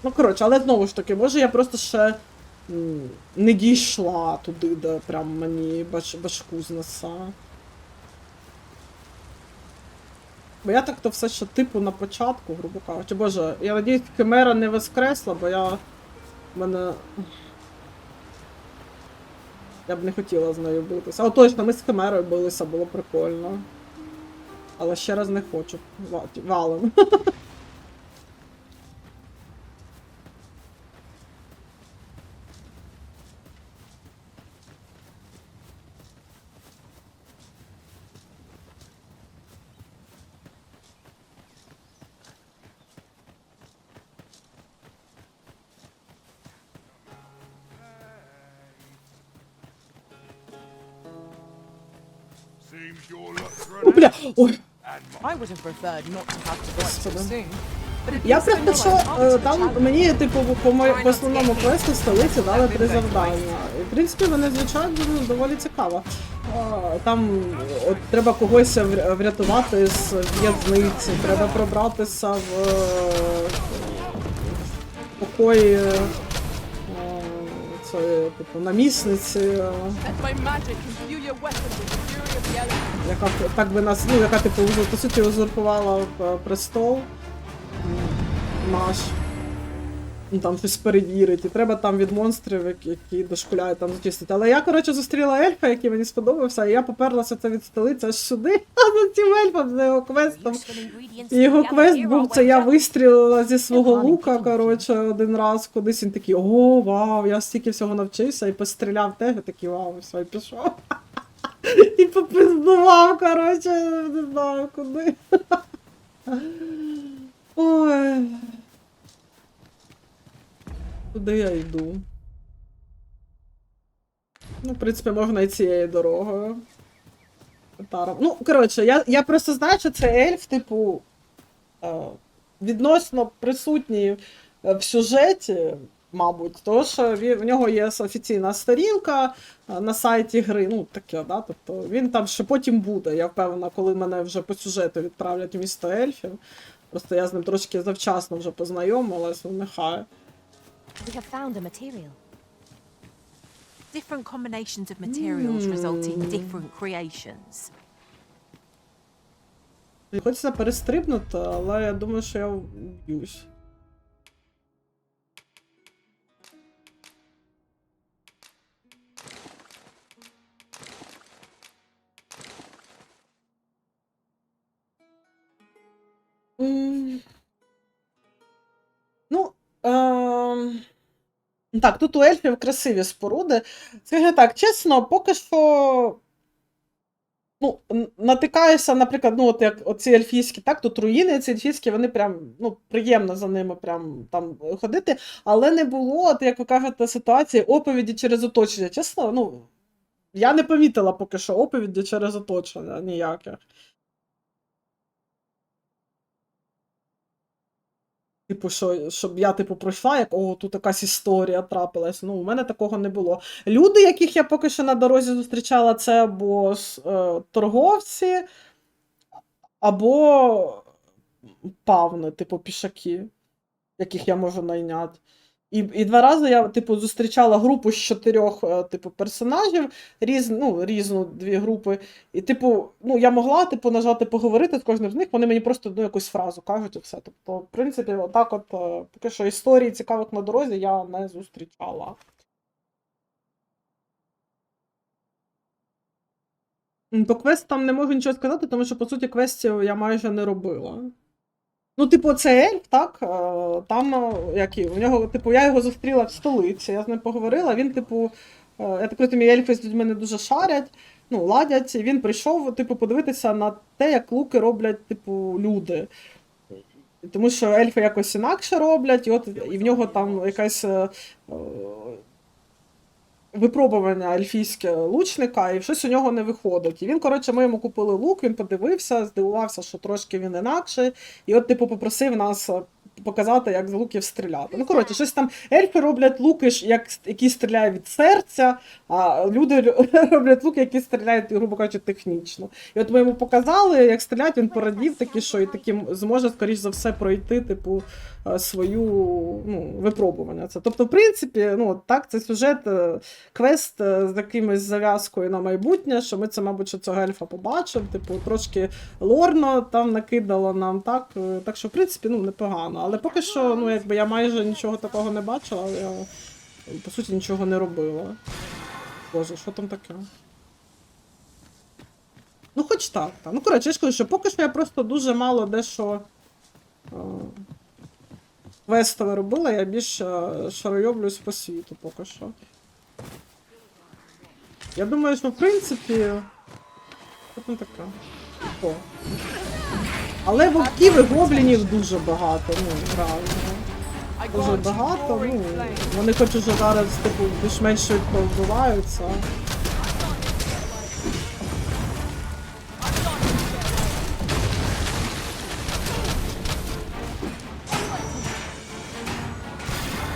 Ну, коротше, але знову ж таки, може я просто ще не дійшла туди, де прям мені башку знесе. Бо я так-то все ще типу на початку, грубо кажучи. Боже, я надіюсь, Химера не воскресла, бо я б не хотіла з нею битися. О, точно, ми з Химерою билися, було прикольно. Але ще раз не хочу. Валим. О, бля! Ой! I would have preferred not to have to fight so soon. Я просто що там мені, типу, по основному квесту столиці дали 3 завдання. І, в принципі, вони, звичайно, доволі цікаво. Там от, треба когось врятувати з в'язниці, треба пробратися в покої типу, намісниці. Яка так би нас, ну, яка типу по суті узурпувала престол наш. ну, там щось перевірити, і треба там від монстрів, які дошкуляють, там зачистити. Але я, коротше, зустріла ельфа, який мені сподобався, і я поперлася це від столиці аж сюди, а за цим ельфом, за його квестом. І його квест був, це я вистрілила зі свого лука, коротше, один раз кудись, він такий, о, вау, я стільки всього навчився, і постріляв теж, такий, вау, все, і пішов. І попиздував, коротше, не знаю куди. Ой. Куди я йду? Ну, в принципі, можна і цією дорогою. Ну, коротше, я просто знаю, що це ельф, типу, відносно присутній в сюжеті, мабуть, тому що в нього є офіційна сторінка на сайті гри, ну, таке, да, тобто він там ще потім буде, я впевнена, коли мене вже по сюжету відправлять в місто ельфів. Просто я з ним трошки завчасно вже познайомилась, ну, нехай. We have found a material. Different combinations of materials result in different creations. Хочеться перестрибнути, але я думаю, що я вб'юсь. Ну, так, тут у ельфів красиві споруди. Скажімо так, чесно, поки що, ну, натикаюся, наприклад, ну, от як оці ельфійські, так, тут руїни ці ельфійські, вони прям, ну, приємно за ними прям там ходити, але не було, от, як ви кажете, ситуації оповіді через оточення. Чесно, ну, я не помітила поки що оповіді через оточення ніяких. Типу, щоб я, типу, пройшла, як, о, тут якась історія трапилась. Ну, у мене такого не було. Люди, яких я поки що на дорозі зустрічала, це або торговці, або павни, типу, пішаки, яких я можу найняти. І 2 рази я, типу, зустрічала групу з 4, типу, персонажів, різну 2 групи. І, типу, ну, я могла, типу, нажати поговорити з кожним з них, вони мені просто одну якусь фразу кажуть і все. Тобто, в принципі, отак от, поки що історії цікавих на дорозі я не зустрічала. По квестам не можу нічого сказати, тому що, по суті, квестів я майже не робила. Ну, типу, це ельф, так, там, який, у нього, типу, я його зустріла в столиці, я з ним поговорила, він, типу, я так розумію, ельфи з людьми не дуже шарять, ну, ладять, і він прийшов, типу, подивитися на те, як луки роблять, типу, люди. Тому що ельфи якось інакше роблять, і в нього там якась випробування ельфійське лучника, і щось у нього не виходить. І він, коротше, ми йому купили лук, він подивився, здивувався, що трошки він інакший, і от, типу, попросив нас показати, як з луків стріляти. Ну, коротше, щось там, ельфи роблять луки, які стріляють від серця, а люди роблять луки, які стріляють, грубо кажучи, технічно. І от ми йому показали, як стріляти, він порадів таки, що і таким зможе, скоріш за все, пройти, типу, свою, ну, випробування. Це. Тобто, в принципі, ну, так, це сюжет, квест з якимось зав'язкою на майбутнє, що ми це, мабуть, що цього ельфа побачимо, типу, трошки лорно там накидало нам, так, так що, в принципі, ну, непогано. Але поки що, ну, якби я майже нічого такого не бачила, я, по суті, нічого не робила. Боже, що там таке? Ну, хоч так. Ну, коротше, я ж кажу, що поки що я просто дуже мало дещо квестове робила, я більше шаройоблюсь по світу поки що. Я думаю, що, в принципі, що там таке? О. Але вовків і гоблінів дуже багато, ну, реально. Дуже багато, ну, вони хоч уже зараз, типу, більш-менш швидко вбиваються.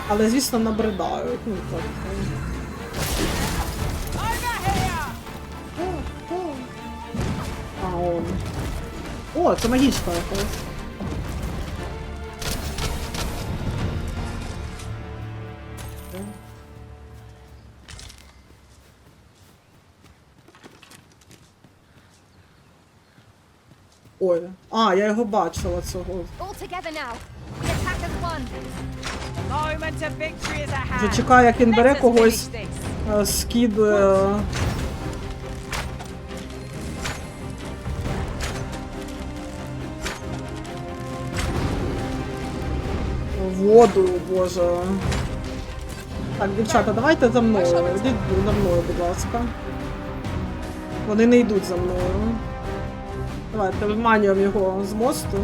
Але, звісно, набридають, ну, так. А, он. О, це магічка якась. Ой. А, я його бачила цього. All together now. The attack as one. Moment of victory is at Вже hand. чекаю, як він бере Let us когось, finish this. скидує воду, боже. Так, дівчата, давайте за мною. Йдіть за мною, будь ласка. Вони не йдуть за мною. Давайте виманюємо його з мосту.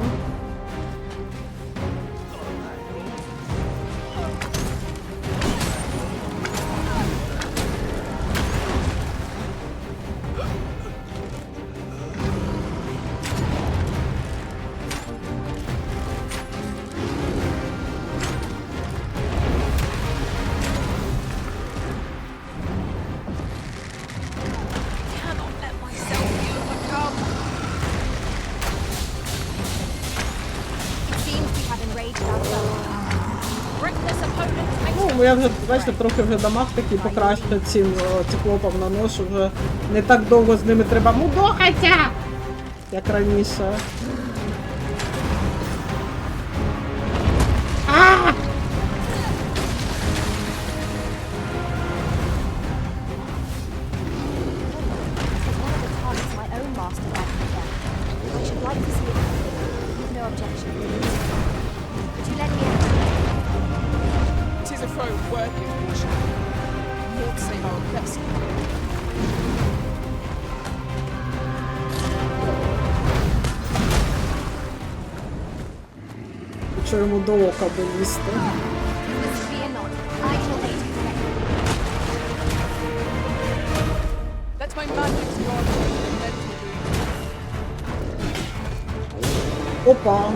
Ну, я вже, бачите, трохи вже дамаг такий покраще цим циклопам наношу, вже не так довго з ними треба мудохатися, як раніше. Tis a foe worthy of caution. Lord save our best. Хочу йому до ока долізти. Let my magic rod prevent me. Опа!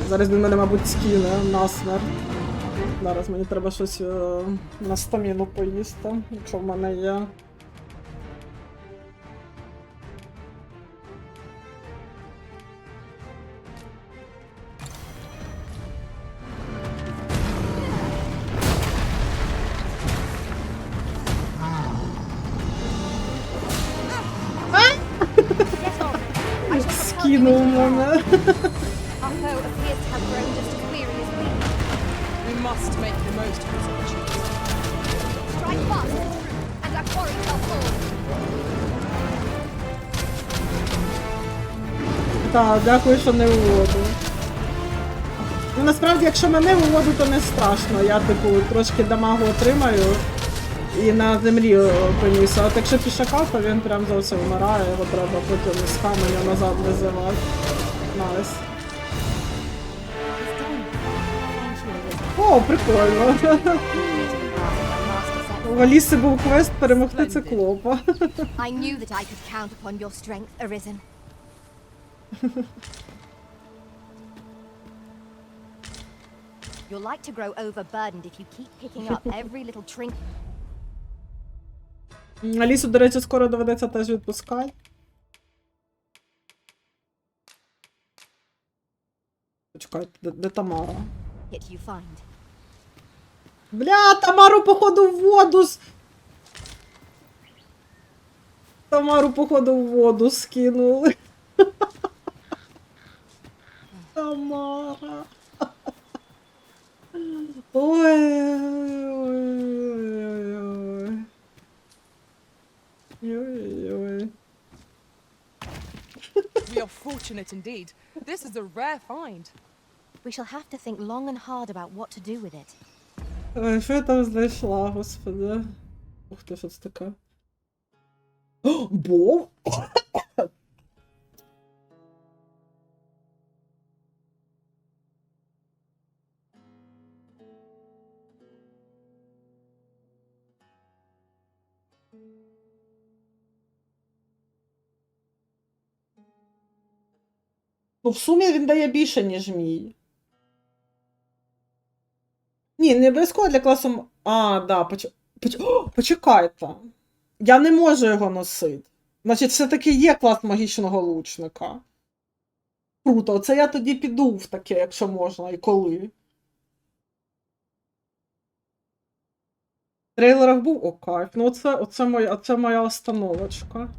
Зараз він мене, мабуть, скине насмерть. Зараз мені треба щось на стаміну поїсти, якщо в мене є. Скинув мене. We must make the most of this opportunity. Strike fast, and our quarry shall fall. Так, дякую, що не у воду. Ну, насправді, якщо мене у воду, то не страшно. Я, типу, трошки дамагу отримаю і на землі опинюся. От якщо пішака, то він прям зовсім вмирає, його треба потім з каменя назад визивати. Найс. О, прикольно. У Аліси був квест перемогти циклопа. I knew that I could count upon your strength, Arisen. You're like to grow overburdened if you keep picking up every little trinket. Алісу, до речі, скоро доведеться теж відпускати. Почекайте, де Тамара? Yet you find. Бля, Тамару, походу, в воду Тамару, походу, в воду скинули. Тамара. Ой-ой-ой. Ой-ой-ой. We are fortunate indeed. This is a rare find. We shall have to think long and hard about what to do with it. Ой, що я там знайшла, господи. Ух ти, що це таке? О, Бов? Ну, в сумі він дає більше, ніж мій. Ні, не обов'язково для класу... А, да, почекайте. Я не можу його носити. Значить, все-таки є клас магічного лучника. Круто, оце я тоді піду в таке, якщо можна, і коли. В трейлерах був? О, кайф. Ну, оце моя остановочка.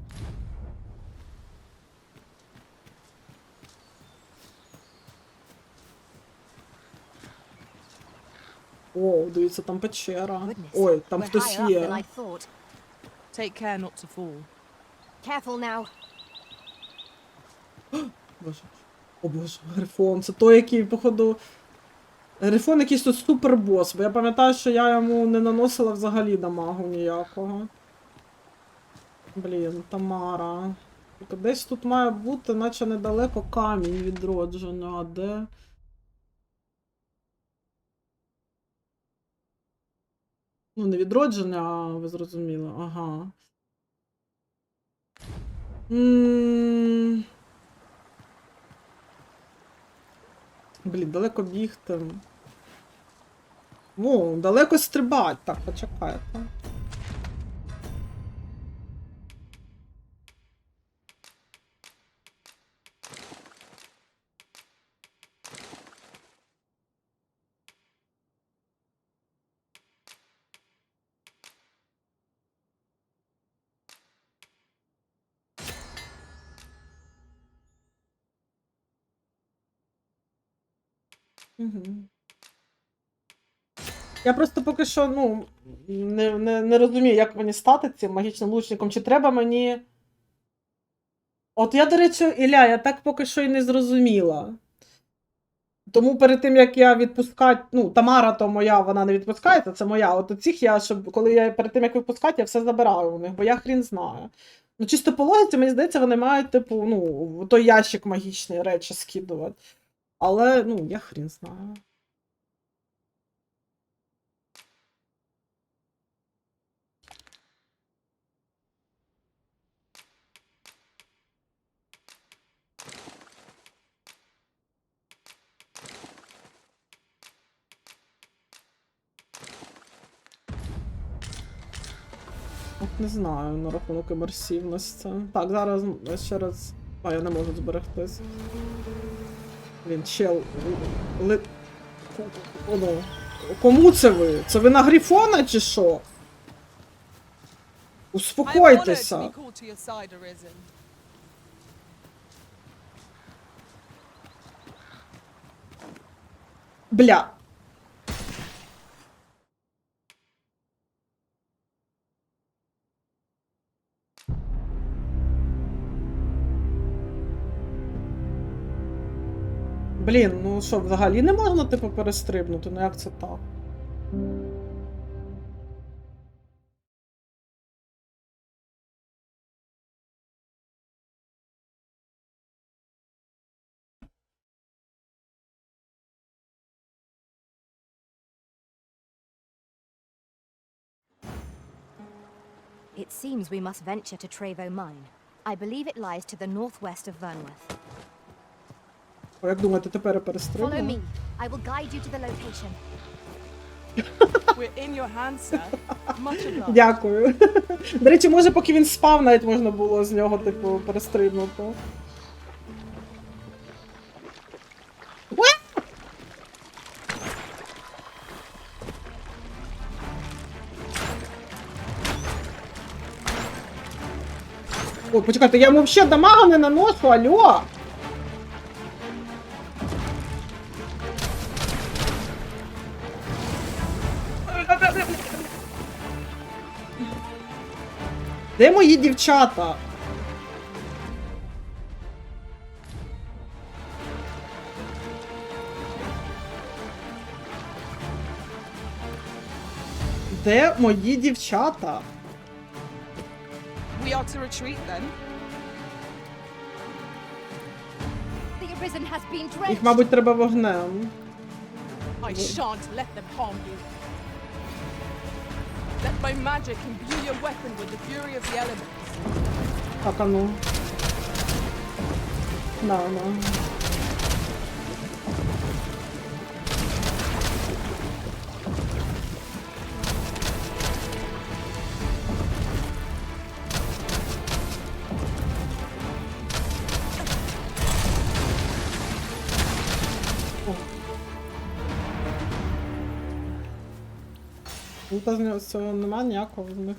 О, дивіться, там печера. Ой, там хтось є. Take care not to fall. Careful now. Боже. О боже, Грифон. Це той, який, походу... Грифон якийсь тут супербос, бо я пам'ятаю, що я йому не наносила взагалі дамагу ніякого. Блін, Тамара. Десь тут має бути, наче недалеко камінь відродження, а де? Ну, не відродження, а ви зрозуміли, ага. Блін, далеко бігти. О, далеко стрибать. Так, почекайте. Угу. Я просто поки що, ну, не розумію, як мені стати цим магічним лучником. Чи треба мені... От я, до речі, Ілля, я так поки що і не зрозуміла. Тому перед тим, як я відпускати, ну, Тамара то моя, вона не відпускається, це моя. От у цих я, щоб, коли я перед тим, як відпускати, я все забираю у них, бо я хрін знаю. Ну, чисто по логіці, мені здається, вони мають, типу, ну, в той ящик магічні речі скидувати. Але, ну, я хрін знаю. От не знаю на рахунок імерсивності. Так, зараз ще раз... А, я не можу зберегтись. Блін, чел... Воно... Кому це ви? Це ви на Грифона чи що? Успокойтеся. Бля. Блін, ну що, взагалі не можна, типу, перестрибнути? Ну як це так? It seems we must venture to Trevo Mine. I believe it lies to the northwest of Vernworth. О, як думаєте, тепер я Follow перестрибну? me. I will guide you to the location. We're in your hands, sir. Much obliged. Дякую. До речі, може, поки він спав, навіть можна було з нього, типу, перестрибнути. О, почекайте, я йому взагалі дамага не наношу, алло! Де мої дівчата? Де мої дівчата? We are to retreat then. The Arisen has been Їх, drenched. мабуть, треба вогнем. I shan't let them harm you. Let my magic imbue your weapon with the fury of the elements. Так, а ну. На. Ну, та з цього нема ніякого, з них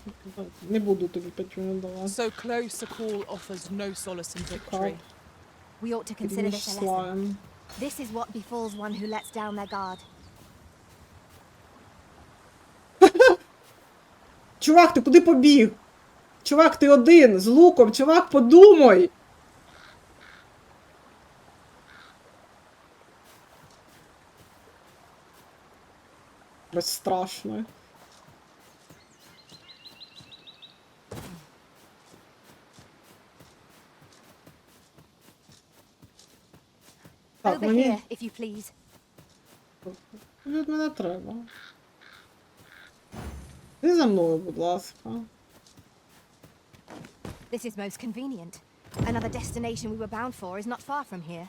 не буду тобі печуню давати. So close a call offers no solace in victory. We ought to consider this a lesson. This is what befalls one who lets down their guard. Чувак, ти куди побіг? Чувак, ти один, з луком. Чувак, подумай! Безстрашно. Так, Over мені... here, if you please. Від мене треба. Ти за мною, будь ласка. This is most convenient. Another destination we were bound for is not far from here.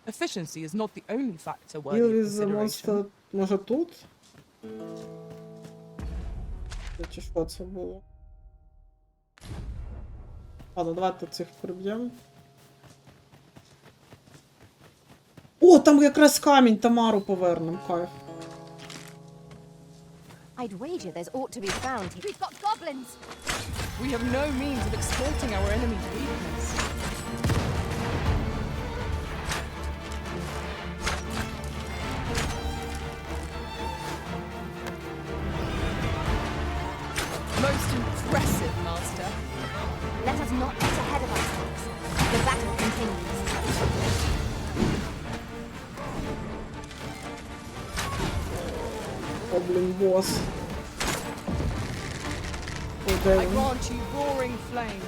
Efficiency is not the only factor worthy Deal of with the consideration. monster... Може тут? Чи що це було? Ладно, давайте цих приб'ємо. О, там якраз камінь, Тамару повернем, кайф. I'd wager there's ought to be found here. We've got goblins! We have no means of exploiting our enemy's weakness. Most impressive, Master. Let us not get ahead of ourselves. The battle continues. О, блін, бос. О, де I він? grant you roaring flame.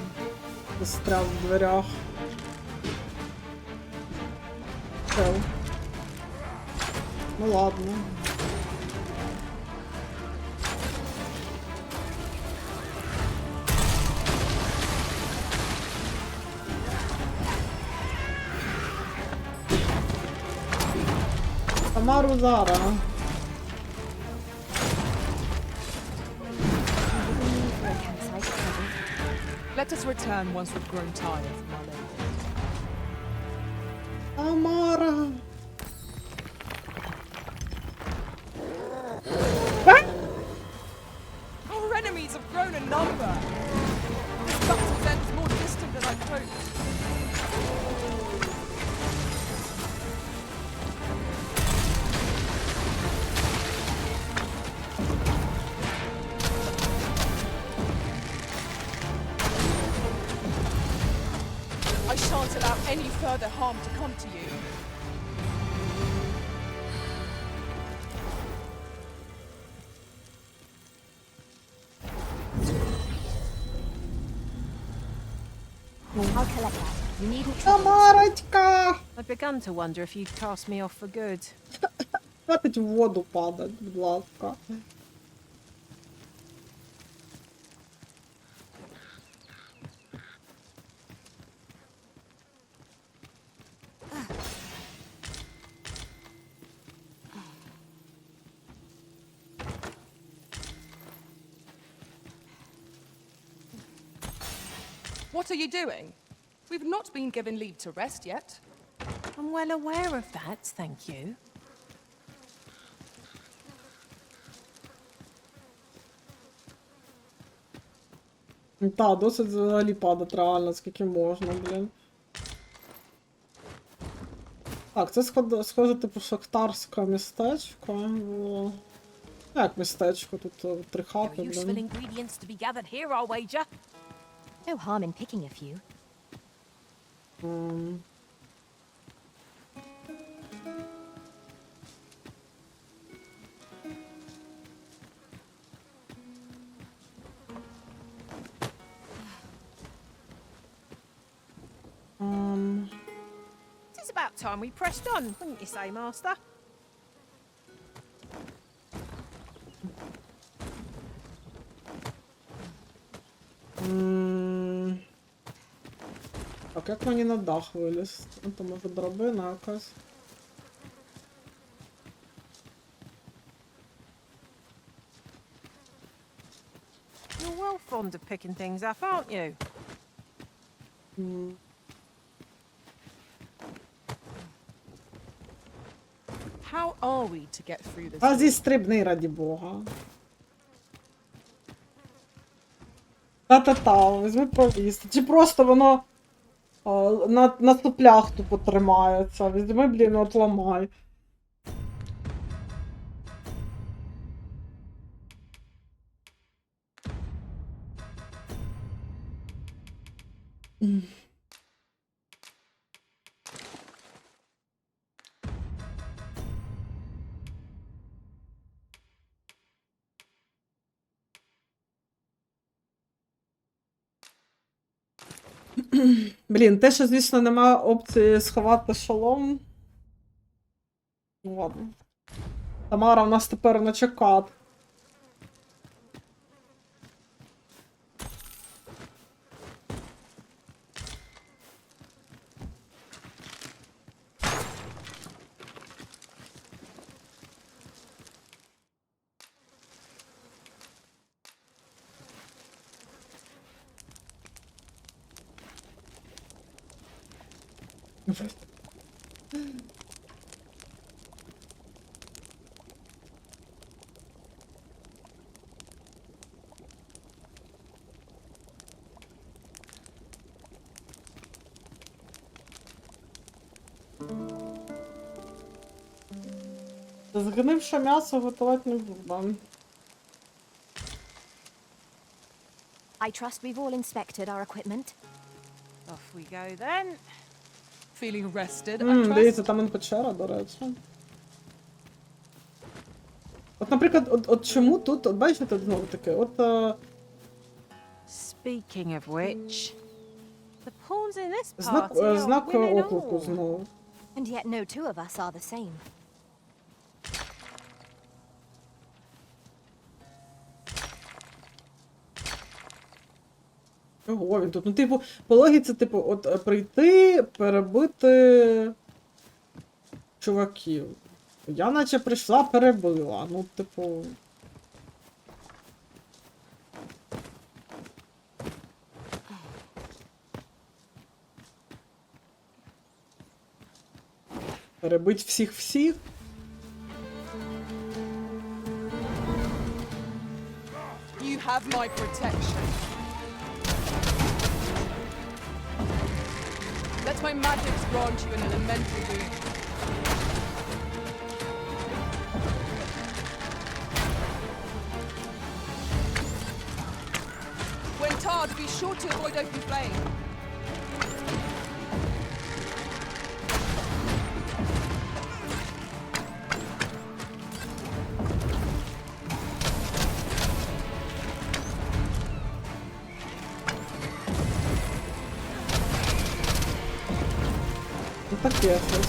Застряв в дверях. Чел. Ну ладно. Тамару зараз. Let us return once we've grown tired, my lady. Тамара. Our enemies have grown in number. This battle's end is more distant than I'd hoped. I shan't allow any further harm to come to you. I'll collect that. You needn't. Тамарочка! I'd begun to wonder if you'd cast me off for good. Хватить в воду падать, будь ласка. What are you doing? We've not been given leave to rest yet. I'm well aware of that, thank you. Та, досить взагалі падать реально, скільки можна, блін. Так, це схоже, типу, шахтарське містечко. О. Як містечко, тут три хати, There are useful блін. ingredients to be gathered here, I'll wager. No harm in picking a few. It is about time we pressed on, wouldn't you say, Master? Так, як мені на дах вилізти? Там може драбина якась. You're well fond of picking things up, aren't you? How are we to get through this? А зістрибни, раді Бога. Та-та-та, візьми повісти. Чи просто воно на соплях тупо тримається. Візьми, блін, от ламай. Блін, те, що, звісно, немає опції сховати шолом. Ну ладно. Тамара в нас тепер на чекат. Згнивше м'ясо готувати не буду. I trust we've all inspected our equipment. Off we go then. Feeling rested, I trust? Дивіться, там он печера, до речі. От, наприклад, от чому тут, от бачите, тут знову таке, от... Speaking of which, the pawns in this Знак, party are знак winning оклику all. знову. And yet no two of us are the same. Ого, він тут, ну, типу, по логіці, типу, от прийти, перебити чуваків. Я наче прийшла, перебила, ну, типу... Перебить всіх-всіх? You have my protection. Let my magics grant you an elemental boon. When tarred, be sure to avoid open flame. Ну таке щось.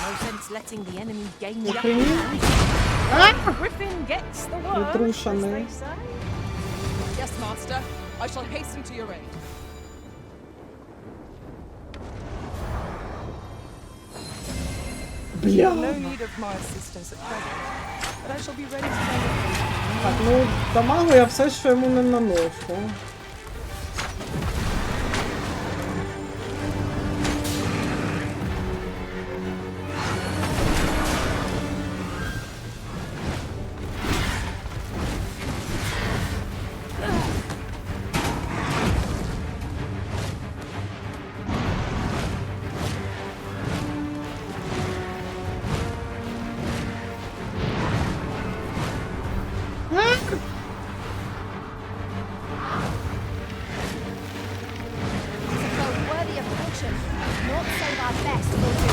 No sense letting the enemy gain the upper Охренеть. hand. Griffin gets the worm, as Притрушений. they say. Yes, master. I shall hasten to your aid. Бля. No need of my assistance at present, but I shall be ready to lend a hand. Так, ну, дамагу я все ще йому не наношу. So worthy of caution. Not save our best will do.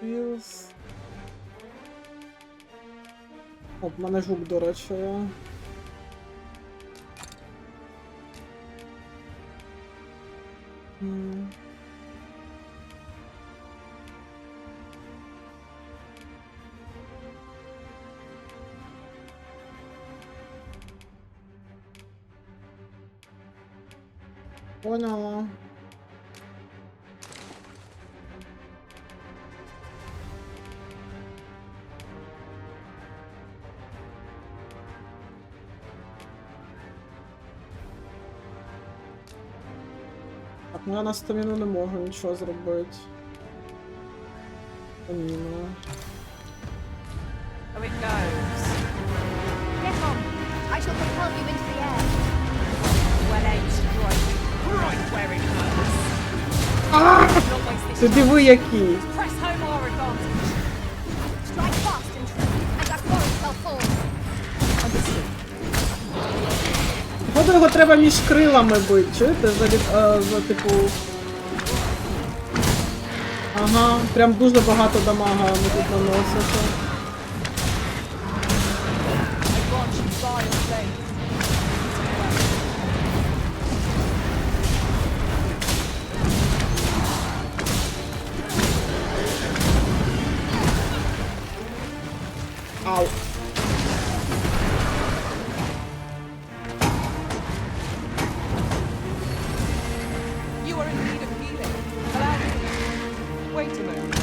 Вілс. Оп, в мене жук, до речі. М. Поняла. Ну, я на стаміну не можу нічого зробити. Стаміна. So it goes. Get on. I shall propel you into the air. Well aimed strike. Right where it hurts. Not waste this Ти диви який. Press home our advantage. Strike fast and true, and our glory shall fall. Походу його треба між крилами бити, чуєте? За типу... Ага, прям дуже багато дамага ми тут наносимо. Ау. You are in need of healing. Allow me. Wait a moment.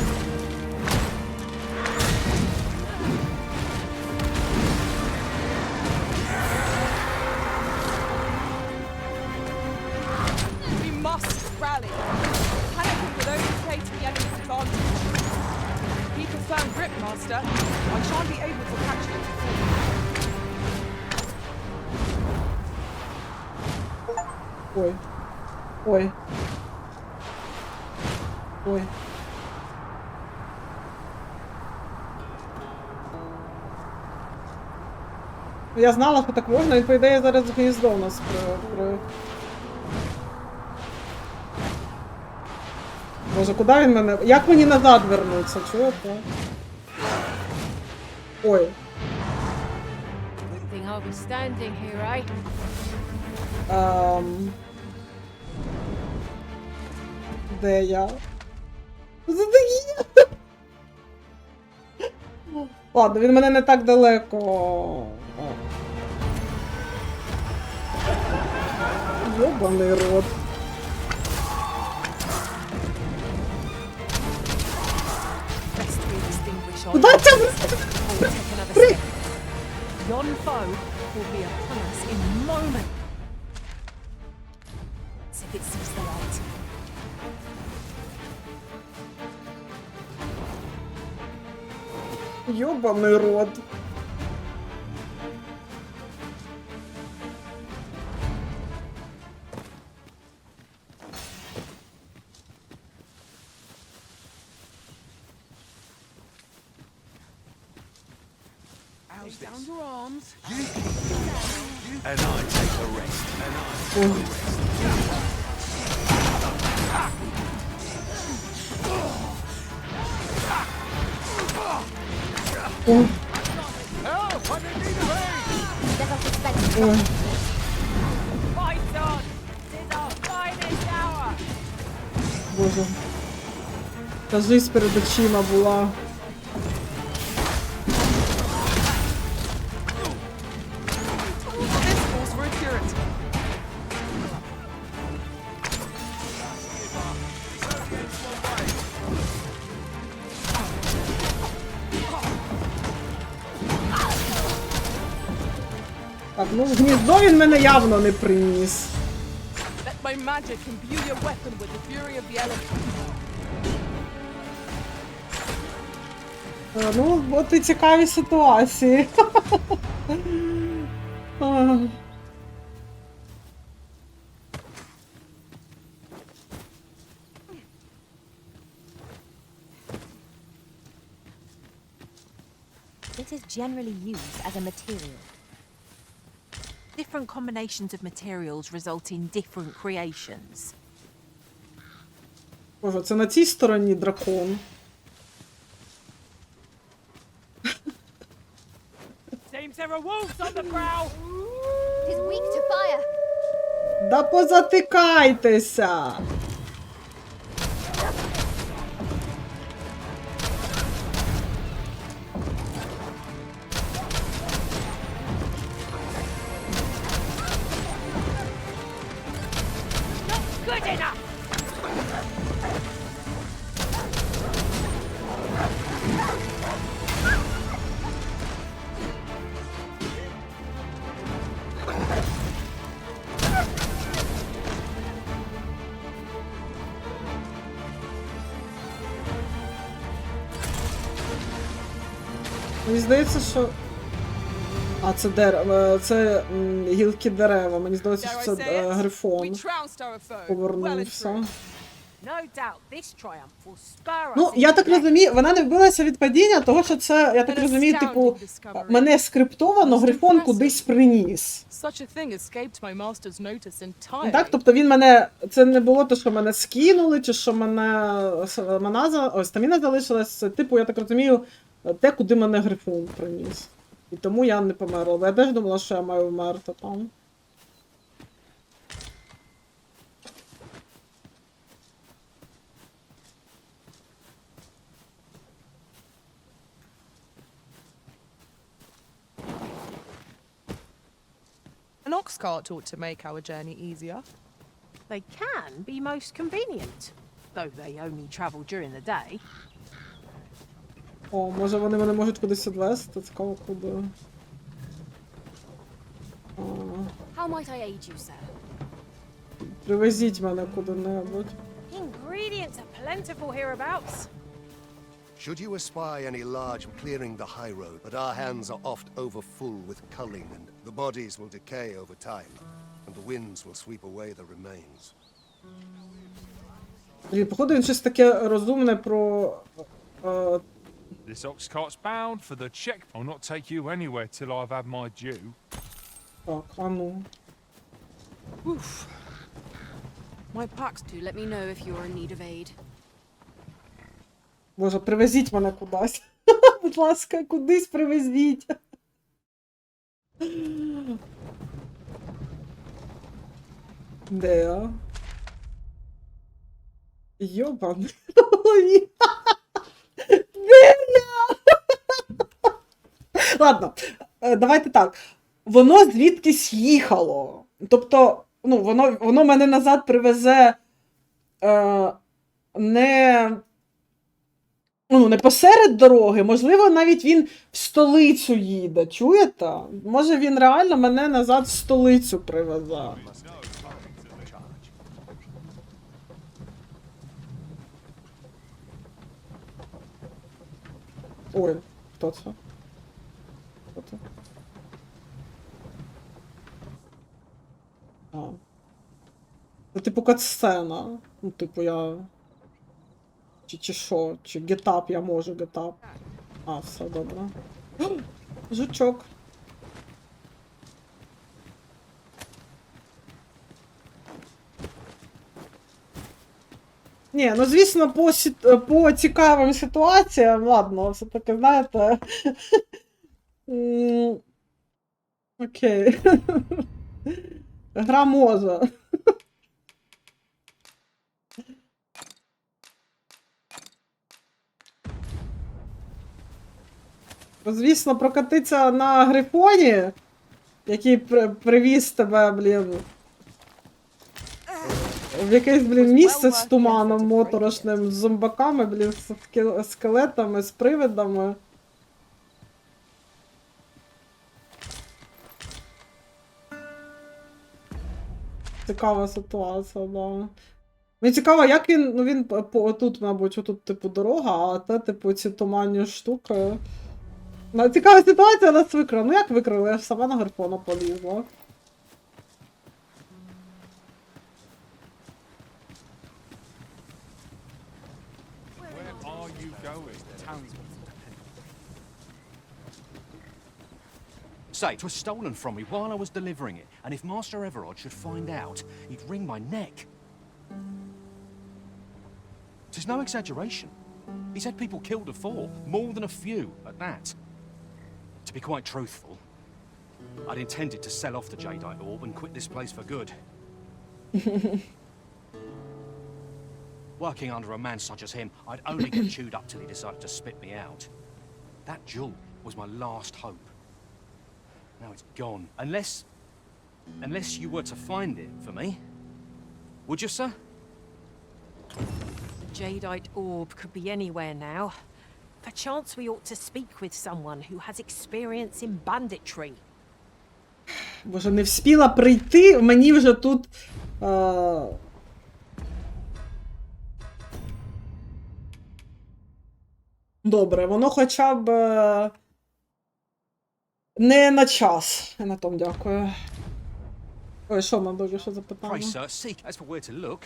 We must rally. Panic will only play to the enemy's advantage. Keep a firm grip, Master. I shan't be able to catch you. Ой. Ой. Ой. Я знала, що так можна, і по ідеї зараз гніздо у нас про... Боже, куди він мене... Як мені назад вернуться, чуєте? Ой. Good thing I'll be standing here, eh? Де я? Ладно, він мене не так далеко. Йобаний рот. Куда це? Yon foe will be upon us in a moment. See if it sees the light. Йобаний рот. Down your arms. And I take a rest. And I take a rest. Ой. Help! I'm in need of aid! Let us expect Ой. Fight on! Tis our finest hour! Боже. Та жизнь перед очима була. This calls for a curate. Так, ну в гніздо він мене явно не приніс. Let my magic imbue your weapon with the fury of the element. Ну, от і цікаві ситуації. It is generally used as a material. Different combinations of materials result in different creations. Боже, це на цій стороні дракон. Seems there are wolves on the prowl. Tis weak to fire. Да позатикайтеся! Good enough! Мені здається, що... А, це дерево, це гілки дерева. Мені здається, що це грифон повернувся. Ну, я так розумію, вона не вбилася від падіння, того що це, я так розумію, типу, мене скриптовано грифон кудись приніс. Так, тобто він мене, це не було те, що мене скинули, чи що мене стаміна залишилась, це, типу, я так розумію, те, куди мене грифон приніс. І тому я не померла, бо я теж думала, що я маю вмерти там. An ox cart ought to make our journey easier. They can be most convenient, though they only travel during the day. О, може вони мене можуть кудись відвезти? Цікаво, куди. How might I aid you, sir? Привезіть мене куди-небудь. Ingredients are plentiful hereabouts. Should you espy any large clearing the high road, but our hands are oft overfull with culling, and the bodies will decay over time, and the winds will sweep away the remains. Блін, походу він щось таке розумне про... This ox cart's bound for the check. I'll not take you anywhere till I've had my due. Так, а ну. Oof. My pack's Do let me know if you're in need of aid. Боже, привезіть мене кудись. Будь ласка, кудись привезіть. Де я? Йобан. Де я? Ладно, давайте так. Воно звідкись їхало. Тобто, ну, воно мене назад привезе не посеред дороги, можливо, навіть він в столицю їде, чуєте? Може він реально мене назад в столицю привезе. Ой, хто це? Хто це? А. Це типу катсцена. Ну, типу, я... Чи що? Чи гетап я можу, гетап. А, все добре. Жучок. Ні, ну звісно, по цікавим ситуаціям, ладно, все-таки, знаєте. Окей. Гра може. Звісно, прокатиться на грифоні, який привіз тебе, блін, в якесь, блін, місце з туманом моторошним, з зомбаками, блін, з скелетами, з привидами. Цікава ситуація, да. Мені цікаво, як він, ну він тут, мабуть, отут, типу, дорога, а те, типу, ці туманні штуки. Ну, цікава ситуація, нас викрила. Ну як викрила? Я ж сама на грифона полізла. Say, it was stolen from me while I was delivering it, and if Master Everard should find out, he'd wring my neck. It's no exaggeration. He's had people killed before, more than a few at that. To be quite truthful, I'd intended to sell off the Jadeite orb and quit this place for good. Working under a man such as him, I'd only get chewed up till he decided to spit me out. That jewel was my last hope. Now it's gone. Unless you were to find it for me. Would you, sir? Jadeite orb could be anywhere now. Perchance we ought to speak with someone who has experience in banditry. Боже, не вспіла прийти, мені вже тут... Добре, воно хоча б Не на час. На тому дякую. Ой, що, Мандові, що за питання? Pray, sir, seek. As for where to look,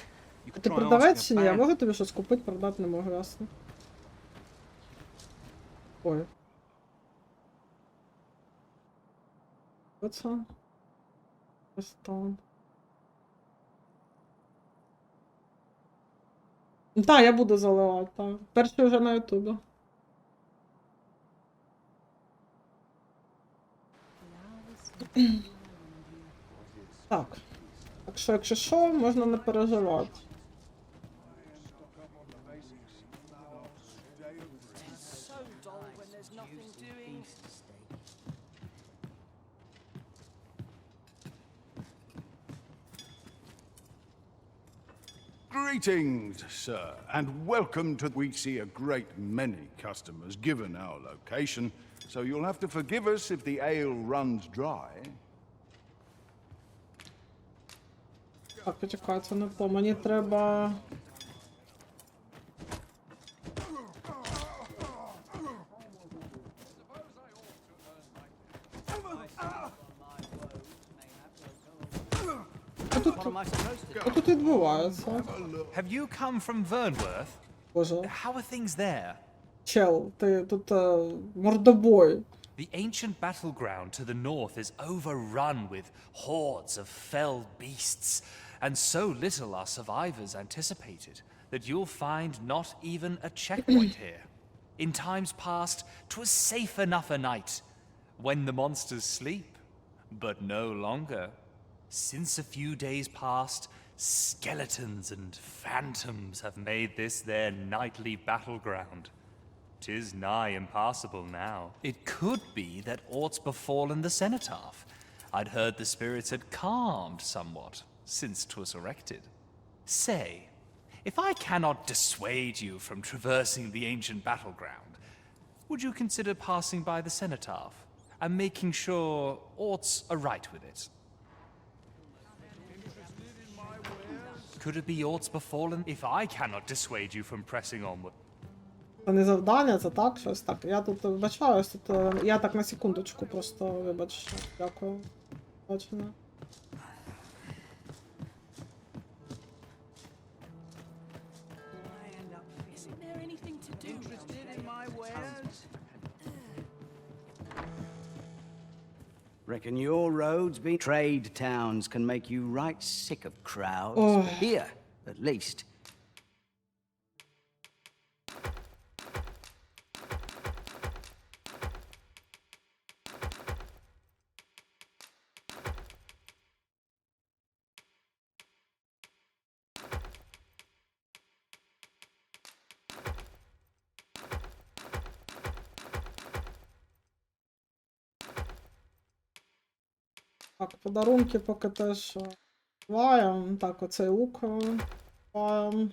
you could Ти try asking продавець a чи ні? Я band. можу тобі щось купити, продати не можу, ясно. Ой. Що це? Ось там. Так, я буду заливати, так. Перший вже на Ютубі. Так. Так що, якщо що, можна не переживати. Greetings, sir, and welcome to... We see a great many customers given our location, so you'll have to forgive us if the ale runs dry. Так, почекай, це не то. Мені треба... А тут відбувається. Have you come from Vernworth? Боже. How are things there? Чел, ти тут мордобой. The ancient battleground to the north is overrun with hordes of fell beasts, and so little are survivors anticipated that you'll find not even a checkpoint here. In times past, 'twas safe enough a night, when the monsters sleep, but no longer. Since a few days past, skeletons and phantoms have made this their nightly battleground. 'Tis nigh impassable now. It could be that aught's befallen the cenotaph. I'd heard the spirits had calmed somewhat since 'twas erected. Say, if I cannot dissuade you from traversing the ancient battleground, would you consider passing by the cenotaph and making sure aught's aright with it? Could it be aught's befallen if I cannot dissuade you from pressing onward? Це не завдання, це так, щось так. Я тут вибачаюсь, тут я так на секундочку просто, вибач, дякую. Бачення. Isn't there anything to do? Interested in my wares? Reckon your roads be... Trade towns can make you right sick of crowds. Oh. But here, at least. Так, подарунки поки теж маємо. Так, оцей лук маємо.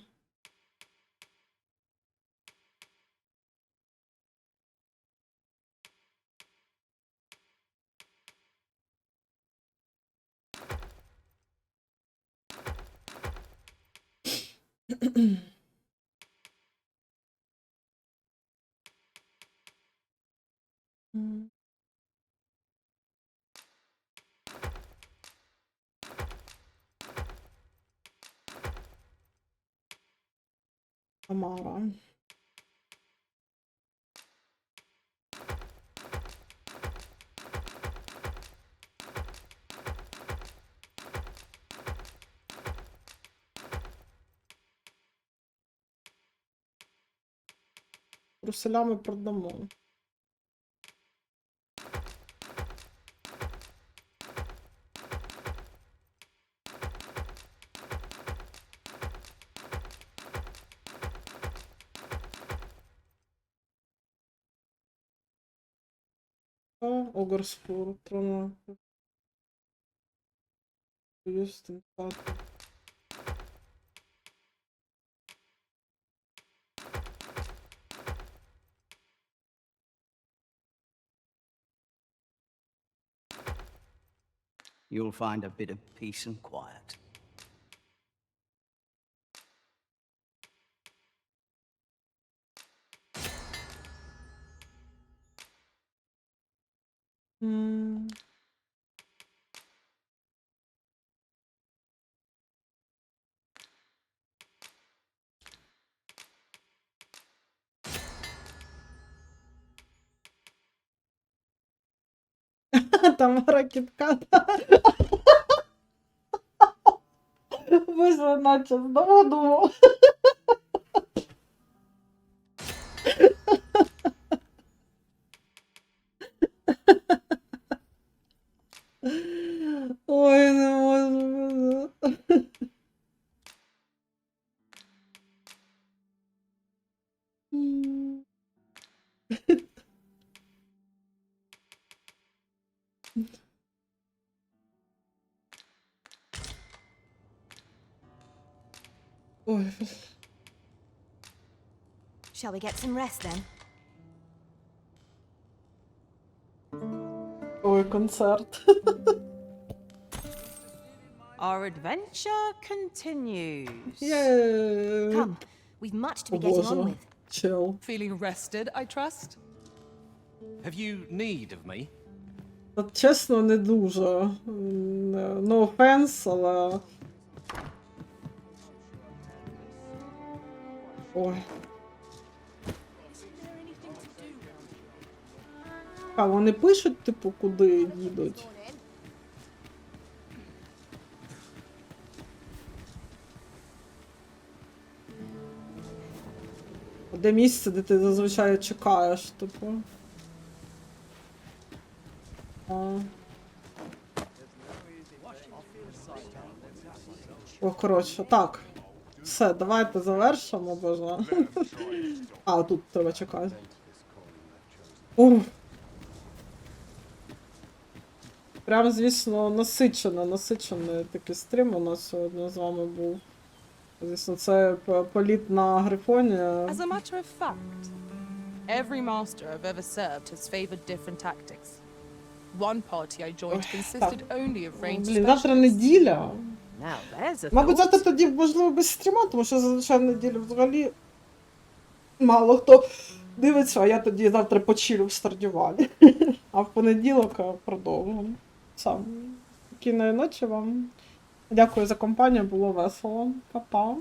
Тамара. Руселями продамо. Огорспор, трона. You'll find a bit of peace and quiet. М. Тамара Кітка. Вийшла наче з дому. Ой, не можу. Ой. Shall we get some rest then? Ой, концерт. Our adventure continues. Yay. Come, we've much to be О, getting on Боже. with. Чел. Feeling rested, I trust? Have you need of me? От чесно, не дуже. No offense, але... Ой. А вони пишуть, типу, куди їдуть? Де місце, де ти зазвичай чекаєш, типу. О, коротше, так. Все, давайте завершимо, боже. А, тут треба чекати. Ух. Прям, звісно, насичений такий стрім у нас сьогодні з вами був. Звісно, це політ на Грифоні. As a matter of fact, every master I've ever served has favored different tactics. One party I joined consisted only of ranged Блін, завтра неділя. Now there's a Мабуть, thought. завтра тоді, можливо, без стріма, тому що зазвичай в неділю взагалі мало хто дивиться, а я тоді завтра почилю в Стардівалі. А в понеділок продовжимо. Сам. Спокійної ночі вам. Дякую за компанію, було весело. Па-па.